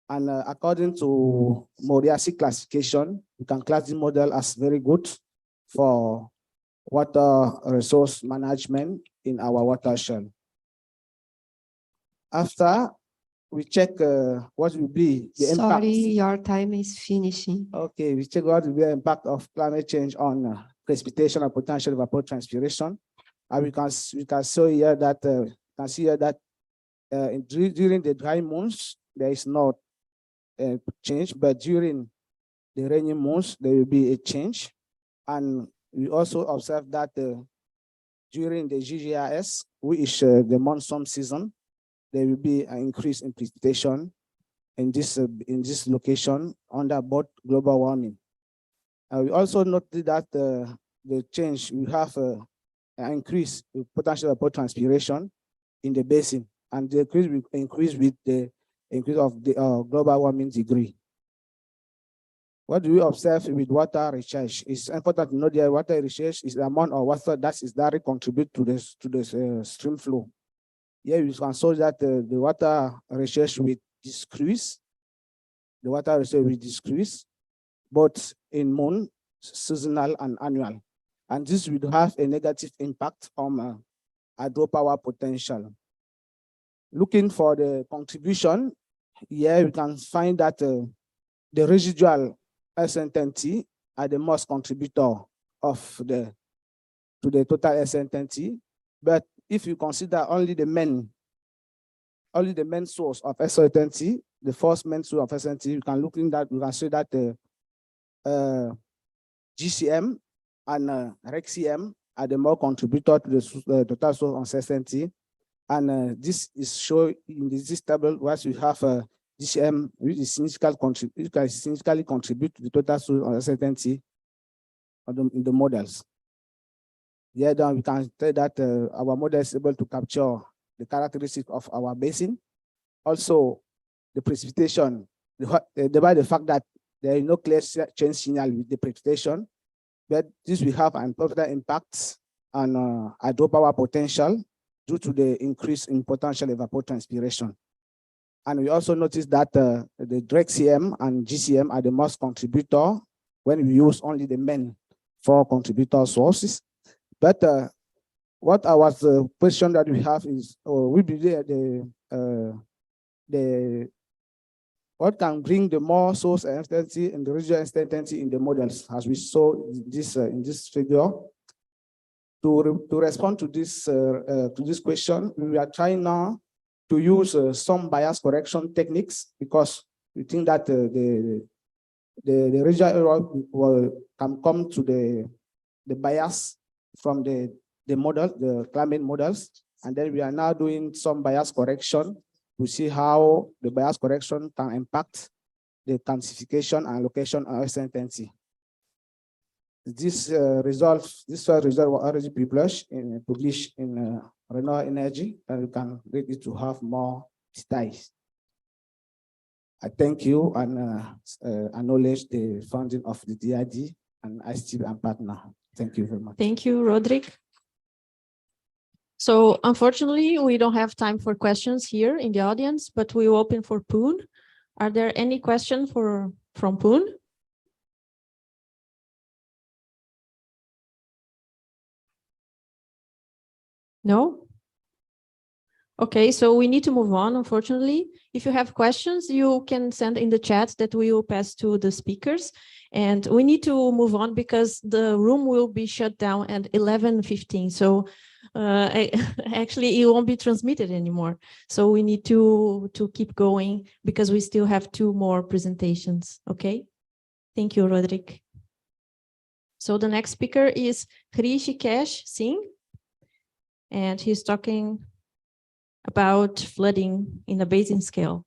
And according to Moriarty classification, we can class the model as very good for water resource management in our watershed. After we check what will be the impact. Sorry, your time is finishing. Okay, we check what will be the impact of climate change on precipitation and potential evapotranspiration. And we can show here that during the dry months there is not a change, but during the rainy months there will be a change. And we also observe that during the GGRS, which is the monsoon season, there will be an increase in precipitation in this location under both global warming. We also noted that the change will have an increase in potential evapotranspiration in the basin, and the increase will increase with the increase of the global warming degree. What do we observe with water recharge? It's important to know that water recharge is the amount of water that is directly contribute to the stream flow. Here you can show that the water recharge will decrease. The water recharge will decrease, both in month, seasonal, and annual. And this will have a negative impact on hydropower potential. Looking for the contribution, here we can find that the residual uncertainty are the most contributor to the total uncertainty. But if you consider only the main source of uncertainty, the first main source of uncertainty, you can look in that, you can see that GCM and RECCM are the more contributor to the total source of uncertainty. And this is shown in this table where you have GCM, which is significantly contribute to the total source of uncertainty in the models. Yeah, then we can say that our model is able to capture the characteristics of our basin. Also, the precipitation, despite the fact that there is no clear change signal with the precipitation, but this will have an important impact on hydropower potential due to the increase in potential evapotranspiration. And we also noticed that the direct CM and GCM are the most contributor when we use only the main 4 contributor sources. But what our question that we have is, we believe what can bring the more source intensity and the regional intensity in the models, as we saw this in this figure. To respond to this question, we are trying now to use some bias correction techniques, because we think that the regional error can come to the bias from the model, the climate models, and then we are now doing some bias correction to see how the bias correction can impact the quantification and location of intensity. This result was already published in Renewable Energy, and you can read it to have more details. I thank you and acknowledge the funding of the DID and ICT and partner. Thank you very much. Thank you, Roderick. So unfortunately, we don't have time for questions here in the audience, but we will open for Poon. Are there any questions from Poon? No? Okay, so we need to move on, unfortunately. If you have questions, you can send in the chat that we will pass to the speakers. And we need to move on because the room will be shut down at 11:15. So actually, it won't be transmitted anymore. So we need to keep going because we still have 2 more presentations. Okay? Thank you, Roderick. So the next speaker is Hrishikesh Singh. And he's talking about flooding in a basin scale.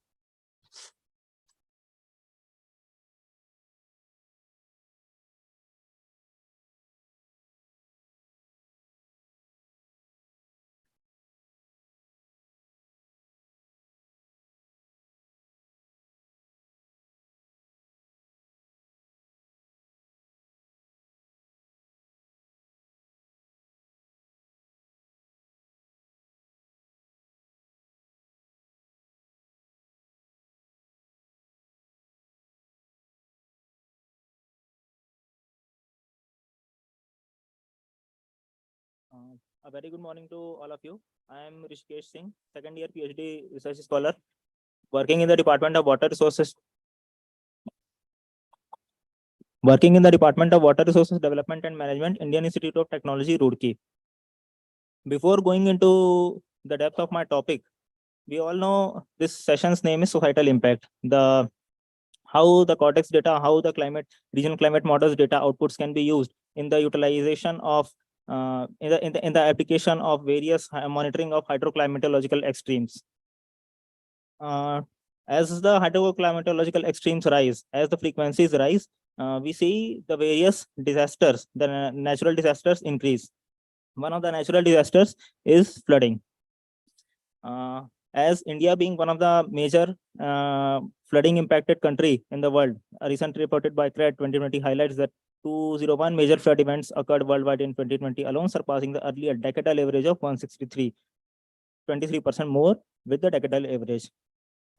A very good morning to all of you. I am Hrishikesh Singh, second year PhD research scholar, working in the Department of Water Resources. Working in the Department of Water Resources Development and Management, Indian Institute of Technology, Roorkee. Before going into the depth of my topic, we all know this session's name is Societal Impact. How the Cordex data, how the regional climate models data outputs can be used in the utilization of in the application of various monitoring of hydroclimatological extremes. As the hydroclimatological extremes rise, as the frequencies rise, we see the various disasters, the natural disasters increase. One of the natural disasters is flooding. As India being one of the major flooding impacted country in the world, a recent reported by Icrc 2020 highlights that 201 major flood events occurred worldwide in 2020 alone, surpassing the earlier decadal average of 163, 23% more with the decadal average.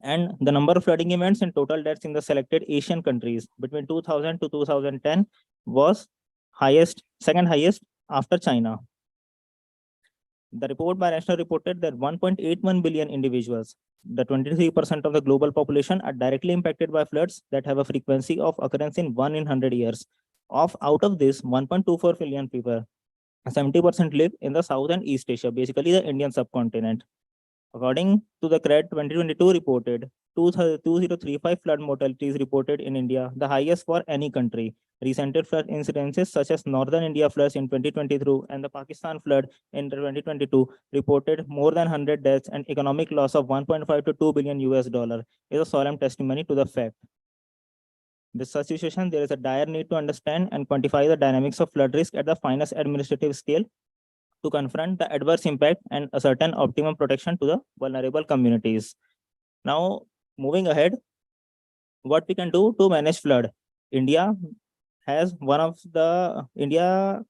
And the number of flooding events and total deaths in the selected Asian countries between 2000 to 2010 was second highest after China. The report by National reported that 1.81 billion individuals, the 23% of the global population, are directly impacted by floods that have a frequency of occurrence in 1 in 100 years. Out of this, 1.24 billion people, 70% live in the South and East Asia, basically the Indian subcontinent. According to the CRED 2022 reported, 2035 flood mortalities reported in India, the highest for any country. Recent flood incidences such as Northern India floods in 2023 and the Pakistan flood in 2022 reported more than 100 deaths and economic loss of 1.5 to 2 billion US dollar is a solemn testimony to the fact. This such situation, there is a dire need to understand and quantify the dynamics of flood risk at the finest administrative scale. to confront the adverse impact and ascertain optimum protection to the vulnerable communities. Now, moving ahead, what we can do to manage flood. India has one of the Indian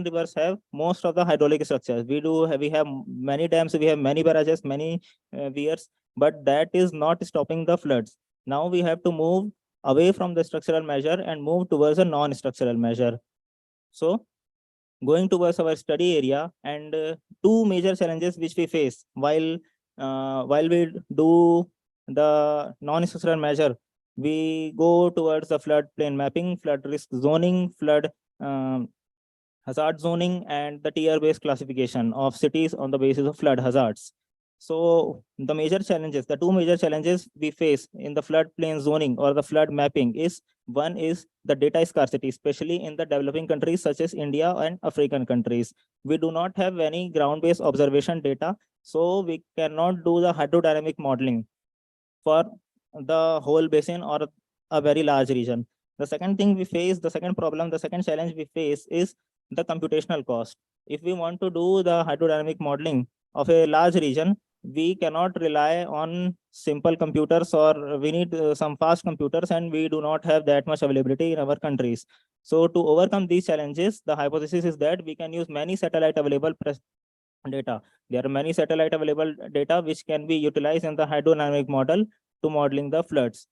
rivers have most of the hydraulic structures. We have many dams, we have many barrages, many weirs, but that is not stopping the floods. Now we have to move away from the structural measure and move towards a non-structural measure. So going towards our study area, and two major challenges which we face while we do the non-structural measure, we go towards the floodplain mapping, flood risk zoning, flood hazard zoning, and the tier-based classification of cities on the basis of flood hazards. So the two major challenges we face in the floodplain zoning or the flood mapping is, one is the data scarcity, especially in the developing countries such as India and African countries. We do not have any ground-based observation data, so we cannot do the hydrodynamic modeling for the whole basin or a very large region. The second challenge we face is the computational cost. If we want to do the hydrodynamic modeling of a large region, we cannot rely on simple computers, or we need some fast computers, and we do not have that much availability in our countries. So to overcome these challenges, the hypothesis is that we can use many satellite available data. There are many satellite available data which can be utilized in the hydrodynamic model to modeling the floods,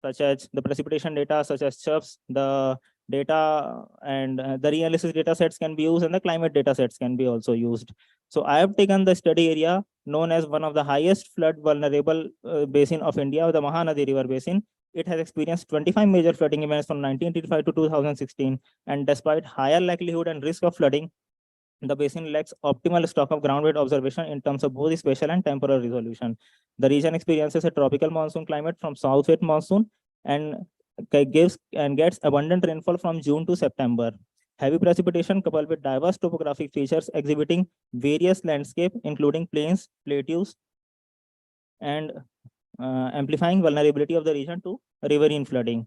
such as the precipitation data, such as CHUPS, the data and the reanalysis data sets can be used, and the climate data sets can be also used. So I have taken the study area known as one of the highest flood vulnerable basin of India, the Mahanadi River Basin. It has experienced 25 major flooding events from 1985 to 2016, and despite higher likelihood and risk of flooding, the basin lacks optimal stock of ground-based observation in terms of both spatial and temporal resolution. The region experiences a tropical monsoon climate from southwest monsoon and gets abundant rainfall from June to September. Heavy precipitation coupled with diverse topographic features exhibiting various landscape, including plains, plateaus, and amplifying vulnerability of the region to riverine flooding.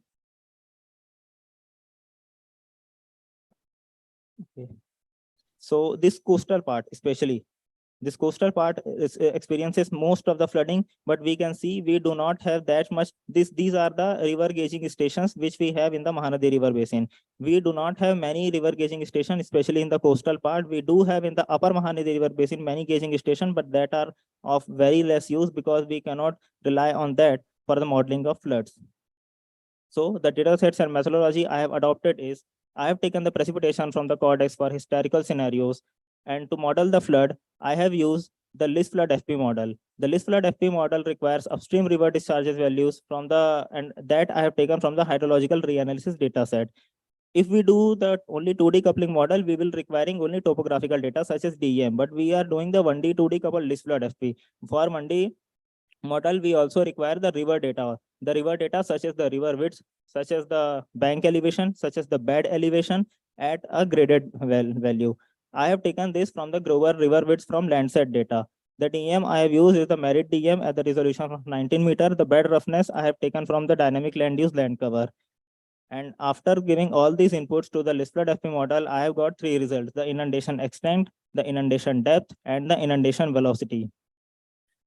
Okay. So this coastal part, especially this coastal part experiences most of the flooding, but we can see we do not have that much. These are the river gauging stations which we have in the Mahanadi River Basin. We do not have many river gauging stations, especially in the coastal part. We do have in the upper Mahanadi River Basin many gauging stations, but that are of very less use because we cannot rely on that for the modeling of floods. So the data sets and methodology I have adopted is, I have taken the precipitation from the Cordex for historical scenarios, and to model the flood, I have used the list flood FP model. The list flood FP model requires upstream river discharges values from and that I have taken from the hydrological reanalysis data set. If we do the only 2D coupling model, we will requiring only topographical data such as DEM, but we are doing the 1D, 2D coupled list flood FP. For 1D model, we also require the river data. The river data such as the river width, such as the bank elevation, such as the bed elevation at a graded value. I have taken this from the Grover river width from Landsat data. The DM I have used is the merit DM at the resolution of 19 meters. The bed roughness I have taken from the dynamic land use land cover. And after giving all these inputs to the list flood FP model, I have got three results: the inundation extent, the inundation depth, and the inundation velocity.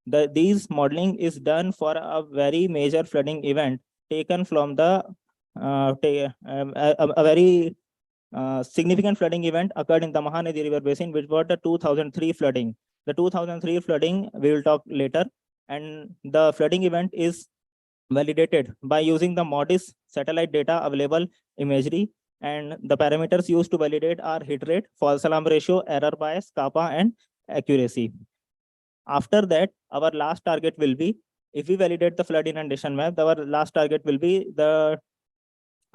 These modeling is done for a very major flooding event taken from the a very significant flooding event occurred in the Mahanadi River Basin, which was the 2003 flooding. The 2003 flooding we will talk later, and the flooding event is validated by using the MODIS satellite data available imagery, and the parameters used to validate are hit rate, false alarm ratio, error bias, kappa, and accuracy. After that, our last target will be, if we validate the flood inundation map, our last target will be the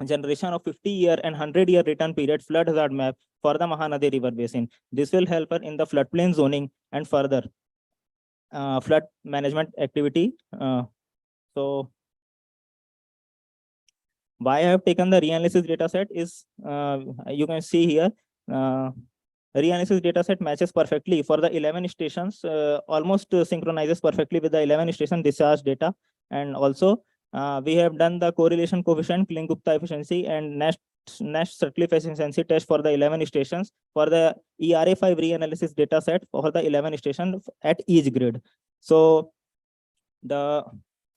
generation of 50-year and 100-year return period flood hazard map for the Mahanadi River Basin. This will help us in the floodplain zoning and further flood management activity. So why I have taken the reanalysis data set is, you can see here, reanalysis data set matches perfectly for the 11 stations, almost synchronizes perfectly with the 11 station discharge data. And also we have done the correlation coefficient, Kling-Gupta efficiency, and efficiency test for the 11 stations for the ERA5 reanalysis data set for the 11 stations at each grid. So the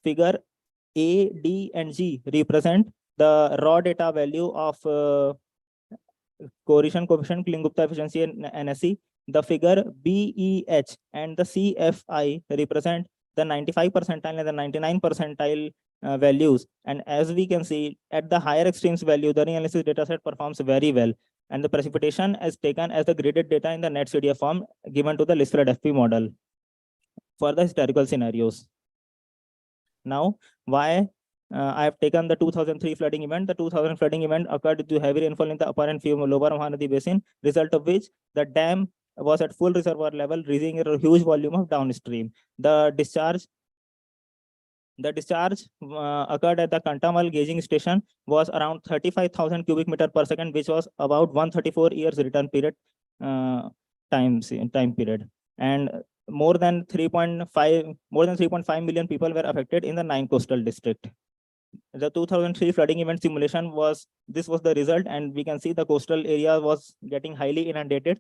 figure A, D, and G represent the raw data value of correlation coefficient, Kling-Gupta efficiency, and NSE. The figure B, E, H, and the CFI represent the 95 percentile and the 99 percentile values. And as we can see, at the higher extremes value, the reanalysis dataset performs very well. And the precipitation is taken as the graded data in the net CDF form given to the list flood FP model for the historical scenarios. Now, why I have taken the 2003 flooding event. The 2000 flooding event occurred due to heavy rainfall in the upper and lower Mahanadi basin, result of which the dam was at full reservoir level, reaching a huge volume of downstream. The discharge occurred at the Kantamal gauging station was around 35,000 cubic meter per second, which was about 134 years return period time period. And more than 3.5 million people were affected in the 9 coastal district. The 2003 flooding event simulation was the result, and we can see the coastal area was getting highly inundated.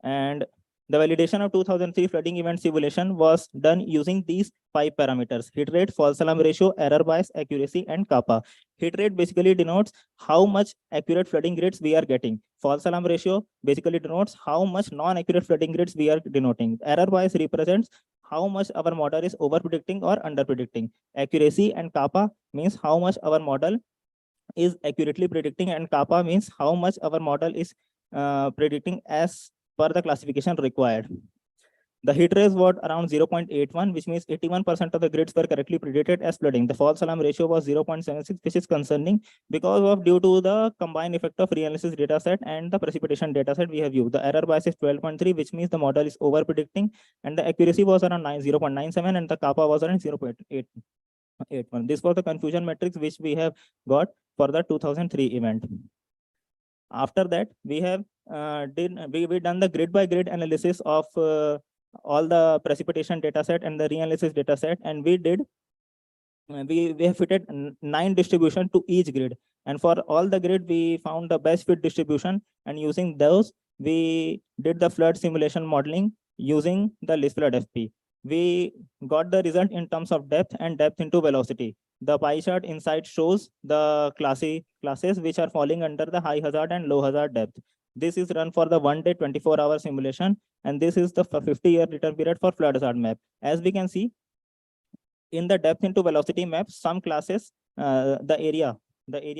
And the validation of 2003 flooding event simulation was done using these 5 parameters: hit rate, false alarm ratio, error bias, accuracy, and kappa. Hit rate basically denotes how much accurate flooding rates we are getting. False alarm ratio basically denotes how much non-accurate flooding rates we are denoting. Error bias represents how much our model is over predicting or under predicting. Accuracy and kappa means how much our model is accurately predicting, and kappa means how much our model is predicting as per the classification required. The hit rate was around 0.81, which means 81% of the grids were correctly predicted as flooding. The false alarm ratio was 0.76, which is concerning because of due to the combined effect of reanalysis dataset and the precipitation dataset we have used. The error bias is 12.3, which means the model is over predicting, and the accuracy was around 0.97, and the kappa was around 0.81. This was the confusion matrix which we have got for the 2003 event. After that, we have we done the grid by grid analysis of all the precipitation dataset and the reanalysis dataset, and we have fitted 9 distribution to each grid, and for all the grid we found the best fit distribution, and using those we did the flood simulation modeling using the list flood FP. We got the result in terms of depth and depth into velocity. The pie chart inside shows the classes which are falling under the high hazard and low hazard depth. This is run for the 1 day 24-hour simulation, and this is the 50-year return period for flood hazard map. As we can see in the depth into velocity map, some classes, the area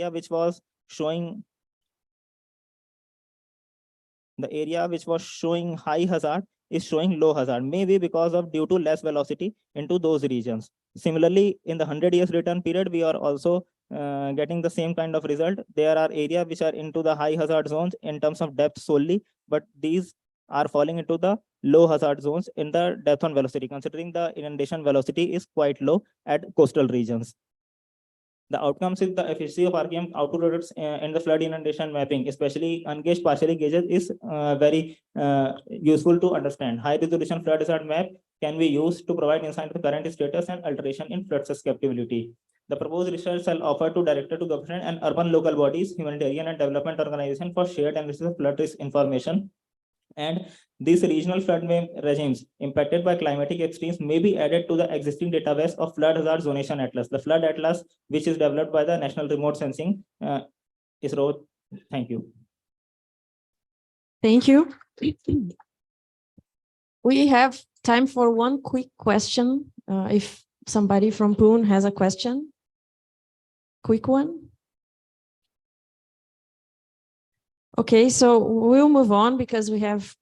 which was showing high hazard is showing low hazard, maybe because of due to less velocity into those regions. Similarly, in the 100 years return period, we are also getting the same kind of result. There are areas which are into the high hazard zones in terms of depth solely, but these are falling into the low hazard zones in the depth on velocity, considering the inundation velocity is quite low at coastal regions. The outcomes is the efficiency of RKM output products in the flood inundation mapping, especially ungauged partially gauges, is very useful to understand. High resolution flood hazard map can be used to provide insight into current status and alteration in flood susceptibility. The proposed research shall offer to director to government and urban local bodies, humanitarian and development organization for shared analysis of flood risk information. And these regional flood regimes impacted by climatic extremes may be added to the existing database of flood hazard zonation atlas. The flood atlas, which is developed by the National Remote Sensing ISRO. Thank you. Thank you. We have time for one quick question. If somebody from Poon has a question, quick one. Okay, so we'll move on because we have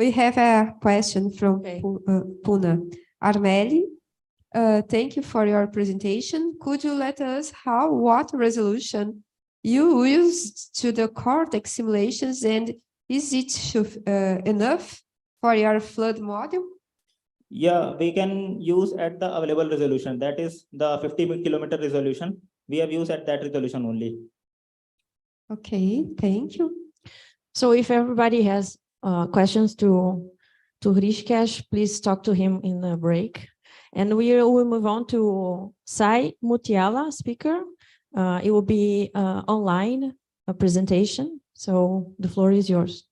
We have a question from Puna. Armeli, thank you for your presentation. Could you let us what resolution you used to the Cordex simulations, and is it enough for your flood model? Yeah, we can use at the available resolution. That is the 50 kilometer resolution. We have used at that resolution only. Okay, thank you. So if everybody has questions to Hrishikesh, please talk to him in the break. And we will move on to Sai Mutiala, speaker. It will be online a presentation. So the floor is yours.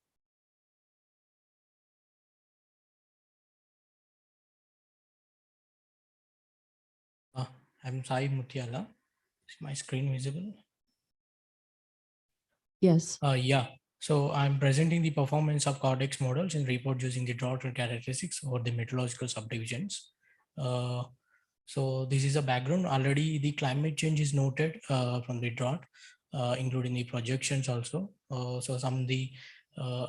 I'm Sai Mutiala. Is my screen visible? Yes. Yeah. So I'm presenting the performance of Cordex models in report using the drought characteristics or the meteorological subdivisions. So this is a background. Already the climate change is noted from the drought, including the projections also. So some the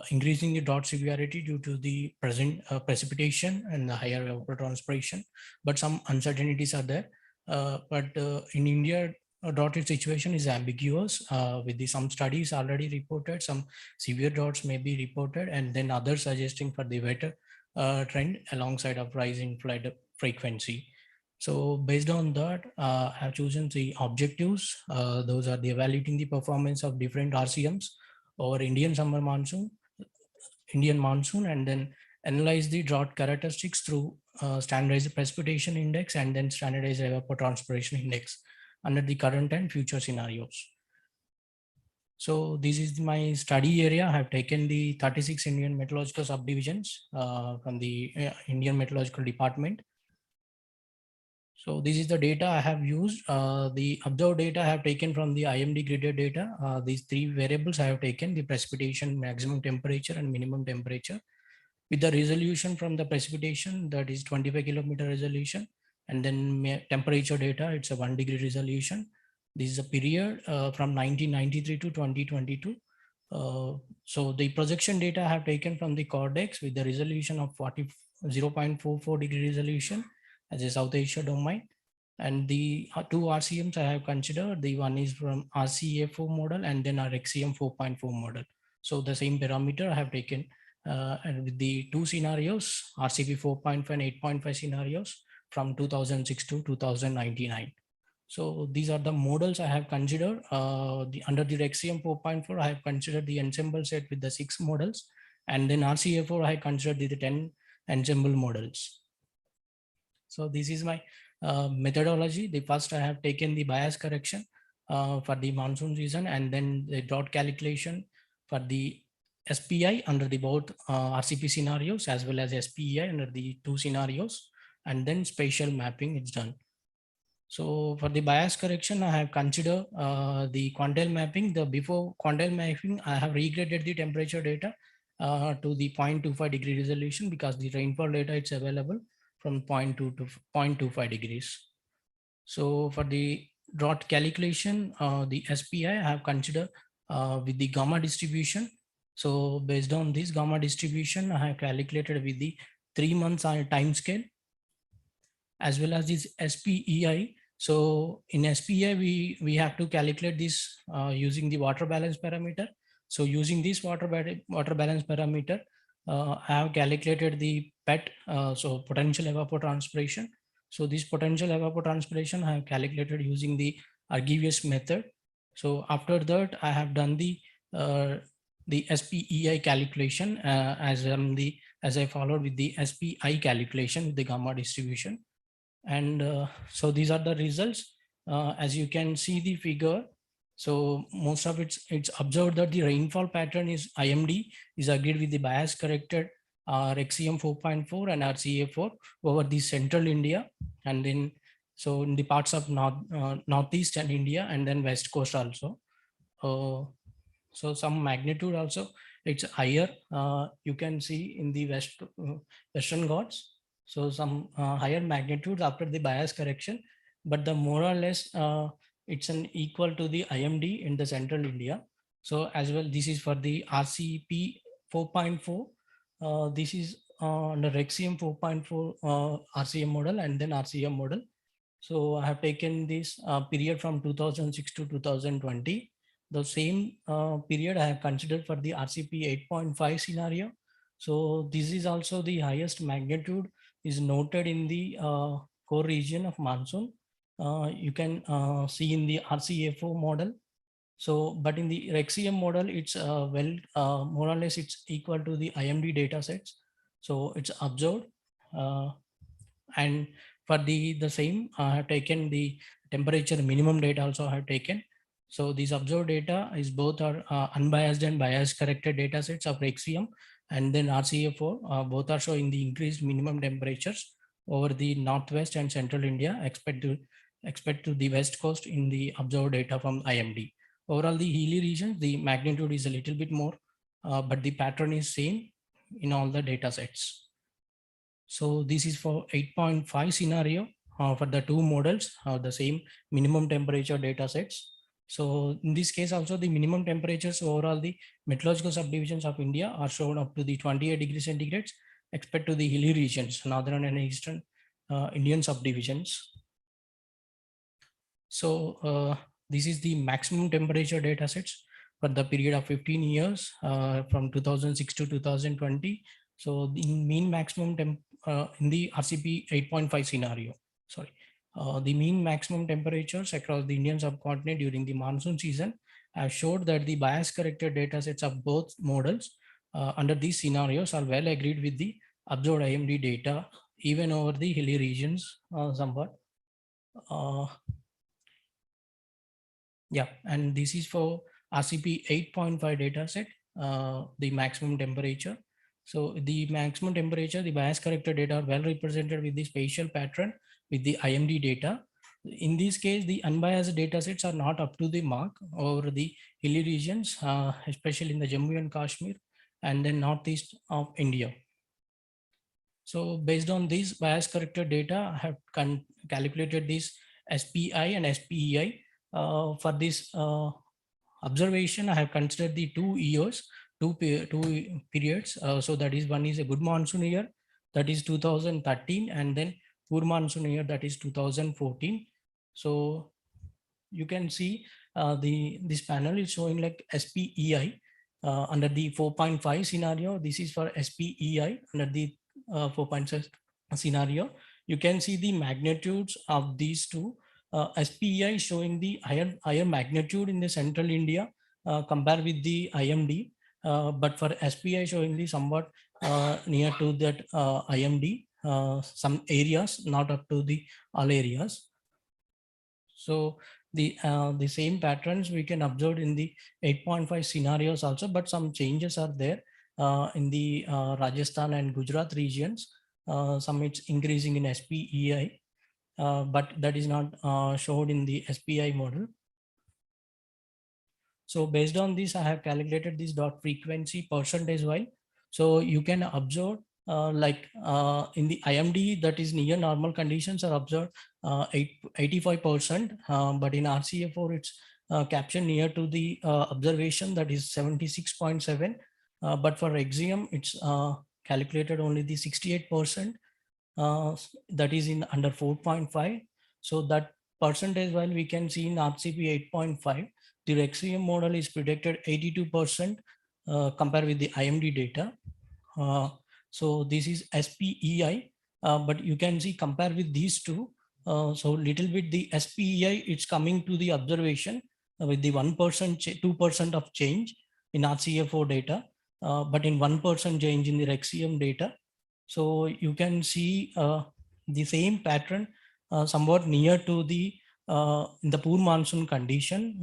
increasing the drought severity due to the present precipitation and the higher evapotranspiration, but some uncertainties are there. But in India, drought situation is ambiguous with some studies already reported, some severe droughts may be reported, and then others suggesting for the wetter trend alongside of rising flood frequency. So based on that, I have chosen the objectives. Those are the evaluating the performance of different RCMs over Indian summer monsoon, and then analyze the drought characteristics through standardized precipitation index and then standardized evapotranspiration index under the current and future scenarios. So this is my study area. I have taken the 36 Indian meteorological subdivisions from the Indian Meteorological Department. So this is the data I have used. The observed data I have taken from the IMD gridded data. These three variables I have taken: the precipitation, maximum temperature, and minimum temperature. With the resolution from the precipitation, that is 25 kilometer resolution, and then temperature data, it's a 1 degree resolution. This is a period from 1993 to 2022. So the projection data I have taken from the Cordex with the resolution of 0.44 degree resolution as a South Asia domain. And the two RCMs I have considered, the one is from RCA4 model and then our XCM 4.4 model. So the same parameter I have taken and with the two scenarios, RCP 4.5 and 8.5 scenarios from 2006 to 2099. So these are the models I have considered. Under the XCM 4.4, I have considered the ensemble set with the 6 models, and then RCA4, I have considered the 10 ensemble models. So this is my methodology. The first I have taken the bias correction for the monsoon season, and then the drought calculation for the SPI under the both RCP scenarios as well as SPEI under the two scenarios, and then spatial mapping is done. So for the bias correction, I have considered the quantile mapping. The before quantile mapping, I have regraded the temperature data to the 0.25 degree resolution because the rainfall data is available from 0.2 to 0.25 degrees. So for the drought calculation, the SPI I have considered with the gamma distribution. So based on this gamma distribution, I have calculated with the 3 months time scale as well as this SPEI. So in SPEI, we have to calculate this using the water balance parameter. So using this water balance parameter, I have calculated the PET, so potential evapotranspiration. So this potential evapotranspiration I have calculated using the Archivius method. So after that, I have done the SPEI calculation as I followed with the SPI calculation with the gamma distribution. And so these are the results. As you can see the figure, so most of it's observed that the rainfall pattern is IMD is agreed with the bias corrected XCM 4.4 and RCA4 over the central India, and then so in the parts of northeast and India, and then west coast also. So some magnitude also it's higher. You can see in the Western Ghats. So some higher magnitudes after the bias correction, but the more or less it's an equal to the IMD in the central India. So as well, this is for the RCP 4.4. This is under XCM 4.4 RCM model and then RCM model. So I have taken this period from 2006 to 2020. The same period I have considered for the RCP 8.5 scenario. So this is also the highest magnitude is noted in the core region of monsoon. You can see in the RCA4 model. So, but in the XCM model, it's more or less it's equal to the IMD data sets. So it's observed. And for the same, I have taken the temperature minimum data also I have taken. So these observed data is both are unbiased and bias corrected data sets of Rexium and then RCA4. Both are showing the increased minimum temperatures over the northwest and central India, expect to the west coast in the observed data from IMD. Overall, the hilly regions, the magnitude is a little bit more, but the pattern is same in all the data sets. So this is for 8.5 scenario for the two models, the same minimum temperature data sets. So in this case also the minimum temperatures overall the meteorological subdivisions of India are shown up to the 28 degrees centigrade, except to the hilly regions, northern and eastern Indian subdivisions. So this is the maximum temperature data sets for the period of 15 years from 2006 to 2020. So the mean maximum temp in the RCP 8.5 scenario, sorry, the mean maximum temperatures across the Indian subcontinent during the monsoon season have showed that the bias corrected data sets of both models under these scenarios are well agreed with the observed IMD data, even over the hilly regions somewhat. Yeah, and this is for RCP 8.5 data set, the maximum temperature. So the maximum temperature, the bias corrected data are well represented with the spatial pattern with the IMD data. In this case, the unbiased data sets are not up to the mark over the hilly regions, especially in the Jammu and Kashmir and then northeast of India. So based on this bias corrected data, I have calculated this SPI and SPEI. For this observation, I have considered the 2 years, two periods. So that is, one is a good monsoon year, that is 2013, and then poor monsoon year, that is 2014. So you can see this panel is showing like SPEI under the 4.5 scenario. This is for SPEI under the 4.6 scenario. You can see the magnitudes of these two. SPEI showing the higher magnitude in the central India compared with the IMD, but for SPI showing the somewhat near to that IMD, some areas, not up to the all areas. So the same patterns we can observe in the 8.5 scenarios also, but some changes are there in the Rajasthan and Gujarat regions. Some it's increasing in SPEI. But that is not showed in the SPI model. So based on this, I have calculated this dot frequency percentage wise. So you can observe in the IMD, that is near normal conditions are observed 85%, but in RCA4 it's captured near to the observation, that is 76.7. But for Rexium, it's calculated only the 68%. That is in under 4.5. So that percentage, while we can see in RCP 8.5, the Rexium model is predicted 82% compared with the IMD data. So this is SPEI, but you can see compare with these two. So little bit the SPEI, it's coming to the observation with the 1%, 2% of change in RCA4 data, but in 1% change in the Rexium data. So you can see the same pattern somewhat near to the in the poor monsoon condition.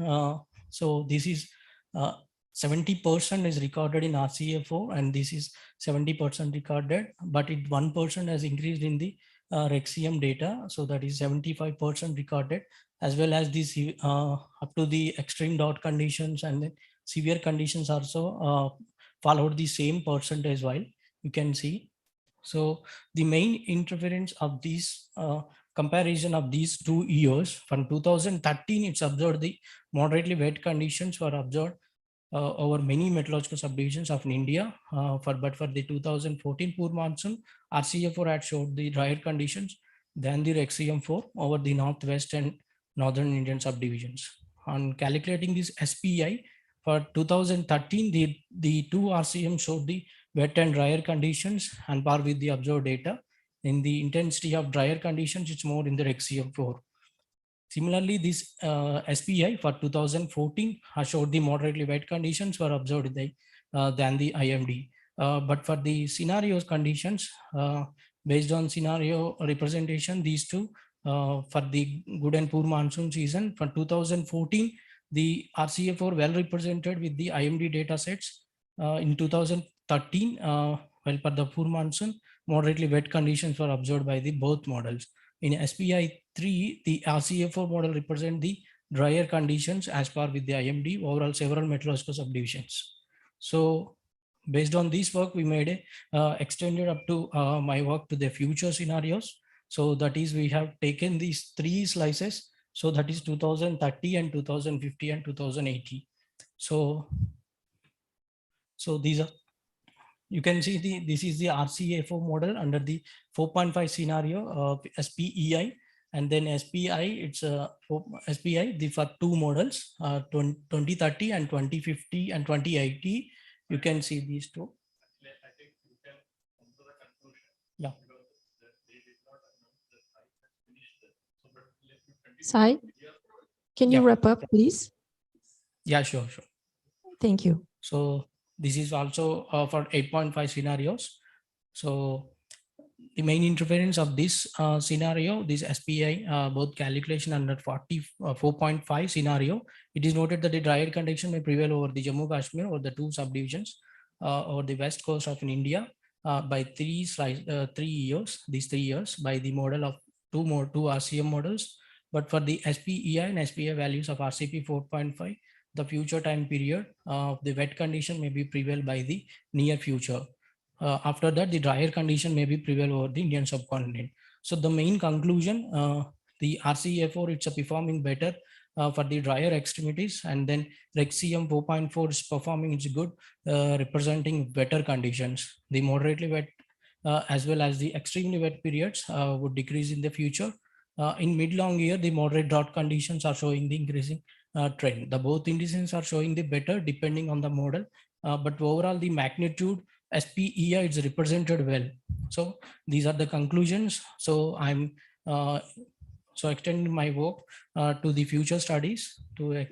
So this is 70% is recorded in RCA4, and this is 70% recorded, but it 1% has increased in the Rexium data. So that is 75% recorded, as well as this up to the extreme drought conditions and then severe conditions also followed the same percentage while you can see. So the main interference of these comparison of these 2 years from 2013, it's observed the moderately wet conditions were observed over many meteorological subdivisions of India. But for the 2014 poor monsoon, RCA4 had showed the drier conditions than the Rexium4 over the northwest and northern Indian subdivisions. On calculating this SPI for 2013, the two RCM showed the wet and drier conditions and par with the observed data. In the intensity of drier conditions, it's more in the Rexium4. Similarly, this SPI for 2014 has showed the moderately wet conditions were observed than the IMD. But for the scenarios conditions, based on scenario representation, these two for the good and poor monsoon season. For 2014, the RCA4 well represented with the IMD data sets. In 2013, well, for the poor monsoon, moderately wet conditions were observed by the both models. In SPI3, the RCA4 model represent the drier conditions as per with the IMD, overall several meteorological subdivisions. So based on this work, we made a extended up to my work to the future scenarios. So that is, we have taken these three slices. So that is 2030 and 2050 and 2080. So these are, you can see this is the RCA4 model under the 4.5 scenario of SPEI, and then SPI, it's SPI, the for two models, 2030 and 2050 and 2080. You can see these two. Yeah. Sai, can you wrap up, please? Yeah, sure. Thank you. So this is also for 8.5 scenarios. So the main interference of this scenario, this SPI, both calculation under 4.5 scenario, it is noted that the drier condition may prevail over the Jammu Kashmir or the two subdivisions over the west coast of India by 3 years, these 3 years by the model of two RCM models. But for the SPEI and SPI values of RCP 4.5, the future time period of the wet condition may be prevail by the near future. After that, the drier condition may be prevail over the Indian subcontinent. So the main conclusion, the RCA4, it's performing better for the drier extremities, and then REXCM 4.4 is performing, it's good, representing better conditions. The moderately wet as well as the extremely wet periods would decrease in the future. In mid-long year, the moderate drought conditions are showing the increasing trend. The both indices are showing the better depending on the model, but overall the magnitude SPEI is represented well. So these are the conclusions. So I'm extending my work to the future studies, to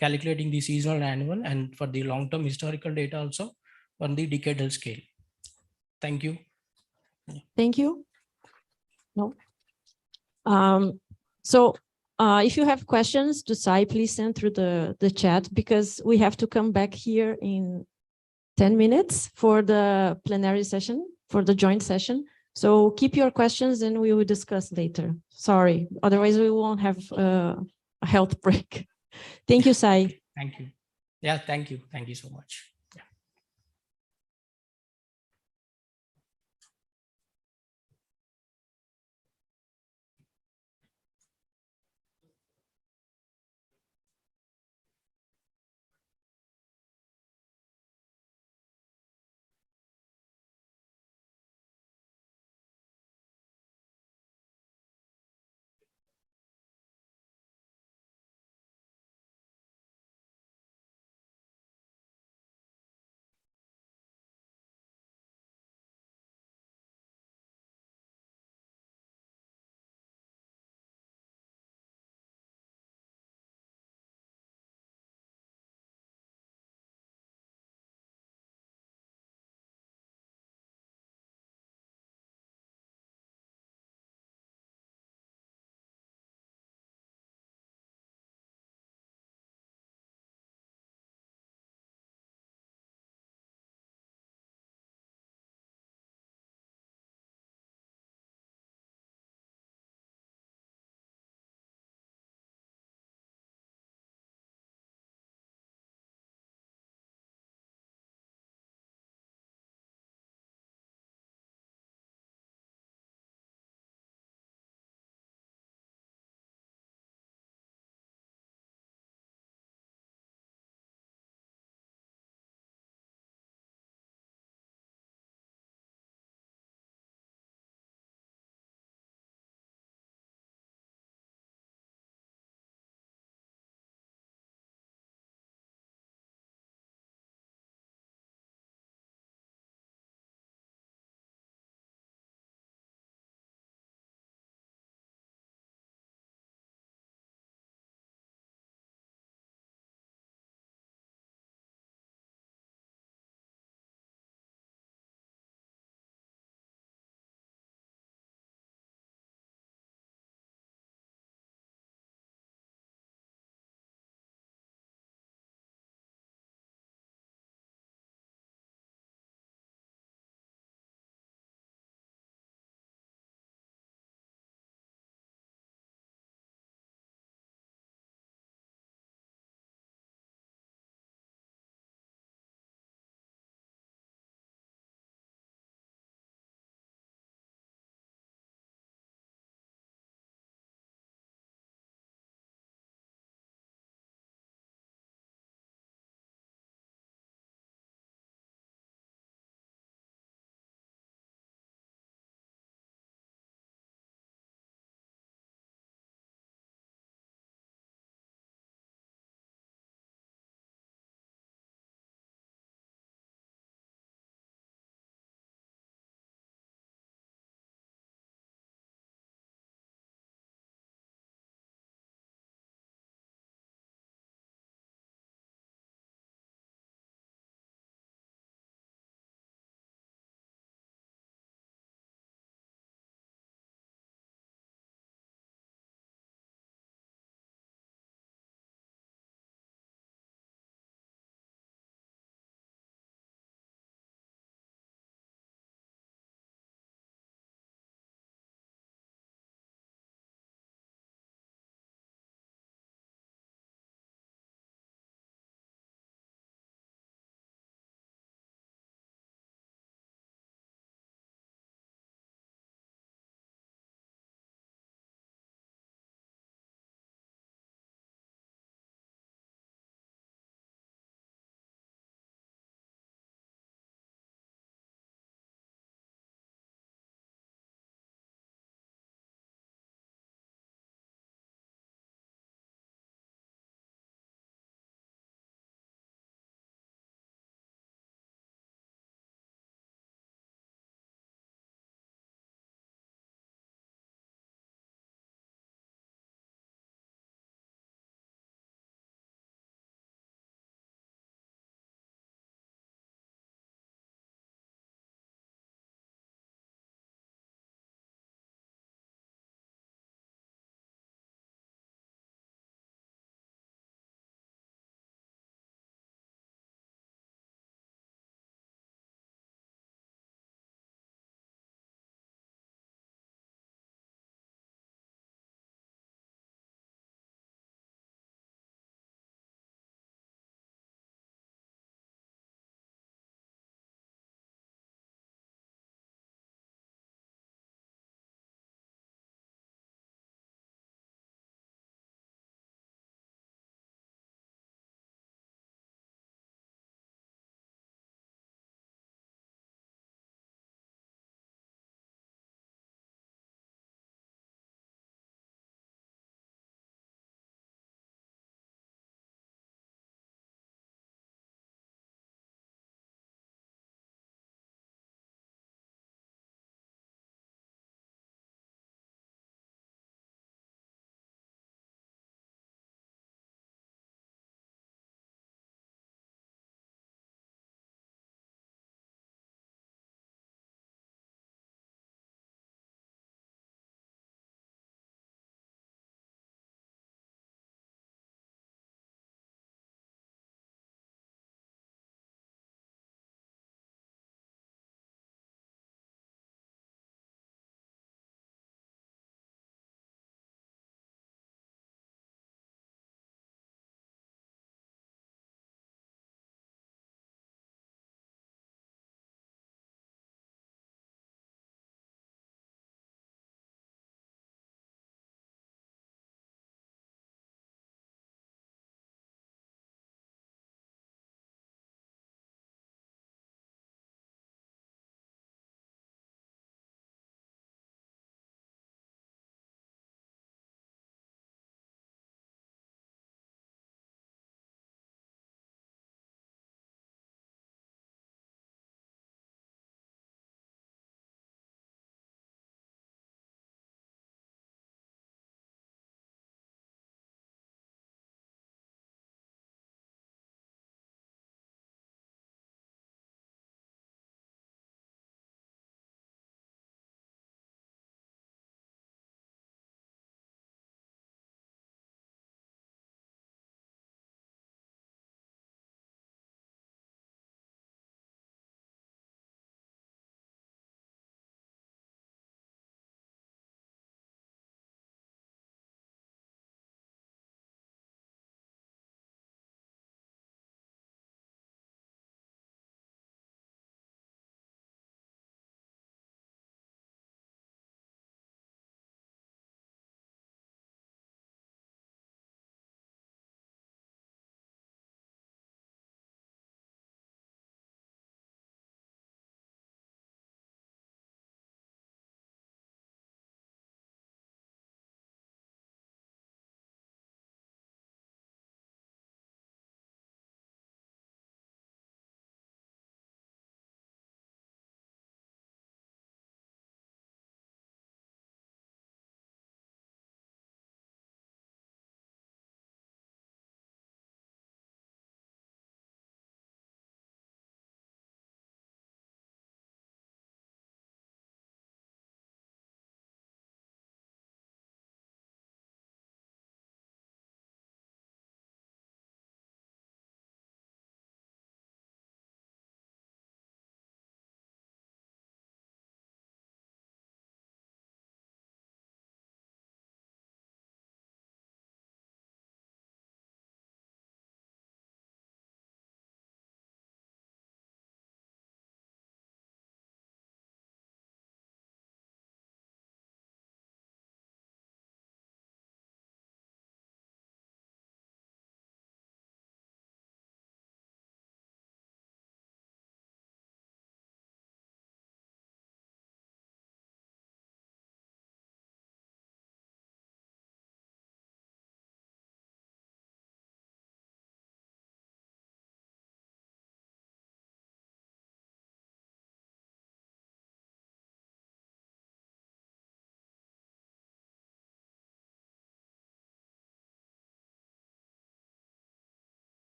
calculating the seasonal and annual, and for the long-term historical data also on the decadal scale. Thank you. Thank you. No. If you have questions to Sai, please send through the chat, because we have to come back here in 10 minutes for the plenary session, for the joint session. So keep your questions and we will discuss later. Sorry, otherwise we won't have a health break. Thank you, Sai. Thank you. Yeah, thank you. Thank you so much.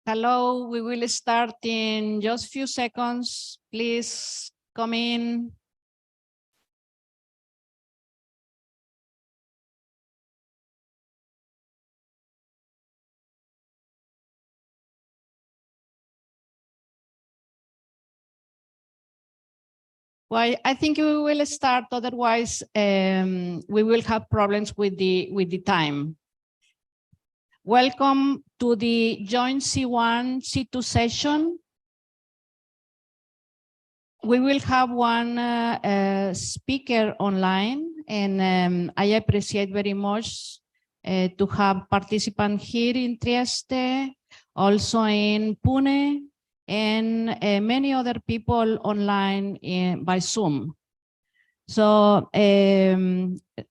Hello, we will start in just few seconds. Please come in. Well, I think we will start, otherwise we will have problems with the time. Welcome to the joint C1, C2 session. We will have one speaker online, and I appreciate very much to have participants here in Trieste, also in Pune, and many other people online by Zoom. So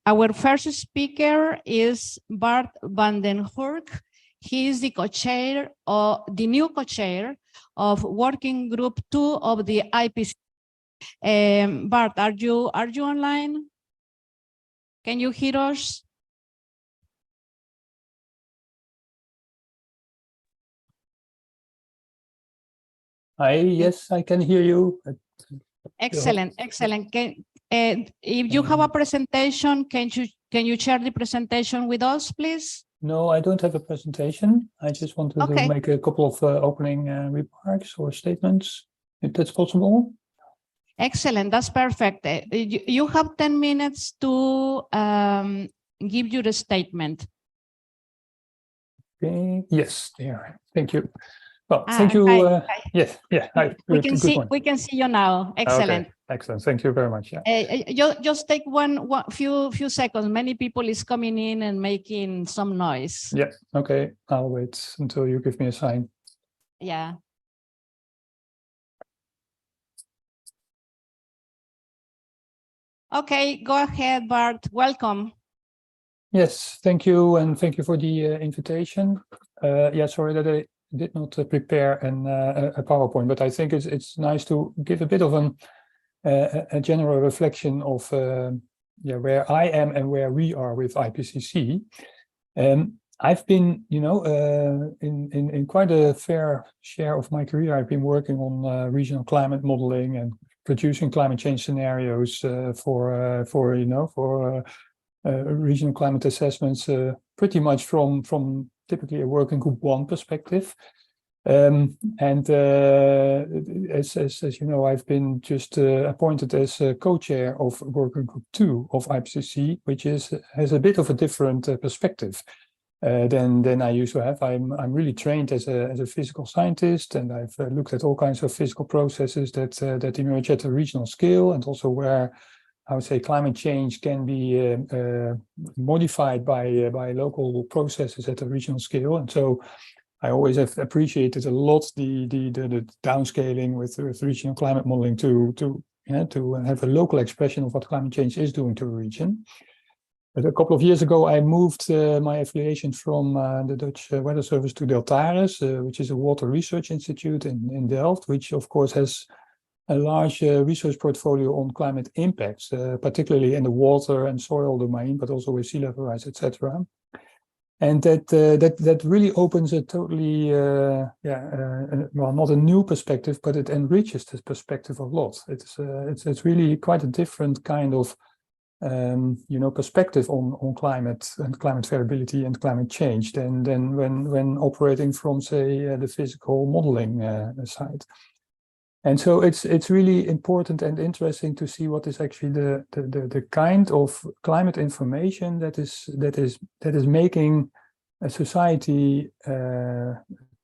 our first speaker is Bart van den Hurk. He is the co-chair, or the new co-chair of Working Group 2 of the IPCC. Bart, are you online? Can you hear us? Yes, I can hear you. Excellent, excellent. If you have a presentation, can you share the presentation with us, please? No, I don't have a presentation. I just wanted to make a couple of opening remarks or statements, if that's possible. Excellent, that's perfect. You have 10 minutes to give your statement. Okay. Yes, there. Thank you. Well, thank you. Yes, yeah. Hi. We can see you now. Excellent. Okay. Excellent. Thank you very much. Yeah. Just take one few seconds. Many people is coming in and making some noise. Yeah. Okay. I'll wait until you give me a sign. Yeah. Okay, go ahead, Bart. Welcome. Yes, thank you, and thank you for the invitation. Yeah, sorry that I did not prepare a PowerPoint, but I think it's nice to give a bit of a general reflection of where I am and where we are with IPCC. I've been, in quite a fair share of my career, I've been working on regional climate modeling and producing climate change scenarios for regional climate assessments, pretty much from typically a working group 1 perspective. As you know, I've been just appointed as co-chair of working group 2 of IPCC, which has a bit of a different perspective than I used to have. I'm really trained as a physical scientist, and I've looked at all kinds of physical processes that emerge at a regional scale, and also where I would say climate change can be modified by local processes at a regional scale. And so I always have appreciated a lot the downscaling with regional climate modeling to have a local expression of what climate change is doing to a region. But a couple of years ago, I moved my affiliation from the Dutch Weather Service to Deltares, which is a water research institute in Delft, which of course has a large research portfolio on climate impacts, particularly in the water and soil domain, but also with sea level rise, etc. And that really opens a totally, well, not a new perspective, but it enriches this perspective a lot. It's really quite a different kind of perspective on climate and climate variability and climate change than when operating from, say, the physical modeling side. And so it's really important and interesting to see what is actually the kind of climate information that is making a society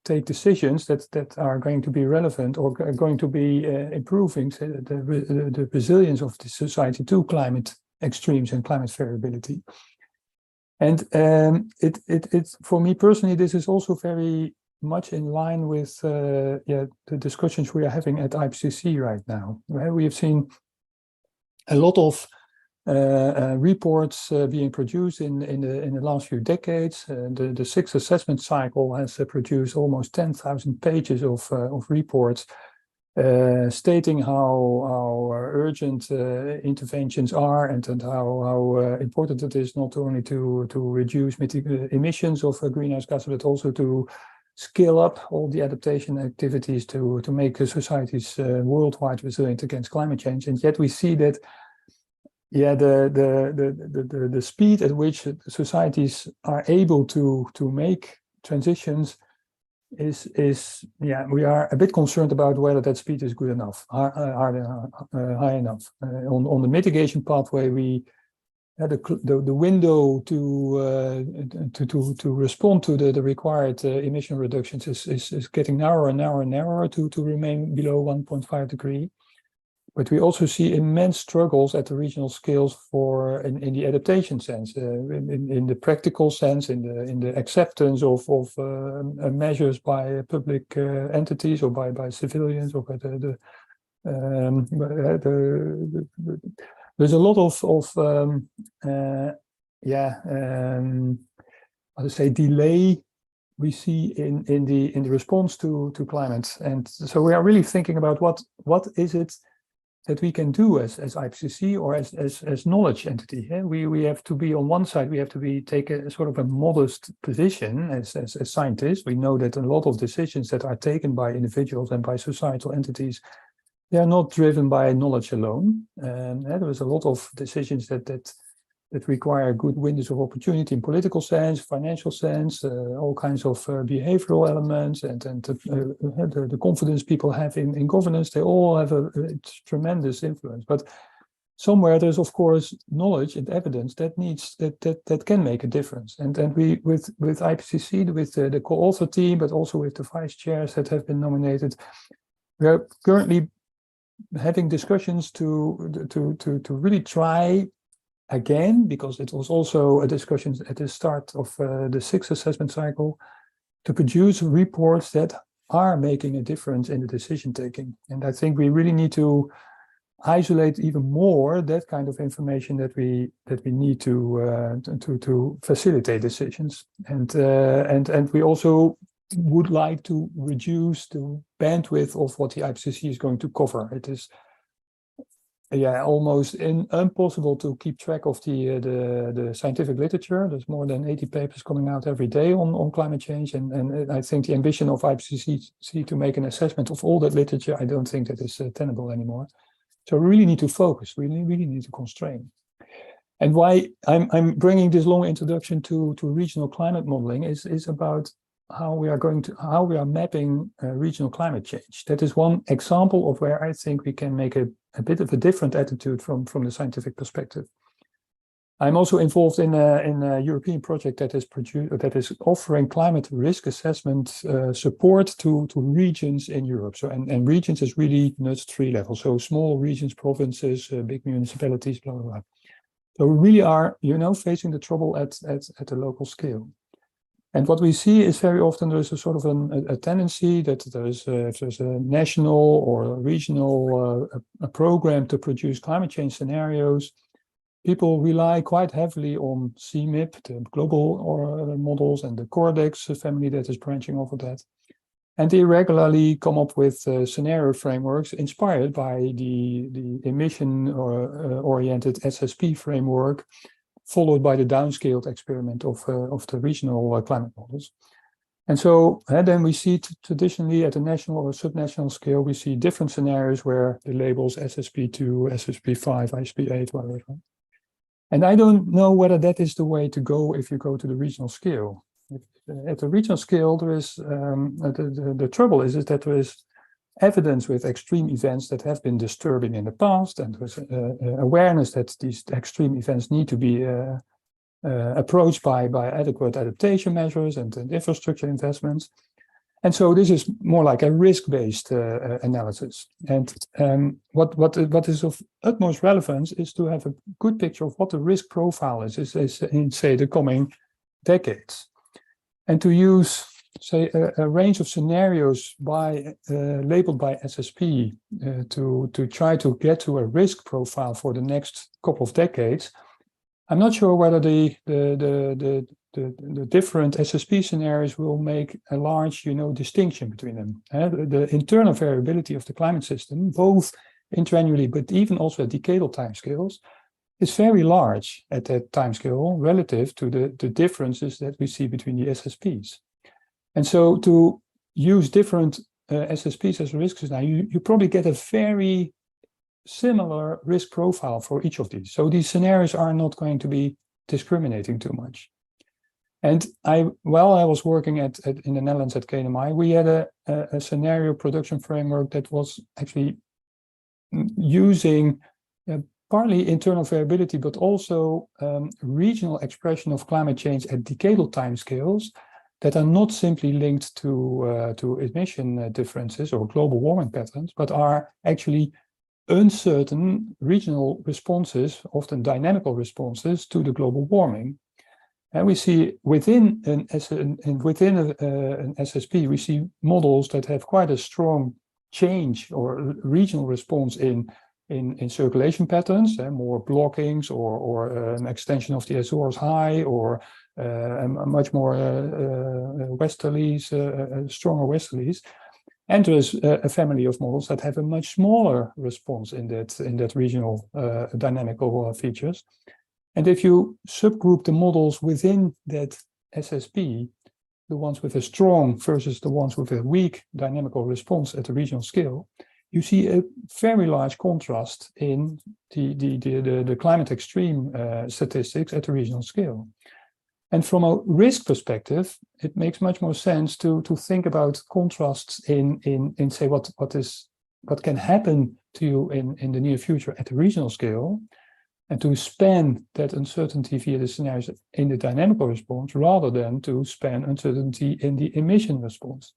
take decisions that are going to be relevant or are going to be improving the resilience of the society to climate extremes and climate variability. And it's for me personally, this is also very much in line with the discussions we are having at IPCC right now. Right? We have seen a lot of reports being produced in the last few decades. The sixth assessment cycle has produced almost 10,000 pages of reports stating how urgent interventions are and how important it is not only to reduce emissions of greenhouse gases, but also to scale up all the adaptation activities to make societies worldwide resilient against climate change. And yet we see that, yeah, the speed at which societies are able to make transitions is yeah, we are a bit concerned about whether that speed is good enough, high enough. On the mitigation pathway, we had the window to respond to the required emission reductions is getting narrower and narrower and narrower to remain below 1.5 degree. But we also see immense struggles at the regional scales in the adaptation sense, in the practical sense, in the acceptance of measures by public entities or by civilians or by there's a lot of how to say, delay we see in the response to climate. And so we are really thinking about what is it that we can do as IPCC or as knowledge entity. Yeah? We have to be, on one side, we have to take a sort of a modest position as scientists. We know that a lot of decisions that are taken by individuals and by societal entities, they are not driven by knowledge alone. There is a lot of decisions that require good windows of opportunity in political sense, financial sense, all kinds of behavioral elements, and the confidence people have in governance. They all have a tremendous influence. But somewhere there's, of course, knowledge and evidence that can make a difference. And we with IPCC, with the co-author team, but also with the vice chairs that have been nominated, we are currently having discussions to really try again, because it was also a discussion at the start of the 6th assessment cycle, to produce reports that are making a difference in the decision taking. And I think we really need to isolate even more that kind of information that we need to facilitate decisions. And we also would like to reduce the bandwidth of what the IPCC is going to cover. It is almost impossible to keep track of the scientific literature. There's more than 80 papers coming out every day on climate change. And I think the ambition of IPCC to make an assessment of all that literature, I don't think that is tenable anymore. So we really need to focus. We really need to constrain. And why I'm bringing this long introduction to regional climate modeling is about how we are mapping regional climate change. That is one example of where I think we can make a bit of a different attitude from the scientific perspective. I'm also involved in a European project that is offering climate risk assessment support to regions in Europe. So and regions is really NUTS 3 level. So small regions, provinces, big municipalities, blah blah blah. So we really are, facing the trouble at a local scale. And what we see is very often there's a sort of a tendency that if there's a national or a regional a program to produce climate change scenarios, people rely quite heavily on CMIP, the global models, and the Cordex family that is branching off of that. And they regularly come up with scenario frameworks inspired by the emission oriented SSP framework, followed by the downscaled experiment of the regional climate models. And so then we see traditionally at a national or subnational scale, we see different scenarios where the labels SSP2, SSP5, ISP8, whatever. And I don't know whether that is the way to go if you go to the regional scale. At the regional scale, there is the trouble is that there is evidence with extreme events that have been disturbing in the past, and there's awareness that these extreme events need to be approached by adequate adaptation measures and infrastructure investments. And so this is more like a risk-based analysis. And what is of utmost relevance is to have a good picture of what the risk profile is in, say, the coming decades. And to use, say, a range of scenarios labeled by SSP to try to get to a risk profile for the next couple of decades. I'm not sure whether the different SSP scenarios will make a large, distinction between them. The internal variability of the climate system, both interannually but even also at decadal timescales, is very large at that timescale relative to the differences that we see between the SSPs. And so to use different SSPs as risk scenario, you probably get a very similar risk profile for each of these. So these scenarios are not going to be discriminating too much. And while I was working in the Netherlands at KNMI, we had a scenario production framework that was actually using partly internal variability, but also regional expression of climate change at decadal timescales that are not simply linked to emission differences or global warming patterns, but are actually uncertain regional responses, often dynamical responses to the global warming. And we see within an SSP, we see models that have quite a strong change or regional response in circulation patterns, more blockings or an extension of the Azores high, or much more westerlies, stronger westerlies. And there's a family of models that have a much smaller response in that regional dynamical features. And if you subgroup the models within that SSP, the ones with a strong versus the ones with a weak dynamical response at the regional scale, you see a very large contrast in the climate extreme statistics at the regional scale. And from a risk perspective, it makes much more sense to think about contrasts in say what can happen to you in the near future at the regional scale, and to span that uncertainty via the scenarios in the dynamical response rather than to span uncertainty in the emission response.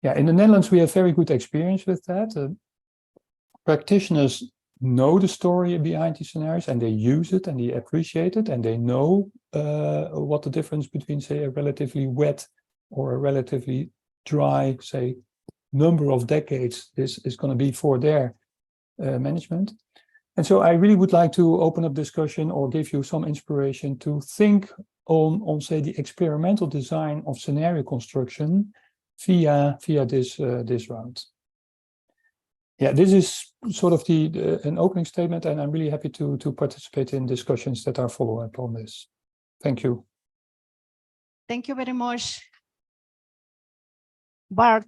Yeah, in the Netherlands, we have very good experience with that. Practitioners know the story behind these scenarios, and they use it and they appreciate it, and they know what the difference between, say, a relatively wet or a relatively dry, say, number of decades is going to be for their management. And so I really would like to open up discussion or give you some inspiration to think on say, the experimental design of scenario construction via this route. Yeah, this is sort of an opening statement, and I'm really happy to participate in discussions that are follow-up on this. Thank you. Thank you very much, Bart.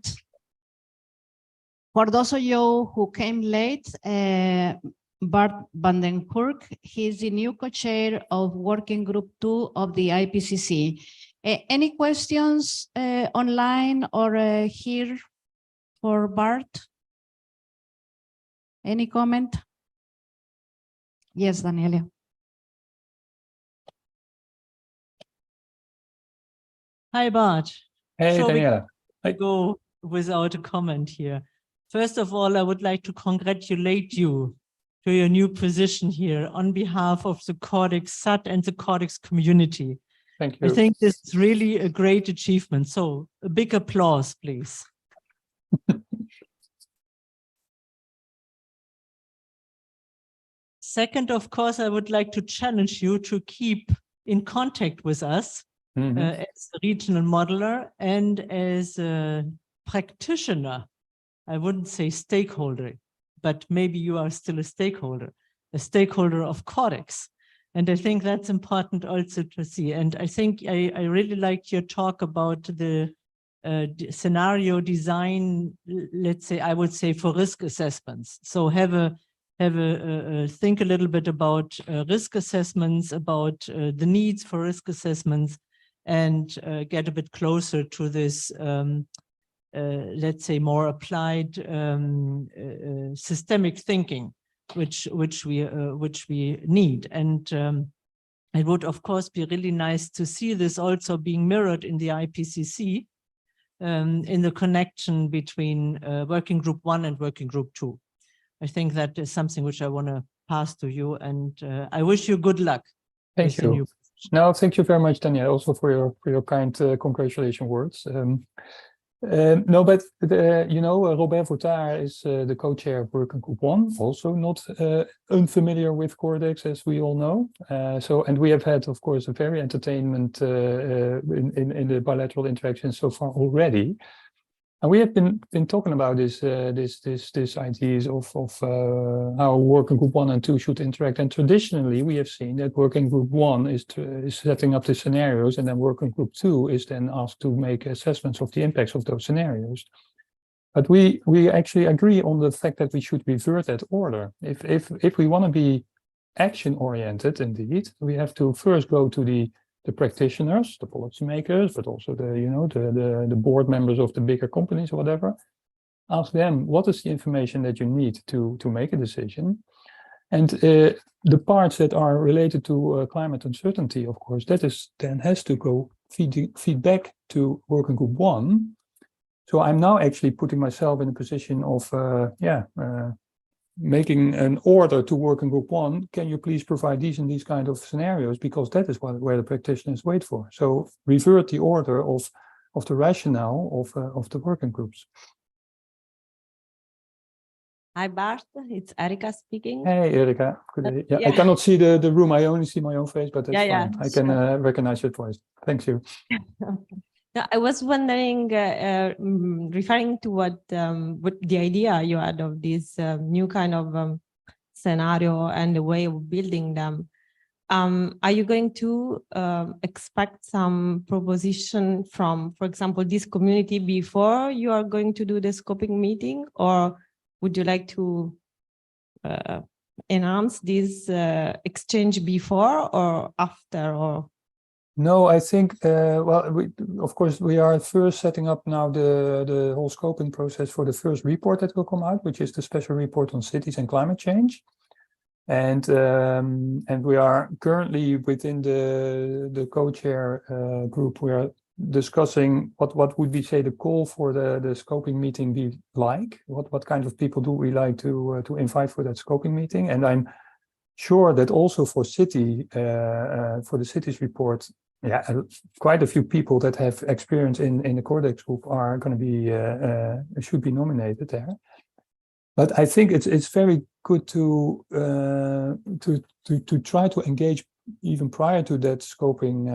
For those of you who came late, Bart van den Hurk, he's the new co-chair of Working Group 2 of the IPCC. Any questions online or here for Bart? Any comment? Yes, Daniela. Hi, Bart. Hey, Shall Daniela. we go without a comment here? First of all, I would like to congratulate you to your new position here on behalf of the Cordex SAT and the Cordex community. Thank you. I think this is really a great achievement. So a big applause, please. Second, of course, I would like to challenge you to keep in contact with us as a regional modeler and as a practitioner. I wouldn't say stakeholder, but maybe you are still a stakeholder of Cordex. And I think that's important also to see. And I think I really liked your talk about the scenario design, let's say, I would say for risk assessments. So think a little bit about risk assessments, about the needs for risk assessments, and get a bit closer to this, let's say, more applied systemic thinking, which we need. And it would, of course, be really nice to see this also being mirrored in the IPCC, in the connection between Working Group 1 and Working Group 2. I think that is something which I want to pass to you, and I wish you good luck. Thank you. No, thank you very much, Danielle, also for your kind congratulation words. No, but you know, Robert Vautard is the co-chair of Working Group 1, also not unfamiliar with Cordex, as we all know. And we have had, of course, a very entertainment in the bilateral interactions so far already. And we have been talking about this ideas of how working group 1 and 2 should interact. And traditionally, we have seen that working group 1 is setting up the scenarios, and then working group 2 is then asked to make assessments of the impacts of those scenarios. But we actually agree on the fact that we should revert that order. If we want to be action oriented, indeed, we have to first go to the practitioners, the policymakers, but also the board members of the bigger companies or whatever. Ask them, what is the information that you need to make a decision? And the parts that are related to climate uncertainty, of course, that is then has to go feedback to working group 1. So I'm now actually putting myself in a position of making an order to working group 1. Can you please provide these and these kind of scenarios, because that is where the practitioners wait for. So revert the order of the rationale of the working groups. Hi Bart, it's Erika speaking. Hey Erika, good day. Yeah, I cannot see the room, I only see my own face, but that's fine. I can recognize your voice. Thank you. Now, I was wondering, referring to what the idea you had of this new kind of scenario and the way of building them. Are you going to expect some proposition from, for example, this community before you are going to do the scoping meeting, or would you like to enhance this exchange before or after, or? No, I think, of course, we are first setting up now the whole scoping process for the first report that will come out, which is the special report on cities and climate change. And we are currently within the co-chair group, we are discussing what would we say the call for the scoping meeting be like? What kind of people do we like to invite for that scoping meeting? And I'm sure that also for the cities report, quite a few people that have experience in the Cordex group are going to be should be nominated there. But I think it's very good to try to engage even prior to that scoping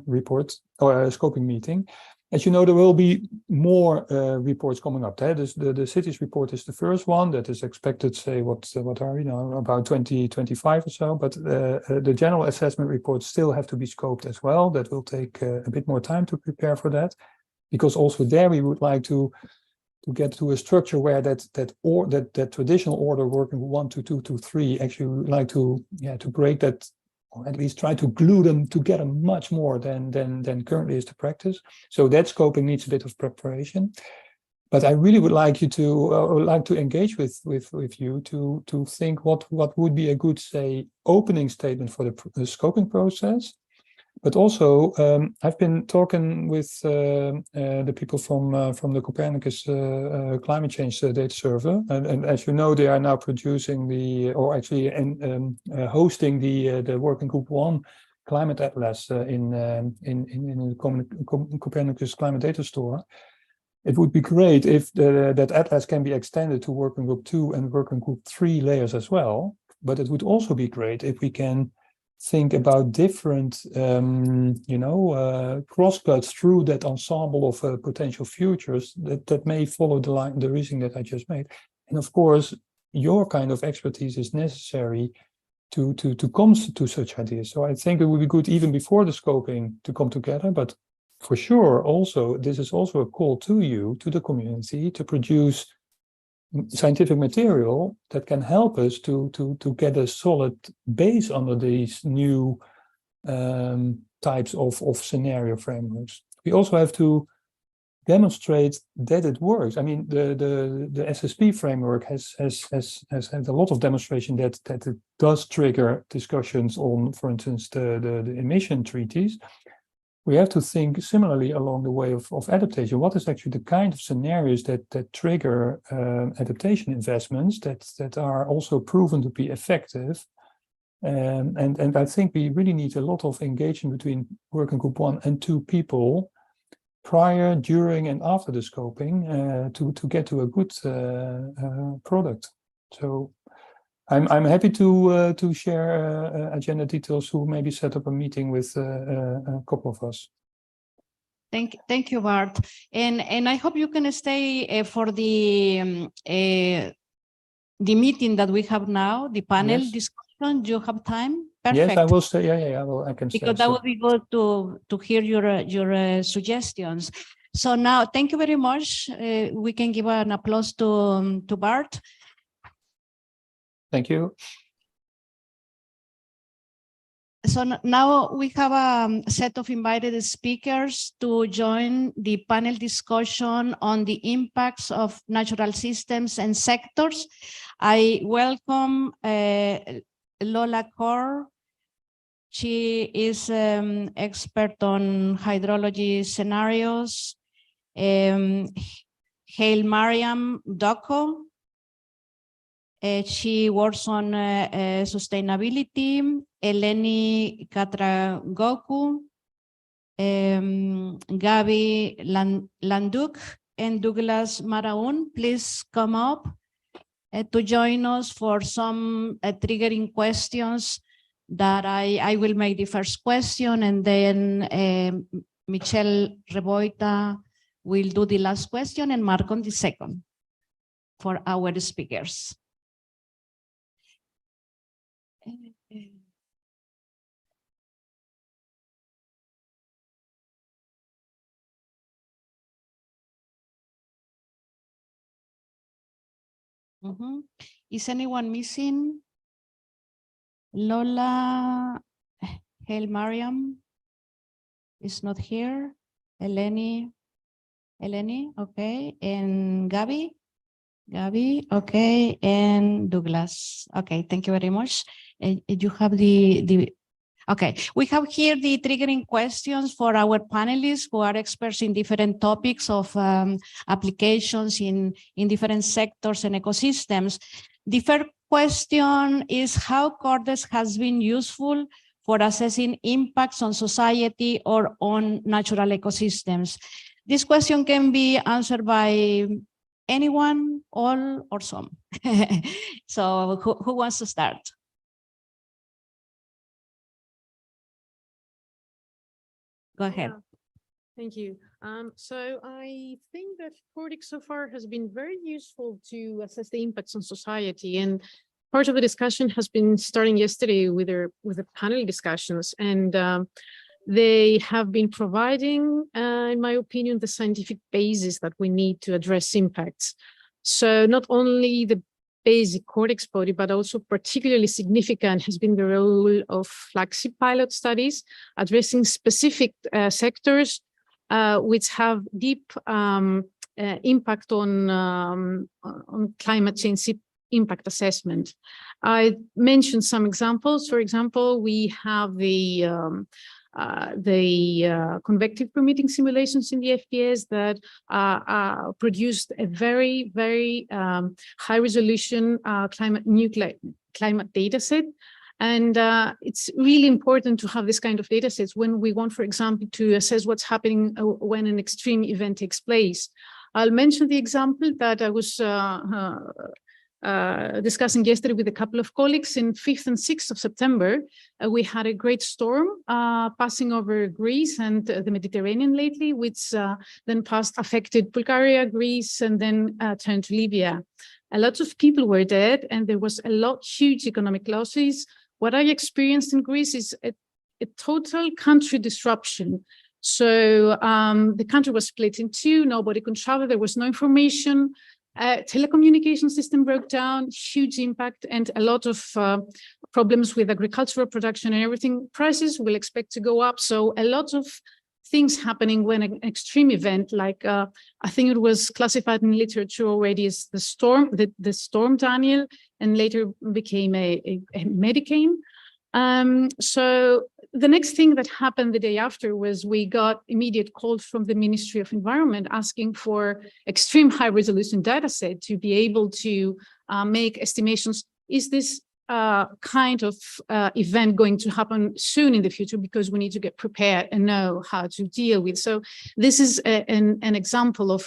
report or scoping meeting. As you know, there will be more reports coming up. The cities report is the first one that is expected, say, what are we now, about 2025 or so. But the general assessment reports still have to be scoped as well. That will take a bit more time to prepare for that, because also there we would like to get to a structure where that traditional order working 1 to 2 to 3 actually we would like to break that, or at least try to glue them together much more than currently is the practice. So that scoping needs a bit of preparation. But I really would like you to engage with you to think what would be a good, say, opening statement for the scoping process. But also, I've been talking with the people from the Copernicus climate change data server, and as you know, they are now producing hosting the working group 1 climate atlas in the Copernicus climate data store. It would be great if that atlas can be extended to working group 2 and working group 3 layers as well. But it would also be great if we can think about different, crosscuts through that ensemble of potential futures that may follow the reasoning that I just made. And of course, your kind of expertise is necessary to come to such ideas. So I think it would be good even before the scoping to come together, but for sure, also, this is also a call to you, to the community, to produce scientific material that can help us to get a solid base under these new types of scenario frameworks. We also have to demonstrate that it works. I mean, the SSP framework has had a lot of demonstration that it does trigger discussions on, for instance, the emission treaties. We have to think similarly along the way of adaptation. What is actually the kind of scenarios that trigger adaptation investments that are also proven to be effective? And I think we really need a lot of engagement between working group 1 and 2 people prior, during, and after the scoping to get to a good product. So I'm happy to share agenda details, who maybe set up a meeting with a couple of us. Thank you, Bart. And I hope you can stay for the meeting that we have now, the panel Yes. discussion. Do you have time? Perfect. Yes, I will stay. Yeah, I can stay. Because that would be good to hear your suggestions. So now, thank you very much. We can give an applause to Bart. Thank you. So now we have a set of invited speakers to join the panel discussion on the impacts of natural systems and sectors. I welcome Lola Kaur. She is expert on hydrology scenarios. Hail Mariam Doko. She works on sustainability. Eleni Katragoku, Gabi Landuk, and Douglas Maraun. Please come up to join us for some triggering questions that I will make the first question, and then Michelle Reboita will do the last question, and Marcon the second for our speakers. Is anyone missing? Lola, Hail Mariam is not here. Eleni, okay. And Gabi, okay. And Douglas, okay. Thank you very much. You have okay. We have here the triggering questions for our panelists who are experts in different topics of applications in different sectors and ecosystems. The first question is how Cordex has been useful for assessing impacts on society or on natural ecosystems. This question can be answered by anyone, all, or some. So who wants to start? Go ahead. Thank you. So I think that Cordex so far has been very useful to assess the impacts on society, and part of the discussion has been starting yesterday with the panel discussions, and they have been providing, in my opinion, the scientific basis that we need to address impacts. So not only the basic Cordex body, but also particularly significant has been the role of flagship pilot studies addressing specific sectors which have deep impact on climate change impact assessment. I mentioned some examples. For example, we have the convective permitting simulations in the FPS that produced a very, very high resolution climate data set. And it's really important to have this kind of data sets when we want, for example, to assess what's happening when an extreme event takes place. I'll mention the example that I was discussing yesterday with a couple of colleagues. In 5th and 6th of September, we had a great storm passing over Greece and the Mediterranean lately, which then affected Bulgaria, Greece, and then turned to Libya. A lot of people were dead, and there was huge economic losses. What I experienced in Greece is a total country disruption. So the country was split in two, nobody could travel, there was no information. Telecommunication system broke down, huge impact, and a lot of problems with agricultural production and everything. Prices will expect to go up. So a lot of things happening when an extreme event, like I think it was classified in literature already as the storm Daniel, and later became a Medicane. So the next thing that happened the day after was we got immediate calls from the Ministry of Environment asking for extreme high resolution data set to be able to make estimations. Is this kind of event going to happen soon in the future? Because we need to get prepared and know how to deal with. So this is an example of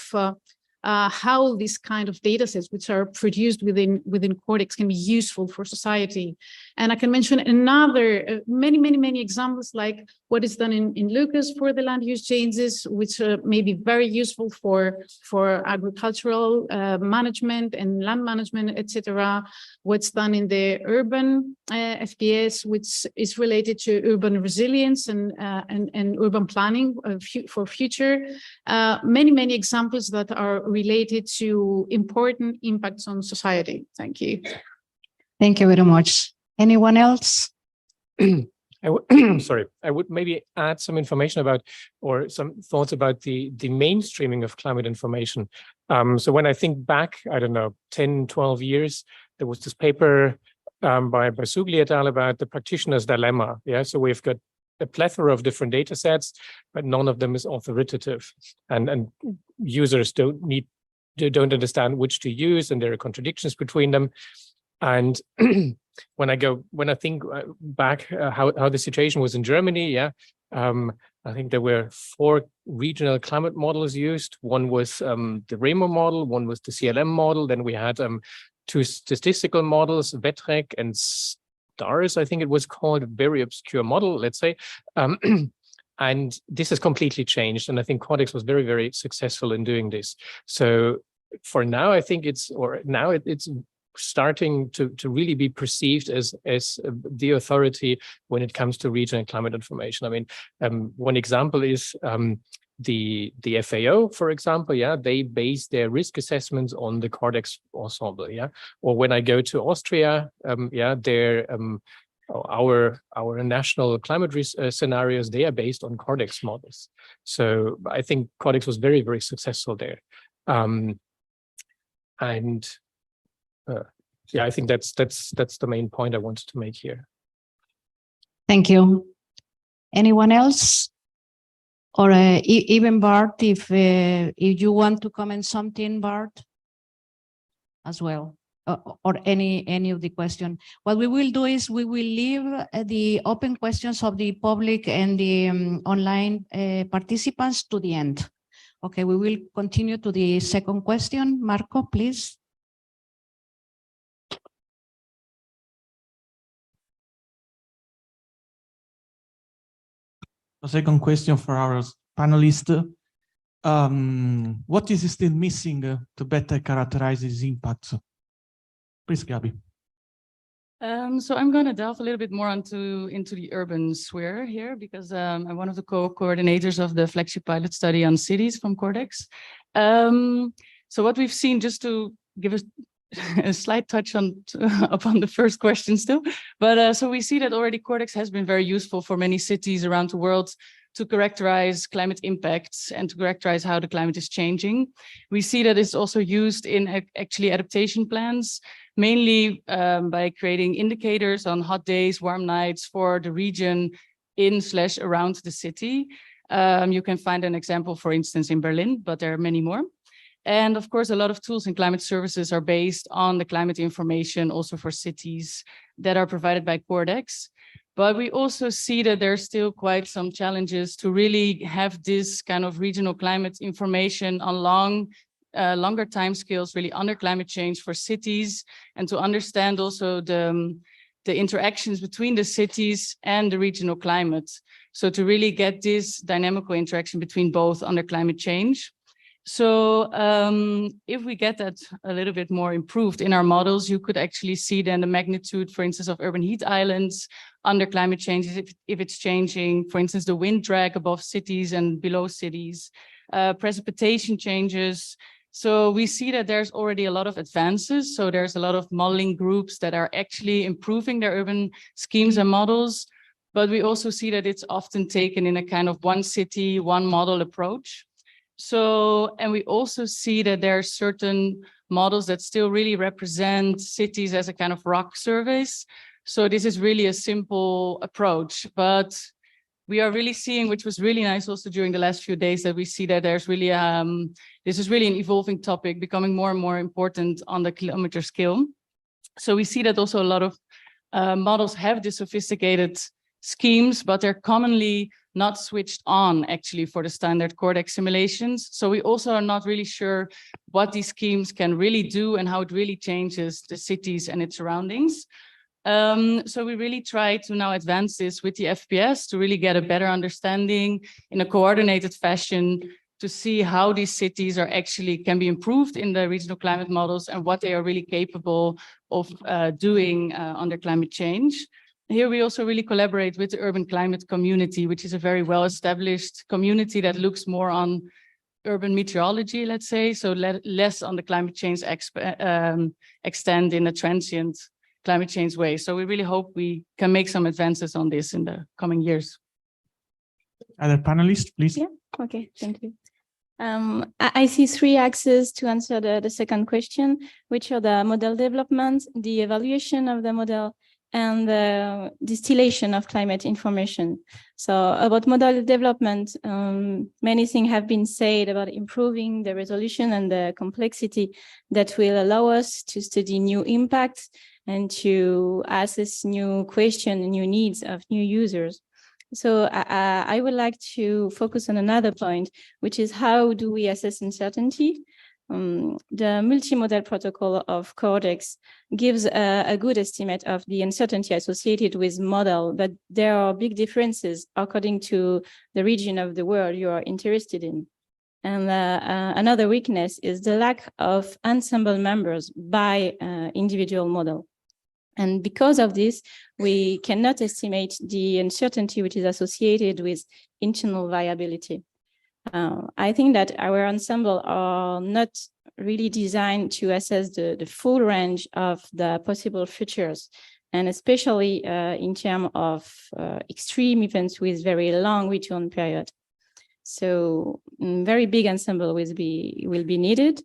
how these kind of data sets, which are produced within Cordex, can be useful for society. And I can mention another, many examples, like what is done in Lucas for the land use changes, which may be very useful for agricultural management and land management, etc. What's done in the urban FPS, which is related to urban resilience and urban planning for future. Many examples that are related to important impacts on society. Thank you. Thank you very much. Anyone else? Sorry, I would maybe add some information about, or some thoughts about the mainstreaming of climate information. So when I think back, I don't know, 10, 12 years, there was this paper by Sugli et al. About the practitioner's dilemma. Yeah, so we've got a plethora of different data sets, but none of them is authoritative, and users don't understand which to use, and there are contradictions between them. And when I think back how the situation was in Germany, yeah, I think there were 4 regional climate models used. One was the REMO model, one was the CLM model. Then we had 2 statistical models, VETREC and STARS, I think it was called, a very obscure model, let's say. And this has completely changed. And I think Cordex was very, very successful in doing this. So for now, I think it's starting to really be perceived as the authority when it comes to regional climate information. I mean, one example is the FAO, for example. Yeah, they base their risk assessments on the Cordex ensemble. Yeah, or when I go to Austria, yeah, our national climate scenarios, they are based on Cordex models. So I think Cordex was very, very successful there. Yeah, I think that's the main point I wanted to make here. Thank you. Anyone else? Or even Bart, if you want to comment something, Bart, as well, or any of the question. What we will do is we will leave the open questions of the public and the online participants to the end. Okay, we will continue to the second question. Marco, please. A second question for our panelists. What is still missing to better characterize these impacts? Please, Gabby. So I'm going to delve a little bit more into the urban sphere here, because I'm one of the co-coordinators of the flagship pilot study on cities from Cordex. So what we've seen, just to give a slight touch upon the first question still, but so we see that already Cordex has been very useful for many cities around the world to characterize climate impacts and to characterize how the climate is changing. We see that it's also used in actually adaptation plans, mainly by creating indicators on hot days, warm nights for the region in/around the city. You can find an example, for instance, in Berlin, but there are many more. And of course, a lot of tools in climate services are based on the climate information also for cities that are provided by Cordex. But we also see that there's still quite some challenges to really have this kind of regional climate information on longer timescales, really under climate change for cities, and to understand also the interactions between the cities and the regional climate. So to really get this dynamical interaction between both under climate change. So if we get that a little bit more improved in our models, you could actually see then the magnitude, for instance, of urban heat islands under climate change, if it's changing, for instance, the wind drag above cities and below cities, precipitation changes. So we see that there's already a lot of advances. So there's a lot of modeling groups that are actually improving their urban schemes and models. But we also see that it's often taken in a kind of one city, one model approach. So, and we also see that there are certain models that still really represent cities as a kind of rock surveys. So this is really a simple approach, but we are really seeing, which was really nice also during the last few days, that we see that there's really, this is really an evolving topic, becoming more and more important on the kilometer scale. So we see that also a lot of models have this sophisticated schemes, but they're commonly not switched on actually for the standard Cordex simulations. So we also are not really sure what these schemes can really do and how it really changes the cities and its surroundings. So we really try to now advance this with the FPS to really get a better understanding in a coordinated fashion to see how these cities are actually can be improved in the regional climate models and what they are really capable of doing under climate change. Here we also really collaborate with the urban climate community, which is a very well-established community that looks more on urban meteorology, let's say, so less on the climate change extent in a transient climate change way. So we really hope we can make some advances on this in the coming years. Other panelists, please. Yeah, okay, thank you. I see three axes to answer the second question, which are the model development, the evaluation of the model, and the distillation of climate information. So about model development, many things have been said about improving the resolution and the complexity that will allow us to study new impacts and to assess new questions, new needs of new users. So I would like to focus on another point, which is how do we assess uncertainty? The multimodal protocol of Cordex gives a good estimate of the uncertainty associated with model, but there are big differences according to the region of the world you are interested in. And another weakness is the lack of ensemble members by individual model. And because of this, we cannot estimate the uncertainty which is associated with internal viability. I think that our ensemble are not really designed to assess the full range of the possible futures, and especially in terms of extreme events with very long return period. So very big ensemble will be needed.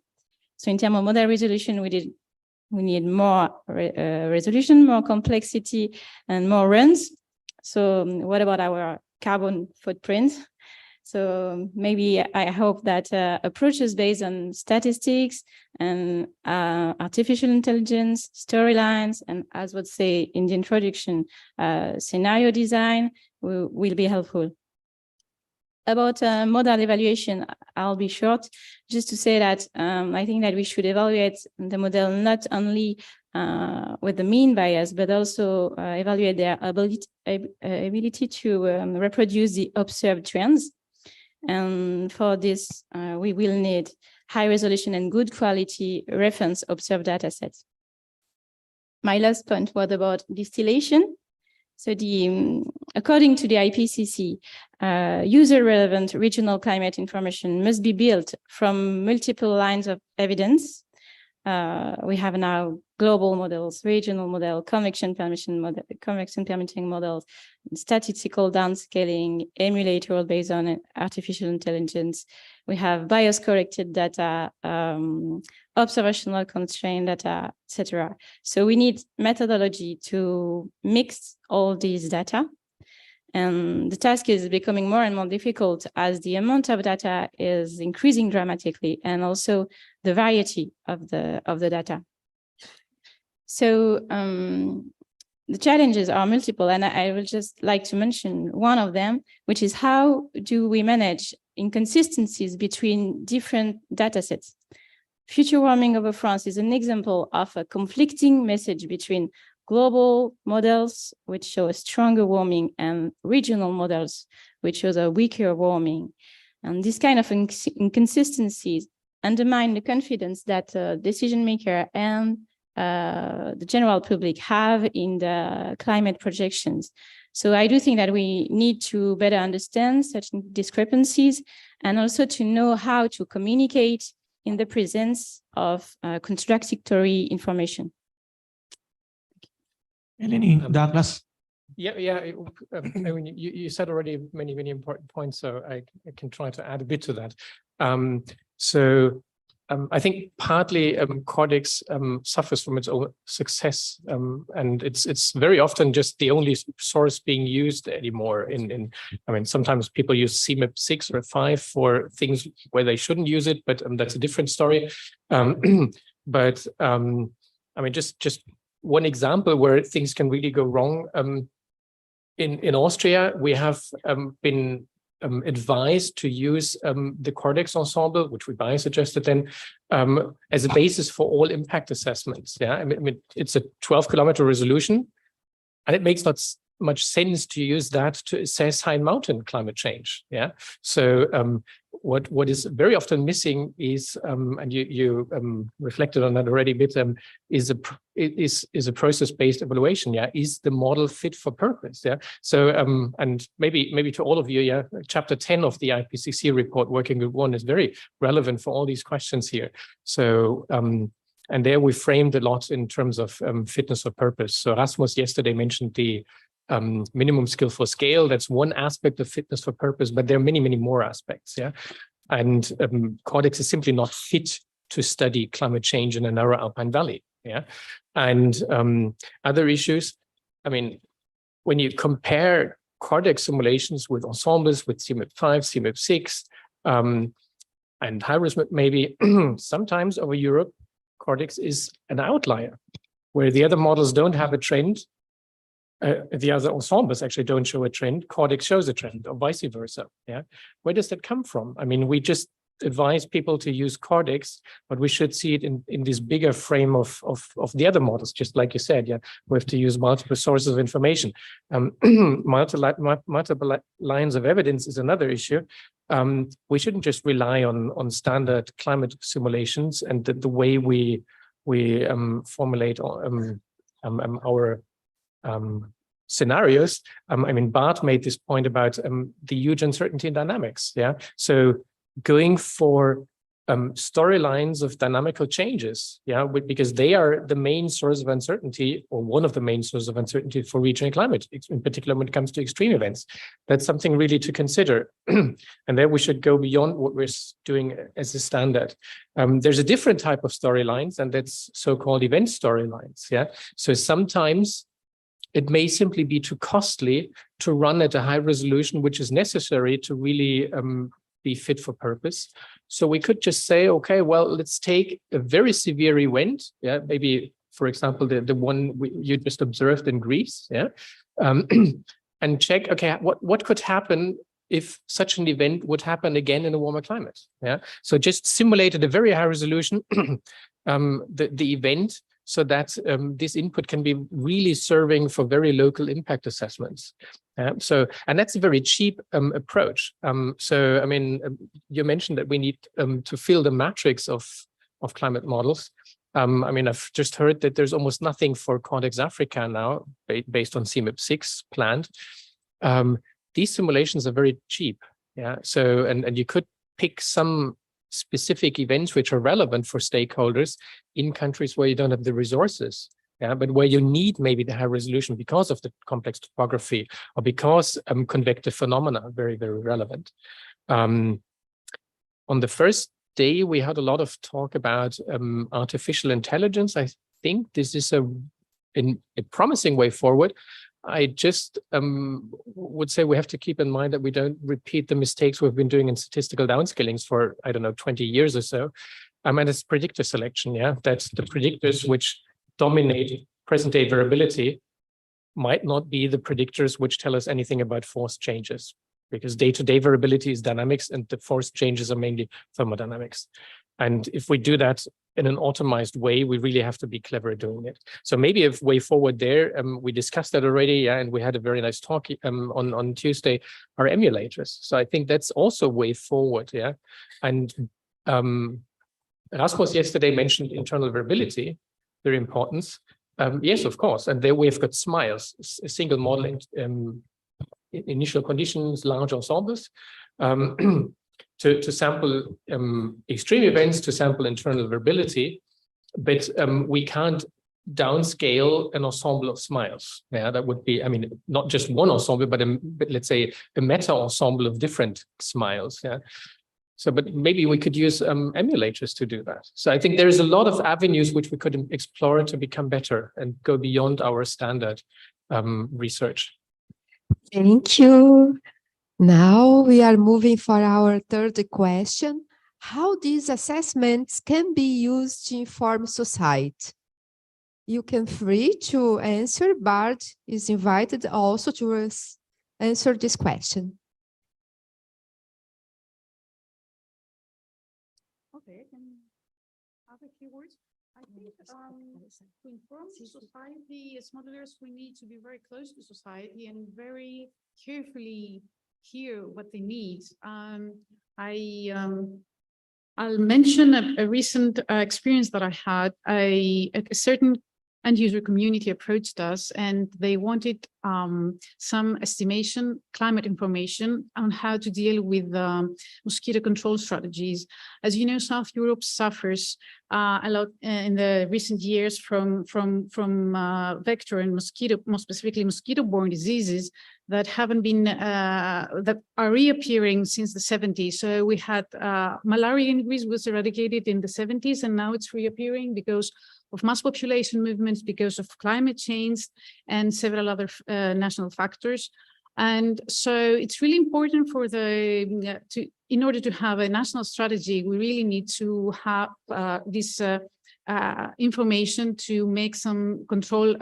So in terms of model resolution, we need more resolution, more complexity, and more runs. So what about our carbon footprint? So maybe I hope that approaches based on statistics and artificial intelligence, storylines, and as would say in the introduction, scenario design will be helpful. About model evaluation, I'll be short, just to say that I think that we should evaluate the model not only with the mean bias, but also evaluate their ability to reproduce the observed trends. And for this, we will need high resolution and good quality reference observed data sets. My last point was about distillation. So according to the IPCC, user-relevant regional climate information must be built from multiple lines of evidence. We have now global models, regional model, convection permitting models, statistical downscaling, emulator based on artificial intelligence. We have bias-corrected data, observational constraint data, etc. So we need methodology to mix all these data. And the task is becoming more and more difficult as the amount of data is increasing dramatically, and also the variety of the data. So the challenges are multiple, and I will just like to mention one of them, which is how do we manage inconsistencies between different data sets? Future warming over France is an example of a conflicting message between global models, which show a stronger warming, and regional models, which shows a weaker warming. And this kind of inconsistencies undermine the confidence that decision maker and the general public have in the climate projections. So I do think that we need to better understand such discrepancies, and also to know how to communicate in the presence of contradictory information. Eleni, Douglas. Yeah. I mean, you said already many important points, so I can try to add a bit to that. I think partly Cordex suffers from its own success, and it's very often just the only source being used anymore. I mean, sometimes people use CMIP 6 or 5 for things where they shouldn't use it, but that's a different story. I mean, just one example where things can really go wrong in Austria, we have been advised to use the Cordex ensemble, which we biosuggested then, as a basis for all impact assessments. Yeah, I mean it's a 12-kilometer resolution, and it makes not much sense to use that to assess high mountain climate change. Yeah, so what is very often missing is, and you reflected on that already a bit, is a process-based evaluation. Yeah, is the model fit for purpose? Yeah, so and maybe to all of you, yeah, chapter 10 of the IPCC report, Working Group 1, is very relevant for all these questions here. So and there we framed a lot in terms of fitness for purpose. So Rasmus yesterday mentioned the minimum skill for scale. That's one aspect of fitness for purpose, but there are many, many more aspects. Yeah, and Cordex is simply not fit to study climate change in a narrow alpine valley. Yeah, and other issues. I mean, when you compare Cordex simulations with ensembles, with CMIP5, CMIP6, and HIRIS maybe, sometimes over Europe, Cordex is an outlier, where the other models don't have a trend. The other ensembles actually don't show a trend. Cordex shows a trend, or vice versa. Yeah, where does that come from? I mean, we just advise people to use Cordex, but we should see it in this bigger frame of the other models. Just like you said, yeah, we have to use multiple sources of information. Multiple lines of evidence is another issue. We shouldn't just rely on standard climate simulations and the way we formulate our scenarios. I mean, Bart made this point about the huge uncertainty in dynamics. Yeah, so going for storylines of dynamical changes, yeah, because they are the main source of uncertainty, or one of the main sources of uncertainty for regional climate, in particular when it comes to extreme events. That's something really to consider. And there we should go beyond what we're doing as a standard. There's a different type of storylines, and that's so-called event storylines. Yeah, so sometimes it may simply be too costly to run at a high resolution, which is necessary to really be fit for purpose. So we could just say, okay, well, let's take a very severe event. Yeah, maybe, for example, the one you just observed in Greece. Yeah, and check, okay, what could happen if such an event would happen again in a warmer climate. Yeah, so just simulate at a very high resolution the event, so that this input can be really serving for very local impact assessments. And that's a very cheap approach. So, I mean, you mentioned that we need to fill the matrix of climate models. I mean, I've just heard that there's almost nothing for Cordex Africa now, based on CMIP6 planned. These simulations are very cheap. Yeah, so, and you could pick some specific events which are relevant for stakeholders in countries where you don't have the resources, yeah, but where you need maybe the high resolution because of the complex topography, or because convective phenomena are very, very relevant. On the first day, we had a lot of talk about artificial intelligence. I think this is a promising way forward. I just would say we have to keep in mind that we don't repeat the mistakes we've been doing in statistical downscalings for, I don't know, 20 years or so. And it's predictor selection, yeah, that's the predictors which dominate present-day variability might not be the predictors which tell us anything about force changes, because day-to-day variability is dynamics and the force changes are mainly thermodynamics. And if we do that in an automized way, we really have to be clever at doing it. So maybe a way forward there, we discussed that already, yeah, and we had a very nice talk on Tuesday, are emulators. So I think that's also a way forward, yeah. And Rasmus yesterday mentioned internal variability, very important. Yes, of course, and there we've got SMILES, a single model, initial conditions, large ensembles. To sample extreme events, to sample internal variability, but we can't downscale an ensemble of SMILES. Yeah, that would be, I mean, not just one ensemble, but let's say a meta ensemble of different SMILES. Yeah. So, but maybe we could use emulators to do that. So I think there is a lot of avenues which we could explore to become better and go beyond our standard research. Thank you. Now we are moving for our third question. How these assessments can be used to inform society? you can free to answer. Bart is invited also to answer this question. Okay, I can have a few words. I think to inform society as modelers, we need to be very close to society and very carefully hear what they need. I'll mention a recent experience that I had. A certain end user community approached us and they wanted some estimation, climate information on how to deal with mosquito control strategies. As you know, South Europe suffers a lot in the recent years from vector and mosquito, more specifically mosquito-borne diseases that haven't been, that are reappearing since the 70s. So we had malaria in Greece was eradicated in the 70s and now it's reappearing because of mass population movements, because of climate change and several other national factors. And so it's really important for in order to have a national strategy, we really need to have this information to make some control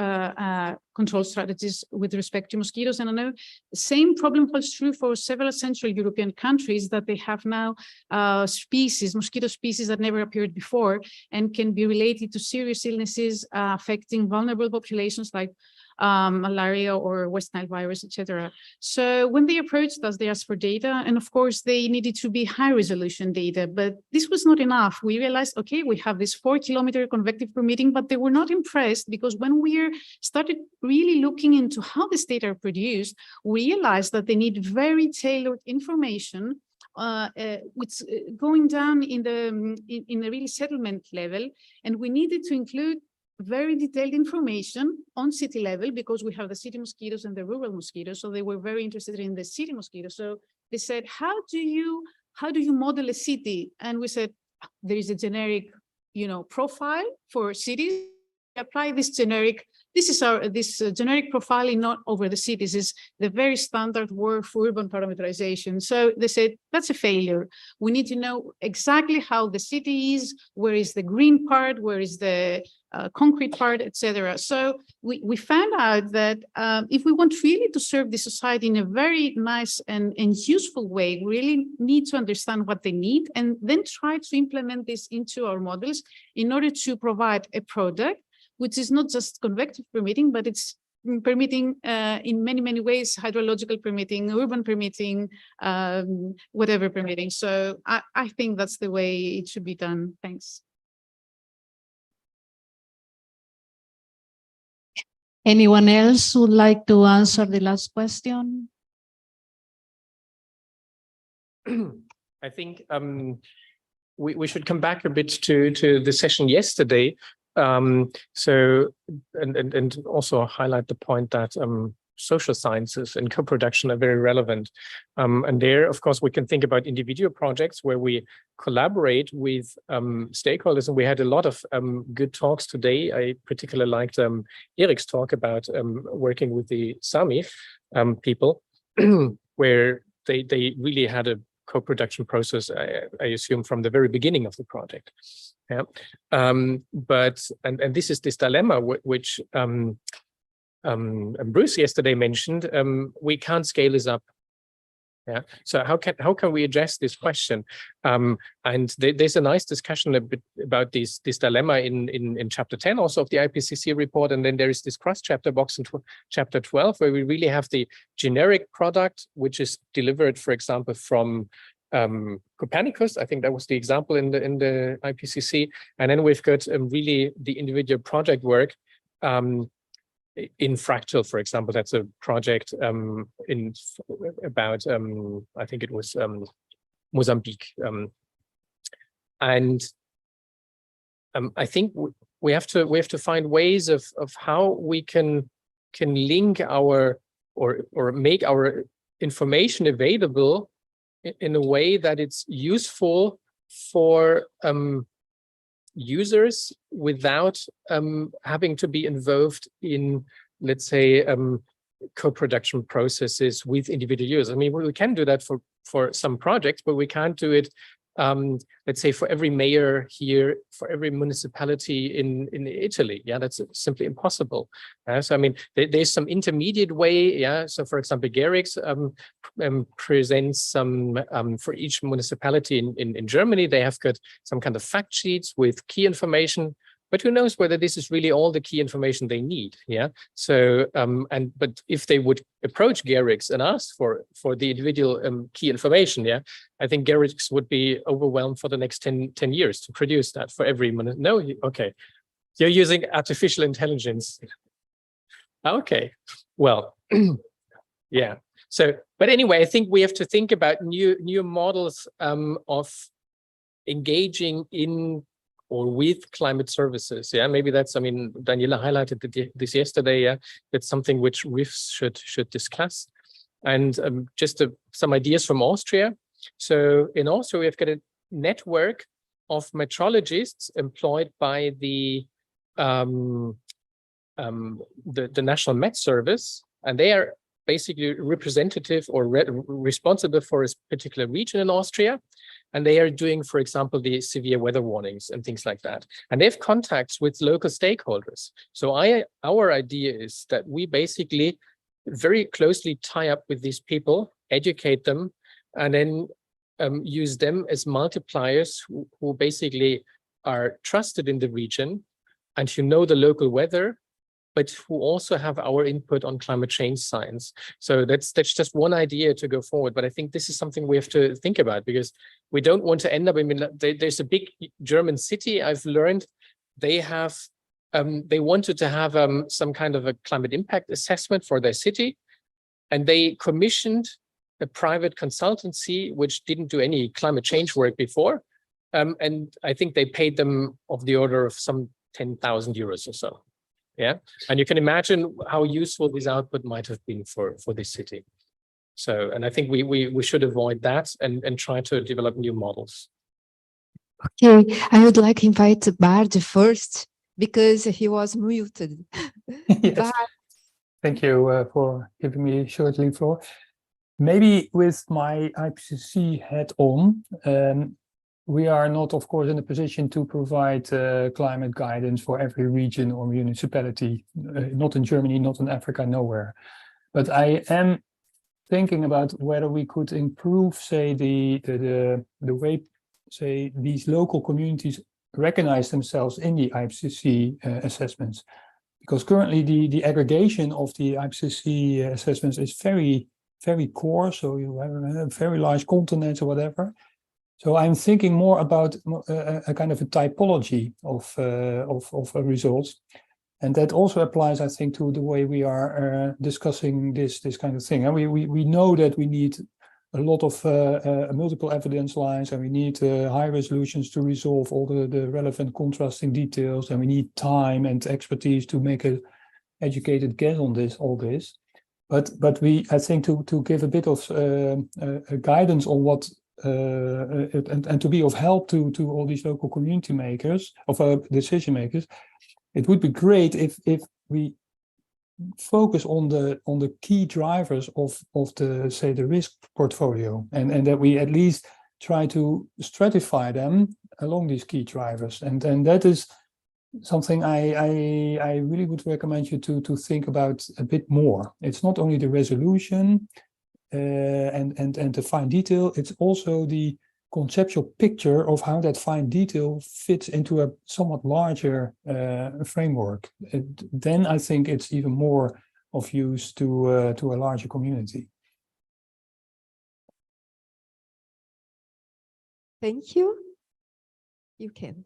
strategies with respect to mosquitoes. And I know the same problem holds true for several Central European countries, that they have now mosquito species that never appeared before and can be related to serious illnesses affecting vulnerable populations like malaria or West Nile virus, etc. So when they approached us, they asked for data, and of course they needed to be high resolution data, but this was not enough. We realized, okay, we have this 4-kilometer convective permitting, but they were not impressed, because when we started really looking into how this data are produced, we realized that they need very tailored information which going down in the really settlement level, and we needed to include very detailed information on city level, because we have the city mosquitoes and the rural mosquitoes. So they were very interested in the city mosquitoes. So they said, how do you model a city? And we said, there is a generic, profile for cities. Apply this generic. This generic profiling not over the cities is the very standard word for urban parameterization. So they said, that's a failure. We need to know exactly how the city is, where is the green part, where is the concrete part, etc. So we found out that if we want really to serve the society in a very nice and useful way, we really need to understand what they need and then try to implement this into our models in order to provide a product which is not just convective permitting, but it's permitting in many, many ways, hydrological permitting, urban permitting, whatever permitting. So I think that's the way it should be done. Thanks. Anyone else would like to answer the last question? I think we should come back a bit to the session yesterday. So also highlight the point that social sciences and co-production are very relevant. And there, of course, we can think about individual projects where we collaborate with stakeholders. And we had a lot of good talks today. I particularly liked Eric's talk about working with the Sami people, where they really had a co-production process, I assume, from the very beginning of the project. Yeah, but this is this dilemma which Bruce yesterday mentioned. We can't scale this up. Yeah. So how can we address this question? And there's a nice discussion a bit about this dilemma in chapter 10 also of the IPCC report, and then there is this cross-chapter box in chapter 12 where we really have the generic product which is delivered, for example, from Copernicus. I think that was the example in the IPCC, and then we've got really the individual project work in Fractal, for example. That's a project about I think it was Mozambique, and I think we have to find ways of how we can link our or make our information available in a way that it's useful for users without having to be involved in, let's say, co-production processes with individual users. I mean, we can do that for some projects, but we can't do it let's say for every mayor here, for every municipality in Italy. Yeah, that's simply impossible. So I mean, there's some intermediate way. Yeah, so for example, Gerix presents some for each municipality in Germany. They have got some kind of fact sheets with key information. But who knows whether this is really all the key information they need? Yeah. So but if they would approach Gerix and ask for the individual key information, yeah, I think Gerix would be overwhelmed for the next 10 years to produce that for every minute. No, okay, you're using artificial intelligence. Okay, well, yeah. So, but anyway, I think we have to think about new models of engaging in or with climate services. Yeah, maybe that's, I mean, Daniela highlighted this yesterday. Yeah, that's something which RIFs should discuss. And just some ideas from Austria. So in Austria, we've got a network of metrologists employed by the National Met Service, and they are basically representative or responsible for a particular region in Austria. And they are doing, for example, the severe weather warnings and things like that. And they have contacts with local stakeholders. So our idea is that we basically very closely tie up with these people, educate them, and then use them as multipliers who basically are trusted in the region and who know the local weather, but who also have our input on climate change science. So that's just one idea to go forward. But I think this is something we have to think about, because we don't want to end up, I mean, there's a big German city, I've learned, they have, they wanted to have some kind of a climate impact assessment for their city. And they commissioned a private consultancy, which didn't do any climate change work before. And I think they paid them of the order of some 10,000 euros or so. Yeah, and you can imagine how useful this output might have been for this city. So, and I think we should avoid that and try to develop new models. Okay, I would like to invite Bart first because he was muted. Yes. Thank you for giving me shortly floor. Maybe with my IPCC hat on, we are not, of course, in a position to provide climate guidance for every region or municipality, not in Germany, not in Africa, nowhere. But I am thinking about whether we could improve, say, the way, say, these local communities recognize themselves in the IPCC assessments. Because currently the aggregation of the IPCC assessments is very, very core. So you have very large continents or whatever. So I'm thinking more about a kind of a typology of results, and that also applies, I think, to the way we are discussing this kind of thing. And we know that we need a lot of multiple evidence lines, and we need high resolutions to resolve all the relevant contrasting details, and we need time and expertise to make an educated guess on all this. But I think to give a bit of guidance on what. And to be of help to all these local community makers, decision makers, it would be great if we focus on the key drivers of the, say, the risk portfolio, and that we at least try to stratify them along these key drivers, and that is something I really would recommend you to think about a bit more. It's not only the resolution and the fine detail, it's also the conceptual picture of how that fine detail fits into a somewhat larger framework. Then I think it's even more of use to a larger community. Thank you. You can.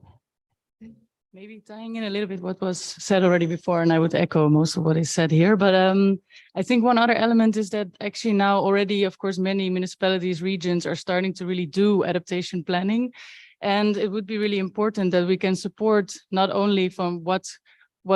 Maybe tying in a little bit what was said already before, and I would echo most of what is said here. But I think one other element is that actually now already, of course, many municipalities, regions are starting to really do adaptation planning. And it would be really important that we can support not only from what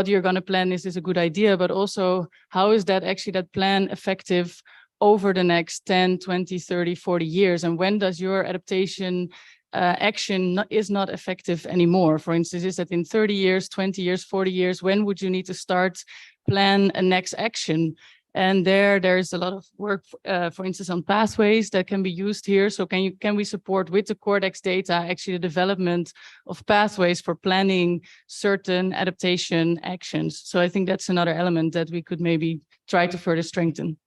you're going to plan, is this a good idea, but also how is that actually that plan effective over the next 10, 20, 30, 40 years? And when does your adaptation action is not effective anymore? For instance, is that in 30 years, 20 years, 40 years, when would you need to start plan a next action? And there's a lot of work, for instance, on pathways that can be used here. So can we support with the Cordex data actually the development of pathways for planning certain adaptation actions? So I think that's another element that we could maybe try to further strengthen.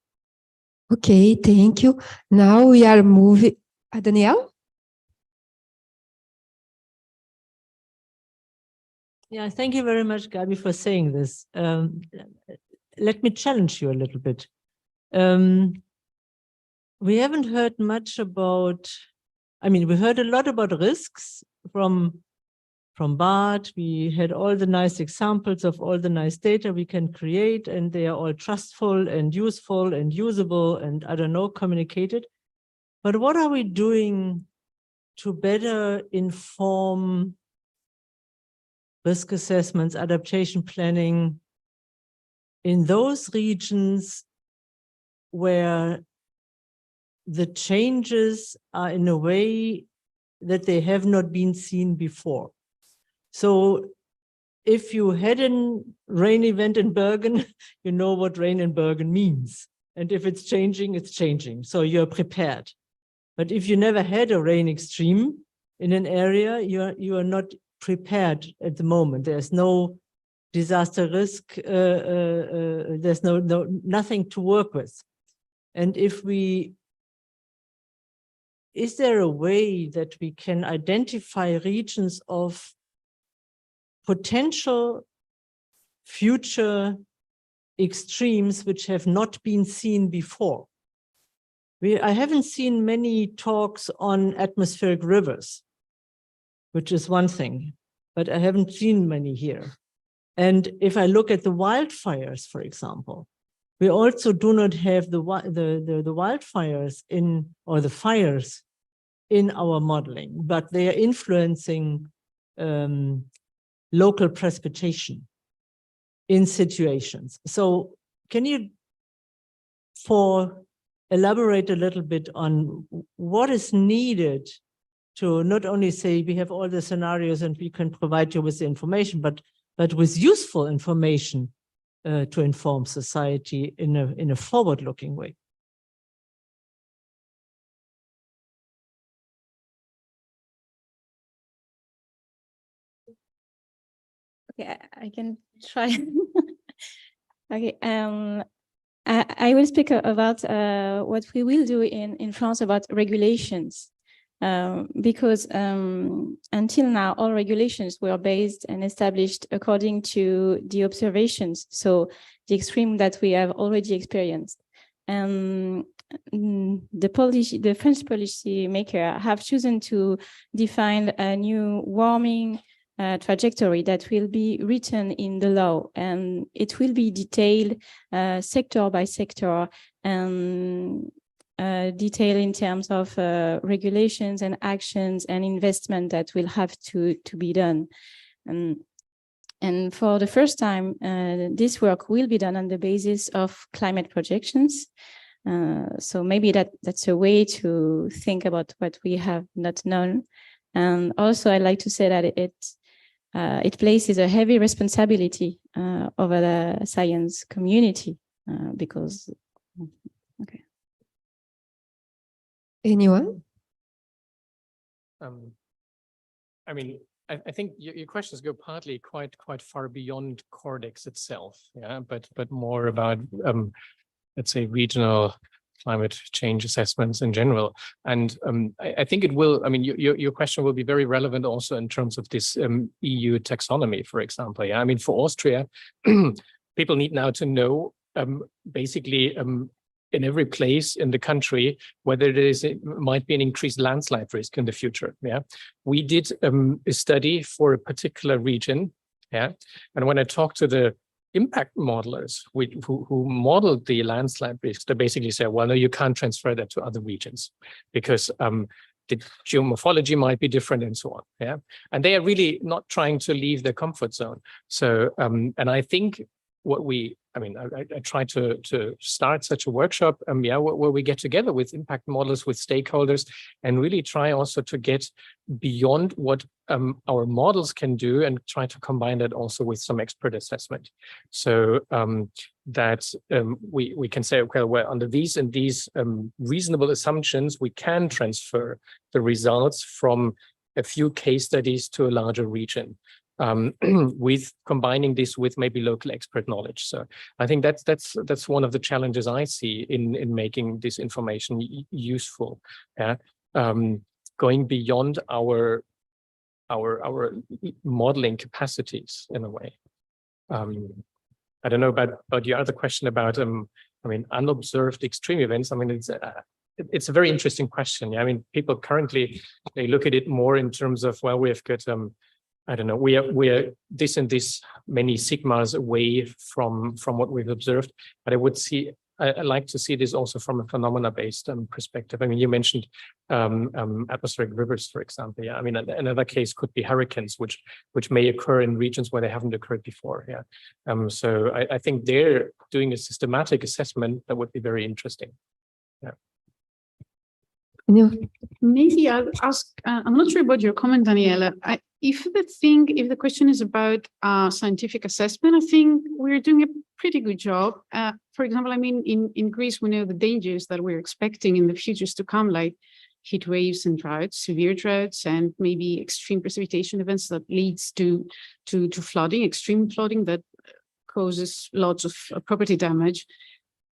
Okay, thank you. Now we are moving. Danielle? Yeah, thank you very much, Gabi, for saying this. Let me challenge you a little bit. We haven't heard much about, we heard a lot about risks from Bart. We had all the nice examples of all the nice data we can create, and they are all trustful and useful and usable and, I don't know, communicated. But what are we doing to better inform risk assessments, adaptation planning in those regions where the changes are in a way that they have not been seen before? So if you had a rain event in Bergen, you know what rain in Bergen means. And if it's changing, it's changing. So you're prepared. But if you never had a rain extreme in an area, you are not prepared at the moment. There's no disaster risk. There's nothing to work with. And is there a way that we can identify regions of potential future extremes which have not been seen before? I haven't seen many talks on atmospheric rivers, which is one thing, but I haven't seen many here. And if I look at the wildfires, for example, we also do not have the wildfires or the fires in our modeling, but they are influencing local precipitation in situations. So can you elaborate a little bit on what is needed to not only say we have all the scenarios and we can provide you with the information, but with useful information to inform society in a forward-looking way? Okay, I can try. Okay, I will speak about what we will do in France about regulations, because until now, all regulations were based and established according to the observations, so the extreme that we have already experienced. The French policy maker have chosen to define a new warming trajectory that will be written in the law, and it will be detailed sector by sector, and detailed in terms of regulations and actions and investment that will have to be done. And for the first time, this work will be done on the basis of climate projections. So maybe that's a way to think about what we have not known. And also, I'd like to say that it places a heavy responsibility over the science community because, okay. Anyone? I think your questions go partly quite far beyond Cordex itself, yeah, but more about let's say regional climate change assessments in general. And I think it will, your question will be very relevant also in terms of this EU taxonomy, for example. Yeah, for Austria, people need now to know basically in every place in the country whether it might be an increased landslide risk in the future. Yeah, we did a study for a particular region. Yeah, and when I talked to the impact modelers who modeled the landslide risks, they basically say, well, no, you can't transfer that to other regions because the geomorphology might be different and so on. Yeah, and they are really not trying to leave their comfort zone. So, and I think what we, I mean, I try to start such a workshop, where we get together with impact models, with stakeholders, and really try also to get beyond what our models can do, and try to combine that also with some expert assessment. So that we can say, okay, well, under these and these reasonable assumptions, we can transfer the results from a few case studies to a larger region. With combining this with maybe local expert knowledge. So I think that's one of the challenges I see in making this information useful. Yeah, going beyond our modeling capacities in a way. I don't know about your other question about I mean, unobserved extreme events. I mean, it's a very interesting question. Yeah? I mean, people currently, they look at it more in terms of, well, we've got I don't know, we are this and this many sigmas away from what we've observed, but I like to see this also from a phenomena-based perspective. I mean, you mentioned atmospheric rivers, for example. Yeah, I mean, another case could be hurricanes, which may occur in regions where they haven't occurred before. Yeah, so I think they're doing a systematic assessment that would be very interesting. Yeah. Maybe I'll ask, I'm not sure about your comment, Daniela. If the question is about scientific assessment, I think we're doing a pretty good job. For example, I mean, in Greece, we know the dangers that we're expecting in the futures to come, like heat waves and droughts, severe droughts, and maybe extreme precipitation events that leads to flooding, extreme flooding that causes lots of property damage.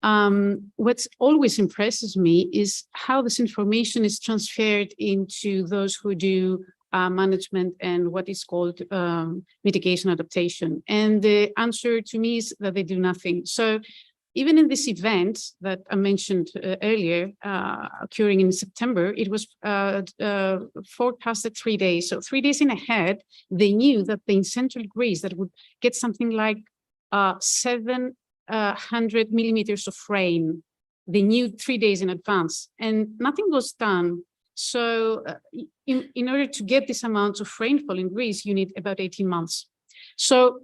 What always impresses me is how this information is transferred into those who do management and what is called mitigation adaptation. And the answer to me is that they do nothing. So even in this event that I mentioned earlier, occurring in September, it was forecasted 3 days. So 3 days in ahead, they knew that in central Greece that would get something like 700 millimeters of rain. They knew 3 days in advance, and nothing was done. So in order to get this amount of rainfall in Greece, you need about 18 months. So,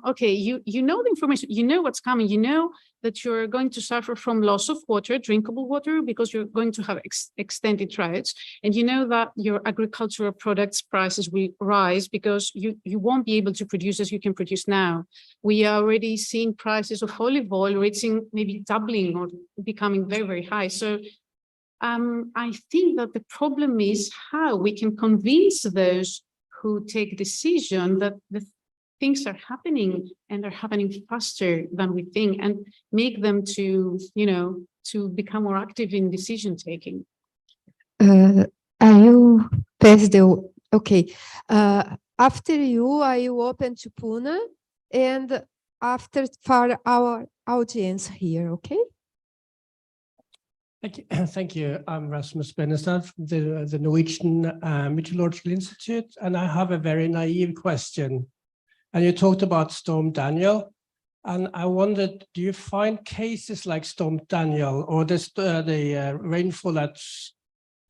okay, you know the information, you know what's coming, you know that you're going to suffer from loss of water, drinkable water, because you're going to have extended droughts. And you know that your agricultural products prices will rise because you won't be able to produce as you can produce now. We are already seeing prices of olive oil reaching maybe doubling or becoming very, very high. So I think that the problem is how we can convince those who take decision that the things are happening and are happening faster than we think, and make them to, you know, to become more active in decision taking. Are you past the, okay. After you, are you open to Puna? And after for our audience here, okay? Thank you. Thank you. I'm Rasmus Benestad from the Norwegian Meteorological Institute, and I have a very naive question. And you talked about Storm Daniel, and I wondered, do you find cases like Storm Daniel or the rainfall that's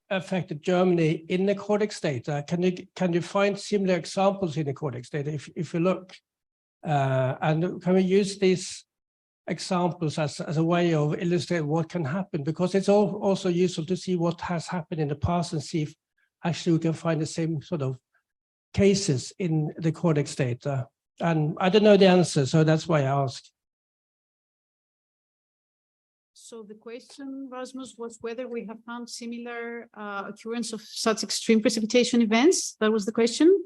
affected Germany in the Cordex data? Can you find similar examples in the Cordex data if you look? And can we use these examples as a way of illustrating what can happen? Because it's also useful to see what has happened in the past and see if actually we can find the same sort of cases in the Cordex data. And I don't know the answer, so that's why I asked. So the question, Rasmus, was whether we have found similar occurrence of such extreme precipitation events. That was the question?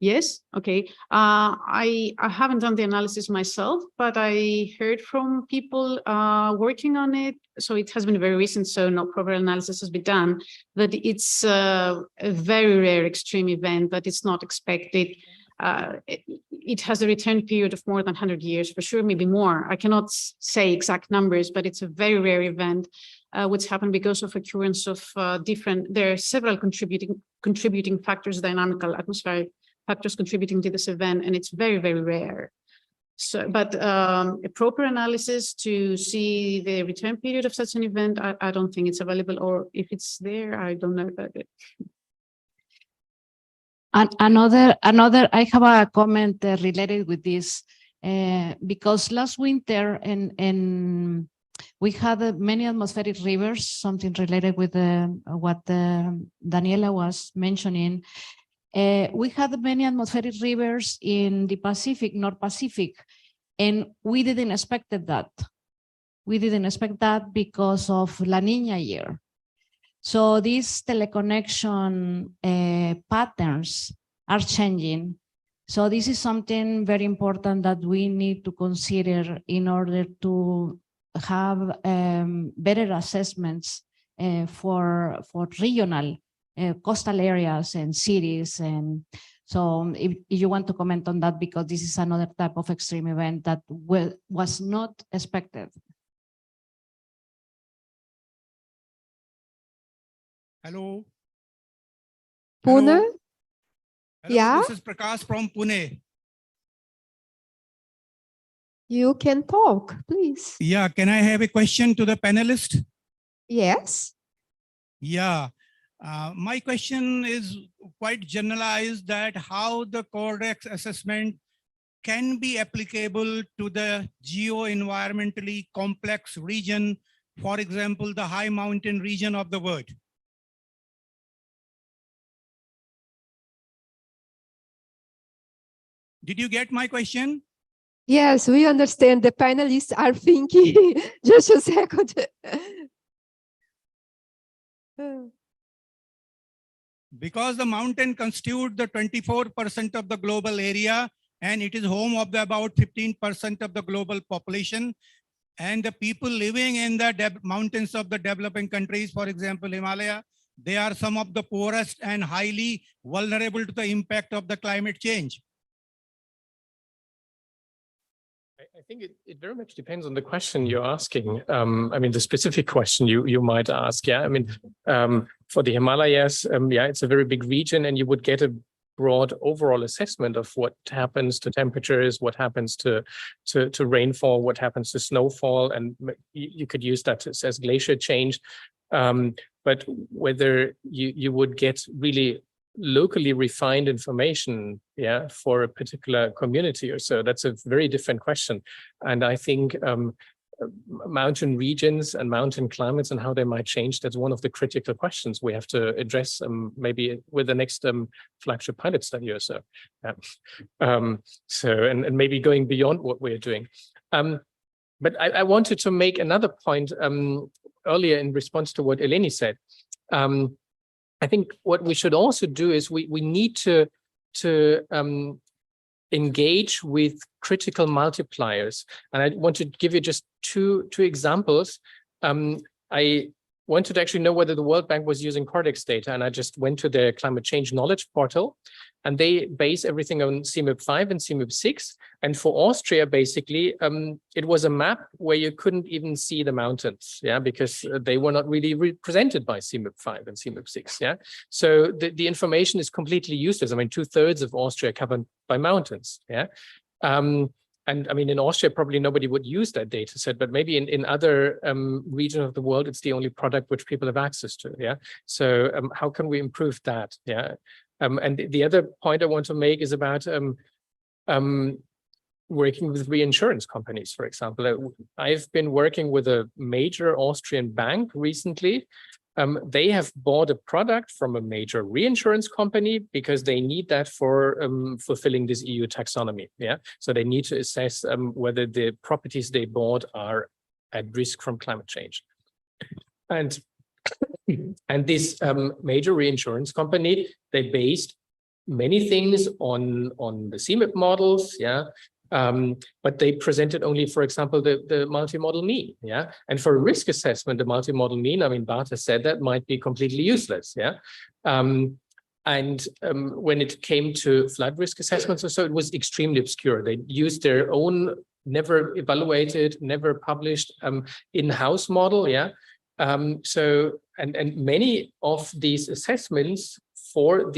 Yes, okay. I haven't done the analysis myself, but I heard from people working on it. So it has been very recent, so no proper analysis has been done, that it's a very rare extreme event, that it's not expected. It has a return period of more than 100 years, for sure, maybe more. I cannot say exact numbers, but it's a very rare event, which happened because of occurrence of there are several contributing factors, dynamical, atmospheric factors contributing to this event, and it's very, very rare. So, but a proper analysis to see the return period of such an event, I don't think it's available, or if it's there, I don't know about it. Another, I have a comment related with this, because last winter and we had many atmospheric rivers, something related with what Daniela was mentioning. We had many atmospheric rivers in the Pacific, North Pacific, and we didn't expect that. We didn't expect that because of La Niña year. So these teleconnection patterns are changing. So this is something very important that we need to consider in order to have better assessments for regional coastal areas and cities. And so if you want to comment on that, because this is another type of extreme event that was not expected. Hello. Pune? Hello. Yeah? This is Prakash from Pune. You can talk, please. Yeah, can I have a question to the panelist? Yes. Yeah. My question is quite generalized, that how the Cordex assessment can be applicable to the geo-environmentally complex region, for example, the high mountain region of the world. Did you get my question? Yes, we understand. The panelists are thinking. Just a second. Because the mountain constitutes the 24% of the global area, and it is home of the about 15% of the global population. And the people living in the mountains of the developing countries, for example, Himalaya, they are some of the poorest and highly vulnerable to the impact of the climate change. I think it very much depends on the question you're asking. I mean, the specific question you might ask. Yeah, I mean, for the Himalayas, yeah, it's a very big region, and you would get a broad overall assessment of what happens to temperatures, what happens to rainfall, what happens to snowfall, and you could use that as glacier change. But whether you would get really locally refined information, yeah, for a particular community or so, that's a very different question. And I think mountain regions and mountain climates and how they might change, that's one of the critical questions we have to address, maybe with the next flagship pilot study or so. Yeah. And maybe going beyond what we're doing. But I wanted to make another point earlier in response to what Eleni said. I think what we should also do is we need to engage with critical multipliers. And I want to give you just two examples. I wanted to actually know whether the World Bank was using Cordex data, and I just went to their climate change knowledge portal, and they base everything on CMIP5 and CMIP6. And for Austria, basically, it was a map where you couldn't even see the mountains, yeah, because they were not really represented by CMIP5 and CMIP6, yeah. So the information is completely useless. I mean, 2/3 of Austria covered by mountains, yeah. And I mean, in Austria, probably nobody would use that data set, but maybe in other regions of the world, it's the only product which people have access to, yeah. So how can we improve that, yeah? And the other point I want to make is about working with reinsurance companies, for example. I've been working with a major Austrian bank recently. They have bought a product from a major reinsurance company because they need that for fulfilling this EU taxonomy. Yeah, so they need to assess whether the properties they bought are at risk from climate change. And this major reinsurance company, they based many things on the CMIP models. Yeah. But they presented only, for example, the multi-model mean, yeah. And for risk assessment, the multi-model mean, I mean, Bart has said that might be completely useless, yeah. When it came to flood risk assessments or so, it was extremely obscure. They used their own, never evaluated, never published in-house model, yeah. And many of these assessments for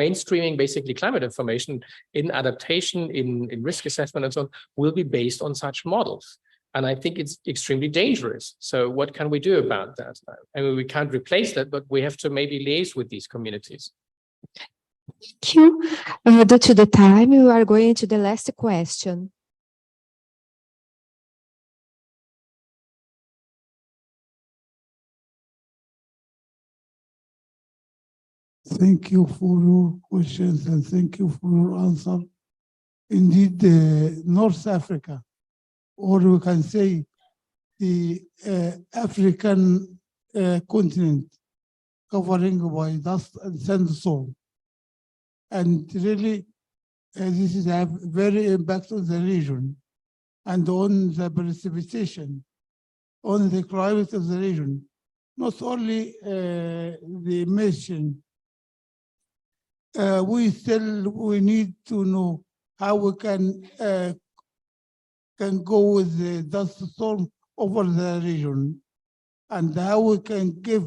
mainstreaming basically climate information in adaptation, in risk assessment and so on, will be based on such models. And I think it's extremely dangerous. So what can we do about that? I mean, we can't replace that, but we have to maybe liaise with these communities. Thank you. Due to the time, we are going to the last question. Thank you for your questions and thank you for your answer. Indeed, North Africa, or we can say the African continent, covering by dust and sandstorm. And really, this is a very impact on the region and on the precipitation, on the climate of the region. Not only the emission, we need to know how we can go with the dust storm over the region and how we can give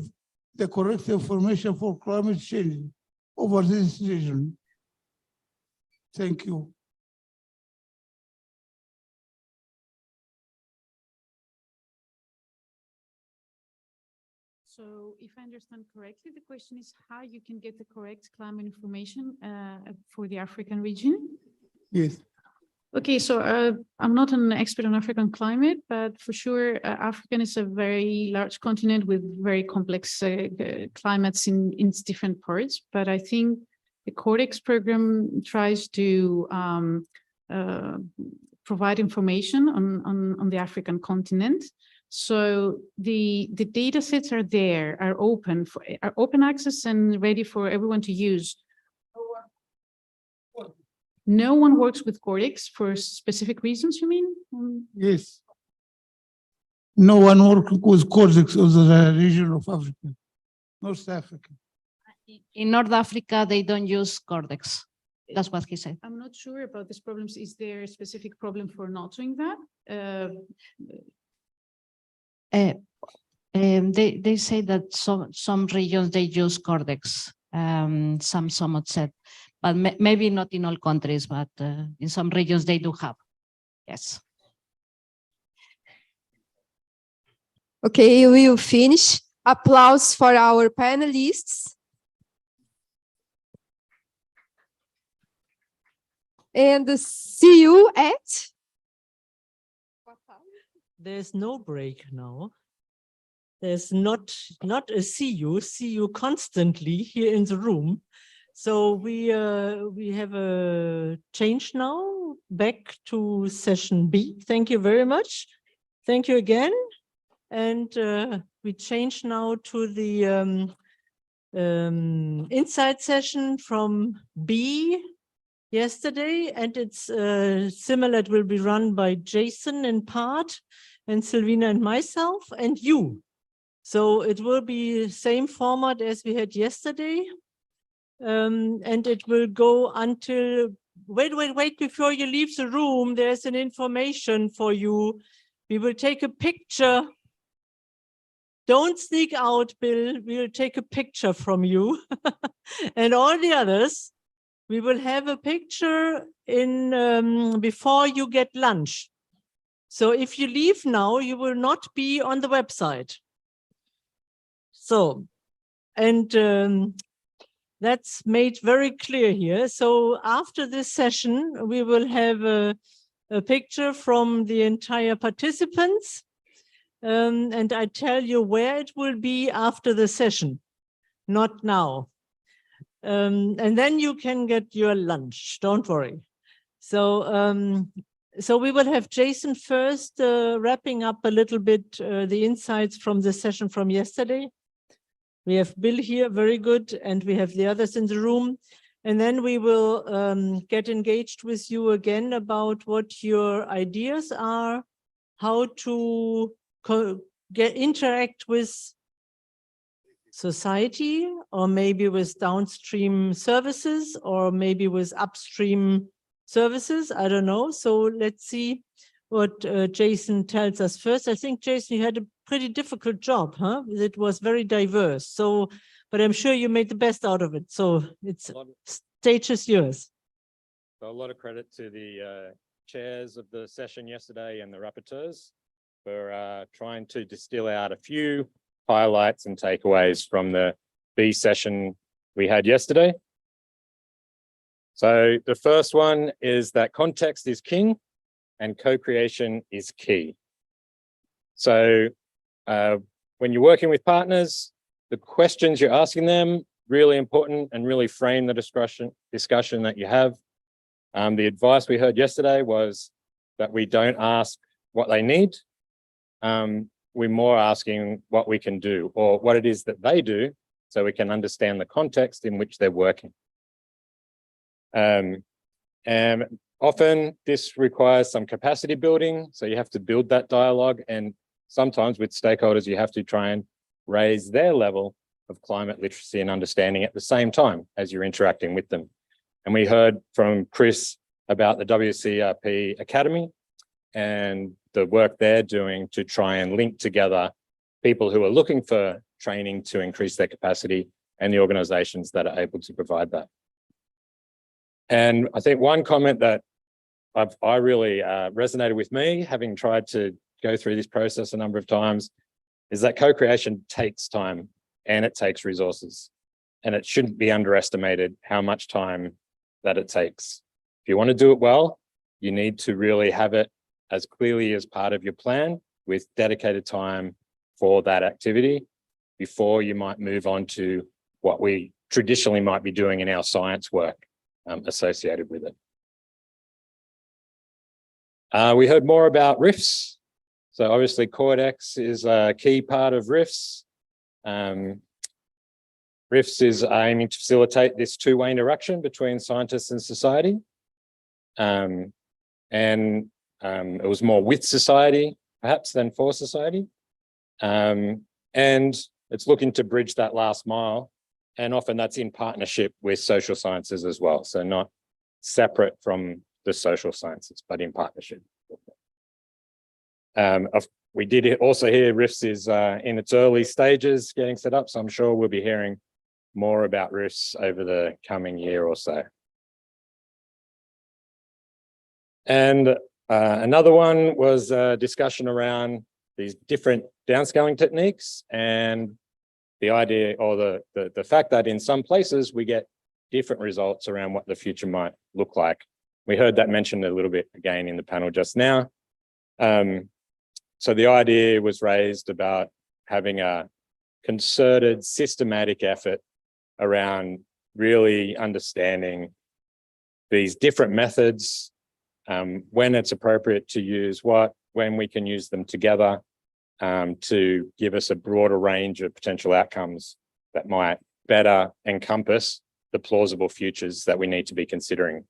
the correct information for climate change over this region. Thank you. So if I understand correctly, the question is how you can get the correct climate information for the African region? Yes. Okay, so I'm not an expert on African climate, but for sure, Africa is a very large continent with very complex climates in its different parts. But I think the Cordex program tries to provide information on the African continent. So the data sets are there, are open access and ready for everyone to use. No one works with Cordex for specific reasons, you mean? Yes. No one works with Cordex of the region of Africa, North Africa. In North Africa, they don't use Cordex. That's what he said. I'm not sure about these problems. Is there a specific problem for not doing that? They say that some regions they use Cordex. Some said, but maybe not in all countries, but in some regions they do have. Yes. Okay, we will finish. Applause for our panelists. And see you at. There's no break now. There's not a see you constantly here in the room. So we have a change now back to session B. Thank you very much. Thank you again. And we change now to the insight session from B yesterday, and it's similar. It will be run by Jason in part, and Silvina and myself, and you. So it will be same format as we had yesterday. And it will go until, wait, before you leave the room, there's an information for you. We will take a picture. Don't sneak out, Bill. We will take a picture from you. And all the others, we will have a picture in before you get lunch. So if you leave now, you will not be on the website. So, and that's made very clear here. So after this session, we will have a picture from the entire participants. And I tell you where it will be after the session, not now. And then you can get your lunch, don't worry. So, so we will have Jason first, wrapping up a little bit the insights from the session from yesterday. We have Bill here, very good, and we have the others in the room. And then we will get engaged with you again about what your ideas are, how to interact with society, or maybe with downstream services, or maybe with upstream services. I don't know. So let's see what Jason tells us first. I think, Jason, you had a pretty difficult job, huh? It was very diverse. So, but I'm sure you made the best out of it. So it's stage is yours. So a lot of credit to the chairs of the session yesterday and the rapporteurs for trying to distill out a few highlights and takeaways from the B session we had yesterday. So the first one is that context is king and co-creation is key. So when you're working with partners, the questions you're asking them, really important, and really frame the discussion that you have. The advice we heard yesterday was that we don't ask what they need. We're more asking what we can do or what it is that they do so we can understand the context in which they're working. And often this requires some capacity building. So you have to build that dialogue, and sometimes with stakeholders, you have to try and raise their level of climate literacy and understanding at the same time as you're interacting with them. And we heard from Chris about the WCRP Academy and the work they're doing to try and link together people who are looking for training to increase their capacity and the organizations that are able to provide that. And I think one comment that I really resonated with me, having tried to go through this process a number of times, is that co-creation takes time and it takes resources. And it shouldn't be underestimated how much time that it takes. If you want to do it well, you need to really have it as clearly as part of your plan with dedicated time for that activity before you might move on to what we traditionally might be doing in our science work associated with it. We heard more about RIFs. So obviously Cordex is a key part of RIFs. RIFs is aiming to facilitate this two-way interaction between scientists and society. It was more with society, perhaps, than for society. And it's looking to bridge that last mile. And often that's in partnership with social sciences as well. So not separate from the social sciences, but in partnership. We did also hear RIFs is in its early stages getting set up. So I'm sure we'll be hearing more about RIFs over the coming year or so. And another one was a discussion around these different downscaling techniques and the idea or the fact that in some places we get different results around what the future might look like. We heard that mentioned a little bit again in the panel just now. So the idea was raised about having a concerted, systematic effort around really understanding these different methods, when it's appropriate to use what, when we can use them together to give us a broader range of potential outcomes that might better encompass the plausible futures that we need to be considering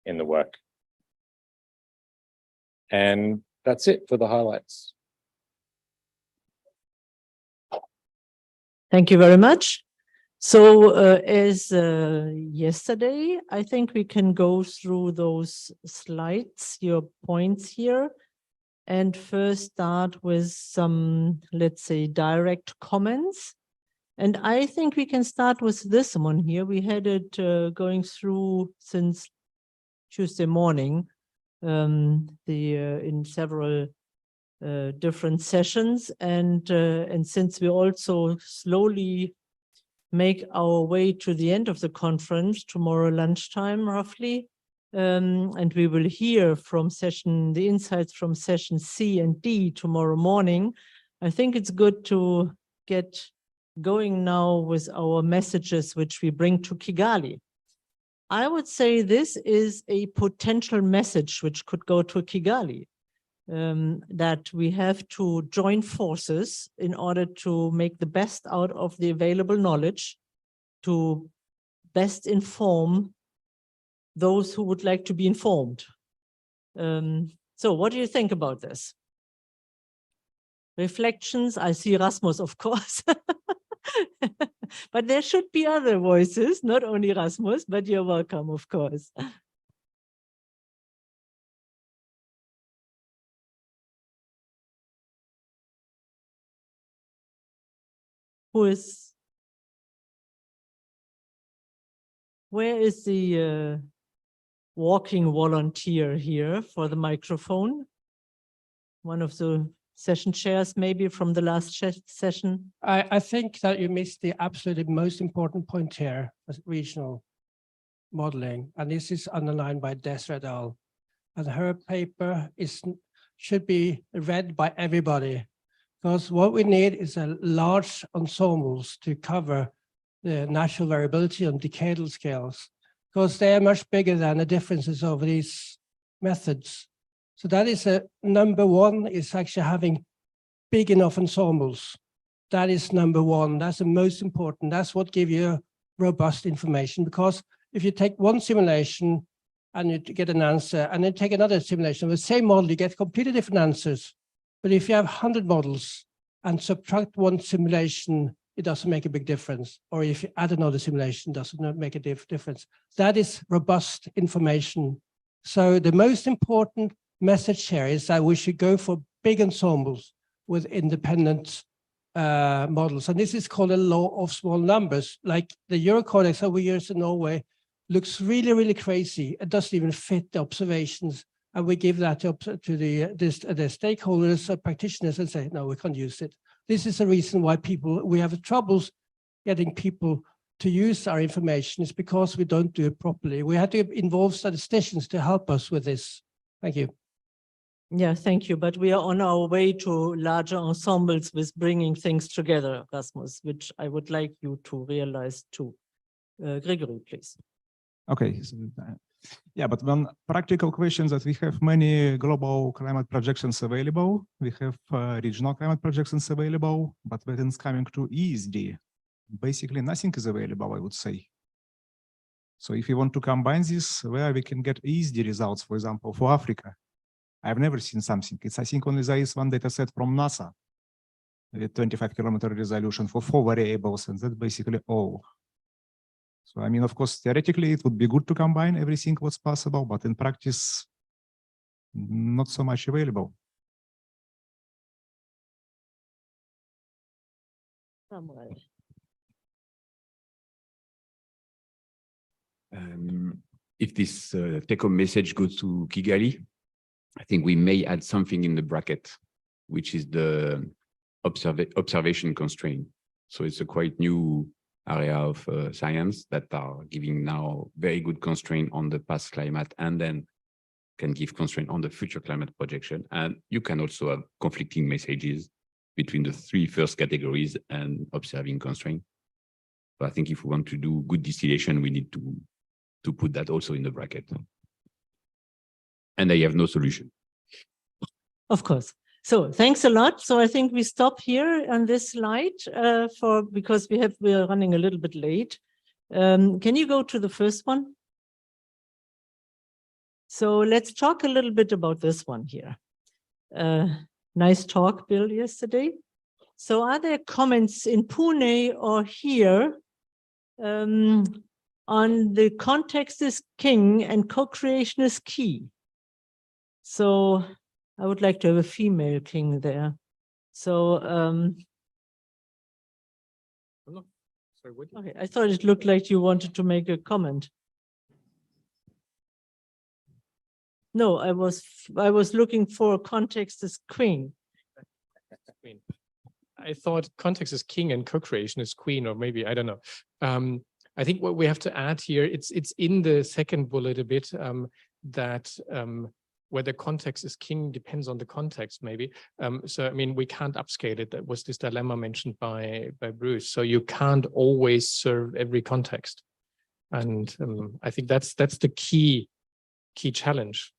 in the work. And that's it for the highlights. Thank you very much. So as yesterday, I think we can go through those slides, your points here, and first start with some, let's say, direct comments. And I think we can start with this one here. We had it going through since Tuesday morning, in several different sessions, and since we also slowly make our way to the end of the conference tomorrow lunchtime roughly, and we will hear from the insights from session C and D tomorrow morning. I think it's good to get going now with our messages which we bring to Kigali. I would say this is a potential message which could go to Kigali. That we have to join forces in order to make the best out of the available knowledge to best inform those who would like to be informed. So what do you think about this? Reflections? I see Rasmus, of course. But there should be other voices, not only Rasmus, but you're welcome, of course. Where is the walking volunteer here for the microphone? One of the session chairs, maybe from the last session. I think that you missed the absolutely most important point here as regional. modeling, and this is underlined by Desra et al. And her paper should be read by everybody, because what we need is a large ensembles to cover the natural variability on decadal scales, because they are much bigger than the differences of these methods. So that is number one, is actually having big enough ensembles. That is number one. That's the most important. That's what gives you robust information, because if you take one simulation and you get an answer, and then take another simulation with the same model, you get completely different answers. But if you have 100 models and subtract one simulation, it doesn't make a big difference. Or if you add another simulation, it doesn't make a difference. That is robust information. So the most important message here is that we should go for big ensembles with independent models. And this is called a law of small numbers. Like the Eurocordex that we use in Norway looks really, really crazy. It doesn't even fit the observations. And we give that up to the stakeholders, practitioners, and say, no, we can't use it. This is the reason why we have troubles getting people to use our information. It's because we don't do it properly. We had to involve statisticians to help us with this. Thank you. Yeah, thank you. But we are on our way to larger ensembles with bringing things together, Rasmus, which I would like you to realize too. Gregory, please. Okay. So, yeah, but one practical question that we have many global climate projections available. We have regional climate projections available, but when it's coming to ESD, basically nothing is available, I would say. So if you want to combine this, where we can get ESD results, for example, for Africa, I've never seen something. It's, I think, only there is one data set from NASA with 25-kilometer resolution for 4 variables, and that's basically all. So, I mean, of course, theoretically, it would be good to combine everything what's possible, but in practice, not so much available. If this take-home message goes to Kigali, I think we may add something in the bracket, which is the observation constraint. So it's a quite new area of science that are giving now very good constraint on the past climate, and then can give constraint on the future climate projection. And you can also have conflicting messages between the 3 first categories and observing constraint. So I think if we want to do good distillation, we need to put that also in the bracket. And I have no solution. Of course. So thanks a lot. So I think we stop here on this slide because we are running a little bit late. Can you go to the first one? So let's talk a little bit about this one here. Nice talk, Bill, yesterday. So are there comments in Pune or here on the context is king and co-creation is key? So I would like to have a female king there. So okay, I thought it looked like you wanted to make a comment. No, I was looking for context as queen. I thought context is king and co-creation is queen, or maybe, I don't know. I think what we have to add here, it's in the second bullet a bit, that whether context is king depends on the context, maybe. So, I mean, we can't upscale it. That was this dilemma mentioned by Bruce. So you can't always serve every context. And I think that's the key challenge.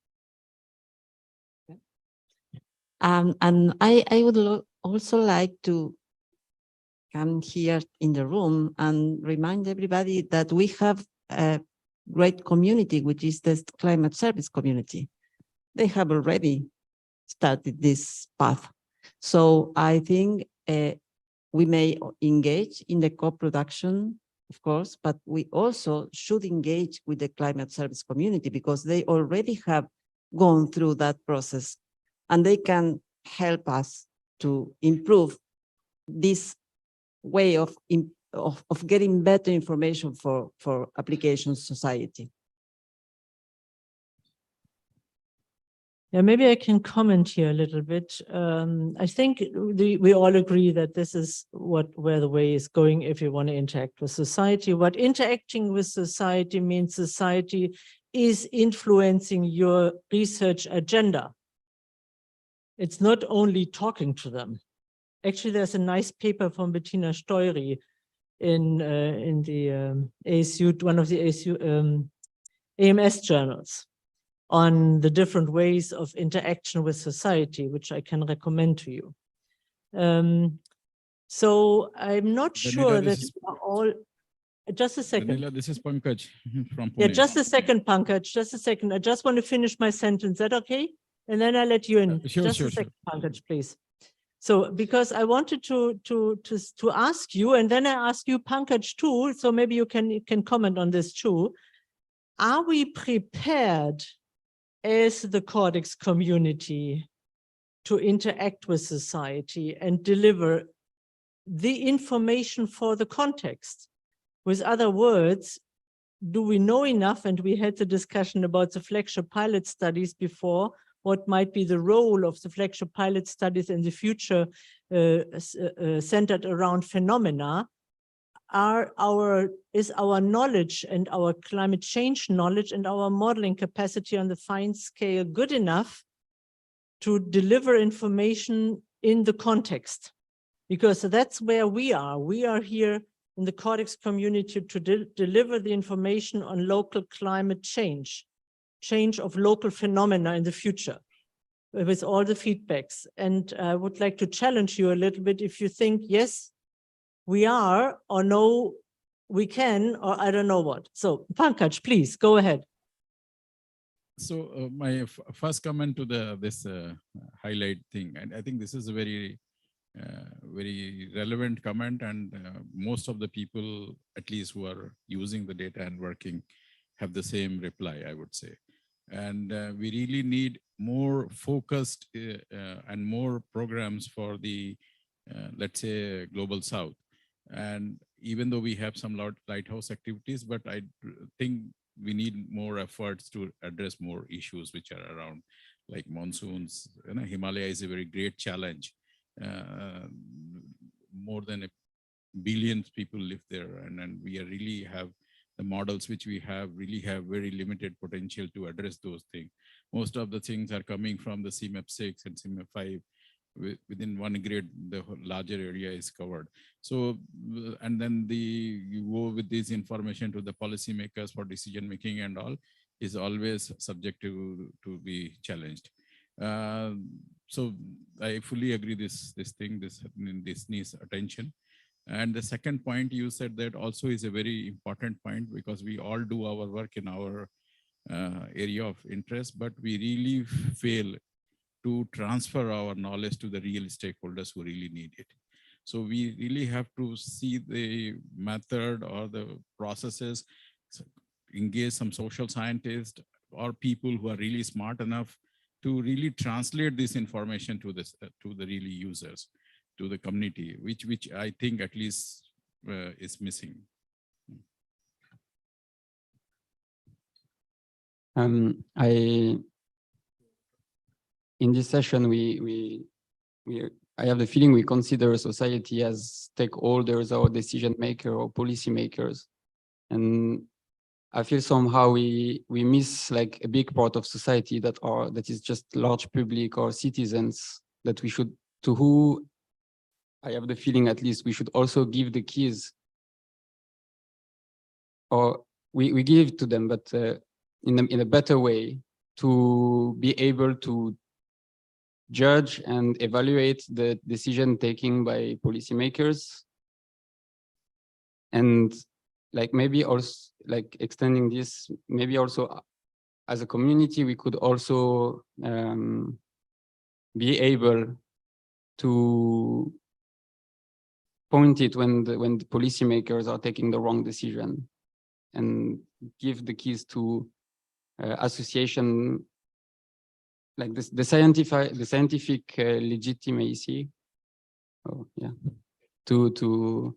And I would also like to come here in the room and remind everybody that we have a great community, which is the climate service community. They have already started this path. So I think we may engage in the co-production, of course, but we also should engage with the climate service community because they already have gone through that process and they can help us to improve this way of getting better information for application society. Yeah, maybe I can comment here a little bit. I think we all agree that this is where the way is going if you want to interact with society. What interacting with society means, society is influencing your research agenda. It's not only talking to them. Actually, there's a nice paper from Bettina Steury in the ASU, one of the ASU AMS journals, on the different ways of interaction with society, which I can recommend to you. So I'm not sure that we are all, just a second. Vanilla, this is Pankaj from Pune. Yeah, just a second, Pankaj, just a second. I just want to finish my sentence. Is that okay? And then I'll let you in. Sure, just sure, a second, Pankaj, please. So, because I wanted to ask you, and then I ask you, Pankaj, too, so maybe you can comment on this too. Are we prepared as the Cordex community to interact with society and deliver the information for the context? With other words, do we know enough? And we had the discussion about the flagship pilot studies before, what might be the role of the flagship pilot studies in the future centered around phenomena. Is our knowledge and our climate change knowledge and our modeling capacity on the fine scale good enough to deliver information in the context? Because that's where we are. We are here in the Cordex community to deliver the information on local climate change of local phenomena in the future with all the feedbacks. And I would like to challenge you a little bit if you think, yes, we are, or no, we can, or I don't know what. So Pankaj, please go ahead. So my first comment to this highlight thing, and I think this is a very relevant comment, and most of the people, at least who are using the data and working, have the same reply, I would say. And we really need more focused and more programs for the, let's say, Global South. And even though we have some lighthouse activities, but I think we need more efforts to address more issues which are around, like monsoons. You know, Himalaya is a very great challenge. More than 1 billion people live there, and we really have the models which we have really have very limited potential to address those things. Most of the things are coming from the CMAP 6 and CMAP 5. Within 1 grid, the larger area is covered. So, and then you go with this information to the policymakers for decision making and all is always subject to be challenged. So I fully agree this needs attention. And the second point you said that also is a very important point, because we all do our work in our area of interest, but we really fail to transfer our knowledge to the real stakeholders who really need it. So we really have to see the method or the processes, engage some social scientists or people who are really smart enough to really translate this information to the really users, to the community, which I think at least is missing. In this session, I have the feeling we consider society as stakeholders or decision maker or policy makers, and I feel somehow we miss like a big part of society that is just large public or citizens that we should, to who I have the feeling at least we should also give the keys, or we give to them, but in a better way, to be able to judge and evaluate the decision taking by policymakers, and like maybe also like extending this, maybe also as a community we could also be able to point it when the policymakers are taking the wrong decision, and give the keys to association, like this, the scientific legitimacy, to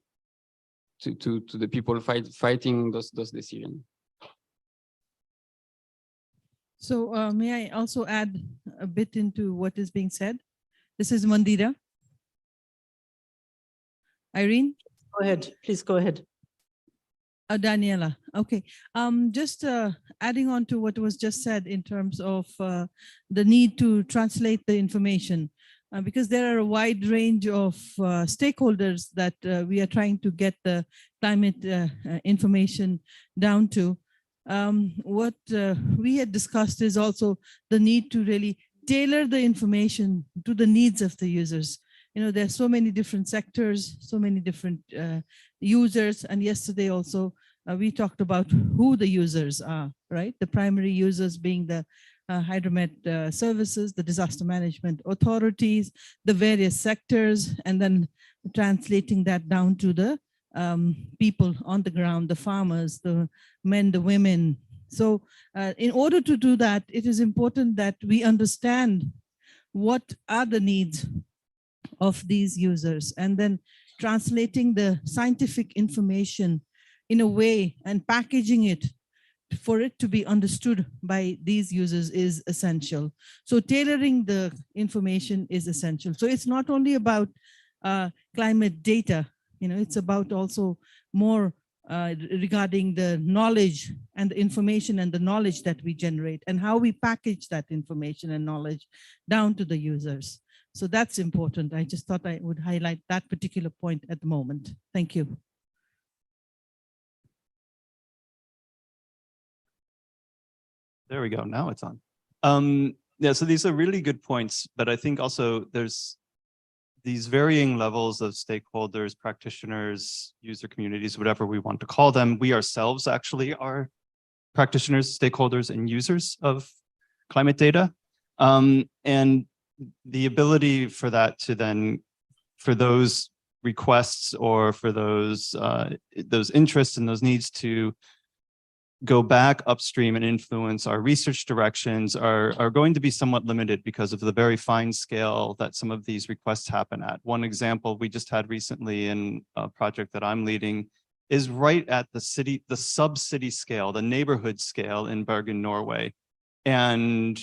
the people fighting those decisions. So may I also add a bit into what is being said? This is Mandira. Irene? Go ahead, please go ahead. Daniela, okay. Just adding on to what was just said in terms of the need to translate the information, because there are a wide range of stakeholders that we are trying to get the climate information down to. What we had discussed is also the need to really tailor the information to the needs of the users. You know, there are so many different sectors, so many different users. And yesterday also, we talked about who the users are, right? The primary users being the hydromet services, the disaster management authorities, the various sectors, and then translating that down to the people on the ground, the farmers, the men, the women. So in order to do that, it is important that we understand what are the needs of these users, and then translating the scientific information in a way and packaging it for it to be understood by these users is essential. So tailoring the information is essential. So it's not only about climate data, you know, it's about also more regarding the knowledge and the information and the knowledge that we generate and how we package that information and knowledge down to the users. So that's important. I just thought I would highlight that particular point at the moment. Thank you. There we go. Now it's on. Yeah, so these are really good points, but I think also there's these varying levels of stakeholders, practitioners, user communities, whatever we want to call them. We ourselves actually are practitioners, stakeholders, and users of climate data. And the ability for that to then, for those requests or for those interests and those needs to go back upstream and influence our research directions are going to be somewhat limited because of the very fine scale that some of these requests happen at. One example we just had recently in a project that I'm leading is right at the city, the sub-city scale, the neighborhood scale in Bergen, Norway. And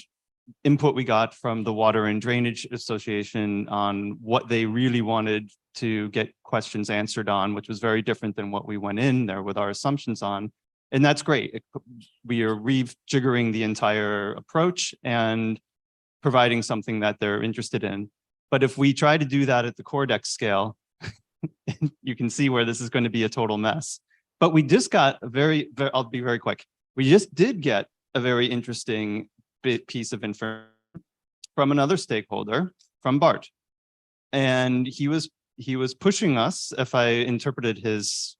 input we got from the Water and Drainage Association on what they really wanted to get questions answered on, which was very different than what we went in there with our assumptions on. And that's great. We are rejiggering the entire approach and providing something that they're interested in. But if we try to do that at the Cordex scale, you can see where this is going to be a total mess. But we just got a I'll be very quick. We just did get a very interesting piece of information from another stakeholder, from Bart. And he was pushing us, if I interpreted his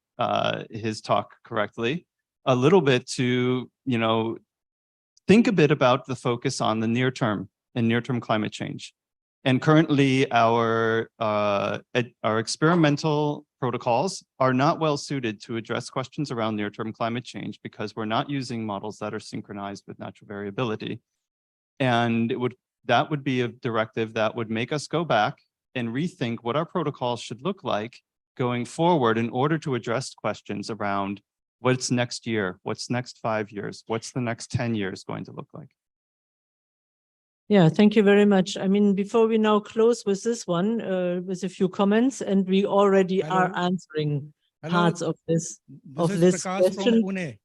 talk correctly, a little bit to, you know, think a bit about the focus on the near term and near-term climate change. And currently our experimental protocols are not well suited to address questions around near-term climate change because we're not using models that are synchronized with natural variability. And that would be a directive that would make us go back and rethink what our protocols should look like going forward in order to address questions around what's next year, what's next 5 years, what's the next 10 years going to look like. Yeah, thank you very much. I mean, before we now close with this one, with a few comments, and we already are answering parts of this question.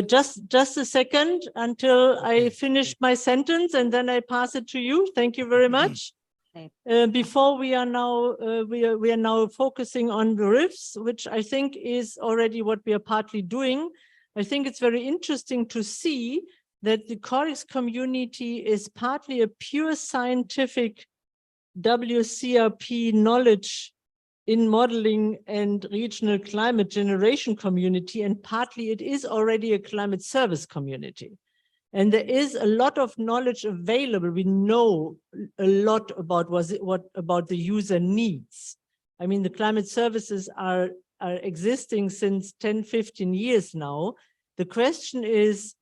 Just a second until I finish my sentence, and then I pass it to you. Thank you very much. Before we are now focusing on the RIFs, which I think is already what we are partly doing. I think it's very interesting to see that the Cordex community is partly a pure scientific WCRP knowledge in modeling and regional climate generation community, and partly it is already a climate service community. And there is a lot of knowledge available. We know a lot about about the user needs. I mean, the climate services are existing since 10, 15 years now. The question is,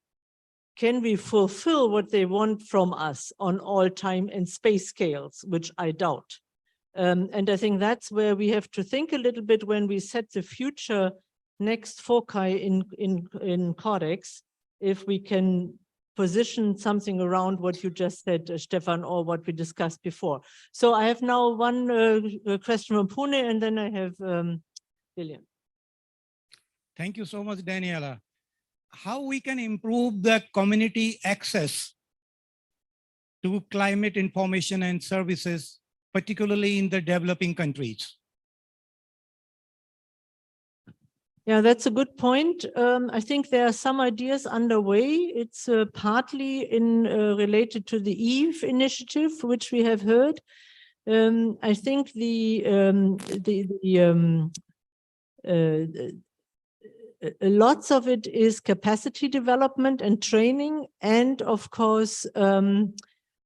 can we fulfill what they want from us on all time and space scales, which I doubt. And I think that's where we have to think a little bit when we set the future next foci in Cordex, if we can position something around what you just said, Stefan, or what we discussed before. So I have now one question from Pune, and then I have Lillian. Thank you so much, Daniela. How we can improve the community access to climate information and services, particularly in the developing countries? Yeah, that's a good point. I think there are some ideas underway. It's partly related to the EVE initiative, which we have heard. I think lots of it is capacity development and training, and of course,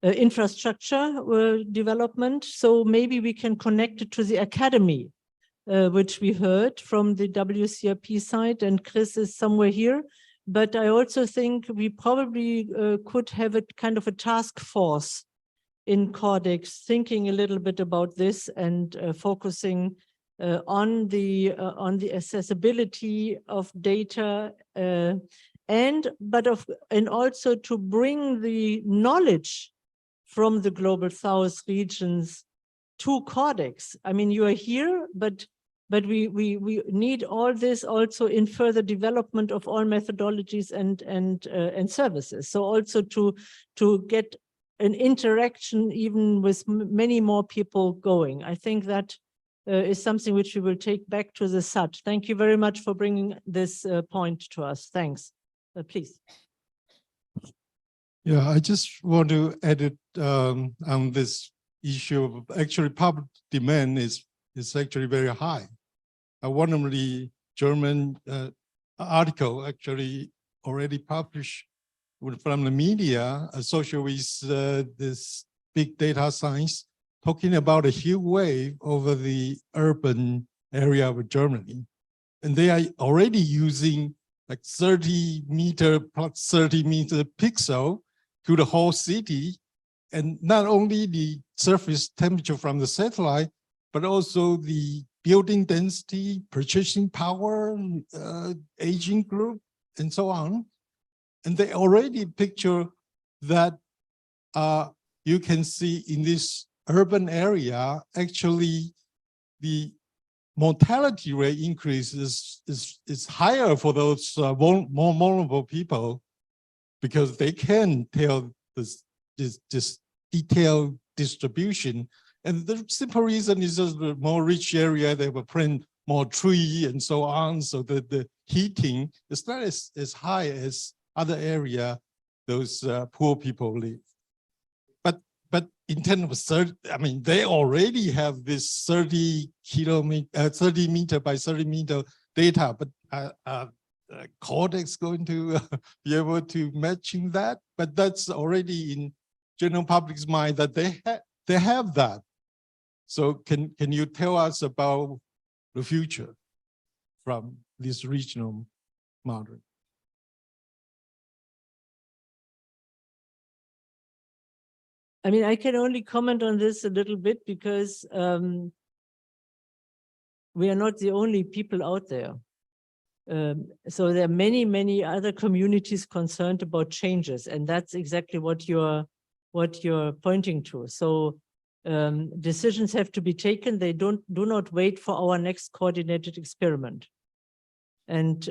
infrastructure development. So maybe we can connect it to the academy, which we heard from the WCRP side, and Chris is somewhere here. But I also think we probably could have a kind of a task force in Cordex thinking a little bit about this and focusing on the accessibility of data and also to bring the knowledge from the Global South regions to Cordex. I mean, you are here, but we need all this also in further development of all methodologies and services. So also to get an interaction even with many more people going. I think that is something which we will take back to the SAT. Thank you very much for bringing this point to us. Thanks. Please. Yeah, I just want to edit on this issue of actually public demand is actually very high. One of the German article actually already published from the media associated with this big data science, talking about a heat wave over the urban area of Germany. And they are already using like 30 meter plus 30 meter pixel to the whole city. And not only the surface temperature from the satellite, but also the building density, purchasing power, aging group, and so on. And they already picture that you can see in this urban area, actually the mortality rate increase is higher for those more vulnerable people because they can tell this detailed distribution. And the simple reason is just the more rich area, they will plant more tree and so on, so that the heating is not as high as other area those poor people live. But in terms of I mean, they already have this 30 meter by 30 meter data, but Cordex going to be able to matching that? But that's already in general public's mind that they have that. So can you tell us about the future from this regional model? I mean, I can only comment on this a little bit because we are not the only people out there. So there are many, many other communities concerned about changes, and that's exactly what you're pointing to. So decisions have to be taken. They do not wait for our next coordinated experiment. And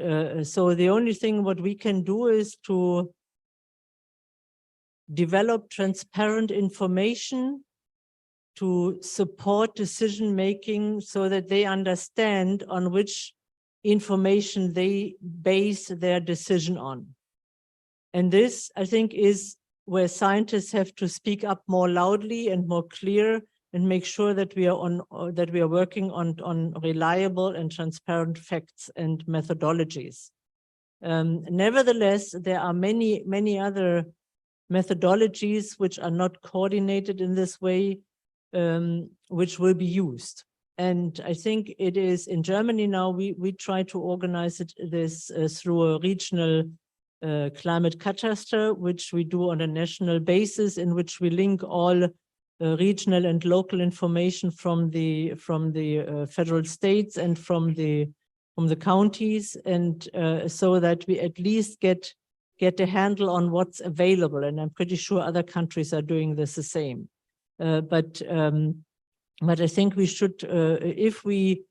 so the only thing what we can do is to develop transparent information to support decision-making so that they understand on which information they base their decision on. And this, I think, is where scientists have to speak up more loudly and more clear and make sure that we are working on reliable and transparent facts and methodologies. Nevertheless, there are many, many other methodologies which are not coordinated in this way, which will be used. And I think it is in Germany now, we try to organize this through a regional climate cadastre, which we do on a national basis, in which we link all regional and local information from the federal states and from the counties, and so that we at least get get a handle on what's available. And I'm pretty sure other countries are doing this the same. But I think we should, if we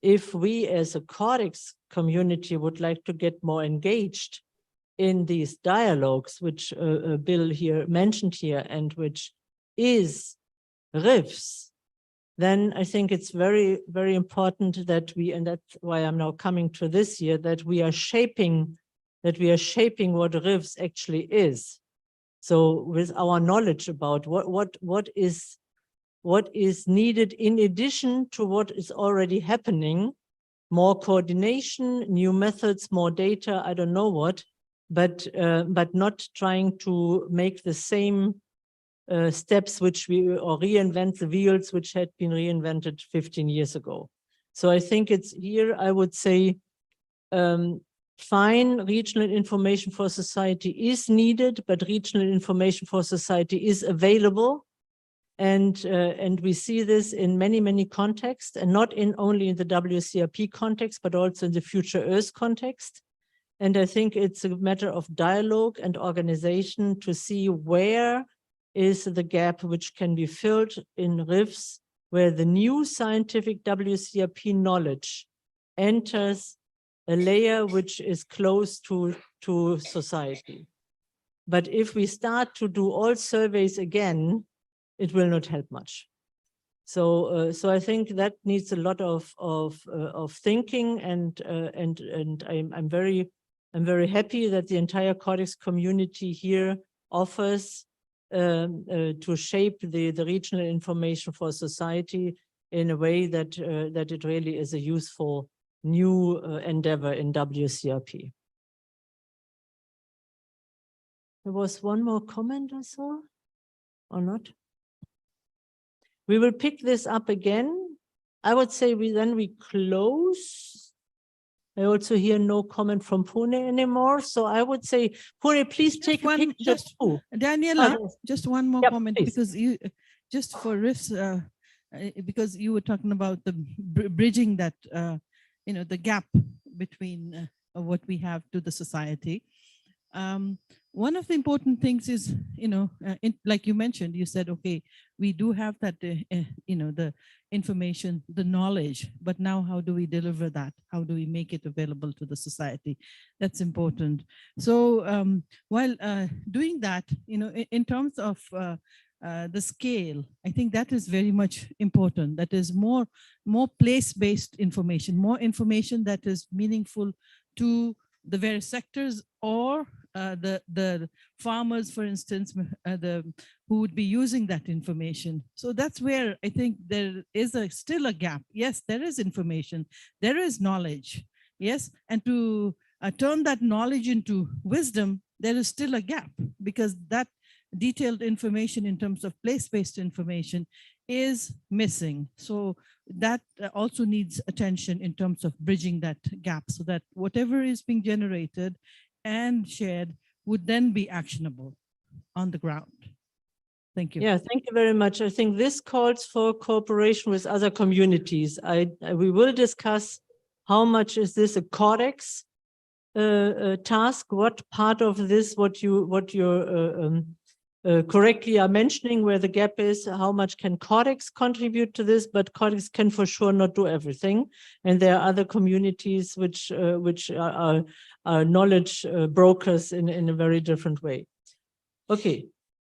as a Cordex community would like to get more engaged in these dialogues, which Bill here mentioned here, and which is RIFs, then I think it's very, very important that we, and that's why I'm now coming to this year, that we are shaping what RIFs actually is. So with our knowledge about what is needed in addition to what is already happening, more coordination, new methods, more data, I don't know what, but not trying to make the same steps or reinvent the wheels which had been reinvented 15 years ago. So I think it's here, I would say, fine, regional information for society is needed, but regional information for society is available. And we see this in many, many contexts, and not only in the WCRP context, but also in the Future Earth context. And I think it's a matter of dialogue and organization to see where is the gap which can be filled in RIFs, where the new scientific WCRP knowledge enters a layer which is close to society. But if we start to do all surveys again, it will not help much. So I think that needs a lot of thinking, and I'm very happy that the entire Cordex community here offers to shape the regional information for society in a way that it really is a useful new endeavor in WCRP. There was one more comment I saw, or not? We will pick this up again. I would say we close. I also hear no comment from Pune anymore. So I would say, Pune, please take a picture too. Daniela, just one more comment, please. because you, just for RIFs, because you were talking about the bridging that, the gap between what we have to the society. One of the important things is, like you mentioned, you said, okay, we do have that, the information, the knowledge, but now how do we deliver that? How do we make it available to the society? That's important. So while doing that, in terms of the scale, I think that is very much important. That is more place-based information, more information that is meaningful to the various sectors, or the farmers, for instance, who would be using that information. So that's where I think there is still a gap. Yes, there is information, there is knowledge. Yes, and to turn that knowledge into wisdom, there is still a gap, because that detailed information in terms of place-based information is missing. So that also needs attention in terms of bridging that gap, so that whatever is being generated and shared would then be actionable on the ground. Thank you. Yeah, thank you very much. I think this calls for cooperation with other communities. We will discuss how much is this a Cordex task, what part of this, what you're correctly are mentioning where the gap is, how much can Cordex contribute to this, but Cordex can for sure not do everything. And there are other communities which are knowledge brokers in a very different way. Okay.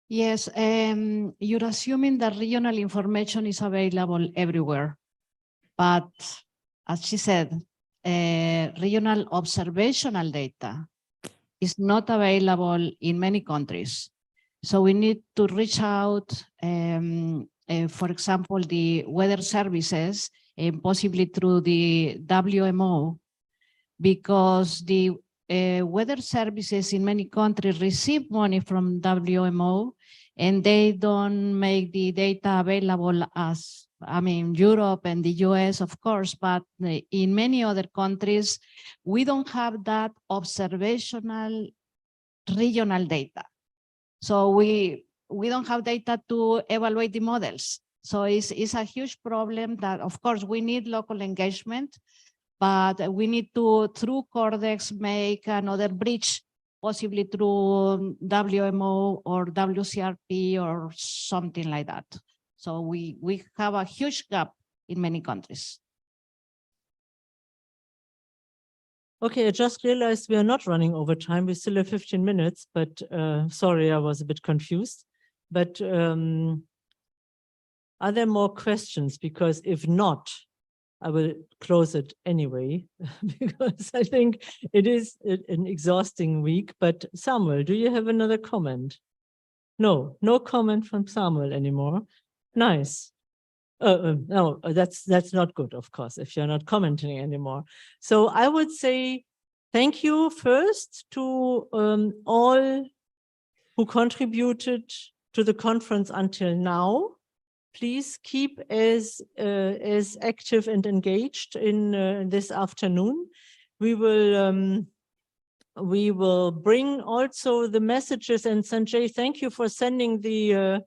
Yes, you're assuming that regional information is available everywhere, but as she said, regional observational data is not available in many countries. So we need to reach out, for example, the weather services, and possibly through the WMO, because the weather services in many countries receive money from WMO, and they don't make the data available as, Europe and the US, of course, but in many other countries, we don't have that observational regional data. So we don't have data to evaluate the models. So it's a huge problem that, of course, we need local engagement, but we need to, through Cordex, make another bridge possibly through WMO or WCRP or something like that. So we have a huge gap in many countries. Okay, I just realized we are not running over time. We still have 15 minutes, but sorry, I was a bit confused. But are there more questions? Because if not, I will close it anyway, because I think it is an exhausting week. But Samuel, do you have another comment? No, no comment from Samuel anymore. Nice. No, that's not good, of course, if you're not commenting anymore. So I would say thank you first to all who contributed to the conference until now. Please keep as active and engaged in this afternoon. We will bring also the messages, and Sanjay, thank you for sending the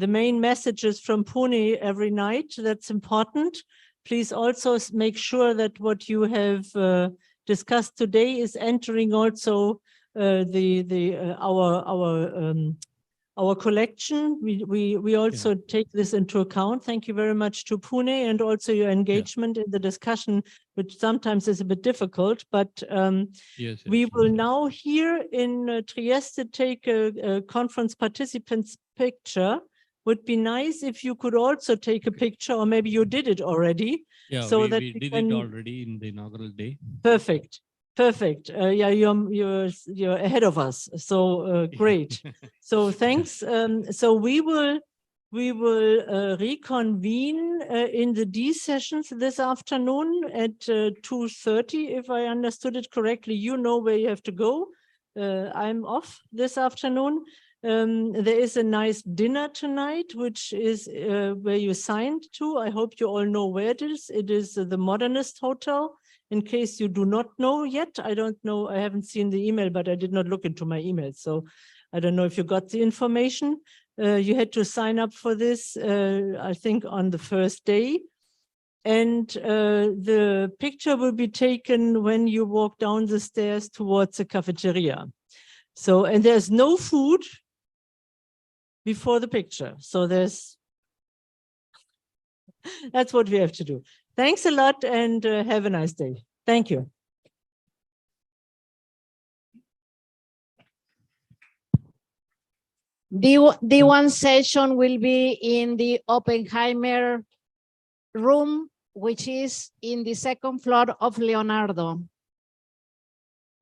main messages from Pune every night. That's important. Please also make sure that what you have discussed today is entering also our collection. We also take this into account. Thank you very much to Pune, and also your engagement in the discussion, which sometimes is a bit difficult, but we will now here in Trieste take a conference participants picture. Would be nice if you could also take a picture, or maybe you did it already. Yeah, so we that did it already in the inaugural day. Perfect. Perfect. Yeah, you're ahead of us. So great. So thanks. So we will reconvene in the D sessions this afternoon at 2:30. If I understood it correctly, you know where you have to go. I'm off this afternoon. There is a nice dinner tonight, which is where you signed to. I hope you all know where it is. It is the Modernist Hotel. In case you do not know yet, I don't know, I haven't seen the email, but I did not look into my email. So I don't know if you got the information. You had to sign up for this, I think, on the first day. And the picture will be taken when you walk down the stairs towards the cafeteria. So, and there's no food before the picture. So that's what we have to do. Thanks a lot, and have a nice day. Thank you. The one session will be in the Oppenheimer room, which is in the second floor of Leonardo.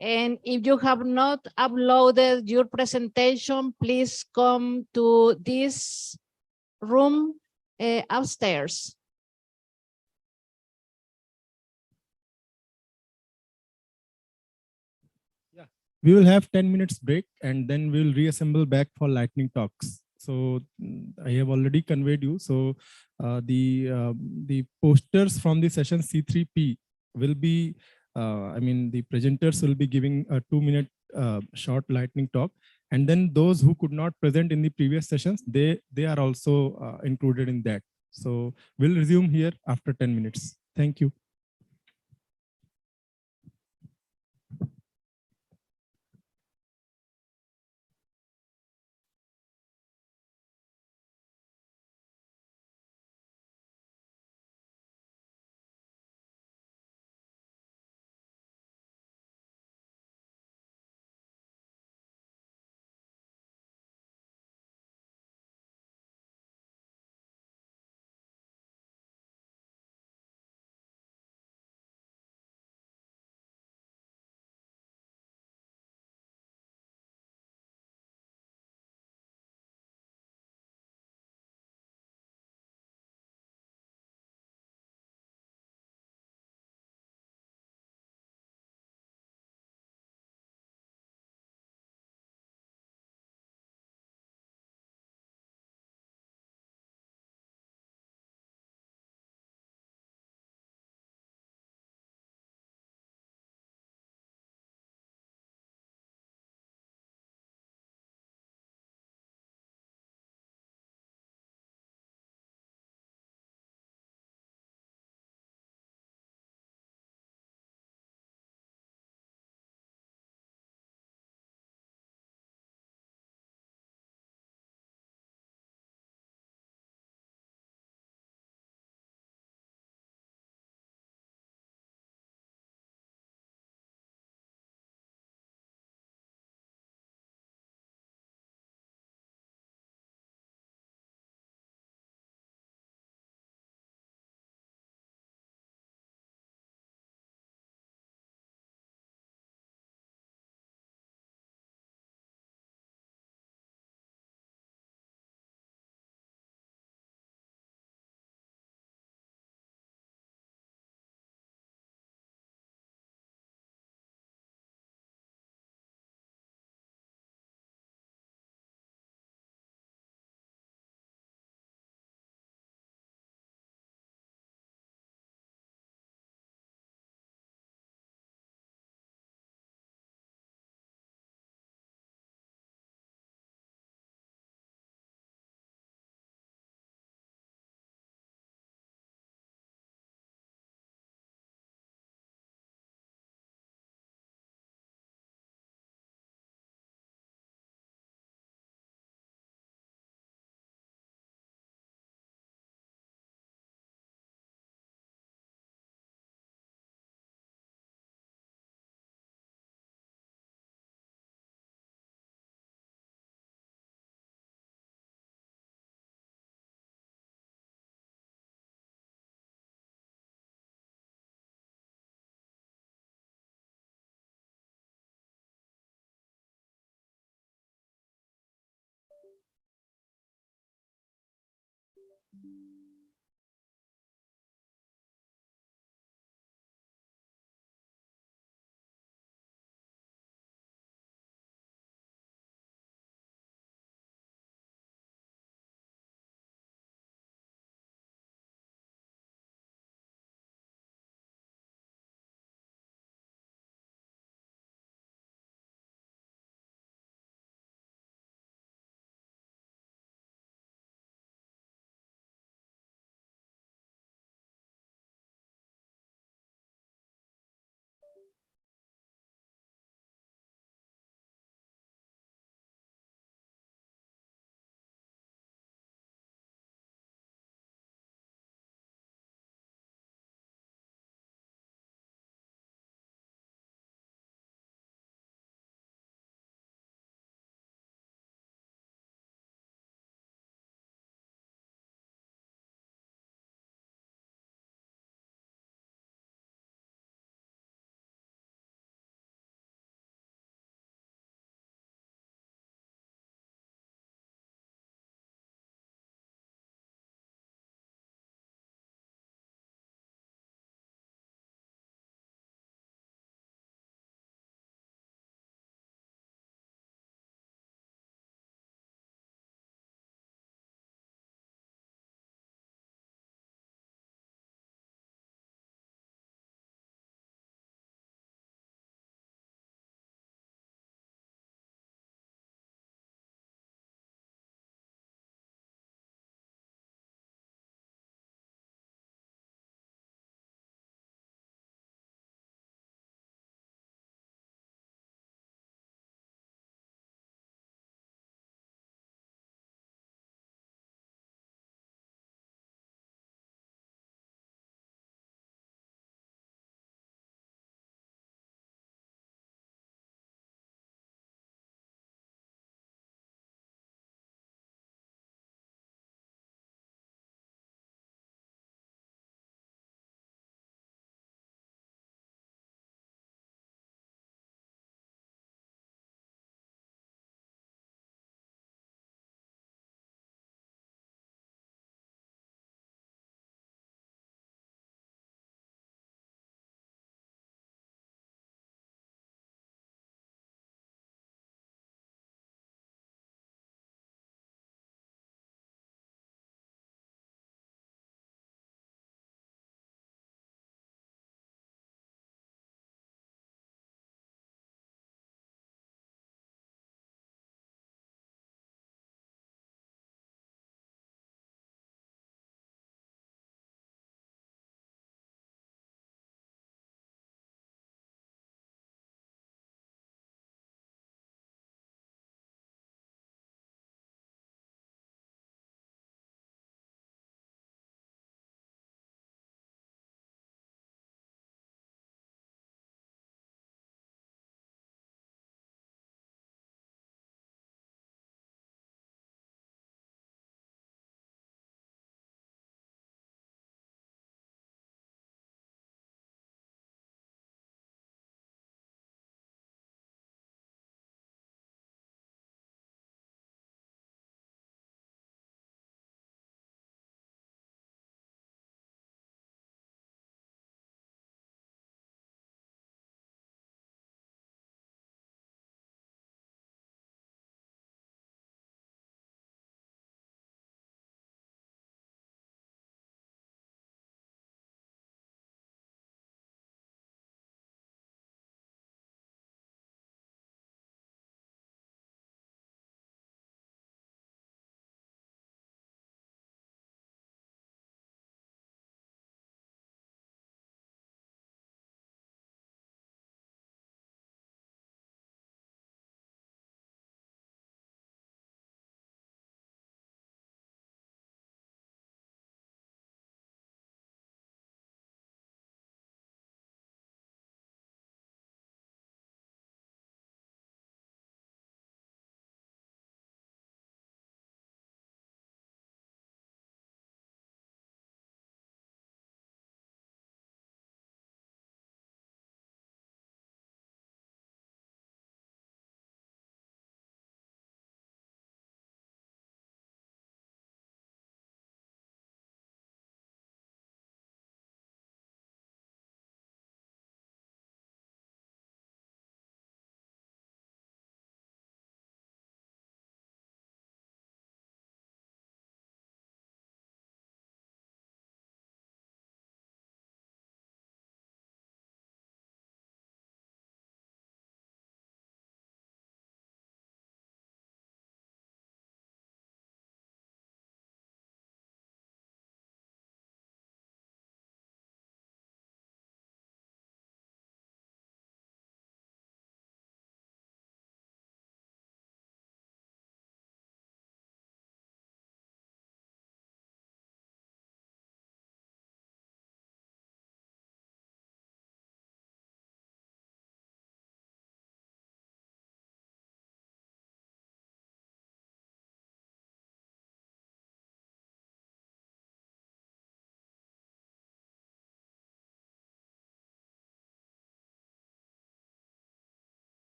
And if you have not uploaded your presentation, please come to this room upstairs. We will have 10 minutes break, and then we'll reassemble back for lightning talks. So I have already conveyed you. So the posters from the session C3P will be, the presenters will be giving a 2-minute short lightning talk. And then those who could not present in the previous sessions, they are also included in that. So we'll resume here after 10 minutes. Thank you.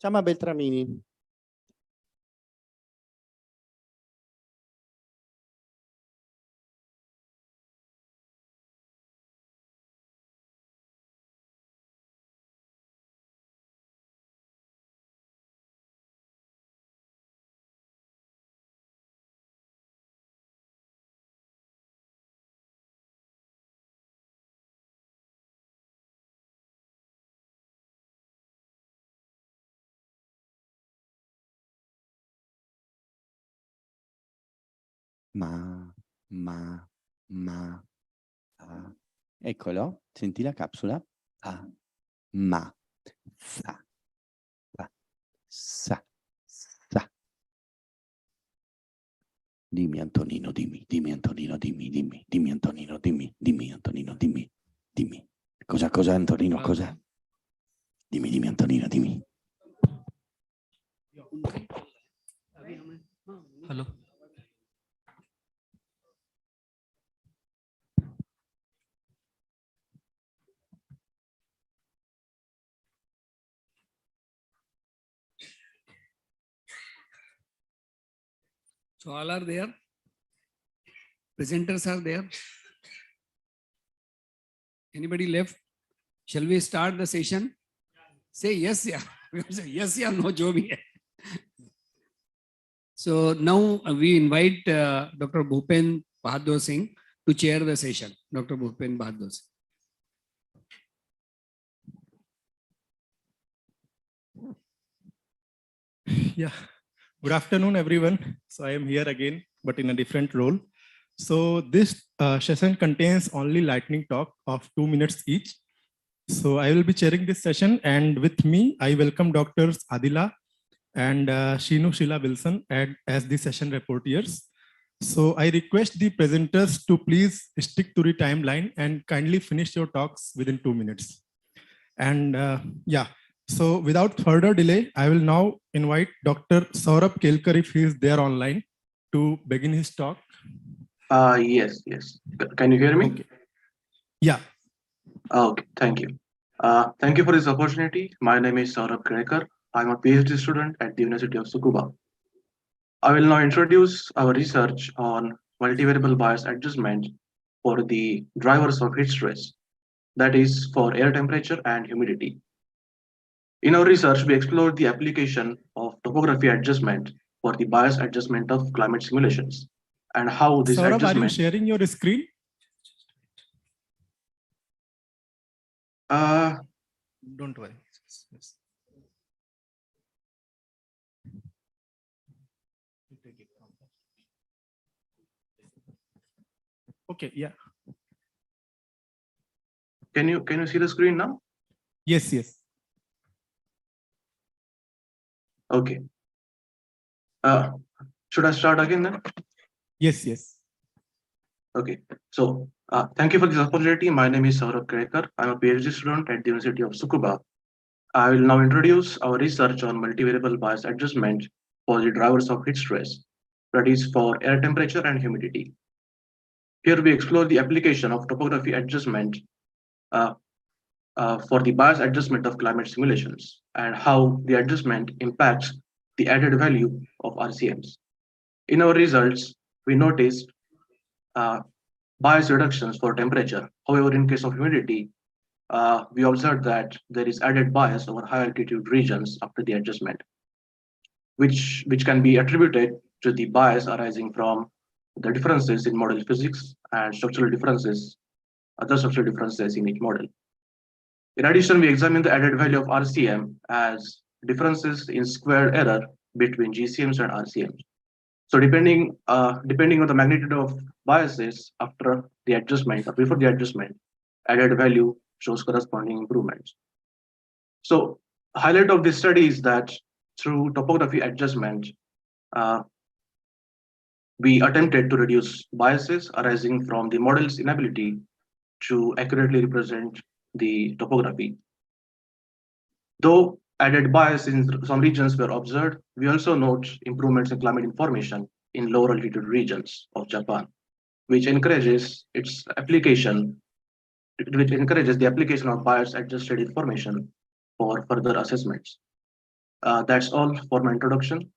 Chama Beltramini. Eccolo, senti la capsula. Ma, fa, sa. Dimmi Antonino, dimmi Antonino, dimmi Antonino, dimmi Antonino, dimmi. Cosa Antonino, cosa? Dimmi Antonino, dimmi. Hello. So all are there. Presenters are there. Anybody left? Shall we start the session? Say yes, yeah. Yes, yeah, no, jo bhi hai. So now we invite Dr. Bhupen Bahadur Singh to chair the session. Dr. Bhupen Bahadur Singh. Yeah, good afternoon, everyone. So I am here again, but in a different role. So this session contains only lightning talk of 2 minutes each. So I will be chairing this session, and with me, I welcome Doctors Adila and Shinu Sheila Wilson as the session reporters. So I request the presenters to please stick to the timeline and kindly finish your talks within 2 minutes. And yeah. So without further delay, I will now invite Dr. Saurabh Kelkar, if he is there online, to begin his talk. Yes. Can you hear me? Okay. Yeah. Okay, thank you. Thank you for this opportunity. My name is Saurabh Kelkar. I'm a PhD student at the University of Tsukuba. I will now introduce our research on multivariable bias adjustment for the drivers of heat stress, that is for air temperature and humidity. In our research, we explored the application of topography adjustment for the bias adjustment of climate simulations and how this Saurabh, adjustment... are you sharing your screen? Don't worry. Yes. Okay, yeah. Can you see the screen now? Yes. Okay. Should I start again then? Yes. Okay. So thank you for this opportunity. My name is Saurabh Kelkar. I'm a PhD student at the University of Tsukuba. I will now introduce our research on multivariable bias adjustment for the drivers of heat stress, that is for air temperature and humidity. Here we explore the application of topography adjustment for the bias adjustment of climate simulations and how the adjustment impacts the added value of RCMs. In our results, we noticed bias reductions for temperature. However, in case of humidity, we observed that there is added bias over high altitude regions after the adjustment, which can be attributed to the bias arising from the differences in model physics and other structural differences in each model. In addition, we examined the added value of RCM as differences in squared error between GCMs and RCMs. So depending on the magnitude of biases after the adjustment or before the adjustment, added value shows corresponding improvements. So highlight of this study is that through topography adjustment, we attempted to reduce biases arising from the model's inability to accurately represent the topography. Though added bias in some regions were observed, we also note improvements in climate information in lower altitude regions of Japan, which encourages the application of bias adjusted information for further assessments. That's all for my introduction.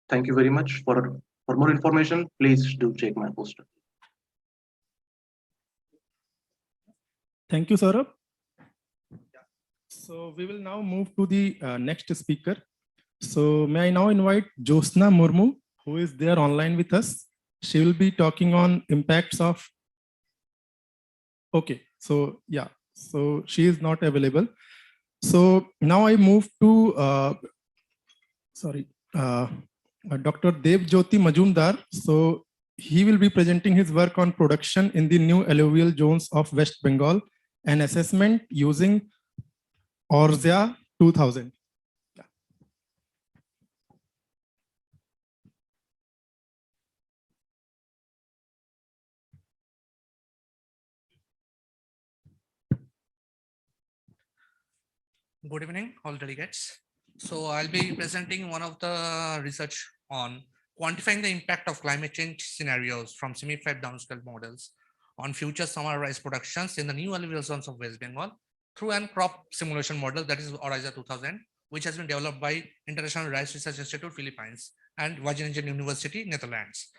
Thank you very much. For more information, please do check my poster. Thank you, Saurabh. So we will now move to the next speaker. So may I now invite Josna Murmu, who is there online with us. She will be talking on impacts of. Okay, so yeah, so she is not available. So now I move to, Dr. Dev Jyoti Majumdar. So he will be presenting his work on production in the new alluvial zones of West Bengal and assessment using Orzia 2000. Good evening, all delegates. So I'll be presenting one of the research on quantifying the impact of climate change scenarios from semi-flat downscale models on future summer rice productions in the new alluvial zones of West Bengal through an crop simulation model, that is Orzia 2000, which has been developed by International Rice Research Institute, Philippines, and Wageningen University, Netherlands.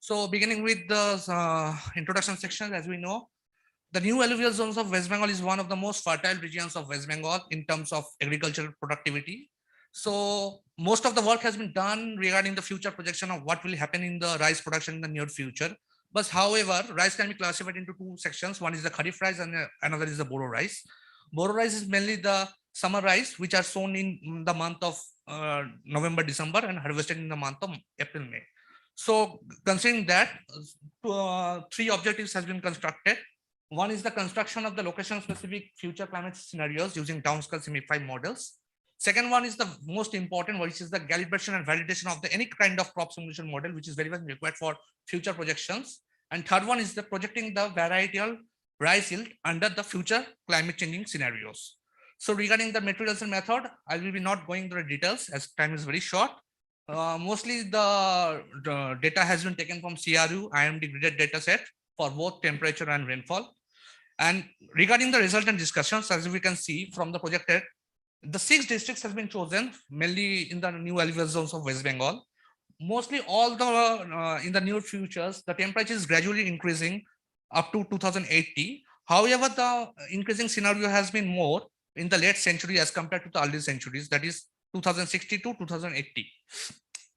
So beginning with the introduction section, as we know, the new alluvial zones of West Bengal is one of the most fertile regions of West Bengal in terms of agricultural productivity. So most of the work has been done regarding the future projection of what will happen in the rice production in the near future. But however, rice can be classified into two sections. One is the Kharif rice and another is the Boro rice. Boro rice is mainly the summer rice, which are sown in the month of November, December, and harvested in the month of April, May. So considering that, three objectives has been constructed. One is the construction of the location-specific future climate scenarios using downscale semi-5 models. Second one is the most important, which is the calibration and validation of any kind of crop simulation model, which is very much required for future projections. And third one is the projecting the varietal rice yield under the future climate changing scenarios. So regarding the materials and method, I will be not going through the details as time is very short. Mostly the data has been taken from CRU IMD gridded data set for both temperature and rainfall. And regarding the resultant discussions, as we can see from the projected, the 6 districts has been chosen mainly in the new alluvial zones of West Bengal. Mostly all the in the near futures, the temperature is gradually increasing up to 2080. However, the increasing scenario has been more in the late century as compared to the early centuries, that is 2060 to 2080.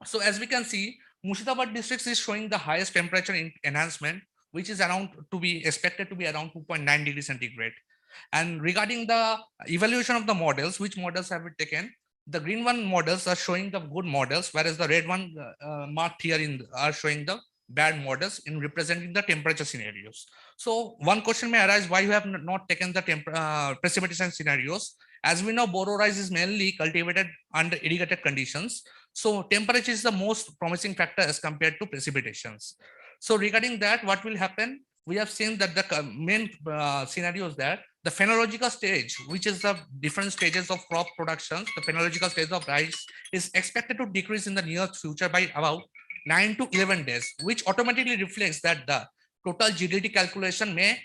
So as we can see, Murshidabad district is showing the highest temperature enhancement, which is around to be expected to be around 2.9 degrees centigrade. And regarding the evaluation of the models, which models have been taken, the green one models are showing the good models, whereas the red one marked here are showing the bad models in representing the temperature scenarios. So one question may arise, why you have not taken the precipitation scenarios? As we know, Boro rice is mainly cultivated under irrigated conditions. So temperature is the most promising factor as compared to precipitations. So regarding that, what will happen? We have seen that the main scenario is that the phenological stage, which is the different stages of crop productions, the phenological stage of rice is expected to decrease in the near future by about 9 to 11 days, which automatically reflects that the total GDT calculation may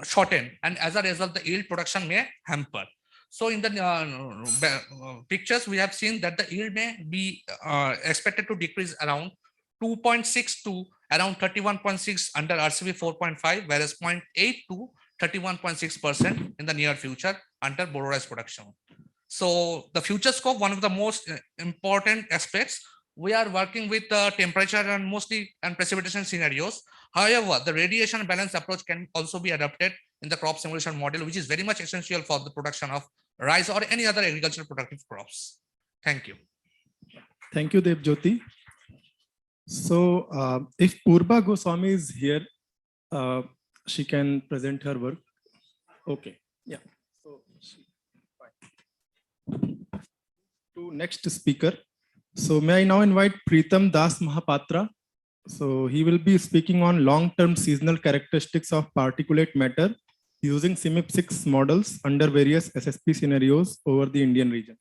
shorten, and as a result, the yield production may hamper. So in the pictures, we have seen that the yield may be expected to decrease around 2.6 to around 31.6 under RCB 4.5, whereas 0.8 to 31.6% in the near future under Boro rice production. So the future scope, one of the most important aspects, we are working with temperature and mostly and precipitation scenarios. However, the radiation balance approach can also be adopted in the crop simulation model, which is very much essential for the production of rice or any other agricultural productive crops. Thank you. Thank you, Dev Jyoti. So if Purba Goswami is here, she can present her work. Okay, yeah. So to next speaker. So may I now invite Preetam Das Mahapatra. So he will be speaking on long-term seasonal characteristics of particulate matter using CMIP 6 models under various SSP scenarios over the Indian region.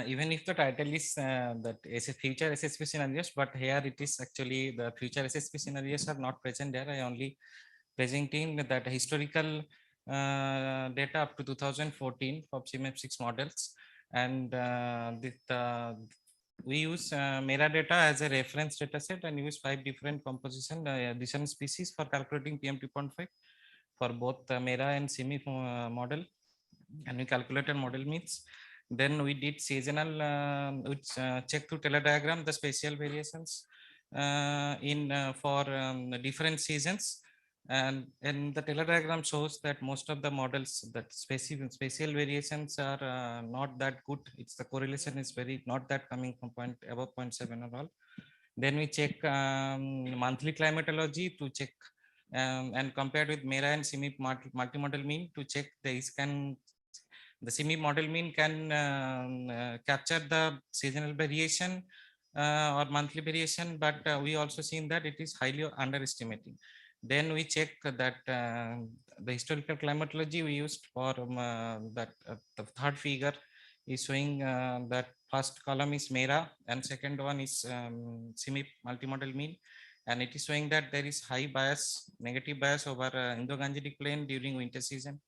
even if the title is that future SSP scenarios, but here it is actually the future SSP scenarios are not present there. I only presenting that historical data up to 2014 for CMAP 6 models, and we use MERA data as a reference data set and use 5 different composition addition species for calculating PM 2.5 for both MERA and CMI model, and we calculated model means. Then we did seasonal, which check through Taylor diagram the spatial variations for different seasons. And the Taylor diagram shows that most of the models that spatial variations are not that good. It's the correlation is very not that coming from above 0.7 at all. Then we check monthly climatology to check and compared with MERA and CMI multimodal mean to check the CMI model mean can capture the seasonal variation or monthly variation, but we also seen that it is highly underestimating. Then we check that the historical climatology we used for that the third figure is showing that first column is MERA and second one is CMI multimodal mean, and it is showing that there is high bias, negative bias over Indo-Gangetic plain during winter season,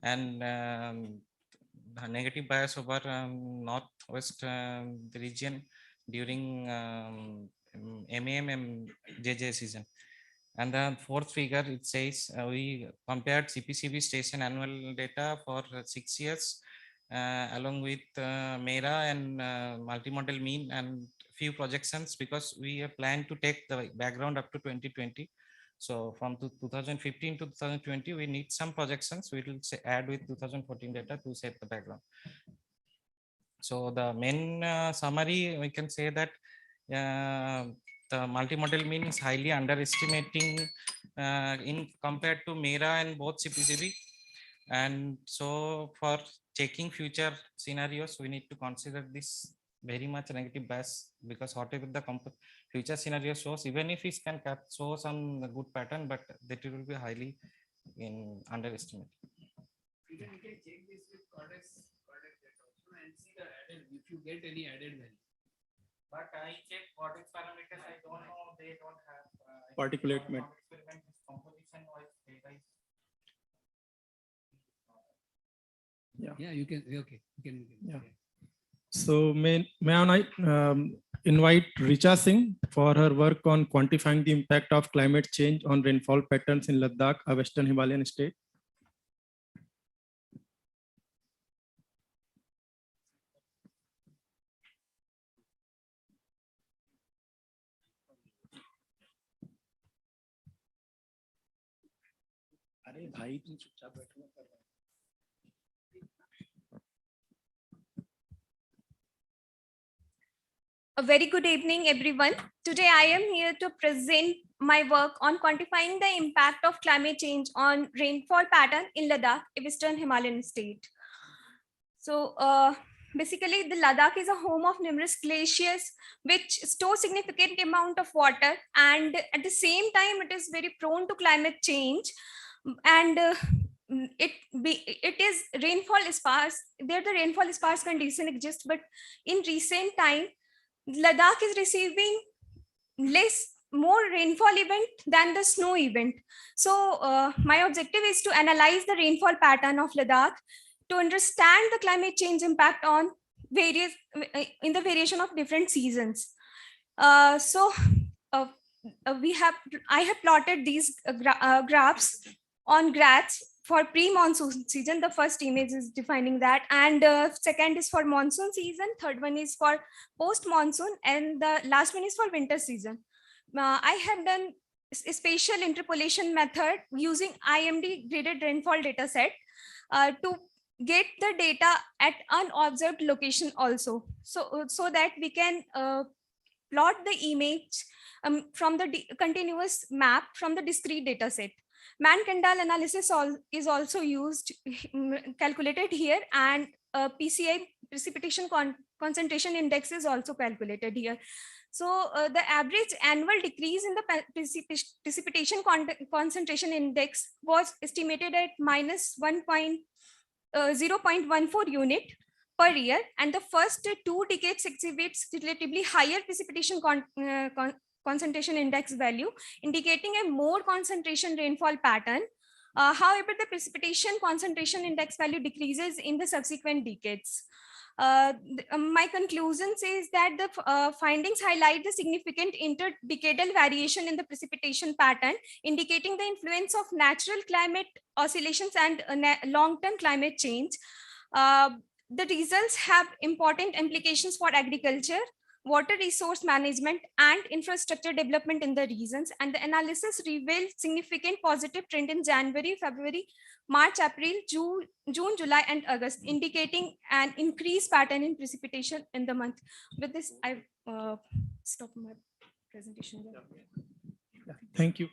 and negative bias over northwest region during MAM and JJ season. And the fourth figure, it says we compared CPCB station annual data for 6 years along with MERA and multimodal mean and few projections, because we plan to take the background up to 2020. So from 2015 to 2020, we need some projections. We will add with 2014 data to set the background. So the main summary, we can say that the multimodal mean is highly underestimating in compared to MERA and both CPCB. And so for checking future scenarios, we need to consider this very much negative bias, because whatever the future scenario shows, even if it can show some good pattern, but that it will be highly underestimated. Even you can check this with Cordex data also and see the added, if you get any added value. But I check Cordex parameters, I don't know, they don't have particulate matter. Composition wise data is Yeah, you can. Okay, you can. Yeah. So may I invite Richa Singh for her work on quantifying the impact of climate change on rainfall patterns in Ladakh, a Western Himalayan state. अरे भाई तुम चुपचाप बैठो कर रहा है। A very good evening, everyone. Today, I am here to present my work on quantifying the impact of climate change on rainfall pattern in Ladakh, a Western Himalayan state. So basically, the Ladakh is a home of numerous glaciers, which store significant amount of water. And at the same time, it is very prone to climate change. And it is rainfall is sparse. There the rainfall is sparse condition exists, but in recent time, Ladakh is receiving more rainfall event than the snow event. So my objective is to analyze the rainfall pattern of Ladakh to understand the climate change impact on the variation of different seasons. I have plotted these graphs on graphs for pre-monsoon season. The first image is defining that, and second is for monsoon season, third one is for post-monsoon, and the last one is for winter season. I have done a spatial interpolation method using IMD graded rainfall data set to get the data at unobserved location also, so that we can plot the image from the continuous map from the discrete data set. Man-Kendall analysis is also used, calculated here, and PCI precipitation concentration index is also calculated here. So the average annual decrease in the precipitation concentration index was estimated at minus 0.14 unit per year, and the first 2 decades exhibits relatively higher precipitation concentration index value, indicating a more concentration rainfall pattern. However, the precipitation concentration index value decreases in the subsequent decades. My conclusion says that the findings highlight the significant interdecadal variation in the precipitation pattern, indicating the influence of natural climate oscillations and long-term climate change. The results have important implications for agriculture, water resource management, and infrastructure development in the regions. And the analysis revealed significant positive trend in January, February, March, April, June, July, and August, indicating an increased pattern in precipitation in the month. With this, I stop my presentation. Yeah, thank you.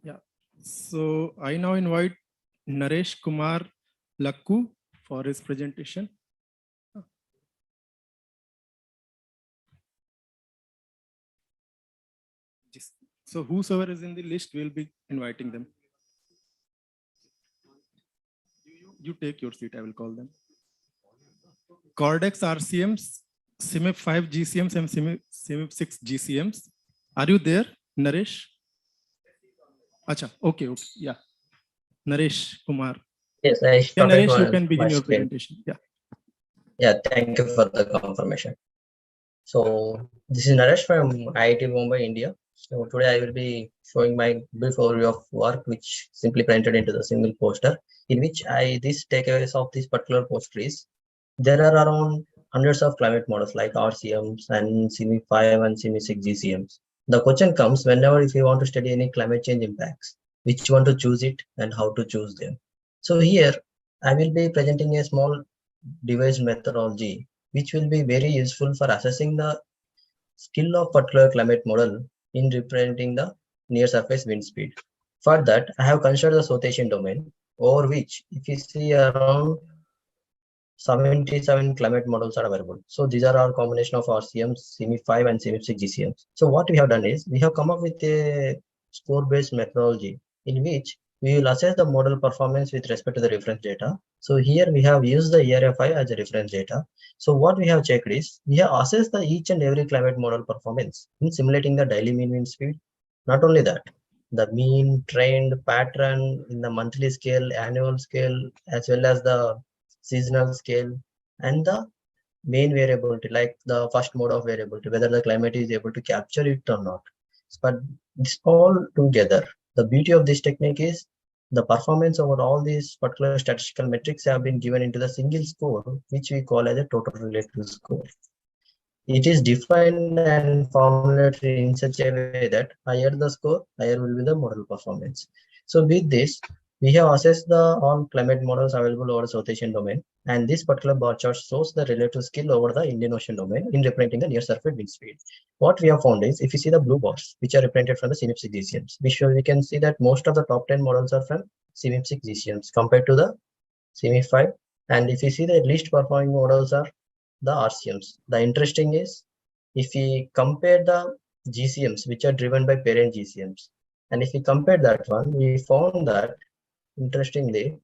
Yeah, so I now invite Naresh Kumar Lakku for his presentation. So whosoever is in the list, we'll be inviting them. You take your seat, I will call them. Cordex RCMs, CMIP 5 GCMs and CMIP 6 GCMs. Are you there, Naresh? Acha, okay, yeah. Naresh Kumar. Yes, yeah, Naresh, you can begin your presentation. Yeah. Yeah, thank you for the confirmation. So this is Naresh from IIT Mumbai, India. So today I will be showing my brief overview of work which simply printed into the single poster, in which these takeaways of this particular poster is there are around hundreds of climate models like RCMs and CMIP 5 and CMIP 6 GCMs. The question comes whenever if you want to study any climate change impacts, which one to choose it and how to choose them. So here I will be presenting a small device methodology which will be very useful for assessing the skill of particular climate model in representing the near surface wind speed. For that, I have considered the sortation domain, over which if you see around 77 climate models are available. So these are our combination of RCMs, CMIP 5 and CMIP 6 GCMs. So what we have done is we have come up with a score-based methodology in which we will assess the model performance with respect to the reference data. So here we have used the ERFI as a reference data. So what we have checked is we have assessed the each and every climate model performance in simulating the daily mean wind speed. Not only that, the mean, trend, pattern in the monthly scale, annual scale, as well as the seasonal scale, and the main variability, like the first mode of variability, whether the climate is able to capture it or not. But this all together, the beauty of this technique is the performance over all these particular statistical metrics have been given into the single score, which we call as a total relative score. It is defined and formulated in such a way that higher the score, higher will be the model performance. So with this, we have assessed the all climate models available over sortation domain, and this particular bar chart shows the relative skill over the Indian Ocean domain in representing the near surface wind speed. What we have found is, if you see the blue bars, which are represented from the CMIP 6 GCMs, we can see that most of the top 10 models are from CMIP 6 GCMs compared to the CMIP 5. And if you see the least performing models are the RCMs. The interesting is, if we compare the GCMs, which are driven by parent GCMs, and if we compare that one, we found that interestingly,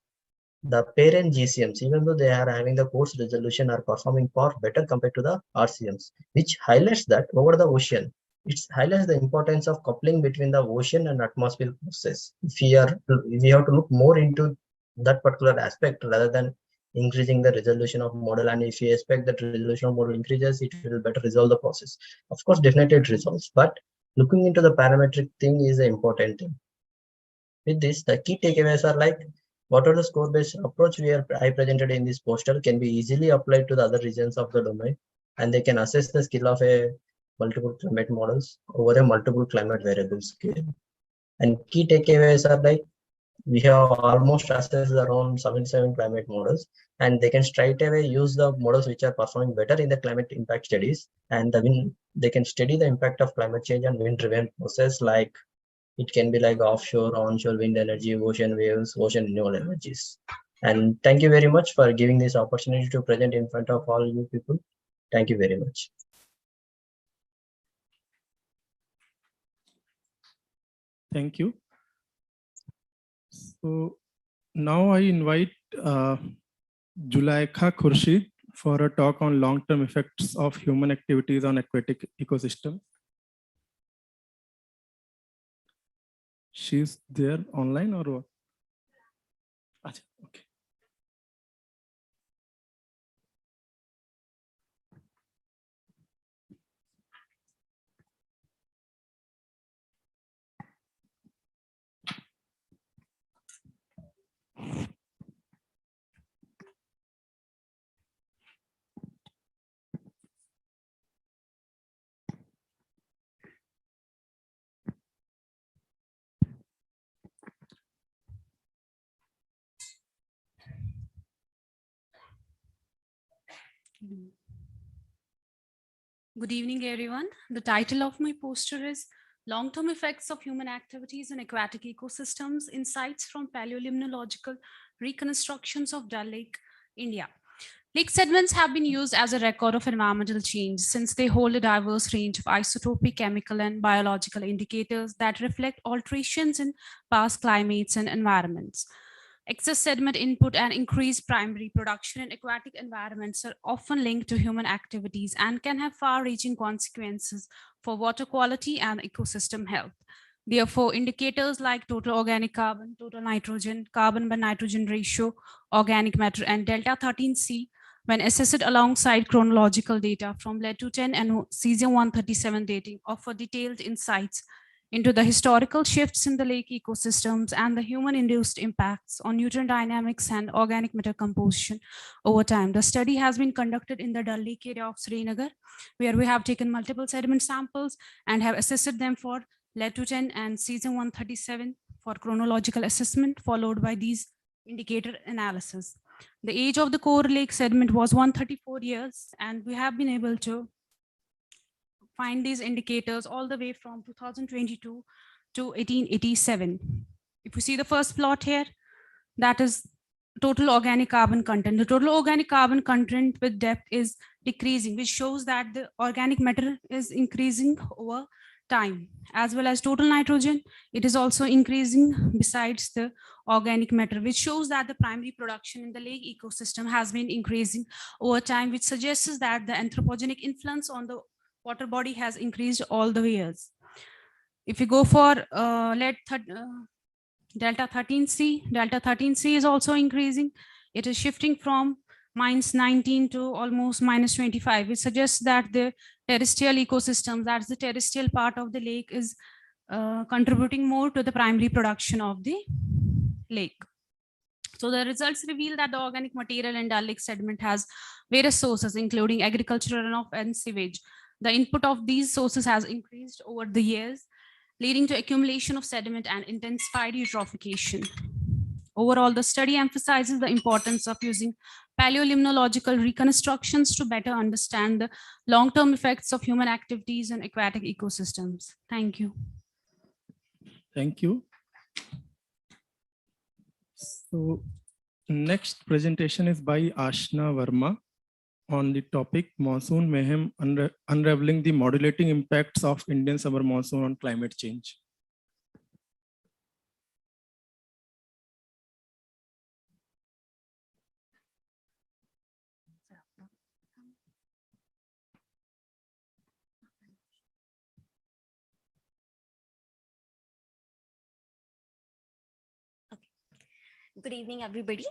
the parent GCMs, even though they are having the coarse resolution, are performing far better compared to the RCMs, which highlights that over the ocean, it highlights the importance of coupling between the ocean and atmosphere process. If we have to look more into that particular aspect rather than increasing the resolution of model, and if you expect that resolution of model increases, it will better resolve the process. Of course, definitely it resolves, but looking into the parametric thing is the important thing. With this, the key takeaways are like, what are the score-based approach I presented in this poster can be easily applied to the other regions of the domain, and they can assess the skill of a multiple climate models over a multiple climate variable scale. And key takeaways are like, we have almost assessed around 77 climate models, and they can straight away use the models which are performing better in the climate impact studies, and they can study the impact of climate change and wind-driven process, like it can be like offshore, onshore wind energy, ocean waves, ocean renewable energies. And thank you very much for giving this opportunity to present in front of all you people. Thank you very much. Thank you. So now I invite Zulaikha Khurshid for a talk on long-term effects of human activities on aquatic ecosystem. She's there online or what? Okay. Good evening, everyone. The title of my poster is Long-Term Effects of Human Activities in Aquatic Ecosystems, Insights from Paleolimnological Reconstructions of Dal Lake, India. Lake sediments have been used as a record of environmental change since they hold a diverse range of isotopic, chemical, and biological indicators that reflect alterations in past climates and environments. Excess sediment input and increased primary production in aquatic environments are often linked to human activities and can have far-reaching consequences for water quality and ecosystem health. Therefore, indicators like total organic carbon, total nitrogen, carbon by nitrogen ratio, organic matter, and delta 13C, when assessed alongside chronological data from lead 210 and cesium-137 dating, offer detailed insights into the historical shifts in the lake ecosystems and the human-induced impacts on nutrient dynamics and organic matter composition over time. The study has been conducted in the Dal Lake area of Srinagar, where we have taken multiple sediment samples and have assessed them for lead-210 and cesium-137 for chronological assessment, followed by these indicator analysis. The age of the core lake sediment was 134 years, and we have been able to find these indicators all the way from 2022 to 1887. If you see the first plot here, that is total organic carbon content. The total organic carbon content with depth is decreasing, which shows that the organic matter is increasing over time, as well as total nitrogen. It is also increasing besides the organic matter, which shows that the primary production in the lake ecosystem has been increasing over time, which suggests that the anthropogenic influence on the water body has increased all the years. If you go for delta 13C is also increasing. It is shifting from -19 to almost -25, which suggests that the terrestrial ecosystem, that's the terrestrial part of the lake, is contributing more to the primary production of the lake. So the results reveal that the organic material in Dal Lake sediment has various sources, including agricultural runoff and sewage. The input of these sources has increased over the years, leading to accumulation of sediment and intensified eutrophication. Overall, the study emphasizes the importance of using paleolimnological reconstructions to better understand the long-term effects of human activities in aquatic ecosystems. Thank you. Thank you. So next presentation is by Ashna Verma on the topic Monsoon Mayhem, Unraveling the Modulating Impacts of Indian Summer Monsoon on Climate Change. Good evening, everybody.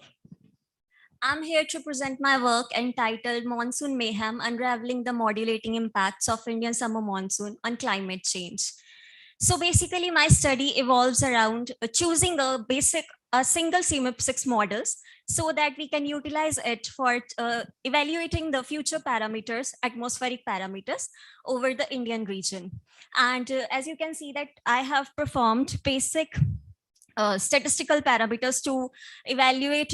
I'm here to present my work entitled Monsoon Mayhem, Unraveling the Modulating Impacts of Indian Summer Monsoon on Climate Change. So basically, my study evolves around choosing a single CMIP6 models so that we can utilize it for evaluating the future parameters, atmospheric parameters over the Indian region. And as you can see that I have performed basic statistical parameters to evaluate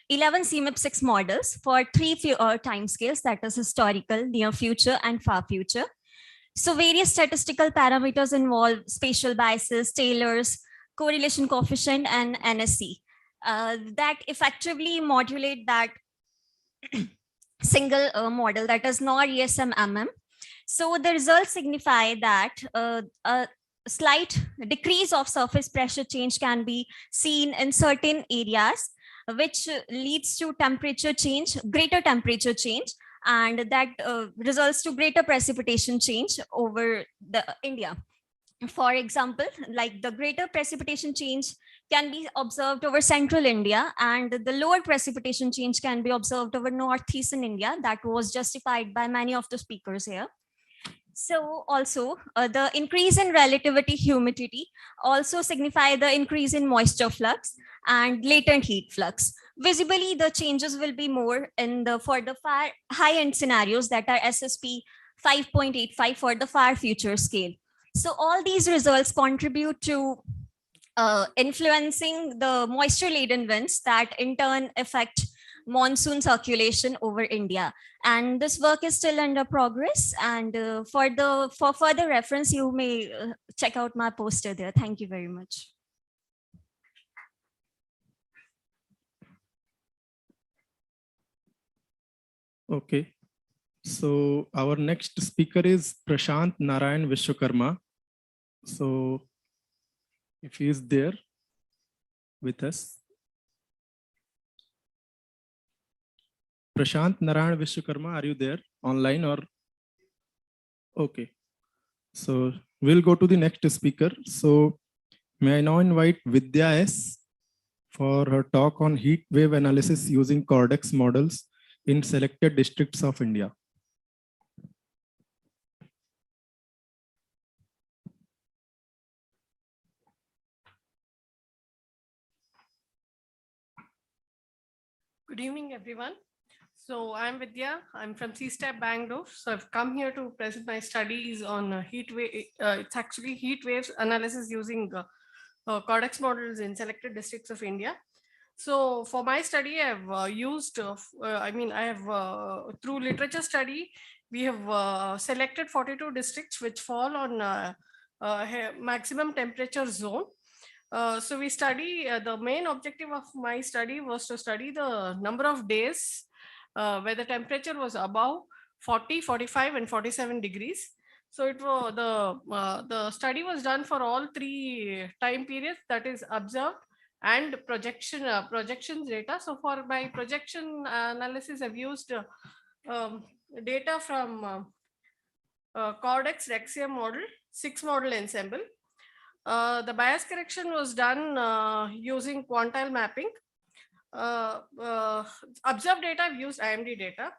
11 CMIP6 models for 3 timescales, that is historical, near future, and far future. So various statistical parameters involve spatial biases, Taylor's, correlation coefficient, and NSC that effectively modulate that single model, that is NOR ESM MM. So the results signify that slight decrease of surface pressure change can be seen in certain areas, which leads to temperature change, greater temperature change, and that results to greater precipitation change over the India. For example, like the greater precipitation change can be observed over central India, and the lower precipitation change can be observed over northeastern India. That was justified by many of the speakers here. So also the increase in relativity humidity also signify the increase in moisture flux and latent heat flux. Visibly, the changes will be more in the for the far high-end scenarios that are SSP 5.85 for the far future scale. So all these results contribute to influencing the moisture-laden winds that in turn affect monsoon circulation over India. And this work is still under progress. And for further reference, you may check out my poster there. Thank you very much. Okay. So our next speaker is Prashant Narayan Vishwakarma. So if he is there with us. Prashant Narayan Vishwakarma, are you there online or? Okay. So we'll go to the next speaker. So may I now invite Vidya S for her talk on heat wave analysis using Cordex models in selected districts of India. Good evening, everyone. So I'm Vidya. I'm from CSTAP Bangalore. So I've come here to present my studies on heat wave. It's actually heat waves analysis using Cordex models in selected districts of India. So for my study, I've used, through literature study, we have selected 42 districts which fall on maximum temperature zone. So we study, the main objective of my study was to study the number of days where the temperature was above 40, 45, and 47 degrees. So it was the study was done for all three time periods, that is observed and projections data. So for my projection analysis, I've used data from Cordex Rexium model, 6 model ensemble. The bias correction was done using quantile mapping. Observed data, I've used IMD data.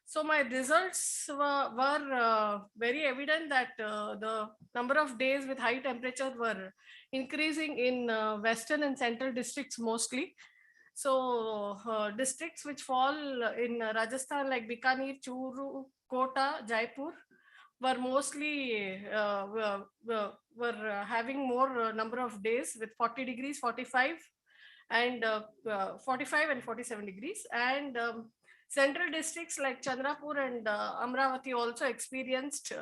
So my results were very evident that the number of days with high temperature were increasing in western and central districts mostly. So districts which fall in Rajasthan like Bikaner, Churu, Kota, Jaipur were mostly were having more number of days with 40 degrees, 45 and 45 and 47 degrees. And central districts like Chandrapur and Amravati also experienced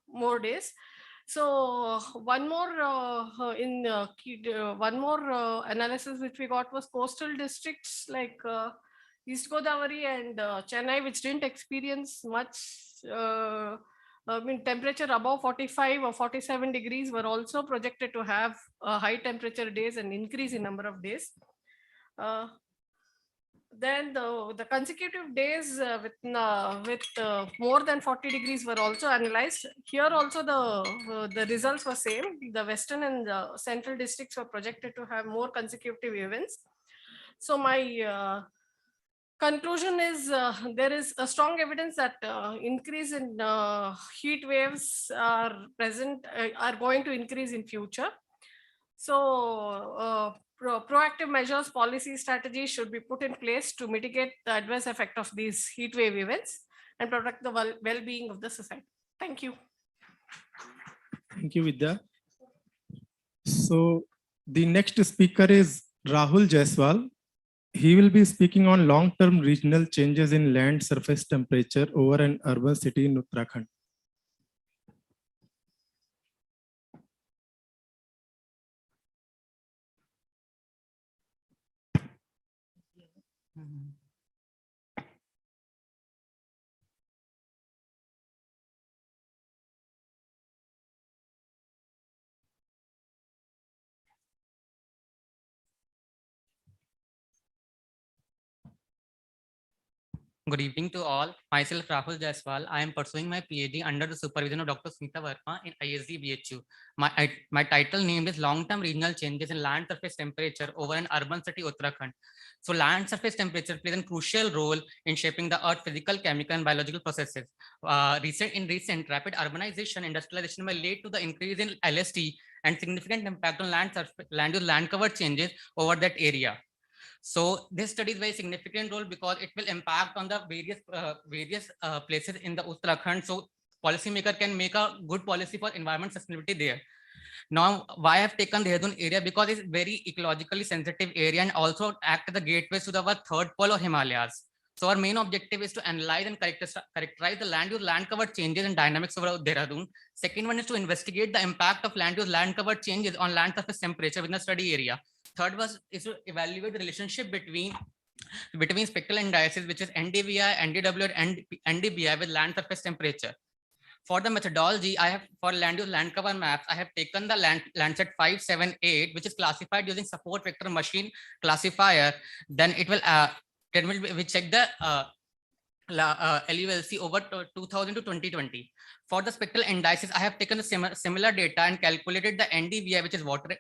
more days. So one more analysis which we got was coastal districts like East Godavari and Chennai, which didn't experience much temperature above 45 or 47 degrees were also projected to have high temperature days and increase in number of days. Then the consecutive days with more than 40 degrees were also analyzed. Here also the results were same. The western and the central districts were projected to have more consecutive events. So my conclusion is there is a strong evidence that increase in heat waves are present, are going to increase in future. So proactive measures, policy strategies should be put in place to mitigate the adverse effect of these heat wave events and protect the well-being of the society. Thank you. Thank you, Vidya. So the next speaker is Rahul Jaiswal. He will be speaking on long-term regional changes in land surface temperature over an urban city in Uttarakhand. Good evening to all. Myself, Rahul Jaiswal. I am pursuing my PhD under the supervision of Dr. Smita Verma in ISD BHU. My title name is Long-Term Regional Changes in Land Surface Temperature over an Urban City, Uttarakhand. So land surface temperature plays a crucial role in shaping the Earth's physical, chemical, and biological processes. Recent rapid urbanization, industrialization may lead to the increase in LST and significant impact on land cover changes over that area. So this study is very significant role because it will impact on the various places in the Uttarakhand. So policymaker can make a good policy for environment sustainability there. Now, why I have taken the Dehradun area? Because it's very ecologically sensitive area and also act as the gateway to our third pole or Himalayas. So our main objective is to analyze and characterize the land cover changes and dynamics over Dehradun. Second one is to investigate the impact of land cover changes on land surface temperature within the study area. Third is to evaluate the relationship between spectral indices, which is NDVI, NDW, and NDBI with land surface temperature. For the methodology, I have for land cover maps, I have taken the Landsat 578, which is classified using support vector machine classifier. Then it will we check the LULC over 2000 to 2020. For the spectral indices, I have taken the similar data and calculated the NDVI, which is water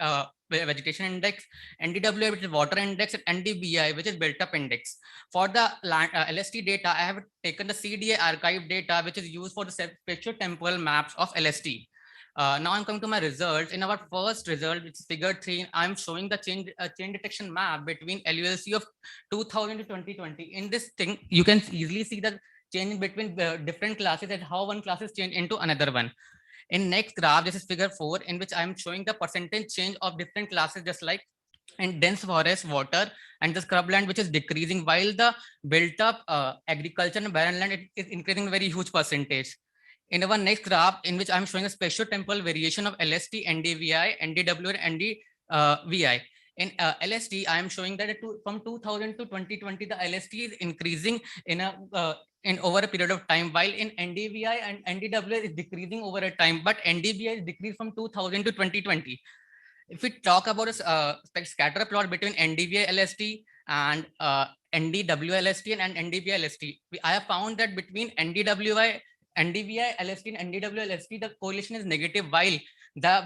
vegetation index, NDWI, which is water index, and NDBI, which is built-up index. For the LST data, I have taken the CDA archive data, which is used for the spatio-temporal maps of LST. Now I'm coming to my results. In our first result, which is figure 3, I'm showing the change detection map between LULC of 2000 to 2020. In this thing, you can easily see the change between different classes and how one class is changed into another one. In next graph, this is figure 4, in which I'm showing the percentage change of different classes, just like in dense forest, water, and the scrubland, which is decreasing, while the built-up agriculture and barren land is increasing a very huge percentage. In our next graph, in which I'm showing a spatio-temporal variation of LST, NDVI, NDW, and NDVI. In LST, I am showing that from 2000 to 2020, the LST is increasing in over a period of time, while in NDVI and NDW is decreasing over a time, but NDVI is decreased from 2000 to 2020. If we talk about a scatter plot between NDVI LST and NDW LST and NDVI LST, I have found that between NDVI LST and NDW LST, the correlation is negative, while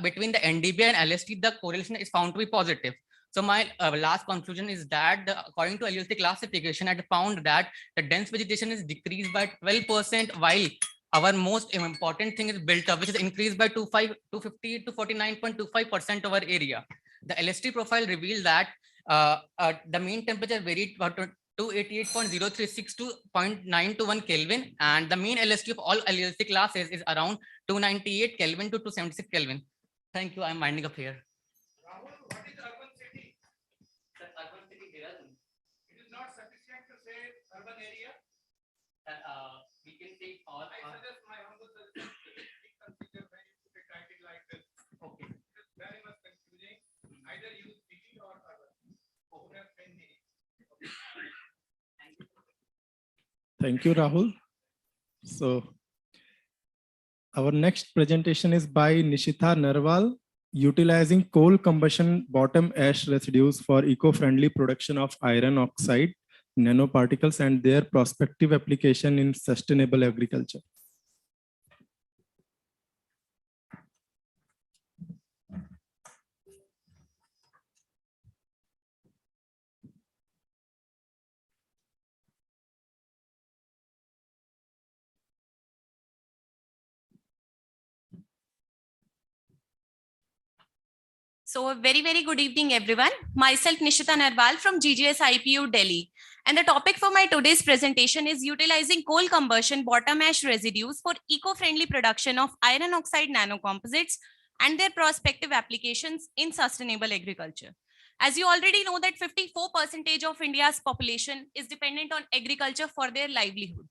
between the NDVI and LST, the correlation is found to be positive. So my last conclusion is that according to LULC classification, I found that the dense vegetation is decreased by 12%, while our most important thing is built up, which is increased by 250 to 49.25% over area. The LST profile revealed that the mean temperature varied about 288.036 to 0.921 Kelvin, and the mean LST of all LULC classes is around 298 Kelvin to 276 Kelvin. Thank you. I'm winding up here. Rahul, what is urban city? The urban city Dehradun. It is not sufficient to say urban area. We can take all. I suggest my humble suggestion to consider when you put a title like this. Okay. It is very much confusing. Either use city or urban. Thank you, Rahul. So our next presentation is by Nishita Narwal, utilizing coal combustion bottom ash residues for eco-friendly production of iron oxide nanoparticles and their prospective application in sustainable agriculture. So a very, very good evening, everyone. Myself, Nishita Narwal from GGS IPU, Delhi. And the topic for my today's presentation is utilizing coal combustion bottom ash residues for eco-friendly production of iron oxide nanocomposites and their prospective applications in sustainable agriculture. As you already know that 54% of India's population is dependent on agriculture for their livelihood.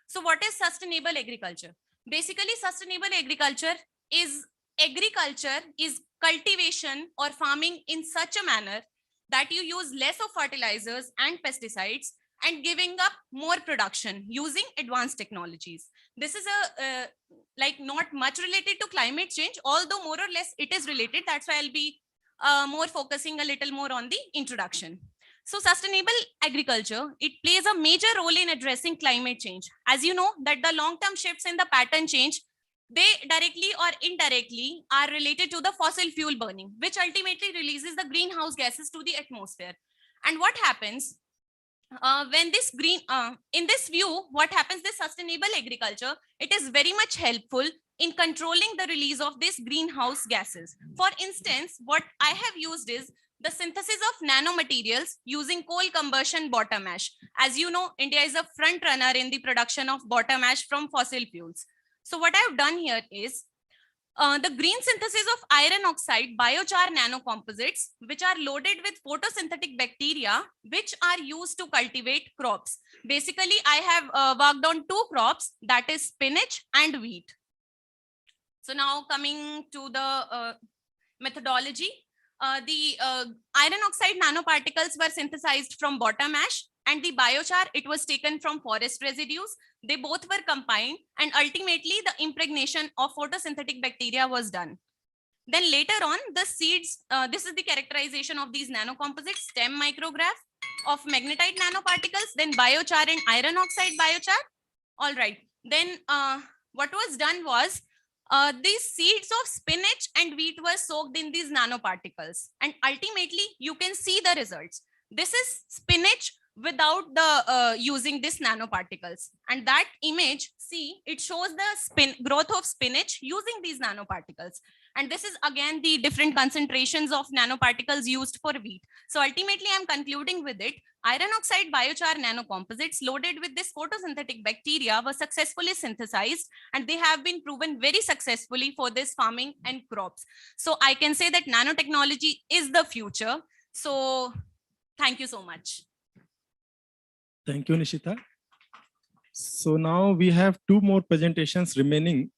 So what is sustainable agriculture? Basically, sustainable agriculture is cultivation or farming in such a manner that you use less of fertilizers and pesticides and giving up more production using advanced technologies. This is not much related to climate change, although more or less it is related. That's why I'll be more focusing a little more on the introduction. So sustainable agriculture, it plays a major role in addressing climate change. As you know that the long-term shifts in the pattern change, they directly or indirectly are related to the fossil fuel burning, which ultimately releases the greenhouse gases to the atmosphere. And what happens when this in this view, what happens, this sustainable agriculture, it is very much helpful in controlling the release of these greenhouse gases. For instance, what I have used is the synthesis of nanomaterials using coal combustion bottom ash. As you know, India is a front runner in the production of bottom ash from fossil fuels. So what I've done here is the green synthesis of iron oxide biochar nanocomposites, which are loaded with photosynthetic bacteria, which are used to cultivate crops. Basically, I have worked on 2 crops, that is spinach and wheat. So now coming to the methodology, the iron oxide nanoparticles were synthesized from bottom ash, and the biochar, it was taken from forest residues. They both were combined, and ultimately the impregnation of photosynthetic bacteria was done. Then later on, the seeds, this is the characterization of these nanocomposites, stem micrograph of magnetite nanoparticles, then biochar and iron oxide biochar. All right, then what was done was these seeds of spinach and wheat were soaked in these nanoparticles, and ultimately you can see the results. This is spinach without the using this nanoparticles, and that image, see, it shows the growth of spinach using these nanoparticles. And this is again the different concentrations of nanoparticles used for wheat. So ultimately I'm concluding with it, iron oxide biochar nanocomposites loaded with this photosynthetic bacteria were successfully synthesized, and they have been proven very successfully for this farming and crops. So I can say that nanotechnology is the future. So thank you so much. Thank you, Nishita. So now we have 2 more presentations remaining.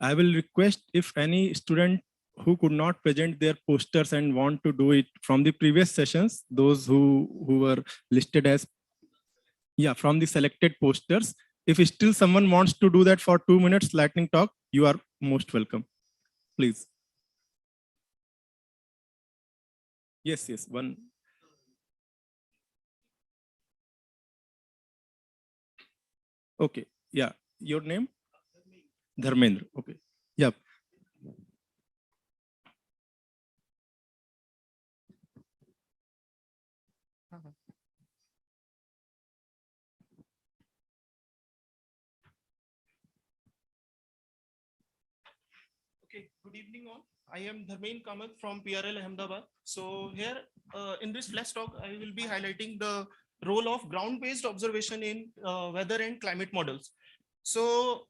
I will request if any student who could not present their posters and want to do it from the previous sessions, those who were listed as, from the selected posters, if still someone wants to do that for 2 minutes lightning talk, you are most welcome. Please. Yes, one. Okay, your name? Dharmendra, okay, yep. Okay, good evening all. I am Dharmendra Kamath from PRL Ahmedabad. So here in this flash talk, I will be highlighting the role of ground-based observation in weather and climate models. So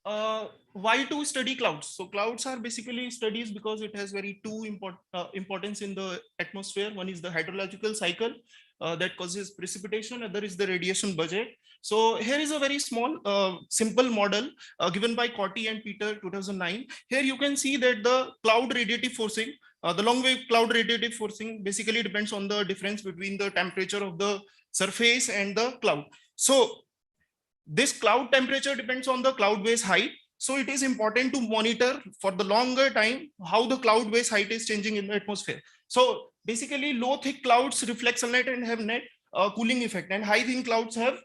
why to study clouds? So clouds are basically studies because it has very two importance in the atmosphere. One is the hydrological cycle that causes precipitation, other is the radiation budget. So here is a very small, simple model given by Corti and Peter 2009. Here you can see that the cloud radiative forcing, the long wave cloud radiative forcing basically depends on the difference between the temperature of the surface and the cloud. So this cloud temperature depends on the cloud base height. So it is important to monitor for the longer time how the cloud base height is changing in the atmosphere. So basically low thick clouds reflect sunlight and have net cooling effect, and high thin clouds have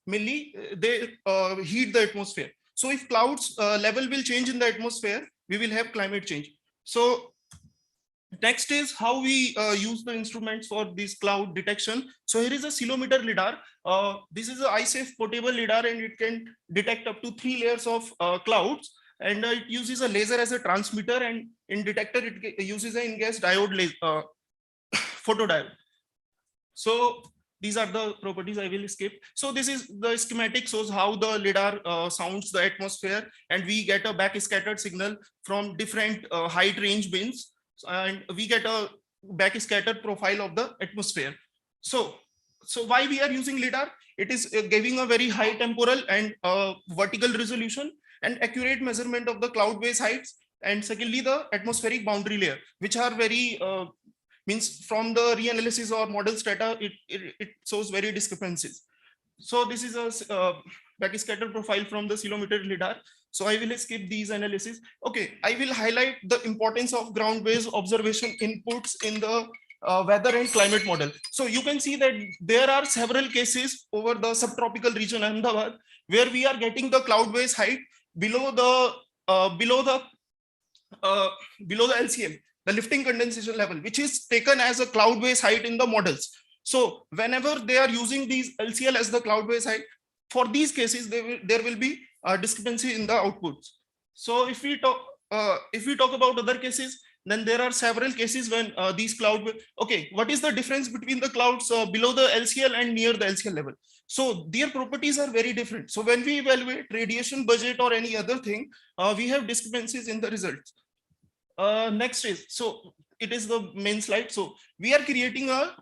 mainly they heat the atmosphere. So if clouds level will change in the atmosphere, we will have climate change. So next is how we use the instruments for this cloud detection. So here is a ceilometer lidar. This is an eye-safe portable lidar, and it can detect up to 3 layers of clouds. And it uses a laser as a transmitter, and in detector it uses an in-gas diode laser, photodiode. So these are the properties I will skip. So this is the schematic, shows how the lidar sounds the atmosphere, and we get a backscattered signal from different height range bins, and we get a backscattered profile of the atmosphere. So why we are using lidar? It is giving a very high temporal and vertical resolution and accurate measurement of the cloud base heights, and secondly the atmospheric boundary layer, which are very means from the reanalysis or model data, it shows very discrepancies. So this is a backscatter profile from the ceilometer lidar. So I will skip these analysis. Okay, I will highlight the importance of ground-based observation inputs in the weather and climate model. So you can see that there are several cases over the subtropical region Ahmedabad where we are getting the cloud base height below the LCM, the lifting condensation level, which is taken as a cloud base height in the models. So whenever they are using these LCL as the cloud base height, for these cases, there will be a discrepancy in the outputs. So if we talk about other cases, then there are several cases when these cloud, okay, what is the difference between the clouds below the LCL and near the LCL level? So their properties are very different. So when we evaluate radiation budget or any other thing, we have discrepancies in the results. Next is, so it is the main slide. So we are creating a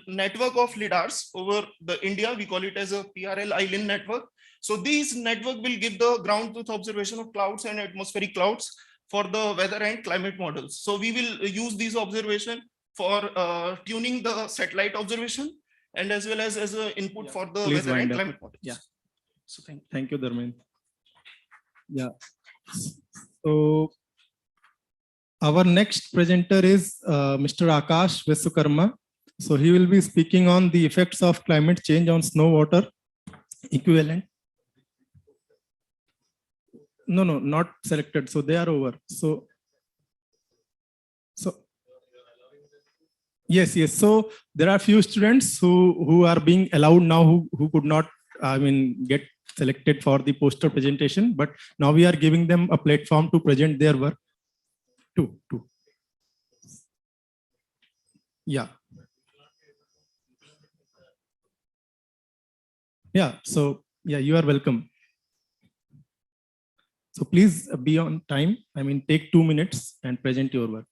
network of lidars over the India. We call it as a PRL island network. So these network will give the ground truth observation of clouds and atmospheric clouds for the weather and climate models. So we will use these observation for tuning the satellite observation and as well as an input for the Please weather and wind up. climate models. Yeah. So thank you. Thank you, Dharmendra. Yeah. So our next presenter is Mr. Akash Visukarma. So he will be speaking on the effects of climate change on snow water equivalent. No, not selected. So they are over. So yes. So there are few students who are being allowed now who could not, get selected for the poster presentation, but now we are giving them a platform to present their work. Two. Yeah. Yeah. So yeah, you are welcome. So please be on time. Take 2 minutes and present your work.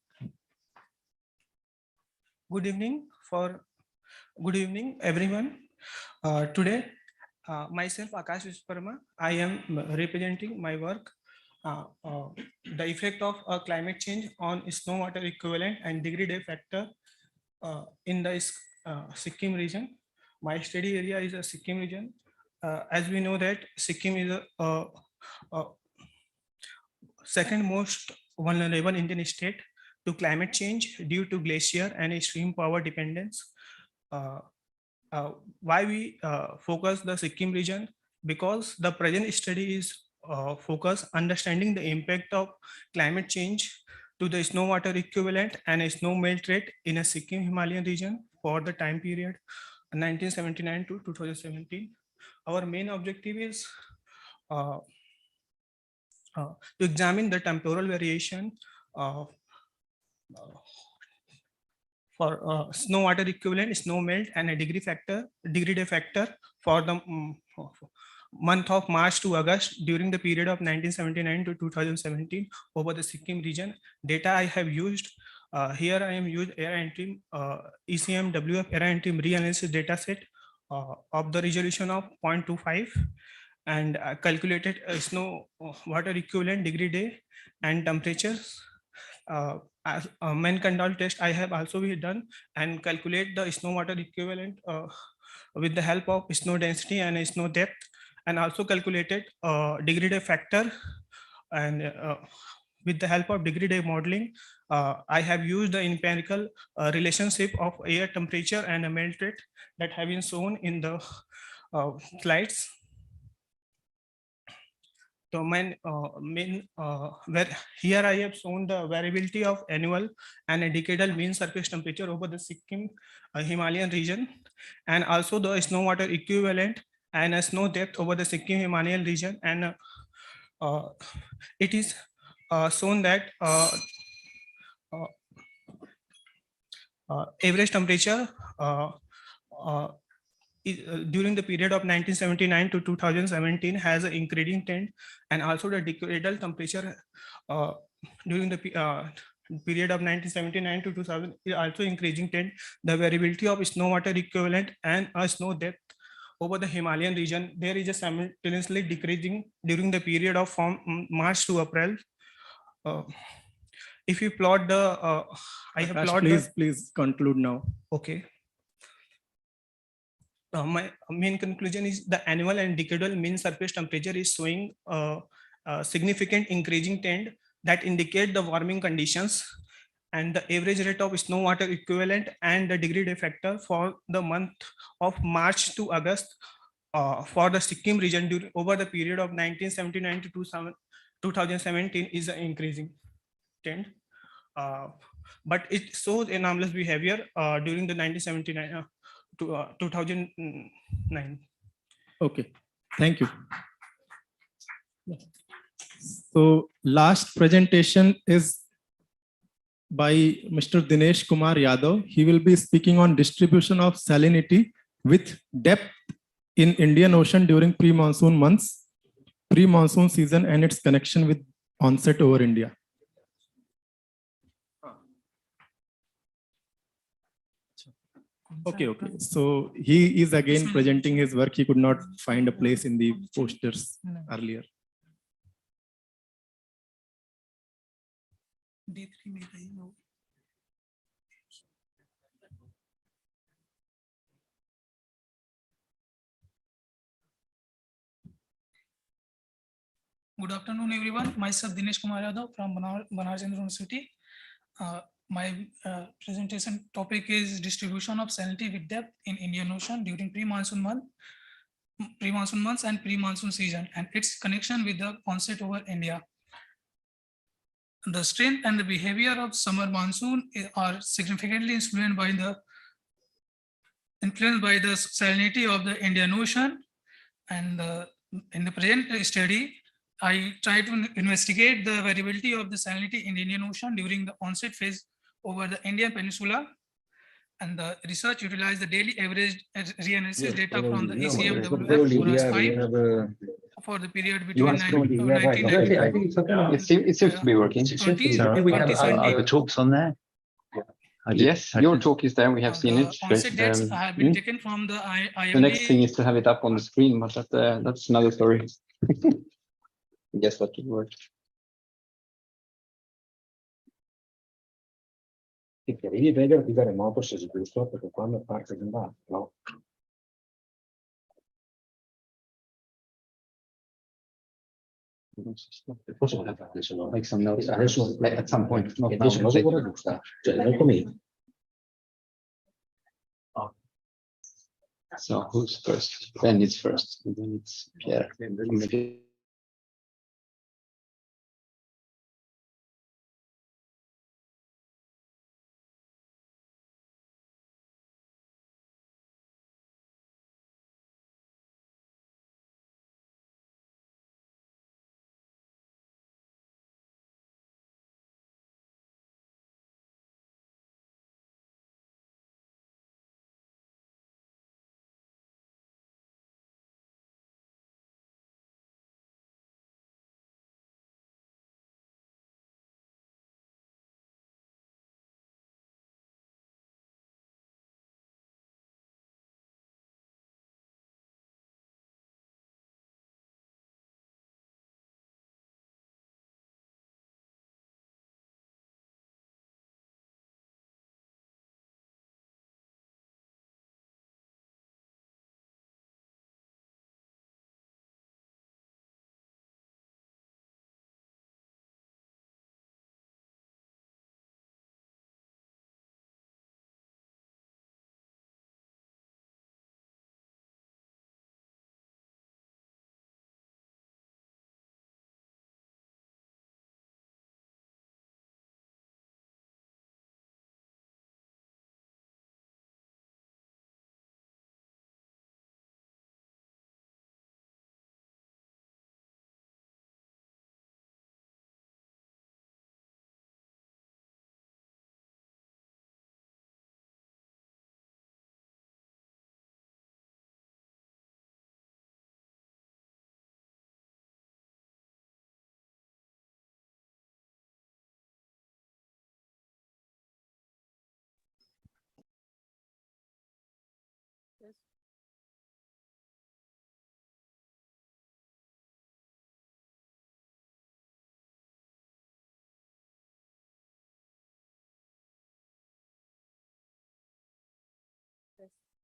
Good evening, everyone. Today, myself Akash Visukarma, I am representing my work, the effect of climate change on snow water equivalent and degree day factor in the Sikkim region. My study area is a Sikkim region. As we know that Sikkim is a second most vulnerable Indian state to climate change due to glacier and extreme power dependence. Why we focus the Sikkim region? Because the present study is focus understanding the impact of climate change to the snow water equivalent and a snow melt rate in a Sikkim Himalayan region for the time period 1979 to 2017. Our main objective is to examine the temporal variation for snow water equivalent, snow melt, and a degree day factor for the month of March to August during the period of 1979 to 2017 over the Sikkim region. Data I have used here, I am used ECM WF era interim reanalysis data set of the resolution of 0.25 and calculated snow water equivalent degree day and temperatures. As a Mann-Condal test I have also been done and calculate the snow water equivalent with the help of snow density and snow depth, and also calculated degree day factor, and with the help of degree day modeling I have used the empirical relationship of air temperature and a melt rate that have been shown in the slides. So here I have shown the variability of annual and a decadal mean surface temperature over the Sikkim Himalayan region, and also the snow water equivalent and a snow depth over the Sikkim Himalayan region. And it is shown that average temperature during the period of 1979 to 2017 has an increasing trend, and also the decadal temperature during the period of 1979 to 2000 is also increasing trend. The variability of snow water equivalent and a snow depth over the Himalayan region, there is a simultaneously decreasing during the period of from March to April. If you plot the, I have plotted. Please conclude now. Okay. My main conclusion is the annual and decadal mean surface temperature is showing a significant increasing trend that indicate the warming conditions. and the average rate of snow water equivalent and the degree factor for the month of March to August for the Sikkim region over the period of 1979 to 2017 is an increasing trend. But it shows anomalous behavior during the 1979 to 2009. Okay, thank you. So last presentation is by Mr. Dinesh Kumar Yadav. He will be speaking on distribution of salinity with depth in Indian Ocean during pre-monsoon months, pre-monsoon season, and its connection with onset over India. Okay. So he is again presenting his work. He could not find a place in the posters earlier. Good afternoon, everyone. Myself Dinesh Kumar Yadav from Banaras University. My presentation topic is distribution of salinity with depth in Indian Ocean during pre-monsoon months and pre-monsoon season, and its connection with the onset over India. The strength and the behavior of summer monsoon are significantly influenced by the salinity of the Indian Ocean. And in the present study, I try to investigate the variability of the salinity in the Indian Ocean during the onset phase over the Indian Peninsula. And the research utilized the daily average reanalysis data from the ECMWF for the period between 1990. It seems to be working. Are the talks on there? Yes, your talk is there. We have seen it. Onset dates have been taken from the The next thing is to have it up on the screen, but that's another story. I guess that could work. Ti devi vedere di remoto se è giusto, perché quando parte di là, no? Forse non è adesso, no? Make some notes. Adesso At some point. Not now. adesso cosa vuole giusta? Cioè, non comincia. So who's first? Ben is first, and then it's Pierre.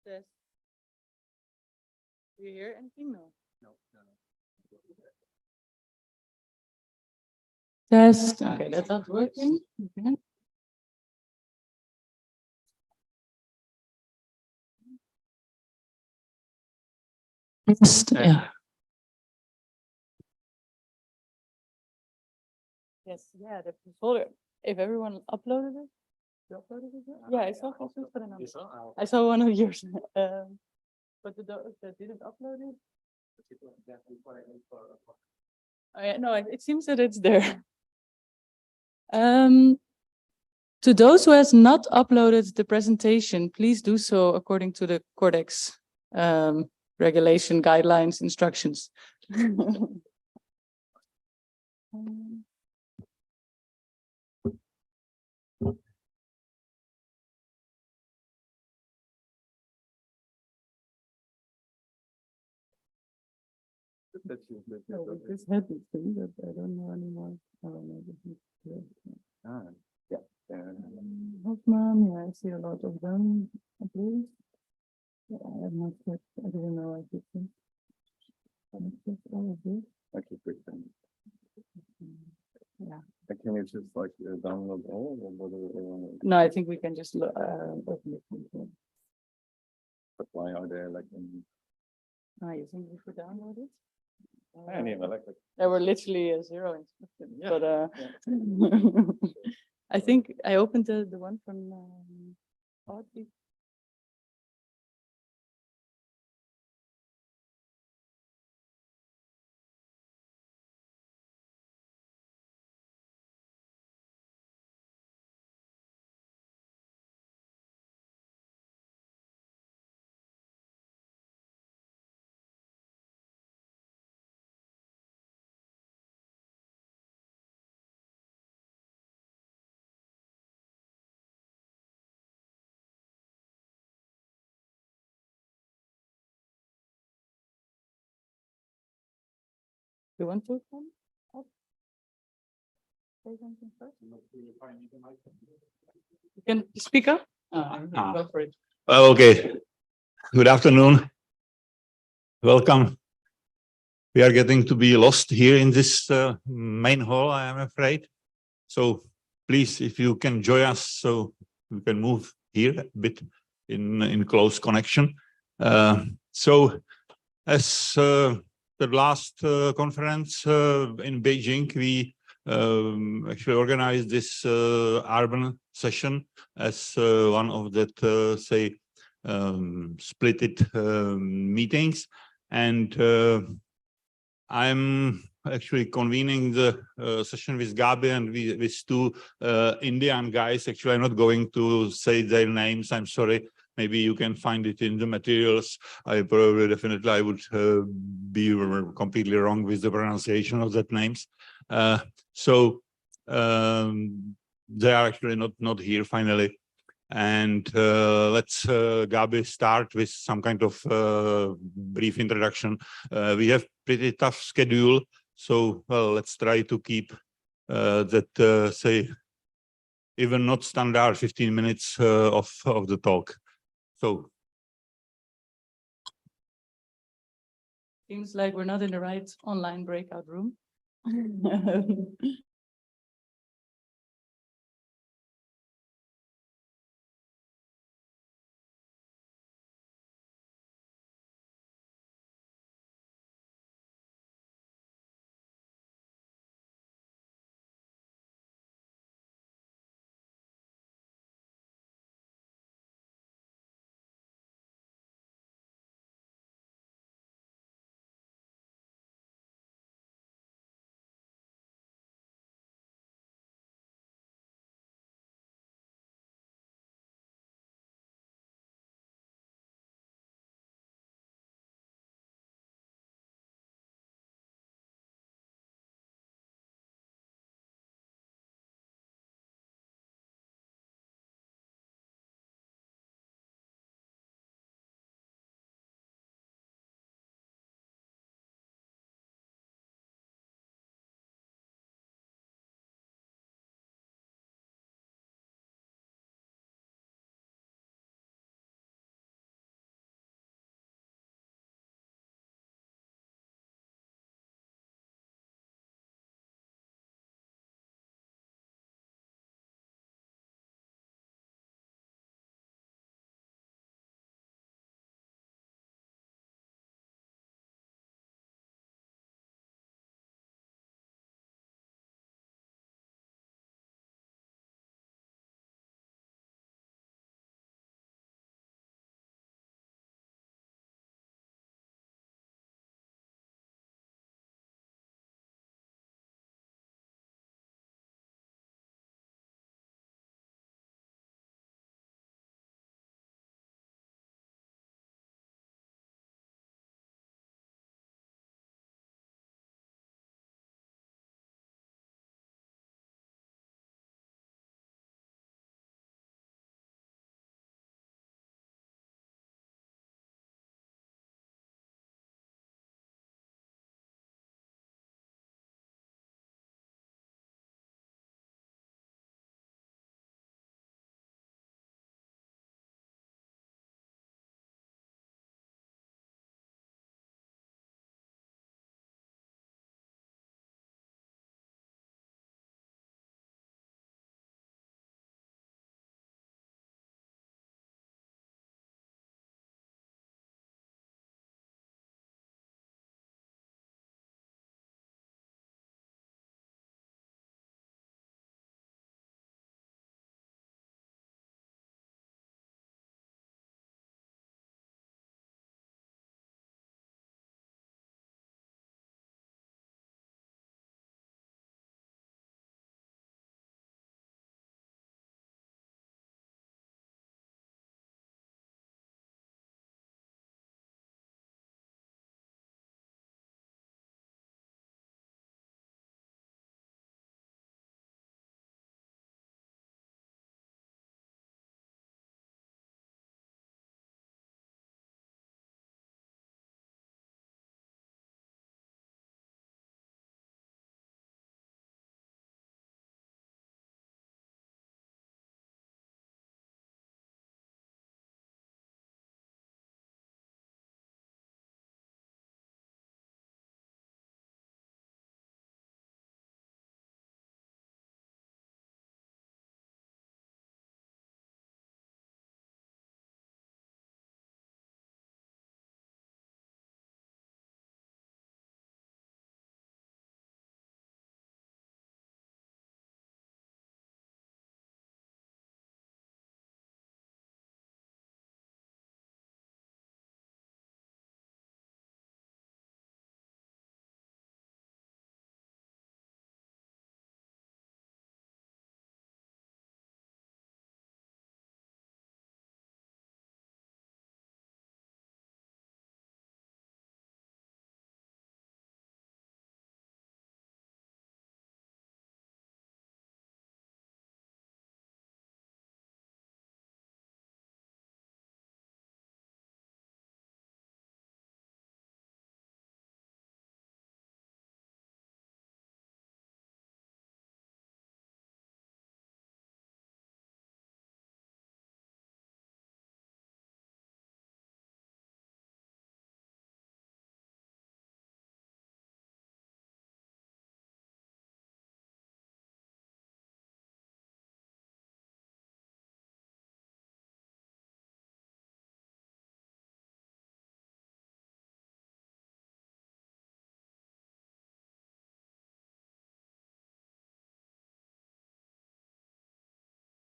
Test. You hear anything? No. Test. Okay, that's not working. Okay. Yeah. Yes, yeah, the folder. If everyone uploaded it, you uploaded it? Yeah, I saw Jesus for the I saw one of yours. But the didn't upload it. No, it seems that it's there. To those who has not uploaded the presentation, please do so according to the Cordex regulation, guidelines, instructions. No, we just had this thing that I don't know anymore. I don't know. Yeah. Hotman, yeah, I see a lot of them. Please. Yeah, I have not checked. I didn't know I did them. I don't check all of this. Okay, quick thing. Yeah. Can you just like download all or whatever? No, I think we can just open it. But why are they like in? You think we should download it? I need electric. There were literally 0 instructions, Yeah, but I think I opened the one from Audrey. You want to come up? Say something first? You can speak up. Go for it. Okay. Good afternoon. Welcome. We are getting to be lost here in this main hall, I am afraid. So please, if you can join us, so we can move here a bit in close connection. So as the last conference in Beijing, we actually organized this urban session as one of that, say, splitted meetings. And I'm actually convening the session with Gabi and with two Indian guys. Actually, I'm not going to say their names. I'm sorry. Maybe you can find it in the materials. I would be completely wrong with the pronunciation of that names. So they are actually not here finally. And let's, Gabi, start with some kind of brief introduction. We have pretty tough schedule, so well, let's try to keep that, say, even not standard 15 minutes of the talk. So. Seems like we're not in the right online breakout room.